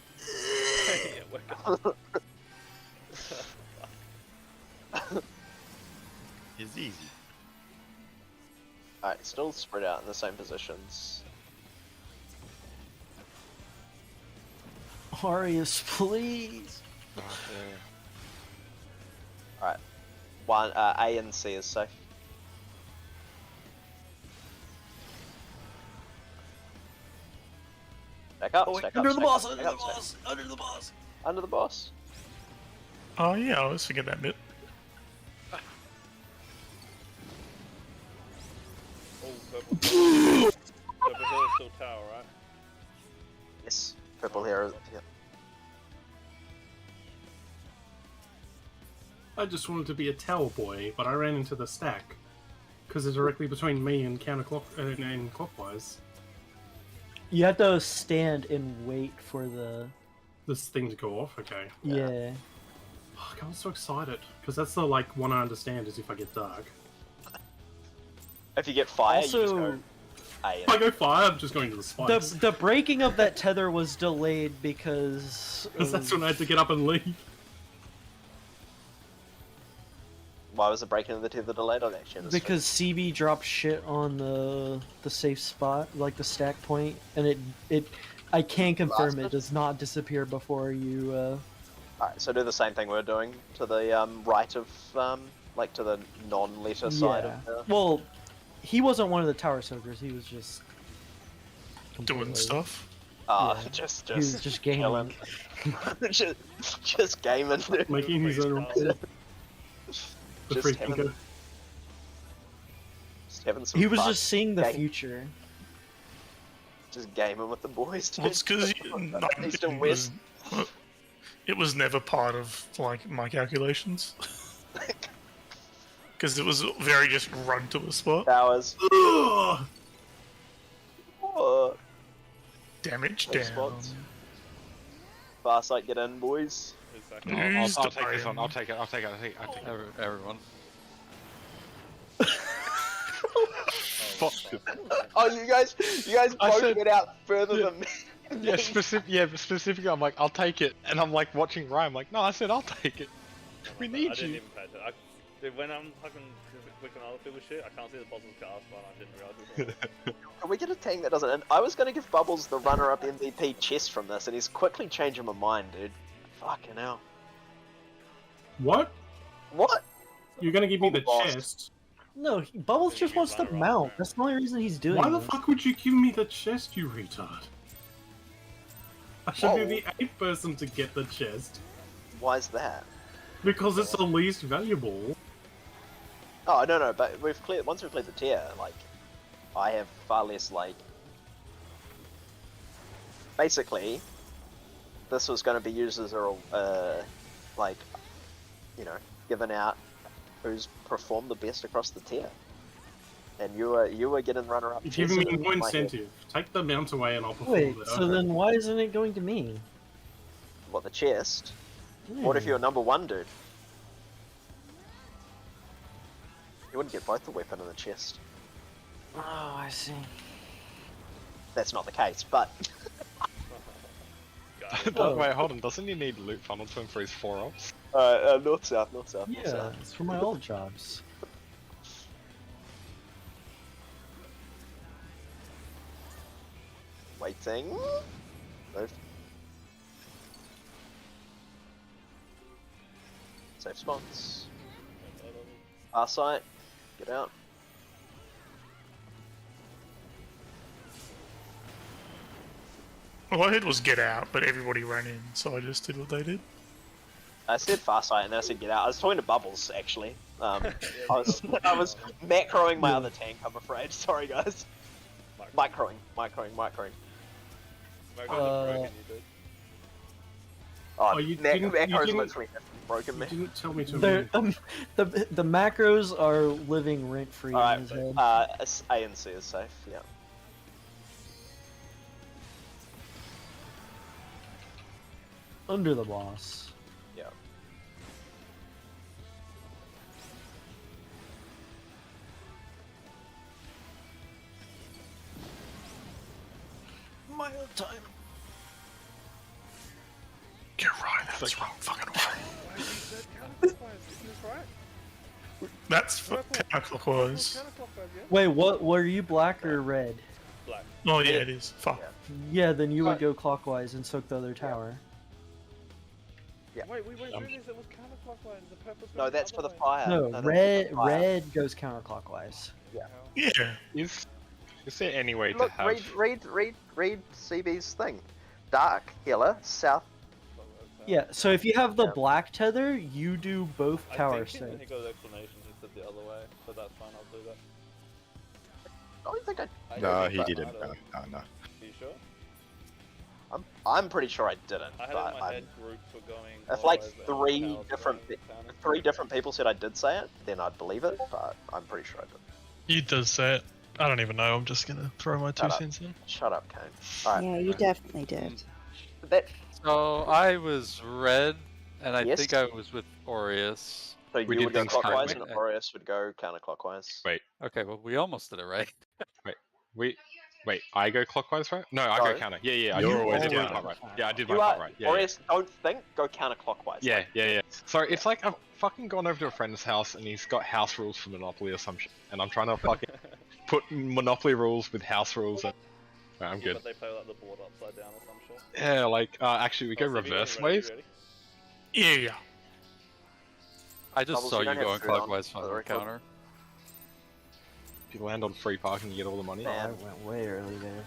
Yeah, we're It's easy. Alright, still spread out in the same positions. Arius, please. Alright. One, A and C is safe. Back up, Oh, stack under up, the stack boss, up, under stack the up, stack boss, under the boss. Under the boss. Oh yeah, I always forget that bit. Oh, purple. Purple Hill is still tower, right? Yes, purple here. Yeah. I just wanted to be a tower boy, but I ran into the stack because it's directly between me and and clockwise. You have to stand and wait for this thing to go off. Okay. Yeah. Fuck, I was so excited because that's the like one I understand is if I get dark. If you get fire, you just Also, go A. If I go fire, I'm just going to the spikes. the breaking of that tether was delayed because Because that's when I had to get up and leave. Why was the breaking of the tether delayed on action? because CB dropped shit on the safe spot, like the stack point, and I can confirm it Bastard. does not disappear before you. Alright, so do the same thing we're doing to the right of like to the non-letter side Yeah. of the. Well, he wasn't one of the tower soakers. He was just Doing completely- stuff. Ah, Yeah. just He was just gaming. chilling. just gaming. Dude. Making his own report. The Just free having, thinker. just having some He was fun. just seeing the Game- future. Just gaming with the boys. Well, it's because East and West. it was never part of like my calculations. Because it was very just run to a spot. Towers. Ugh! Oh, Damage those down. spots. Farsight, get in, boys. Exactly. Who's I'll take this dying? one. I'll take it. Everyone. Oh, you guys I both said- went out further than me. Yeah, specifically, I'm like, I'll take it, and I'm like watching Ryan. I'm like, no, I said I'll take it. We I need didn't you. even pay attention. Dude, when I'm fucking clicking other people's shit, I can't see the boss's cast, but I didn't realize it was Can we get a tank that doesn't? And I was gonna give Bubbles the runner-up MVP chest from this, and he's quickly changing my mind, dude. Fucking hell. What? What? You're gonna give me the Boss. chest? No, Bubbles just wants to mount. That's the only reason he's doing Why the this. fuck would you give me the chest, you retard? I should Whoa. be the 8th person to get the chest. Why's that? Because it's the least valuable. Oh no, but once we've cleared the tier, like, I have far less like. Basically, this was going to be used as a like, you know, given out who's performed the best across the tier, and you were getting runner-up. You're giving me chests in no my head. incentive. Take the mount away and I'll perform Wait, it. so Okay. then why isn't it going to me? What, the chest? What if you're number one, dude? You wouldn't get both the weapon and the chest. Oh, I see. That's not the case, but Wait, hold on. Doesn't he need loot funnel to him for his 4-ups? north south. Yeah, it's for my old jobs. Waiting. Move. Safe spots. Far sight. Get out. All I heard was get out, but everybody ran in, so I just did what they did. I said far sight and then I said get out. I was talking to Bubbles actually. I was macroing my other tank. I'm afraid. Sorry guys. Microing. Oh, you macro's didn't- literally broken me. You didn't tell me to The, move. the macros are living rent free in Alright, his head. A and C is safe. Yeah. Under the boss. Yeah. My own time. Get right, that's wrong fucking way. That's counterclockwise. Wait, what? Were you black or red? Black. Oh yeah, it is. Fuck. Yeah, then you would go clockwise and soak the other tower. Yeah. Wait, we went through this. It was counterclockwise. The purpose. No, that's for the fire. No, that's red for the fire. red goes counterclockwise. Yeah. Yeah. Is there any way Look, to have? read CB's thing. Dark healer south. Yeah, so if you have the black tether, you do both tower I think soaks. he got the explanation. He said the other way, but that's fine. I'll do that. I don't think I. No, he but- didn't. No. Are you sure? I'm pretty sure I didn't. I had but in my I'm- head groups were going. If like clockwise, and three different people said I did say it, then I'd believe it. But I'm pretty sure I did. You did say it. I don't even know. I'm just gonna throw my 2 Shut up. cents in. Shut up, Kane. Alright. Yeah, you definitely did. That, So I was red, and I Yes. think I was with Aureus. so We you did would go things clockwise correctly. and Aureus would go counterclockwise. Wait, Okay, well we almost did it right. Wait, I go clockwise, right? No, I No. go counter. Yeah, I You're did, always I did my counter. part right. Yeah, I did my You part are right. Yeah, Aureus. Don't think. Go counterclockwise. yeah. So it's like I've fucking gone over to a friend's house and he's got house rules for Monopoly or some shit, and I'm trying to fucking put Monopoly rules with house rules. And... Right, I'm good. But they play like the board upside down or some shit. Yeah, like actually we go Oh, so if you reverse get ready, ways. you ready? Yeah. I just Bubbles, saw you you don't have going food on clockwise for on the the record. counter. If you land on free parking, you get all the money. Oh, I went way early there.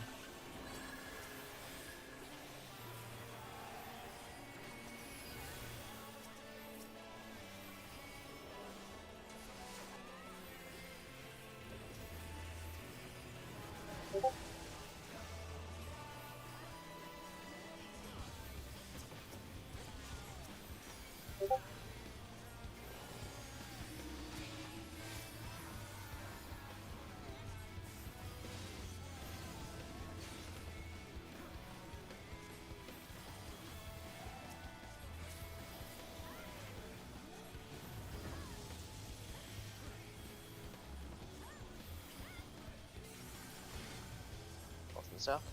North and south.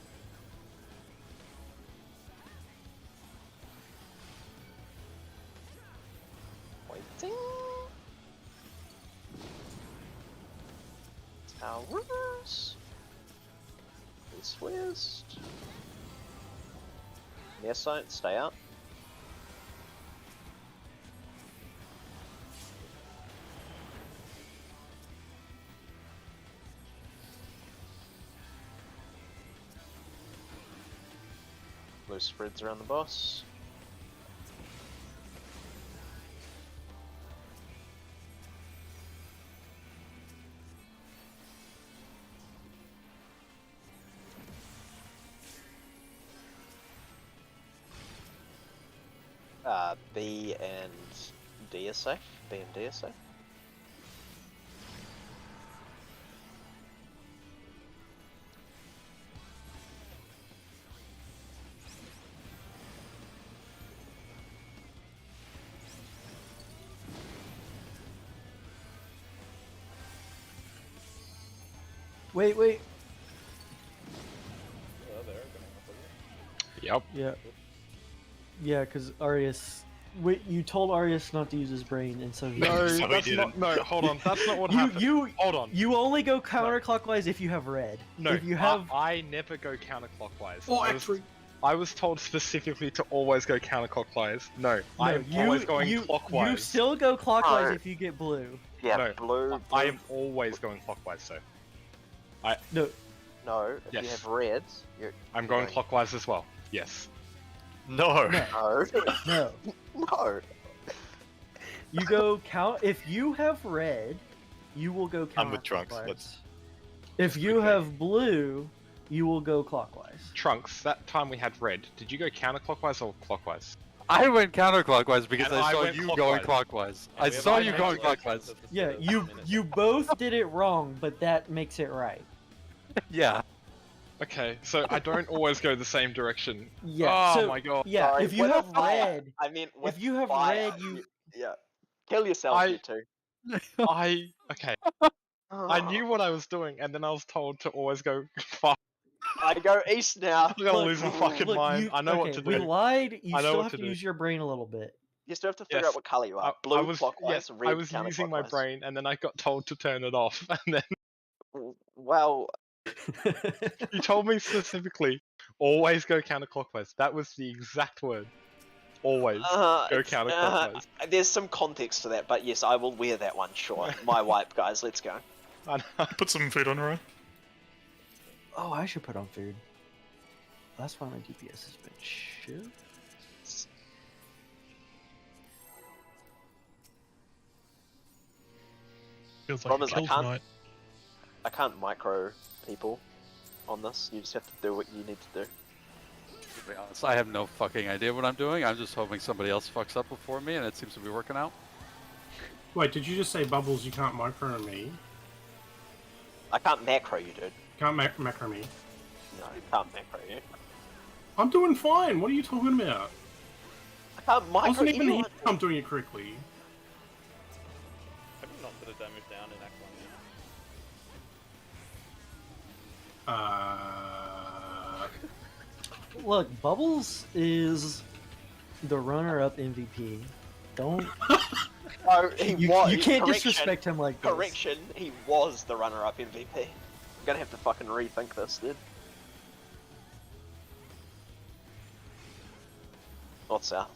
Waiting. Towers. East west. Near sight. Stay out. Loose spreads around the boss. B and D is safe. B and D is safe. Wait. Oh, they're going up Yep. Yeah. Yeah, because Arius. Wait, you told Arius not to use his brain, and so he. No, So he that's didn't. not. No, hold on. That's not what You happened. you Hold on. you only go counterclockwise if you have red. No, if you have I never go counterclockwise. Oh, I was- actually, I was told specifically to always go counterclockwise. No, I'm always going clockwise. You still go clockwise No. if you get blue. Yeah, No, blue. I am always going clockwise, so. No. No, if you Yes. have reds, you're. I'm going clockwise as well. Yes. No. No. No. No. You go count. If you have red, you will go counterclockwise. I'm with Trunks. Let's. If you have blue, you will go clockwise. Trunks, that time we had red, did you go counterclockwise or clockwise? I went counterclockwise because And I I saw went you clockwise. going clockwise. I saw you going clockwise. Yeah, you both did it wrong, but that makes it right. Yeah. Okay, so I don't always go the same direction. Yeah. Oh so, my god. Yeah. Sorry, If you with have fire. red, I mean, with if you have fire, red, you. Yeah. Kill yourself, you two. Okay. I knew what I was doing, and then I was told to always go far. I go east now. I'm gonna lose my fucking mind. You, I know what okay, to do. we lied. You I know still what have to to do. use your brain a little bit. You still have to figure Yes. out what color you are. I Blue was, clockwise, yes, red I was using my counterclockwise. brain, and then I got told to turn it off, and then Well, you told me specifically, always go counterclockwise. That was the exact word. Always go it's, counterclockwise. there's some context to that, but yes, I will wear that one. Sure, my wipe, guys. Let's go. Put some food on her. Oh, I should put on food. That's why my DPS has been shit. Feels like Problem a is, kill tonight. I can't micro people on this. You just have to do what you need to do. To be honest, I have no fucking idea what I'm doing. I'm just hoping somebody else fucks up before me, and it seems to be working out. Wait, did you just say, Bubbles, you can't micro me? I can't macro you, dude. Can't macro me? No, I can't macro you. I'm doing fine. What are you talking about? I can't I micro wasn't even here. anyone. I'm doing it correctly. Have you not put a damage down in Act 1 yet? Look, Bubbles is the runner-up MVP. Don't. No, he you, was. you can't correction, disrespect him like this. Correction, he was the runner-up MVP. I'm gonna have to fucking rethink this, dude. North south.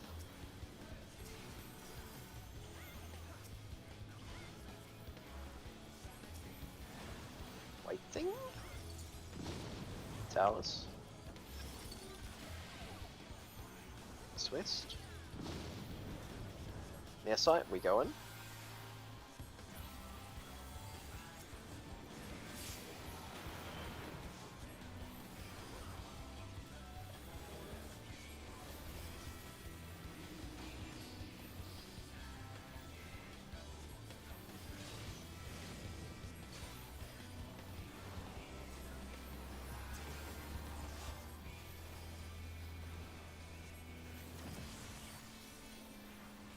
Waiting. Towers. West. Near site, we go in.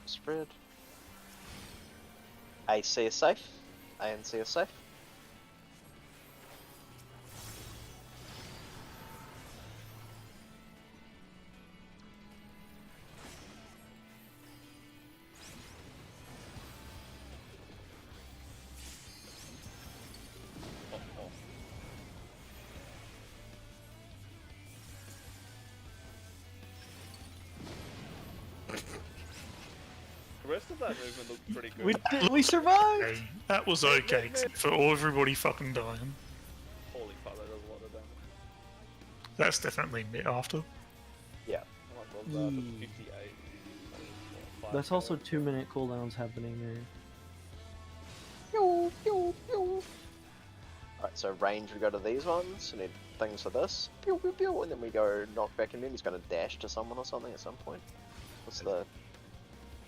Spread. AC is safe. ANC is safe. The rest of that movement looked pretty good. We survived. Hey, that was okay, except for everybody fucking dying. Holy fuck, that does a lot of damage. That's definitely me after. Yeah. Oh my god, that's Yee. 58. That's also 2-minute cooldowns happening there. Alright, so range we go to these ones, we need things for this. Pew, pew, pew, and then we go knock back and then he's gonna dash to someone or something at some point. What's the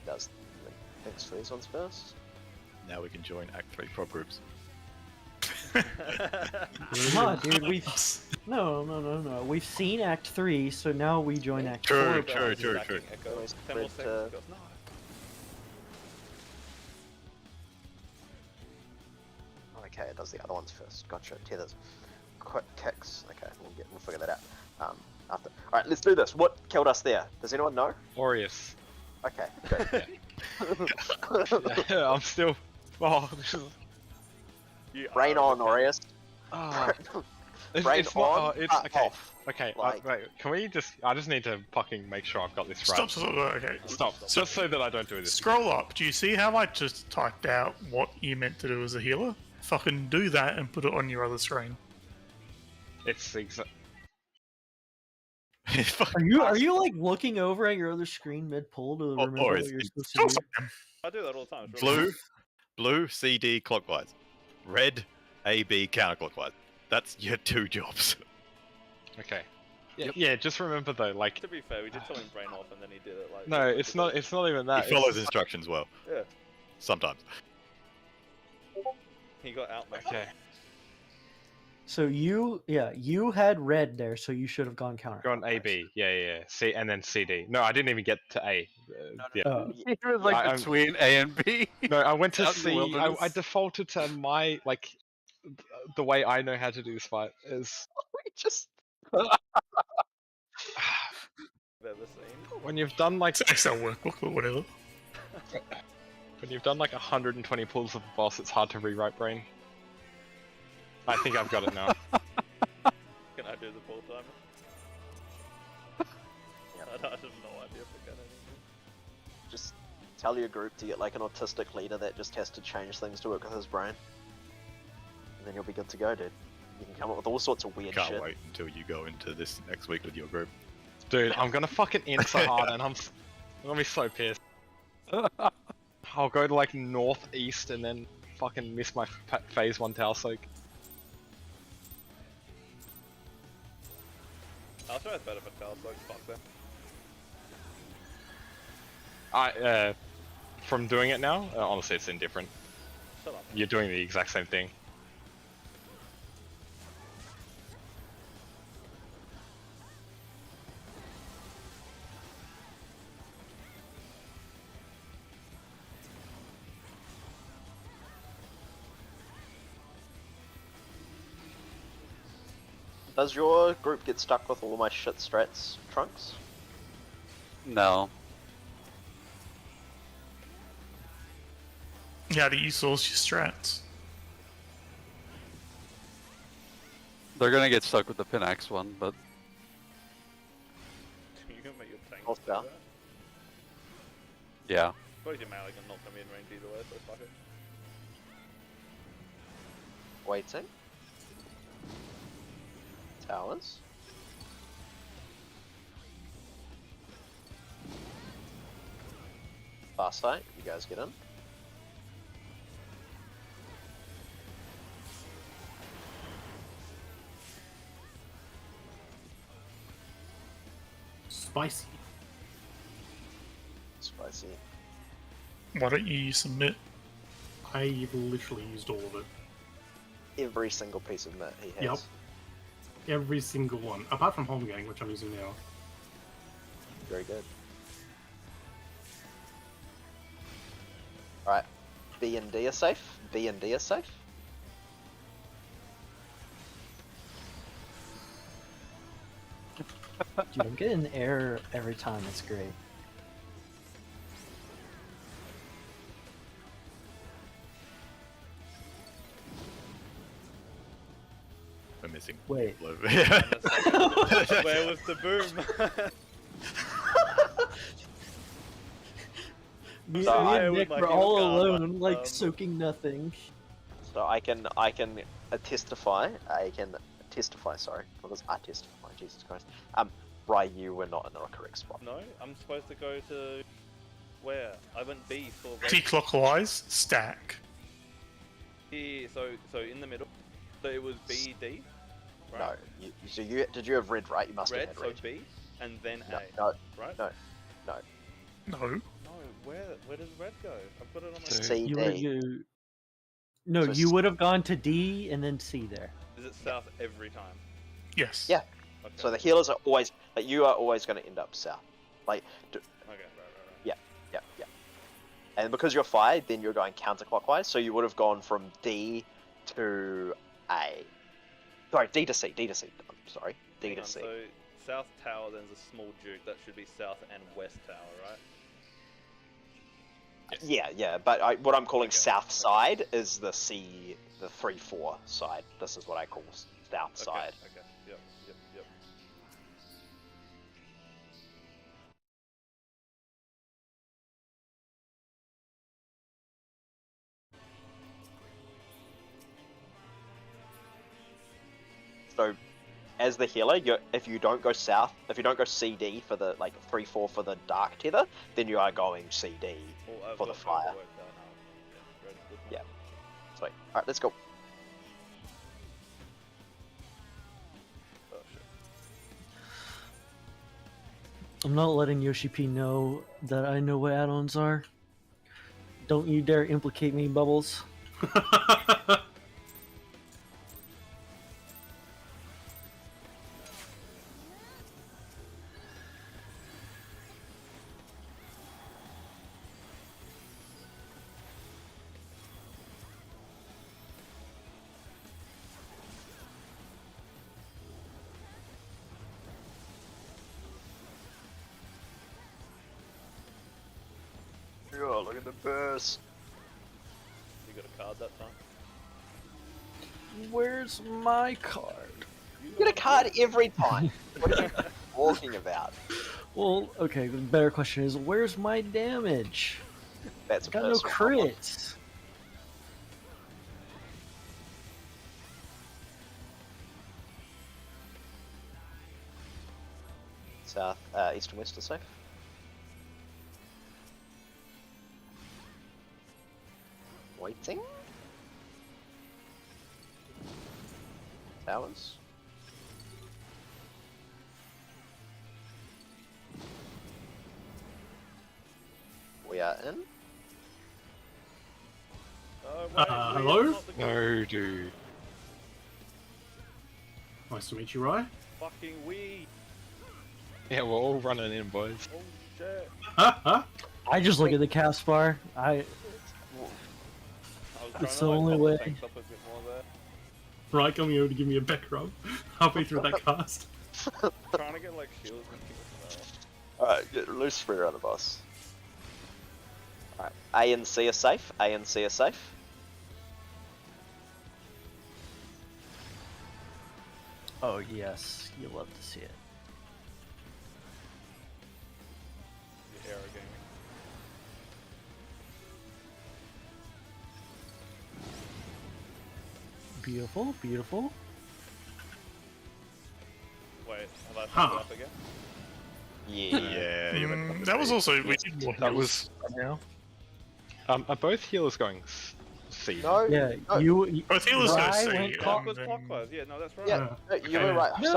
does things for these ones first? Now we can join Act 3 prop groups. Come on, dude. No. We've seen Act 3, so now we join Act 4. True. 10 more Spread seconds, to- goes, no. Okay, it does the other ones first. Gotcha. Tethers. Quick kicks. Okay, we'll figure that out. After. Alright, let's do this. What killed us there? Does anyone know? Aureus. Okay, good. Yeah, I'm still. Oh, this is. You Rain are on, Aureus. Ah. Brain it's not. on, It's cut okay. off. Okay. Like- wait. Can we just? I just need to fucking make sure I've got this right. Stop. Okay. Stop. Just so that I don't do this. Scroll up. Do you see how I just typed out what you meant to do as a healer? Fucking do that and put it on your other screen. It's exact. Are you like looking over at your other screen mid pull to remember or what is you're it- supposed to do? I do that all the time. it's really Blue CD clockwise, red AB counterclockwise. That's your 2 jobs. Okay. Yeah. Just remember though, like. To be fair, we did tell him brain off, and then he did it. Like. No, it's not. It's not even that. He follows it's- instructions well. Yeah. Sometimes. He got out. Okay. So you had red there, so you should have gone counter. Gone AB. Yeah. C and then CD. No, I didn't even get to A. Yeah. Oh. It was like I'm- between A and B. No, I went to Out in the C. I wilderness. defaulted to my like the way I know how to do this fight is just I've ever seen. when you've done like It's Excel workbook or whatever. when you've done like 120 pulls of a boss, it's hard to rewrite brain. I think I've got it now. Can I do the full timer? I have no idea if I can anymore. just tell your group to get like an autistic leader that just has to change things to work with his brain. And then you'll be good to go, dude. You can come up with all sorts of weird Can't shit. wait until you go into this next week with your group. Dude, I'm gonna fucking int so hard and I'm gonna be so pissed. I'll go to like northeast and then fucking miss my phase 1 tower soak. I'll try better for Tail Soak, fuck them. From doing it now, honestly it's indifferent. Shut up. You're doing the exact same thing. Does your group get stuck with all my shit strats, Trunks? No. How do you source your strats? They're gonna get stuck with the Pinax one, but You can make your tank Also. do that. yeah. I suppose your melee can not gonna be in range either way, so fuck it. Waiting. Towers. Fast fight, you guys get in. Spicy. Spicy. Why don't you submit? I've literally used all of it. Every single piece of net he has. Yep. Every single one. Apart from Home Gang, which I'm using now. Very good. Alright. B and D are safe. B and D are safe. Dude, I'm getting an error every time. It's great. We're missing. Wait. Blue. Where was the boom? Me, So me I and would Nick like were you all to alone, like soaking nothing. So I can testify. Sorry, because I testify. Jesus Christ. Ryu, we're not in the correct spot. No, I'm supposed to go to where? I went B for Anti-clockwise, stack. Here, so in the middle. So it was B D. Right? No, did you have red, right? You must Red, have had so red. B, and then No, A. no, Right? no. No. No, where does red go? I've got it on my C, You D. would, no, So you would have gone to D and then C there. Is it south every time? Yes. Yeah. Okay. So the healers are always, like, you are always going to end up south. Like, Okay, right. yeah. And because you're fire, then you're going counterclockwise. So you would have gone from D to A. Sorry, D to C. I'm sorry, D Hang to on, C. so south tower, then there's a small duke. That should be south and west tower, right? Yeah. But what I'm calling south side is the C, the 3-4 side. This is what I call south side. Okay. Yep. So, as the healer, if you don't go south, if you don't go CD for the 3/4 for the dark tether, then you are going CD for the fire. Yeah. Sweet. All right, let's go. I'm not letting Yoshi P know that I know what add-ons are. Don't you dare implicate me, Bubbles. Oh, look at the burst. You got a card that time? Where's my card? You get a card every time. What are you talking about? Well, okay, the better question is, where's my damage? That's I got no personal. crits. South, east and west are safe. Waiting. Towers. We are in. Hello? No, dude. Nice to meet you, Rye. Fucking we. Yeah, we're all running in, boys. Oh shit. I just look at the cast bar. It's the only way. Right, coming over to give me a back rub halfway through that cast. Trying to get like shields and things. Alright, get Lucifer out of us. Alright, A and C are safe. A and C are safe. Oh yes, you love to see it. The Aero Gaming. Beautiful, beautiful. Wait, have I fucked it up again? Yeah. Yeah, that was also we did more That heals was. now. Are both healers going C? No. Yeah, no. you. Both healers go Rye C. went and Clockwise, then- clockwise. Yeah, no, that's right. Yeah, no, you were right. No.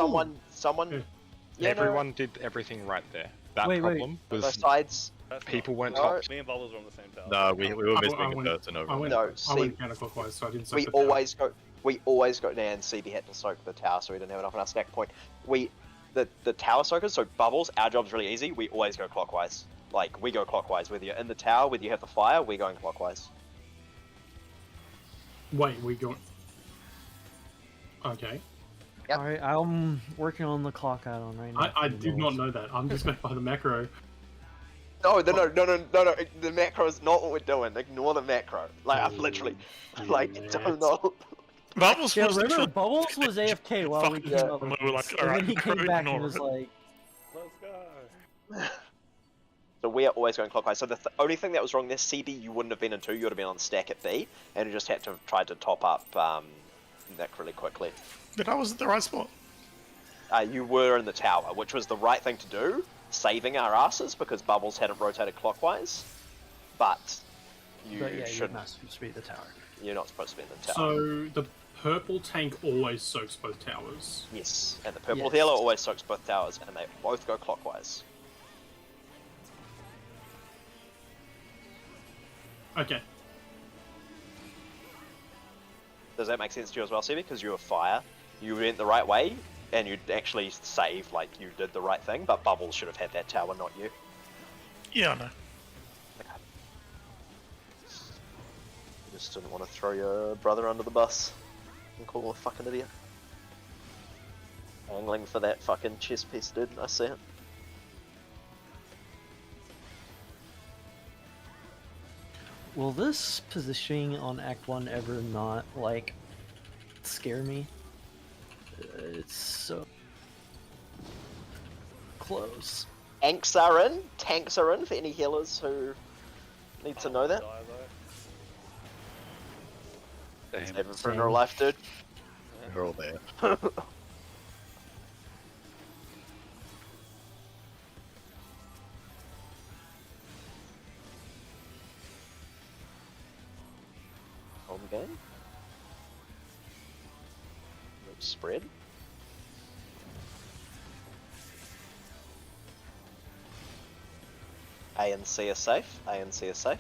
Someone. Yeah, no, Everyone did everything right there. That Wait, wait. problem was Besides, That's people not- went No. top. Me and Bubbles were on the same tower. No, we were I missing went- a person over. I went, No, I see- went counterclockwise, so I didn't. we soak the tower. always go down. CB had to soak the tower, so we didn't have enough on our stack point. The tower soakers, so Bubbles, our job's really easy. We always go clockwise. Like, we go clockwise. Whether you're in the tower, whether you have the fire, we're going clockwise. Wait, we got. Okay. Yep. Alright, I'm working on the clock add-on right now. I did not know that. I'm just going by the macro. No. The macro is not what we're doing. Ignore the macro. Like, I'm literally, like, do not. Bubbles Yeah, was remember literally Bubbles was AFK while we fucking came up. we were like, And alright, then he came macro, back and ignore was it. like, Let's go. So we are always going clockwise. So the only thing that was wrong there, CD, you wouldn't have been in 2, you would have been on stack at B, and you just had to try to top up that really quickly. But I was at the right spot. You were in the tower, which was the right thing to do, saving our asses because Bubbles hadn't rotated clockwise. But you but yeah, you're shouldn't. not supposed to be at the tower. You're not supposed to be in the tower. So the purple tank always soaks both towers. Yes, and the purple Yes. healer always soaks both towers, and they both go clockwise. Okay. Does that make sense to you as well, CB? Because you were fire, you went the right way, and you actually saved, like, you did the right thing, but Bubbles should have had that tower, not you. Yeah, I know. Okay. You just didn't want to throw your brother under the bus and call him a fucking idiot. Angling for that fucking chess piece, dude. I see it. Will this positioning on Act 1 ever not, like, scare me? It's so close. Tanks are in. Tanks are in for any healers who need to know that. Save it for another life, dude. We're all there. Home game. Spread. A and C are safe. A and C are safe.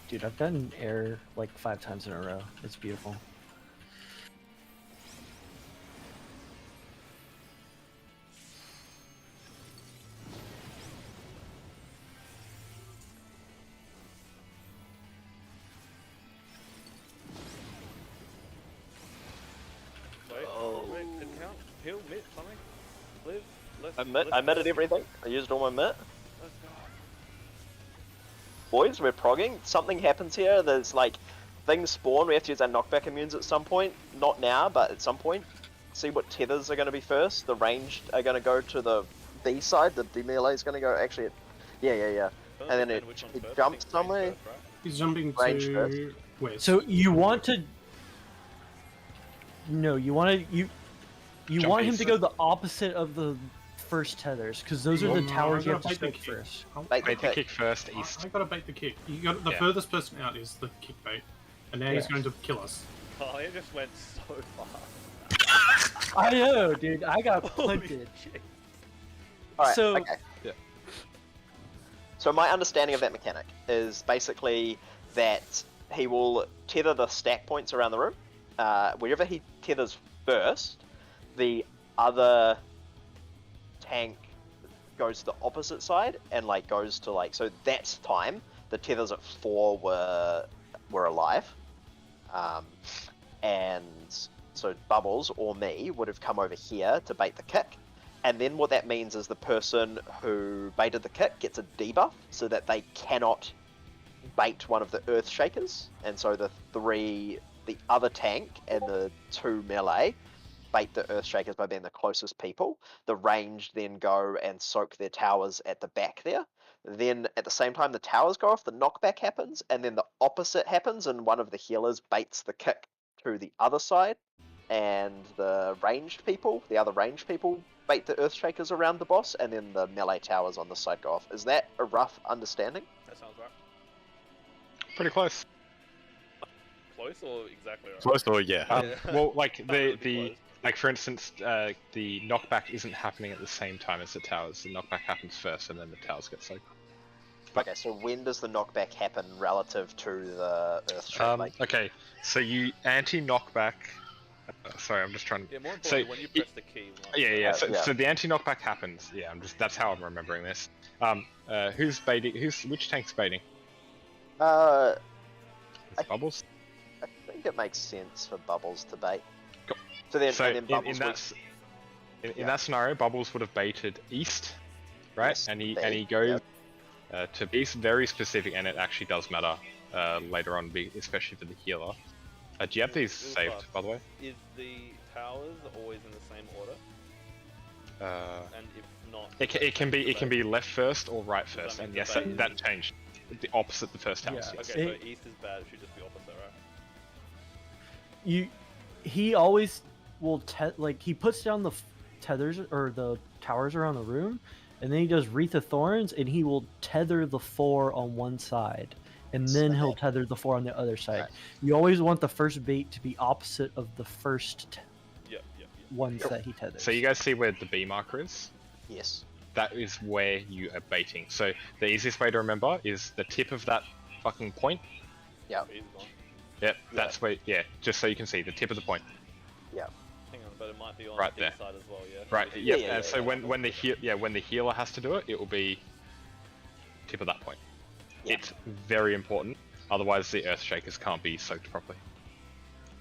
Dude, I've gotten air like 5 times in a row. It's beautiful. Wait, wait, it count. Heal, mitt, something. Live, let's, I mitted everything. I used all my mitt. Let's go. Boys, we're progging. Something happens here. There's like things spawn. We have to use our knockback immunes at some point. Not now, but at some point. See what tethers are going to be first. The ranged are going to go to the B side. The D melee is going to go. Actually, yeah. And then it jumps somewhere. He's jumping Range to first. west. So you want to? No, you want to you Jump want him east. to go the opposite of the first tethers because those are the No, towers I you have gotta to bait the scope kick. first. Bait Bait the kick first, east. I gotta bait the kick. You got the Yeah. furthest person out is the kick bait, and now he's Yeah. going to kill us. Oh, it just went so fast. I know, dude. I got planted. Alright, So- okay. Yeah. So my understanding of that mechanic is basically that he will tether the stack points around the room. Wherever he tethers first, the other tank goes to the opposite side and like goes to like, so that's time. The tethers at 4 were alive. And so Bubbles or me would have come over here to bait the kick. And then what that means is the person who baited the kick gets a debuff so that they cannot bait one of the Earth Shakers. And so the other tank and the 2 melee bait the Earth Shakers by being the closest people. The ranged then go and soak their towers at the back there. Then at the same time the towers go off, the knockback happens, and then the opposite happens and one of the healers baits the kick to the other side. And the other ranged people bait the Earth Shakers around the boss, and then the melee towers on the side go off. Is that a rough understanding? That sounds right. Pretty close. Close or exactly right? Close or yeah. Well, like Really the close. like for instance, the knockback isn't happening at the same time as the towers. The knockback happens first, and then the towers get soaked. Okay, so when does the knockback happen relative to the Earth Shaker? Okay, so you anti-knockback. Sorry, I'm just trying to. Yeah, more So importantly, when you press the key. Yeah. So, yeah. so the anti-knockback happens. Yeah, that's how I'm remembering this. Who's baiting? Which tank's baiting? I Bubbles. think it makes sense for Bubbles to bait. Cool. So then, So and then Bubbles in that scenario, Bubbles would have baited east, right? Yes, and he bait, goes to be very specific, and it actually does matter later on, especially for the healer. Do you have these Real saved, fast. by the way? Is the towers always in the same order? And if not, It can be left first or right that first, mean and the yes, bait that changed. The opposite the first towers. Yeah. Yes. okay, It- so east is bad. It should just be opposite, right? He always will he puts down the tethers or the towers around the room, and then he does Wreath of Thorns, and he will tether the 4 on one side, and then he'll tether the 4 on the other side. Right. You always want the first bait to be opposite of the first Yep. ones that he tethers. So you guys see where the B marker is? Yes. That is where you are baiting. So the easiest way to remember is the tip of that fucking point. Yeah. East is on. Yep, that's where. Yeah, just so you can see the tip of the point. Yeah. Hang on, but it might be on Right the there. side as well, yeah. Right. Just- Yep. yeah, and so when the healer has to do it, it will be tip of that point. Yeah. It's very important. Otherwise, the Earth Shakers can't be soaked properly.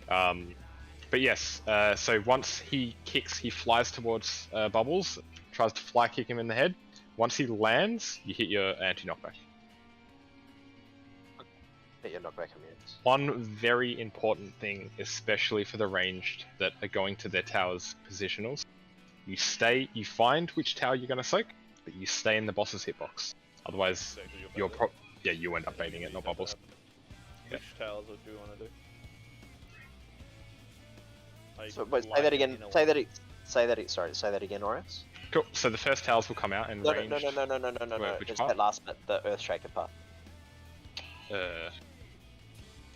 But yes. So once he kicks, he flies towards Bubbles. Tries to fly kick him in the head. Once he lands, you hit your anti-knockback. Hit your knockback immunes. One very important thing, especially for the ranged that are going to their towers positionals, you find which tower you're going to soak, but you stay in the boss's hitbox. Otherwise, you end up baiting it, not Bubbles. Which towers would you want to do? So wait, say that again. Say that again, Aureus. Cool. So the first towers will come out and No. range. Just part? that last bit, the Earthshaker part.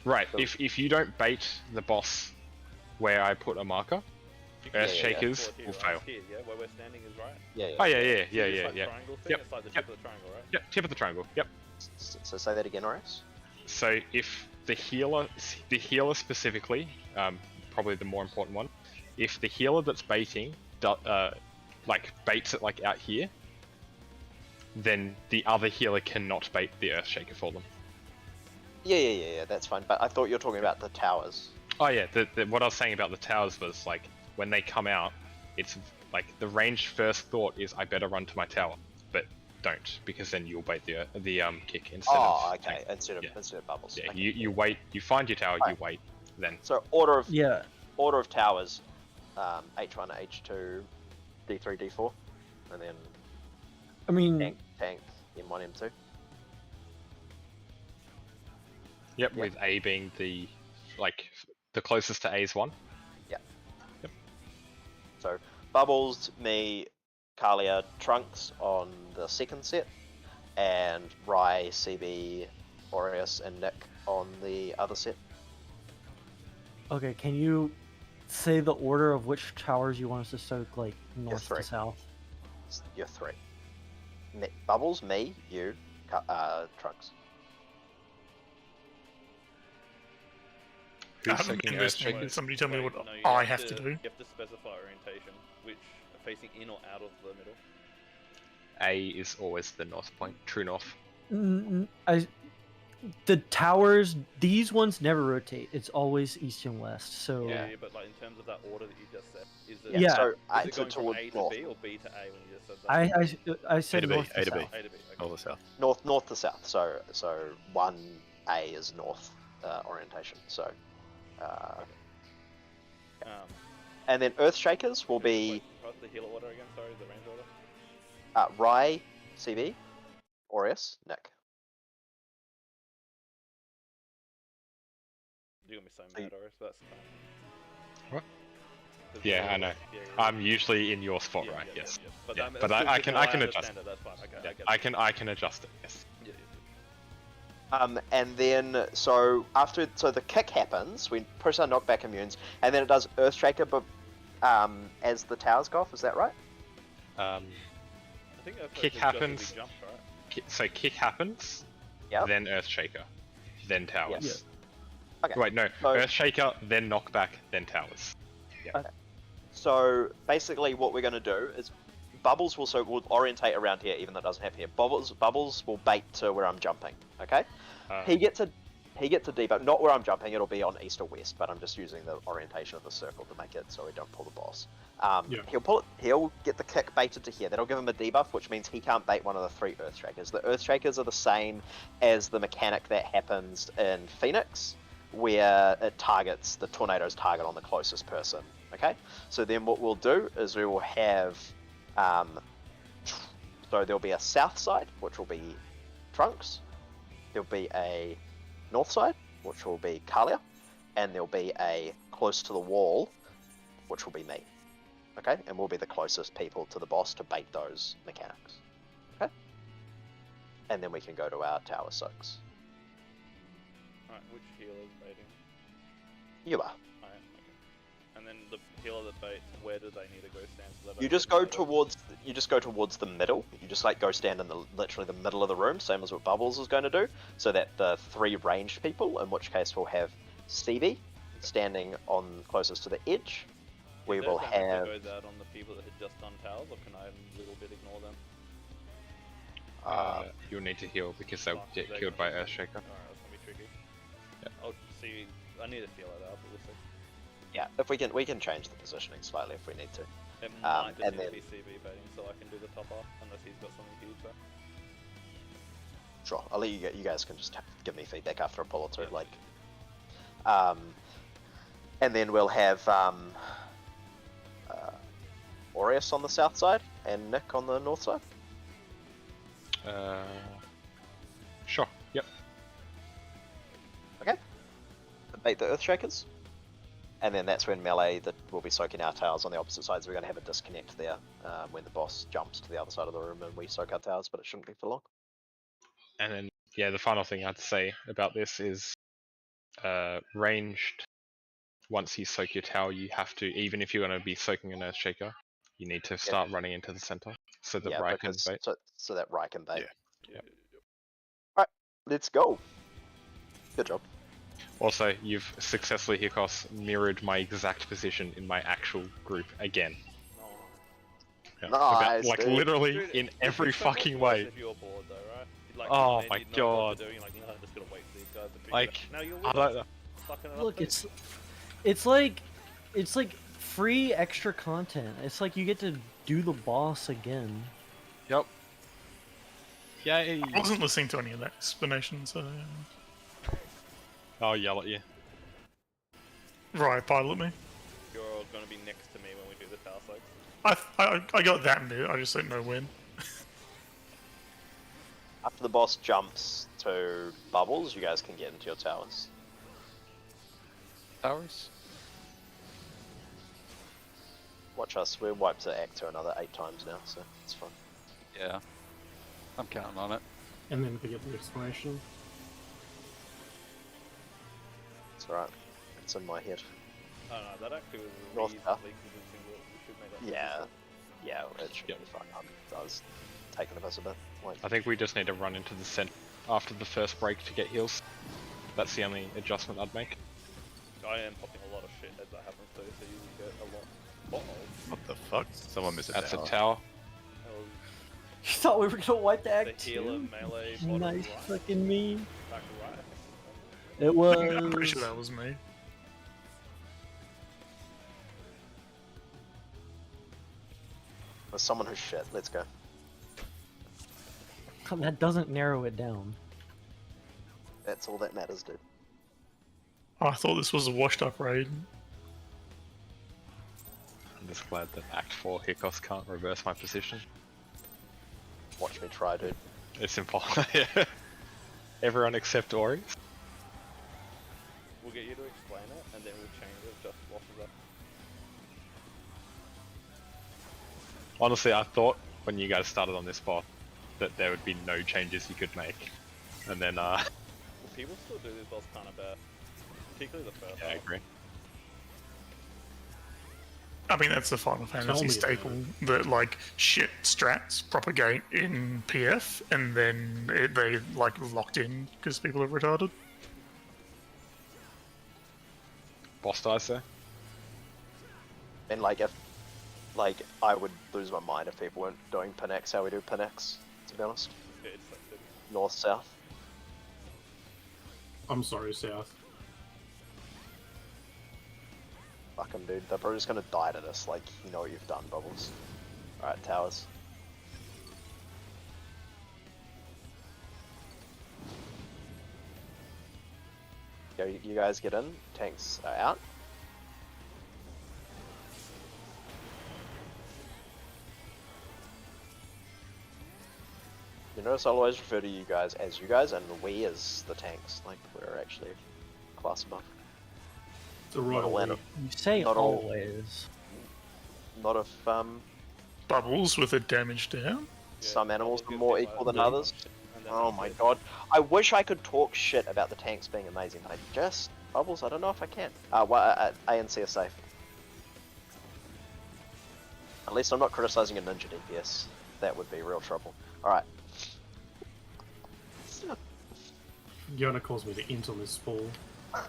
Right. If you don't bait the boss where I put a marker, Earthshakers will fail. Here, yeah, where we're standing is right. Oh yeah. Like triangle thing? It's like the tip of the triangle, right? Yep. Tip of the triangle. Yep. So say that again, Aureus. So if the healer specifically, probably the more important one, if the healer that's baiting, like baits it like out here, then the other healer cannot bait the Earthshaker for them. Yeah, that's fine. But I thought you were talking about the towers. Oh yeah, what I was saying about the towers was like when they come out, it's like the ranged first thought is I better run to my tower, but don't, because then you'll bait the kick instead of. Oh, okay. Instead of Bubbles. Yeah, Okay. you wait, you find your tower, you wait, then. So order of towers, H1, H2, D3, D4, and then. I mean, tank, M1, M2. Yep, with A being the closest to A is 1. Yeah. Yep. So Bubbles, me, Kalia, Trunks on the second set, and Rai, CB, Aureus, and Nick on the other set. Okay, can you say the order of which towers you want us to soak, like north to south? You're 3. Bubbles, me, you, Trunks. I haven't been listening. Somebody tell me what I have to do. You have to specify orientation, which are facing in or out of the middle. A is always the north point, true north. The towers, these ones never rotate. It's always east and west. So Yeah, but like in terms of that order that you just said, is it, Yeah. is it going from A to north. B or B to A when you just said that? I said A to B, north A to B. A to B. Okay. North to south. North to south. So 1A is north orientation. So. And then Earthshakers will be What's the healer order again? Sorry, the range order. Rai, CB, Aureus, Nick. You're gonna be so mad, Aureus, but that's fine. What? There's Yeah, no I know. order. Yeah. I'm usually in your spot, right? Yeah, yes. yeah. But, Yeah, I mean, but that's I good to can know, I I can adjust understand it. it, that's fine. Okay, Yeah, I get it. I can adjust it. Yes. Yeah. And then after the kick happens, we push our knockback immunes, and then it does Earthshaker, but as the towers go off. Is that right? I think Kick happens. Jump, right? So kick happens. Yep. Then Earthshaker, then towers. Yes. Okay. Wait, no. So- Earthshaker, then knockback, then towers. Yeah. Okay. So basically, what we're going to do is Bubbles will orientate around here, even though it doesn't happen here. Bubbles will bait to where I'm jumping. Okay. He gets a debuff, not where I'm jumping. It'll be on east or west, but I'm just using the orientation of the circle to make it so we don't pull the boss. He'll get the kick baited to here. That'll give him a debuff, which means he can't bait one of the 3 Earthshakers. The Earthshakers are the same as the mechanic that happens in Phoenix, where it targets the tornado's target on the closest person. Okay, so then what we'll do is we will have, so there'll be a south side, which will be Trunks. There'll be a north side, which will be Kalia, and there'll be a close to the wall, which will be me. Okay, and we'll be the closest people to the boss to bait those mechanics. Okay, and then we can go to our tower soaks. Alright, which healer is baiting? You are. Alright, okay. And then the healer that baits, where do they need to go stand? So they You don't just get go tornadoed? towards the middle. You just like go stand in literally the middle of the room, same as what Bubbles is going to do, so that the 3 ranged people, in which case we'll have Stevie standing on closest to the edge. We Is there will damage have. that goes out on the people that had just done towers, or can I a little bit ignore them? You'll need to heal because they'll get They're killed gonna by be- Earthshaker. Alright, that's gonna be tricky. Yeah. I'll see. I need to feel it out, but we'll see. Yeah, if we can change the positioning slightly if we need to. It might just and need then to be CB baiting, so I can do the top off, unless he's got something huge there. Sure, I'll let you get. You guys can just give me feedback after a pull or two, like. And then we'll have Aureus on the south side and Nick on the north side. Sure. Yep. Okay. Bait the Earthshakers. And then that's when melee that will be soaking our towers on the opposite sides. We're going to have a disconnect there when the boss jumps to the other side of the room and we soak our towers, but it shouldn't be for long. And then, yeah, the final thing I have to say about this is ranged. Once you soak your tower, you have to, even if you're going to be soaking an Earthshaker, you need to start running into the center so that Rai can bait. So that Rai can bait. Yeah. Alright, let's go. Good job. Also, you've successfully, Hikos, mirrored my exact position in my actual group again. Yeah, Nice, like dude. literally Dude, in it's every so much fucking worse way. If you're bored though, right? Like, Oh and my you know what god. they're doing, like, no, I'm just gonna wait for these guys to figure Like, it out. Now you're I with don't us, know. fucking it up, Look, please. it's like free extra content. It's like you get to do the boss again. Yep. Yay. I wasn't listening to any of that explanation, so. I'll yell at you. Right, pilot me. You're all gonna be next to me when we do the tower soaks. I got that bit, I just don't know when. After the boss jumps to bubbles, you guys can get into your towers. Towers? Watch us, we're wiped to Act 2 another 8 times now, so it's fun. Yeah. I'm counting on it. And then forget the explanation. It's alright. It's in my head. Oh no, that actually was North reasonably south. convincing. We should make that. Yeah, it should be fine. I was taking a piss a bit. Like, I think we just need to run into the center after the first break to get heals. That's the only adjustment I'd make. I am popping a lot of shit as that happens too, so you get a lot. What the fuck? Someone missed a That's tower. a tower. You thought we were gonna wipe the The Act healer 2? melee bottom Nice right. fucking me. Back right. It was. I'm pretty sure that was me. there's someone who's shit. Let's go. That doesn't narrow it down. That's all that matters, dude. I thought this was a washed up raid. I'm just glad that Act 4 Hikos can't reverse my position. Watch me try, dude. It's impossible. Yeah. Everyone except Ori. We'll get you to explain it, and then we'll change it just off of that. Honestly, I thought when you guys started on this boss that there would be no changes you could make. And then, Well, people still do this boss kind of bad, particularly the first. yeah, I agree. I mean, that's the Final Fantasy me staple that, like, shit strats propagate in PF and then they, like, locked in because people are retarded. Boss dies there. And like if, like I would lose my mind if people weren't doing Pinax how we do Pinax, to be honest. Yeah, it's like the North, south. I'm sorry, South. Fucking dude, they're probably just gonna die to this, like, you know what you've done, Bubbles. Alright, towers. Go, you guys get in, tanks are out. You notice I'll always refer to you guys as you guys, and we as the tanks, like, we're actually a class above. It's a royal Not we. You say Not all. always. Not if Bubbles with a damage down. some animals Bubbles are gets more hit by equal a than bullet, others. and then Oh he my gets- god. I wish I could talk shit about the tanks being amazing. I just... Bubbles, I don't know if I can. Well, A and C are safe. At least I'm not criticizing a ninja DPS. That would be real trouble. Alright. You're gonna cause me to int on this spool. Oh,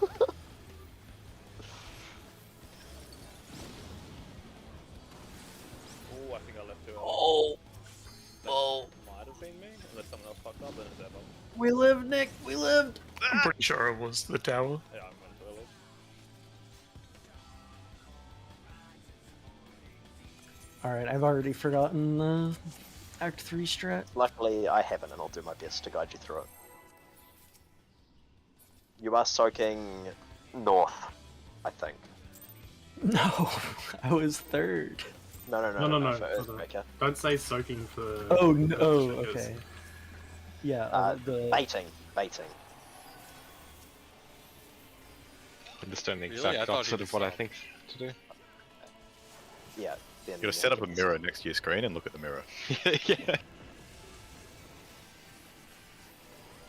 I think I left too early. Oh! That Oh! might have been me, unless someone else fucked up, then it's Evo. We lived, Nick. We lived. I'm pretty sure it was the tower. Yeah, I went too early. All right, I've already forgotten the Act 3 strat? Luckily, I haven't, and I'll do my best to guide you through it. You are soaking north, I think. No, I was third. No. No. For Earthbreaker. Don't say soaking for. Oh no. Oh, because- okay. Yeah. Baiting. I'm just doing the Really? exact I thought opposite he of what I was think to do. Yeah. Then You gotta set up a mirror next to your screen and look at the mirror. Yeah.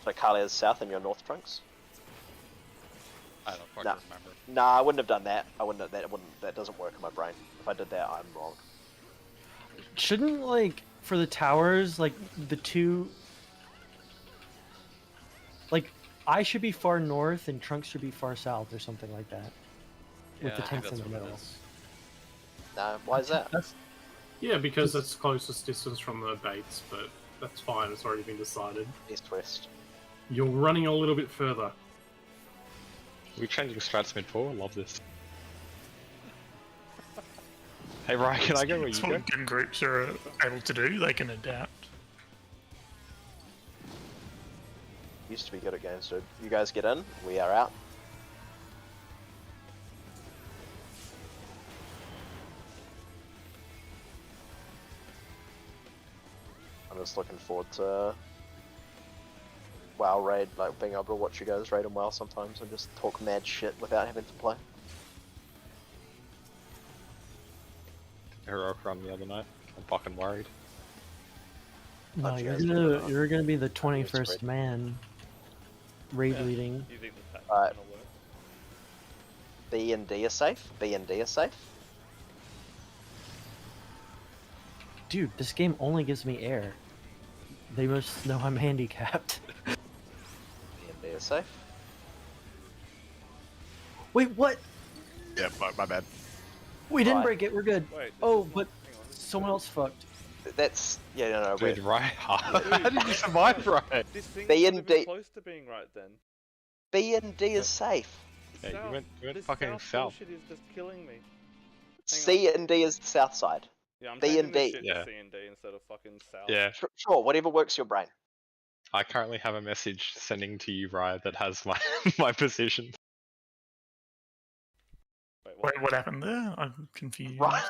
So Kalia's south and your north, Trunks? I don't fucking Nah. remember. Nah, I wouldn't have done that. That doesn't work in my brain. If I did that, I'm wrong. Shouldn't, like, for the towers, like, the two... Like, I should be far north and Trunks should be far south or something like that. With the Yeah, I think tanks in that's the what it middle. is. Nah, why is that? Yeah, because that's closest distance from the baits, but that's fine. It's already been decided. East-west. You're running a little bit further. We're changing strats mid-4, I love this. Hey Ryan, can I go where you That's go? what gun groups are able to do. They can adapt. Used to be good at games, dude. You guys get in, we are out. I'm just looking forward to WoW raid, like being able to watch you guys raid on WoW sometimes and just talk mad shit without having to play. Heroic run the other night. I'm fucking worried. No, Thought you you're guys gonna did not. you're gonna be the It's 21st great. man raid leading. Do you think the tactic's Alright. gonna work? B and D are safe. B and D are safe. Dude, this game only gives me air. They must know I'm handicapped. B and D are safe. Wait, what? Yeah, my bad. We didn't Right. break it. We're good. Wait, this Oh, is not- but hang on, this is someone else fucked. That's no. Dude, Wait. right? How did you survive, right? This thing's B not and even D. close to being right then. B and D is safe. The Yeah, you went this fucking south. bullshit is just killing me. C and D is the south side. Yeah, I'm B changing and this D. shit Yeah. to C and D instead of fucking south. Yeah. Sure, whatever works your brain. I currently have a message sending to you, Ryan, that has my my position. Wait, Wait, what happened there? I'm confused. Right.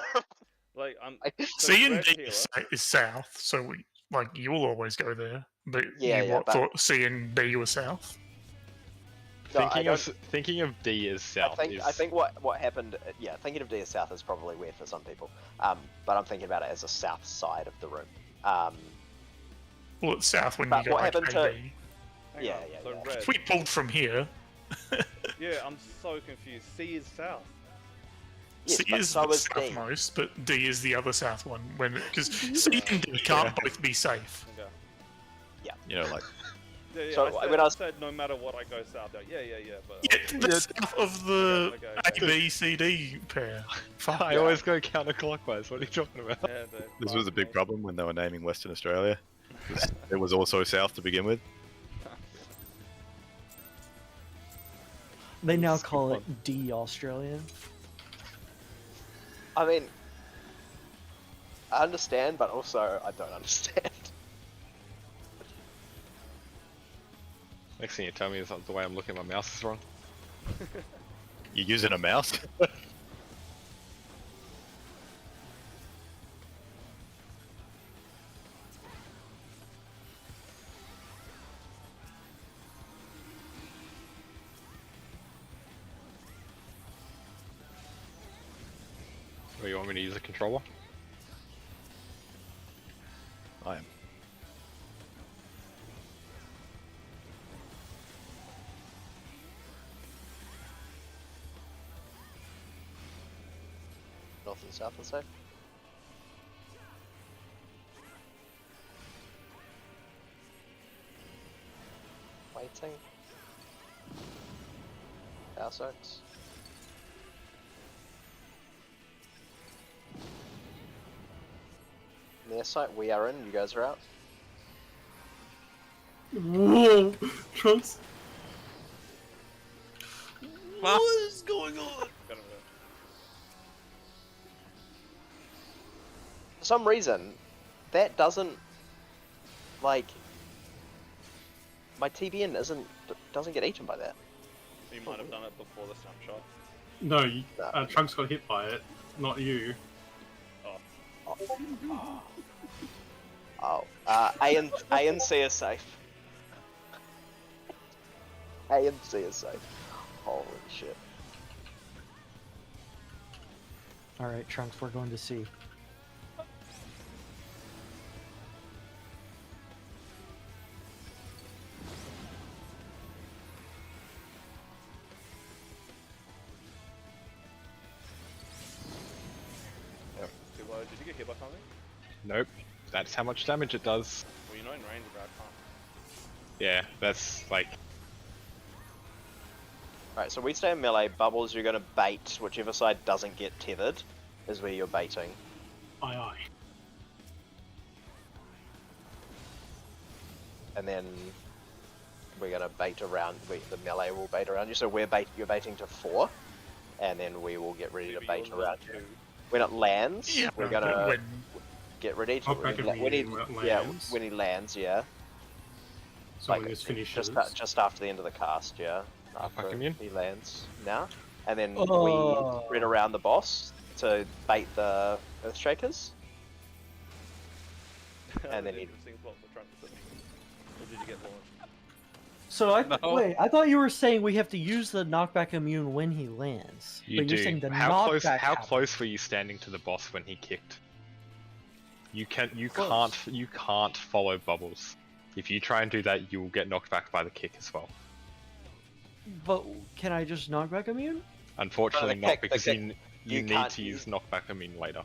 Like I'm. C and red D healer- is south, so we you'll always go there. But Yeah, you yeah, but- thought C and D were south. No, I Thinking of D as south is. I think what happened. Yeah, thinking of D as south is probably weird for some people. But I'm thinking about it as a south side of the room. Well, it's south when But you go what like happened to- AB. Hang Yeah, on, yeah, so yeah. red. If we pulled from here, Yeah, I'm so confused. C is south. Yes, C but is so the is D. southmost, but D is the other south one. Because C and D can't both be safe. Okay. You know, like Yeah, So, I said, when I was- said no matter what I go south. Like, yeah, but. Yeah, the south of the Okay. A, B, C, D pair. Fuck. I always go counterclockwise. What are you talking about? Yeah, dude, this was a big problem when they were naming Western Australia. 'Cause it was also south to begin with. They now call it D Australia. I mean, I understand, but also I don't understand. Next thing you tell me is that the way I'm looking at my mouse is wrong. You're using a mouse? Or you want me to use a controller? I am. North and south are safe. Waiting. House oaks. Near site, we are in, you guys are out. Whoa, Trunks. What is going on? For some reason, that doesn't like my TBN doesn't get eaten by that. You might have done it before the snapshot. No, Trunks got hit by it, not you. Oh, A and C are safe. A and C are safe. Holy shit. Alright, Trunks, we're going to C. Too low. Did you get hit by something? Nope. That's how much damage it does. Well, you're not in range of our car. Yeah, that's like. Alright, so we stay in melee. Bubbles, you're gonna bait. Whichever side doesn't get tethered is where you're baiting. Aye aye. And then we're gonna bait around. The melee will bait around you. So you're baiting to 4, and then we will get ready to bait around you. When it lands, Yeah, we're gonna when- get ready to. I'll back it when he lands. when he lands, yeah. So when this finishes. Just after the end of the cast, yeah. After immune? he lands now, and then Oh. we spread around the boss to bait the Earthshakers. And then he. Interesting plot for Trunks. Or did you get launched? So No. wait, I thought you were saying we have to use the knockback immune when he lands. You but do. you're saying the How knockback close? How happens. close were you standing to the boss when he kicked? You Close. can't follow Bubbles. If you try and do that, you will get knocked back by the kick as well. But can I just knockback immune? Unfortunately, the not kick- the because kick- you you need can't to use knockback immune later.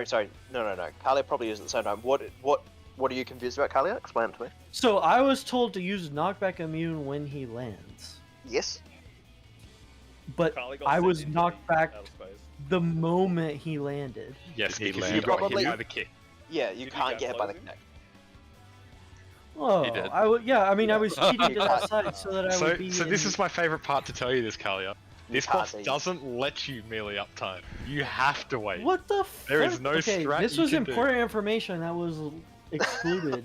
Sorry. No. Kalia probably used it at the same time. What are you confused about, Kalia? Explain it to me. So I was told to use knockback immune when he lands, Yes. but Carly got I sent was into knocked back outer space. the moment he landed. Yes, Did he because land? you got Probably- hit by the kick. Yeah, you Did you can't go get hit by the closing? kick. Oh, did. I mean, I was cheating to that side so that I So, would be. so this in- is my favorite part to tell you this, Kalia. This can't boss see. doesn't let you melee up time. You have to wait. What the fuck? There is no okay, strat this you was can do. important information that was excluded.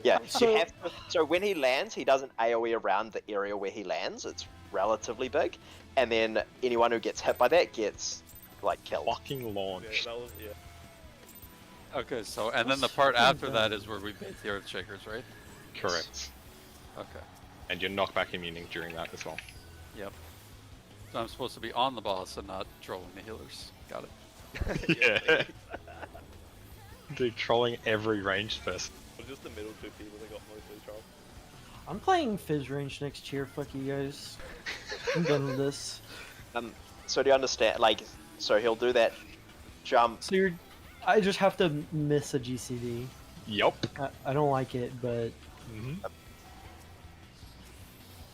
Yeah, So- you have to, so when he lands, he doesn't AoE around the area where he lands. It's relatively big, and then anyone who gets hit by that gets like killed. Fucking Yeah, launch. that was Okay, so and then the That's part fucking after that dumb. is where we bait the Earthshakers, right? Correct. Okay. And you're knockback immuning during that as well. Yep. So I'm supposed to be on the boss and not trolling the healers. Got it. Yeah. Dude, trolling every ranged person. It was just the middle two people that got mostly trolled. I'm playing Fizz range next year. Fuck you guys. I'm done with this. So do you understand? Like, so he'll do that jump. So I just have to miss a GCD. Yup. I don't like it, but Mm-hmm.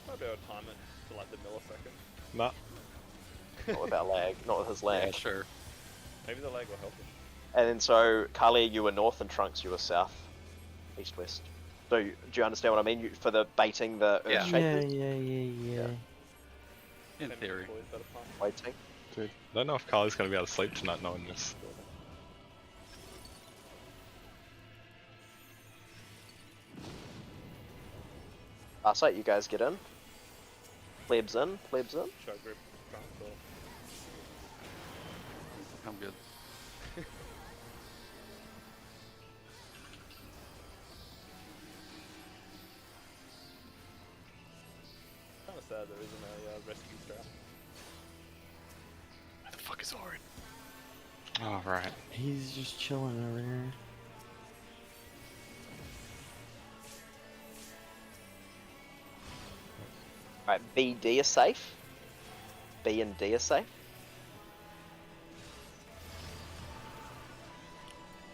Might be able to time it to like the millisecond. Nah. Not without lag, not with his lag. Yeah, sure. Maybe the lag will help him. And then so Kalia, you were north, and Trunks, you were south, east, west. So do you understand what I mean? For the baiting the Yeah. Earthshakers? yeah. In theory. Always better time. Waiting. Dude, I don't know if Kali's gonna be able to sleep tonight knowing this. Arsight, you guys get in. Plebs in. Show grip, Trunks, or I'm good. kind of sad there isn't a rescue strap. Where the fuck is Orin? Oh, right. He's just chilling over here. Alright, B, D are safe. B and D are safe.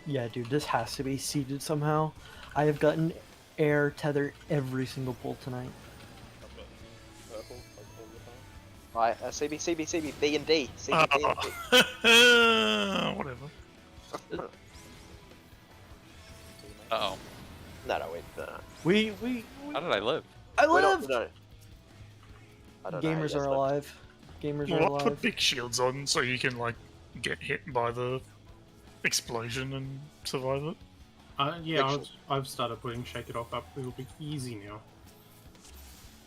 Yeah, dude, this has to be seeded somehow. I have gotten air tether every single pull tonight. I've gotten purple like all the time. Right, CB, B and D. CB, B and D. Whatever. Uh-oh. No, wait. We How did I live? I We're not- lived! no. I don't know how you Gamers guys are lived. alive. Gamers are Well, I put alive. big shields on so you can like get hit by the explosion and survive it. Yeah, Actually- I've started putting Shake It Off up. It'll be easy now.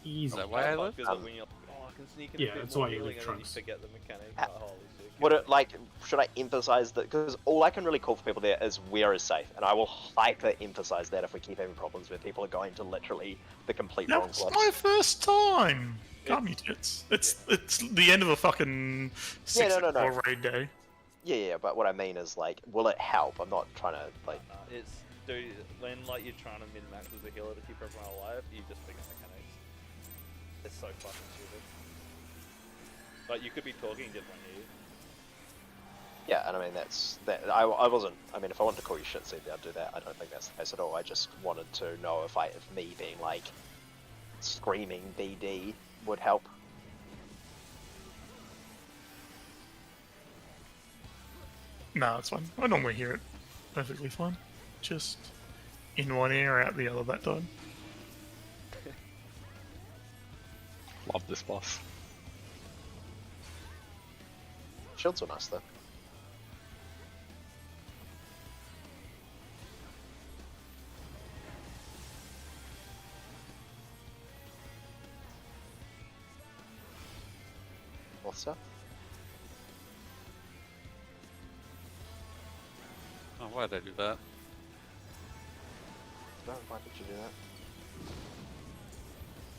Easy. Is that why I live? Because Um, when you're like, oh, I can sneak in yeah, a bit that's more why you healing, live and then you Trunks. forget the mechanic. Ha- Holy shit. Would it like? Should I emphasize that? Because all I can really call for people there is where is safe, and I will hyper emphasize that if we keep having problems where people are going to literally the complete wrong That's place. my first time. Damn you tits. It's the end of a fucking Yeah, no, 6 raid day. Yeah, but what I mean is like, will it help? I'm not trying to like. It's dude, when like you're trying to min max as a healer to keep everyone alive, you just forget mechanics. It's so fucking stupid. Like you could be talking, just won't hear you. Yeah, and I mean that's that. I wasn't. I mean, if I wanted to call you shit, CB, I'd do that. I don't think that's the case at all. I just wanted to know if me being like screaming BD would help. No, it's fine. I normally hear it perfectly fine. Just in one ear, out the other that time. Love this boss. Shields are nice though. North south. Oh, why did I do that? No, why did you do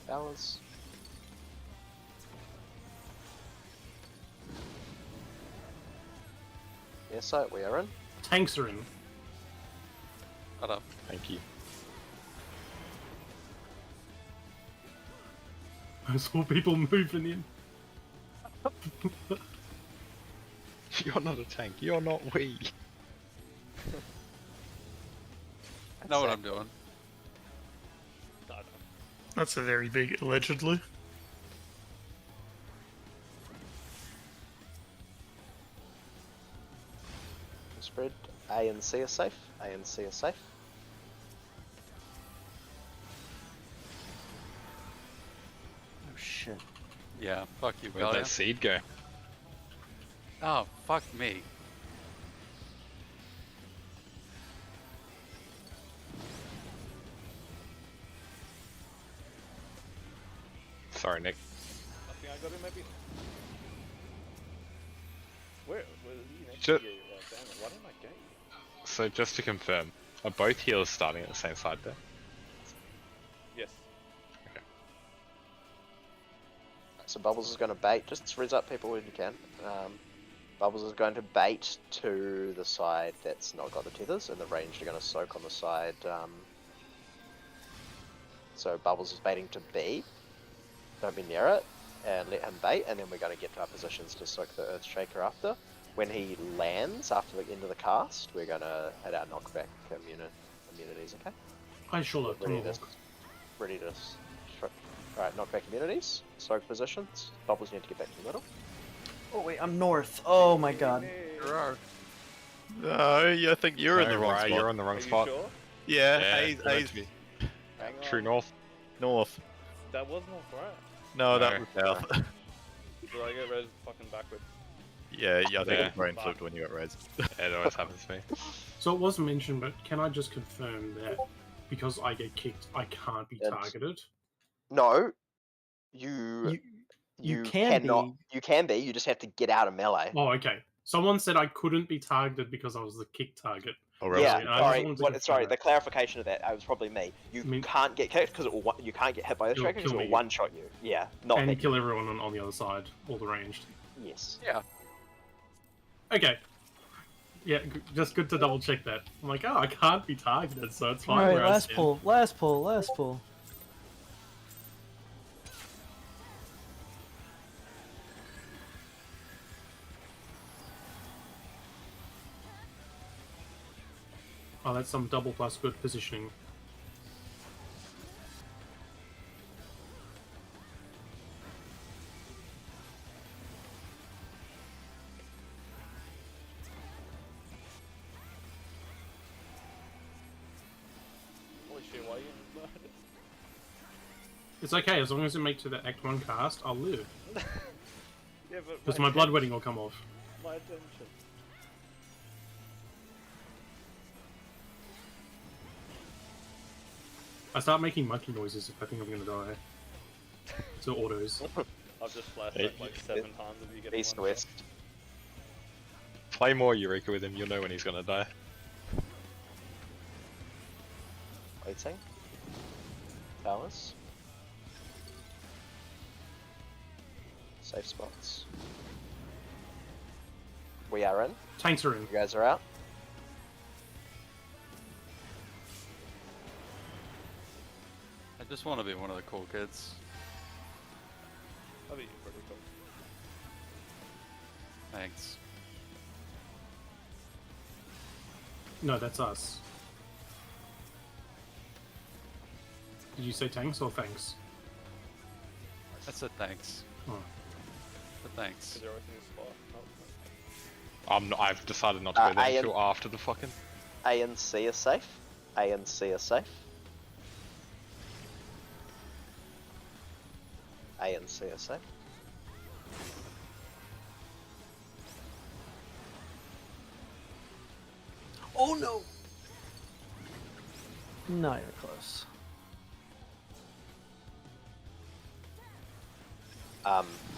that? Hours. Yes, so we are in. Tanks are in. Shut up. Thank you. I saw people moving in. You're not a tank. You're not we. I know what I'm doing. That's a very big allegedly. Spread. A and C are safe. A and C are safe. Oh shit. Yeah, fuck you, Where'd Galia. that seed go? Oh, fuck me. Sorry, Nick. I think I got it maybe. Where you next Ju- to you? Damn it, why didn't I get you? So just to confirm, are both healers starting at the same side there? Yes. So Bubbles is going to bait. Just res up people when you can. Bubbles is going to bait to the side that's not got the tethers, and the ranged are going to soak on the side. So Bubbles is baiting to B. Don't be near it, and let him bait, and then we're going to get to our positions to soak the Earthshaker after. When he lands after the end of the cast, we're going to hit our knockback immunities, okay? I sure love Ready to Alright, knockback immunities, soak positions. Bubbles need to get back to the middle. Oh wait, I'm north. Oh my god. I think you're in the wrong spot. You're on the wrong spot. Sure? Yeah, Yeah, Hayes, you're meant Hayes. to be. Hang True on. north. North. That was not right. No, that No. was south. Did I get red fucking backwards? yeah, I think Yeah. your brain flipped when you got raised. It always happens to me. So it wasn't mentioned, but can I just confirm that because I get kicked, I can't be And- targeted? No, you You can cannot. be. You can be. You just have to get out of melee. Oh, okay. Someone said I couldn't be targeted because I was the kick target. Oh, Yeah, I just sorry. wanted to Sorry, confirm the clarification of that was probably me. You can't get kicked because you can't get hit by the It'll tracker because kill it will me. one shot you. Yeah, not and me. kill everyone on the other side, all the ranged. Yes. Yeah. Okay. Yeah, just good to double check that. I'm like, oh, I can't be targeted, so it's fine. Alright, where I last stand. pull, last pull, last pull. Oh, that's some double plus good positioning. Holy shit, why are you It's okay, as long as it makes to the Act 1 cast, I'll live. Yeah, but Because my bloodwetting will come off. My attention. I start making monkey noises if I think I'm gonna die. So autos. I've just flashed back like 7 times of you getting East one west. Play more Eureka with him, you'll know when he's gonna die. Waiting. Towers. Safe spots. We are in. Tanks are in. You guys are out. I just want to be one of the cool kids. That'd be pretty cool. Thanks. No, that's us. Did you say tanks or thanks? I said thanks. Oh. But thanks. Is everything in spot? I've decided not to go there A and- until after the fucking... A and C are safe. A and C are safe. A and C are safe. Oh no! No, you're close.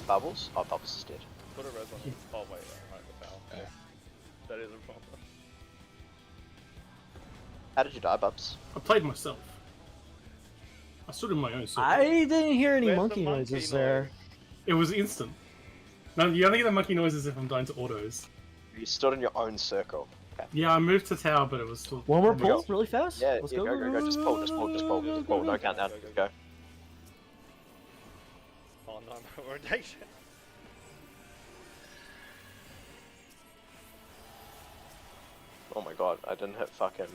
Bubbles? Oh, Bubbles is dead. Put a res on him. Oh wait, right, the foul. Yeah. That is a problem. How did you die, Bubs? I played myself. I stood in my own circle. I didn't hear any Where's the monkey monkey noises there. It was instant. No, you only get the monkey noises if I'm dying to autos. You stood in your own circle. Okay. Yeah, I moved to tower, but it was still... One more Here we pull, go. really fast. Yeah, Let's yeah, go. Just pull, just pull, just pull, just pull. No countdown. Go. Oh no, we're in danger. Oh my god, I didn't hit fucking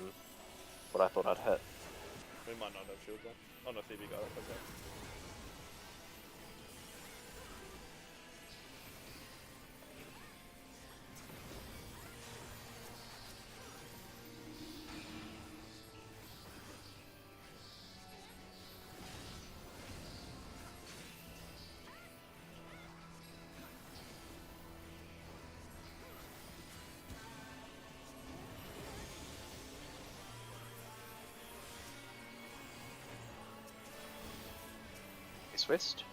what I thought I'd hit. We might not have shields on. Oh no, CB got it, okay. East west.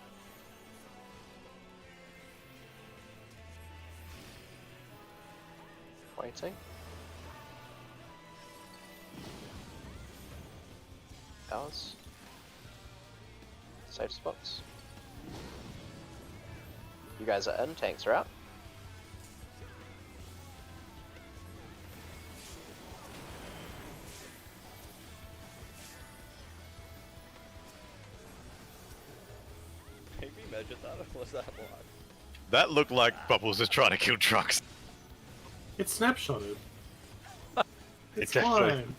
Waiting. Towers. Safe spots. You guys are in, tanks are out. Can you measure that or was that live? That looked like Bubbles is trying to kill trucks. It's snapshotted. It's definitely- fine.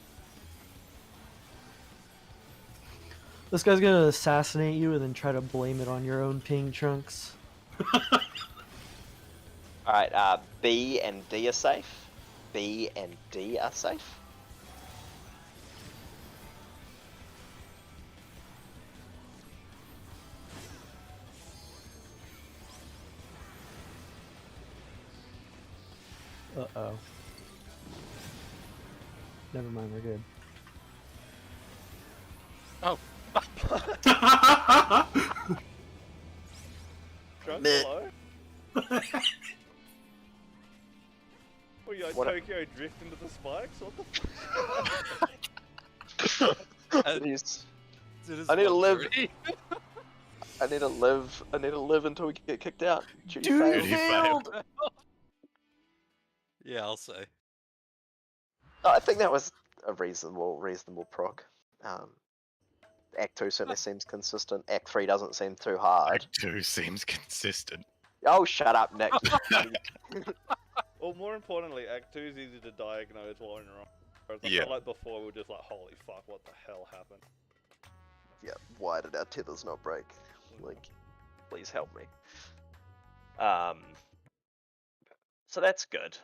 This guy's gonna assassinate you and then try to blame it on your own ping, Trunks. Alright, B and D are safe. B and D are safe. Uh-oh. Never mind, we're good. Oh. Drunk Meh. hello? Well, you like What a- Tokyo drift into the spikes? What the Jeez. It is I need to live. 1:30. I need to live. I need to live until we get kicked out. Duty Dude, failed. you failed! Yeah, I'll say. I think that was a reasonable proc. Act 2 certainly seems consistent. Act 3 doesn't seem too hard. Act 2 seems consistent. Oh, shut up, Nick. Well, more importantly, Act 2 is easy to diagnose while in wrong. Whereas I Yeah. felt like before we were just like, holy fuck, what the hell happened? Yeah, why did our tethers not break? Like, please help me. So that's good.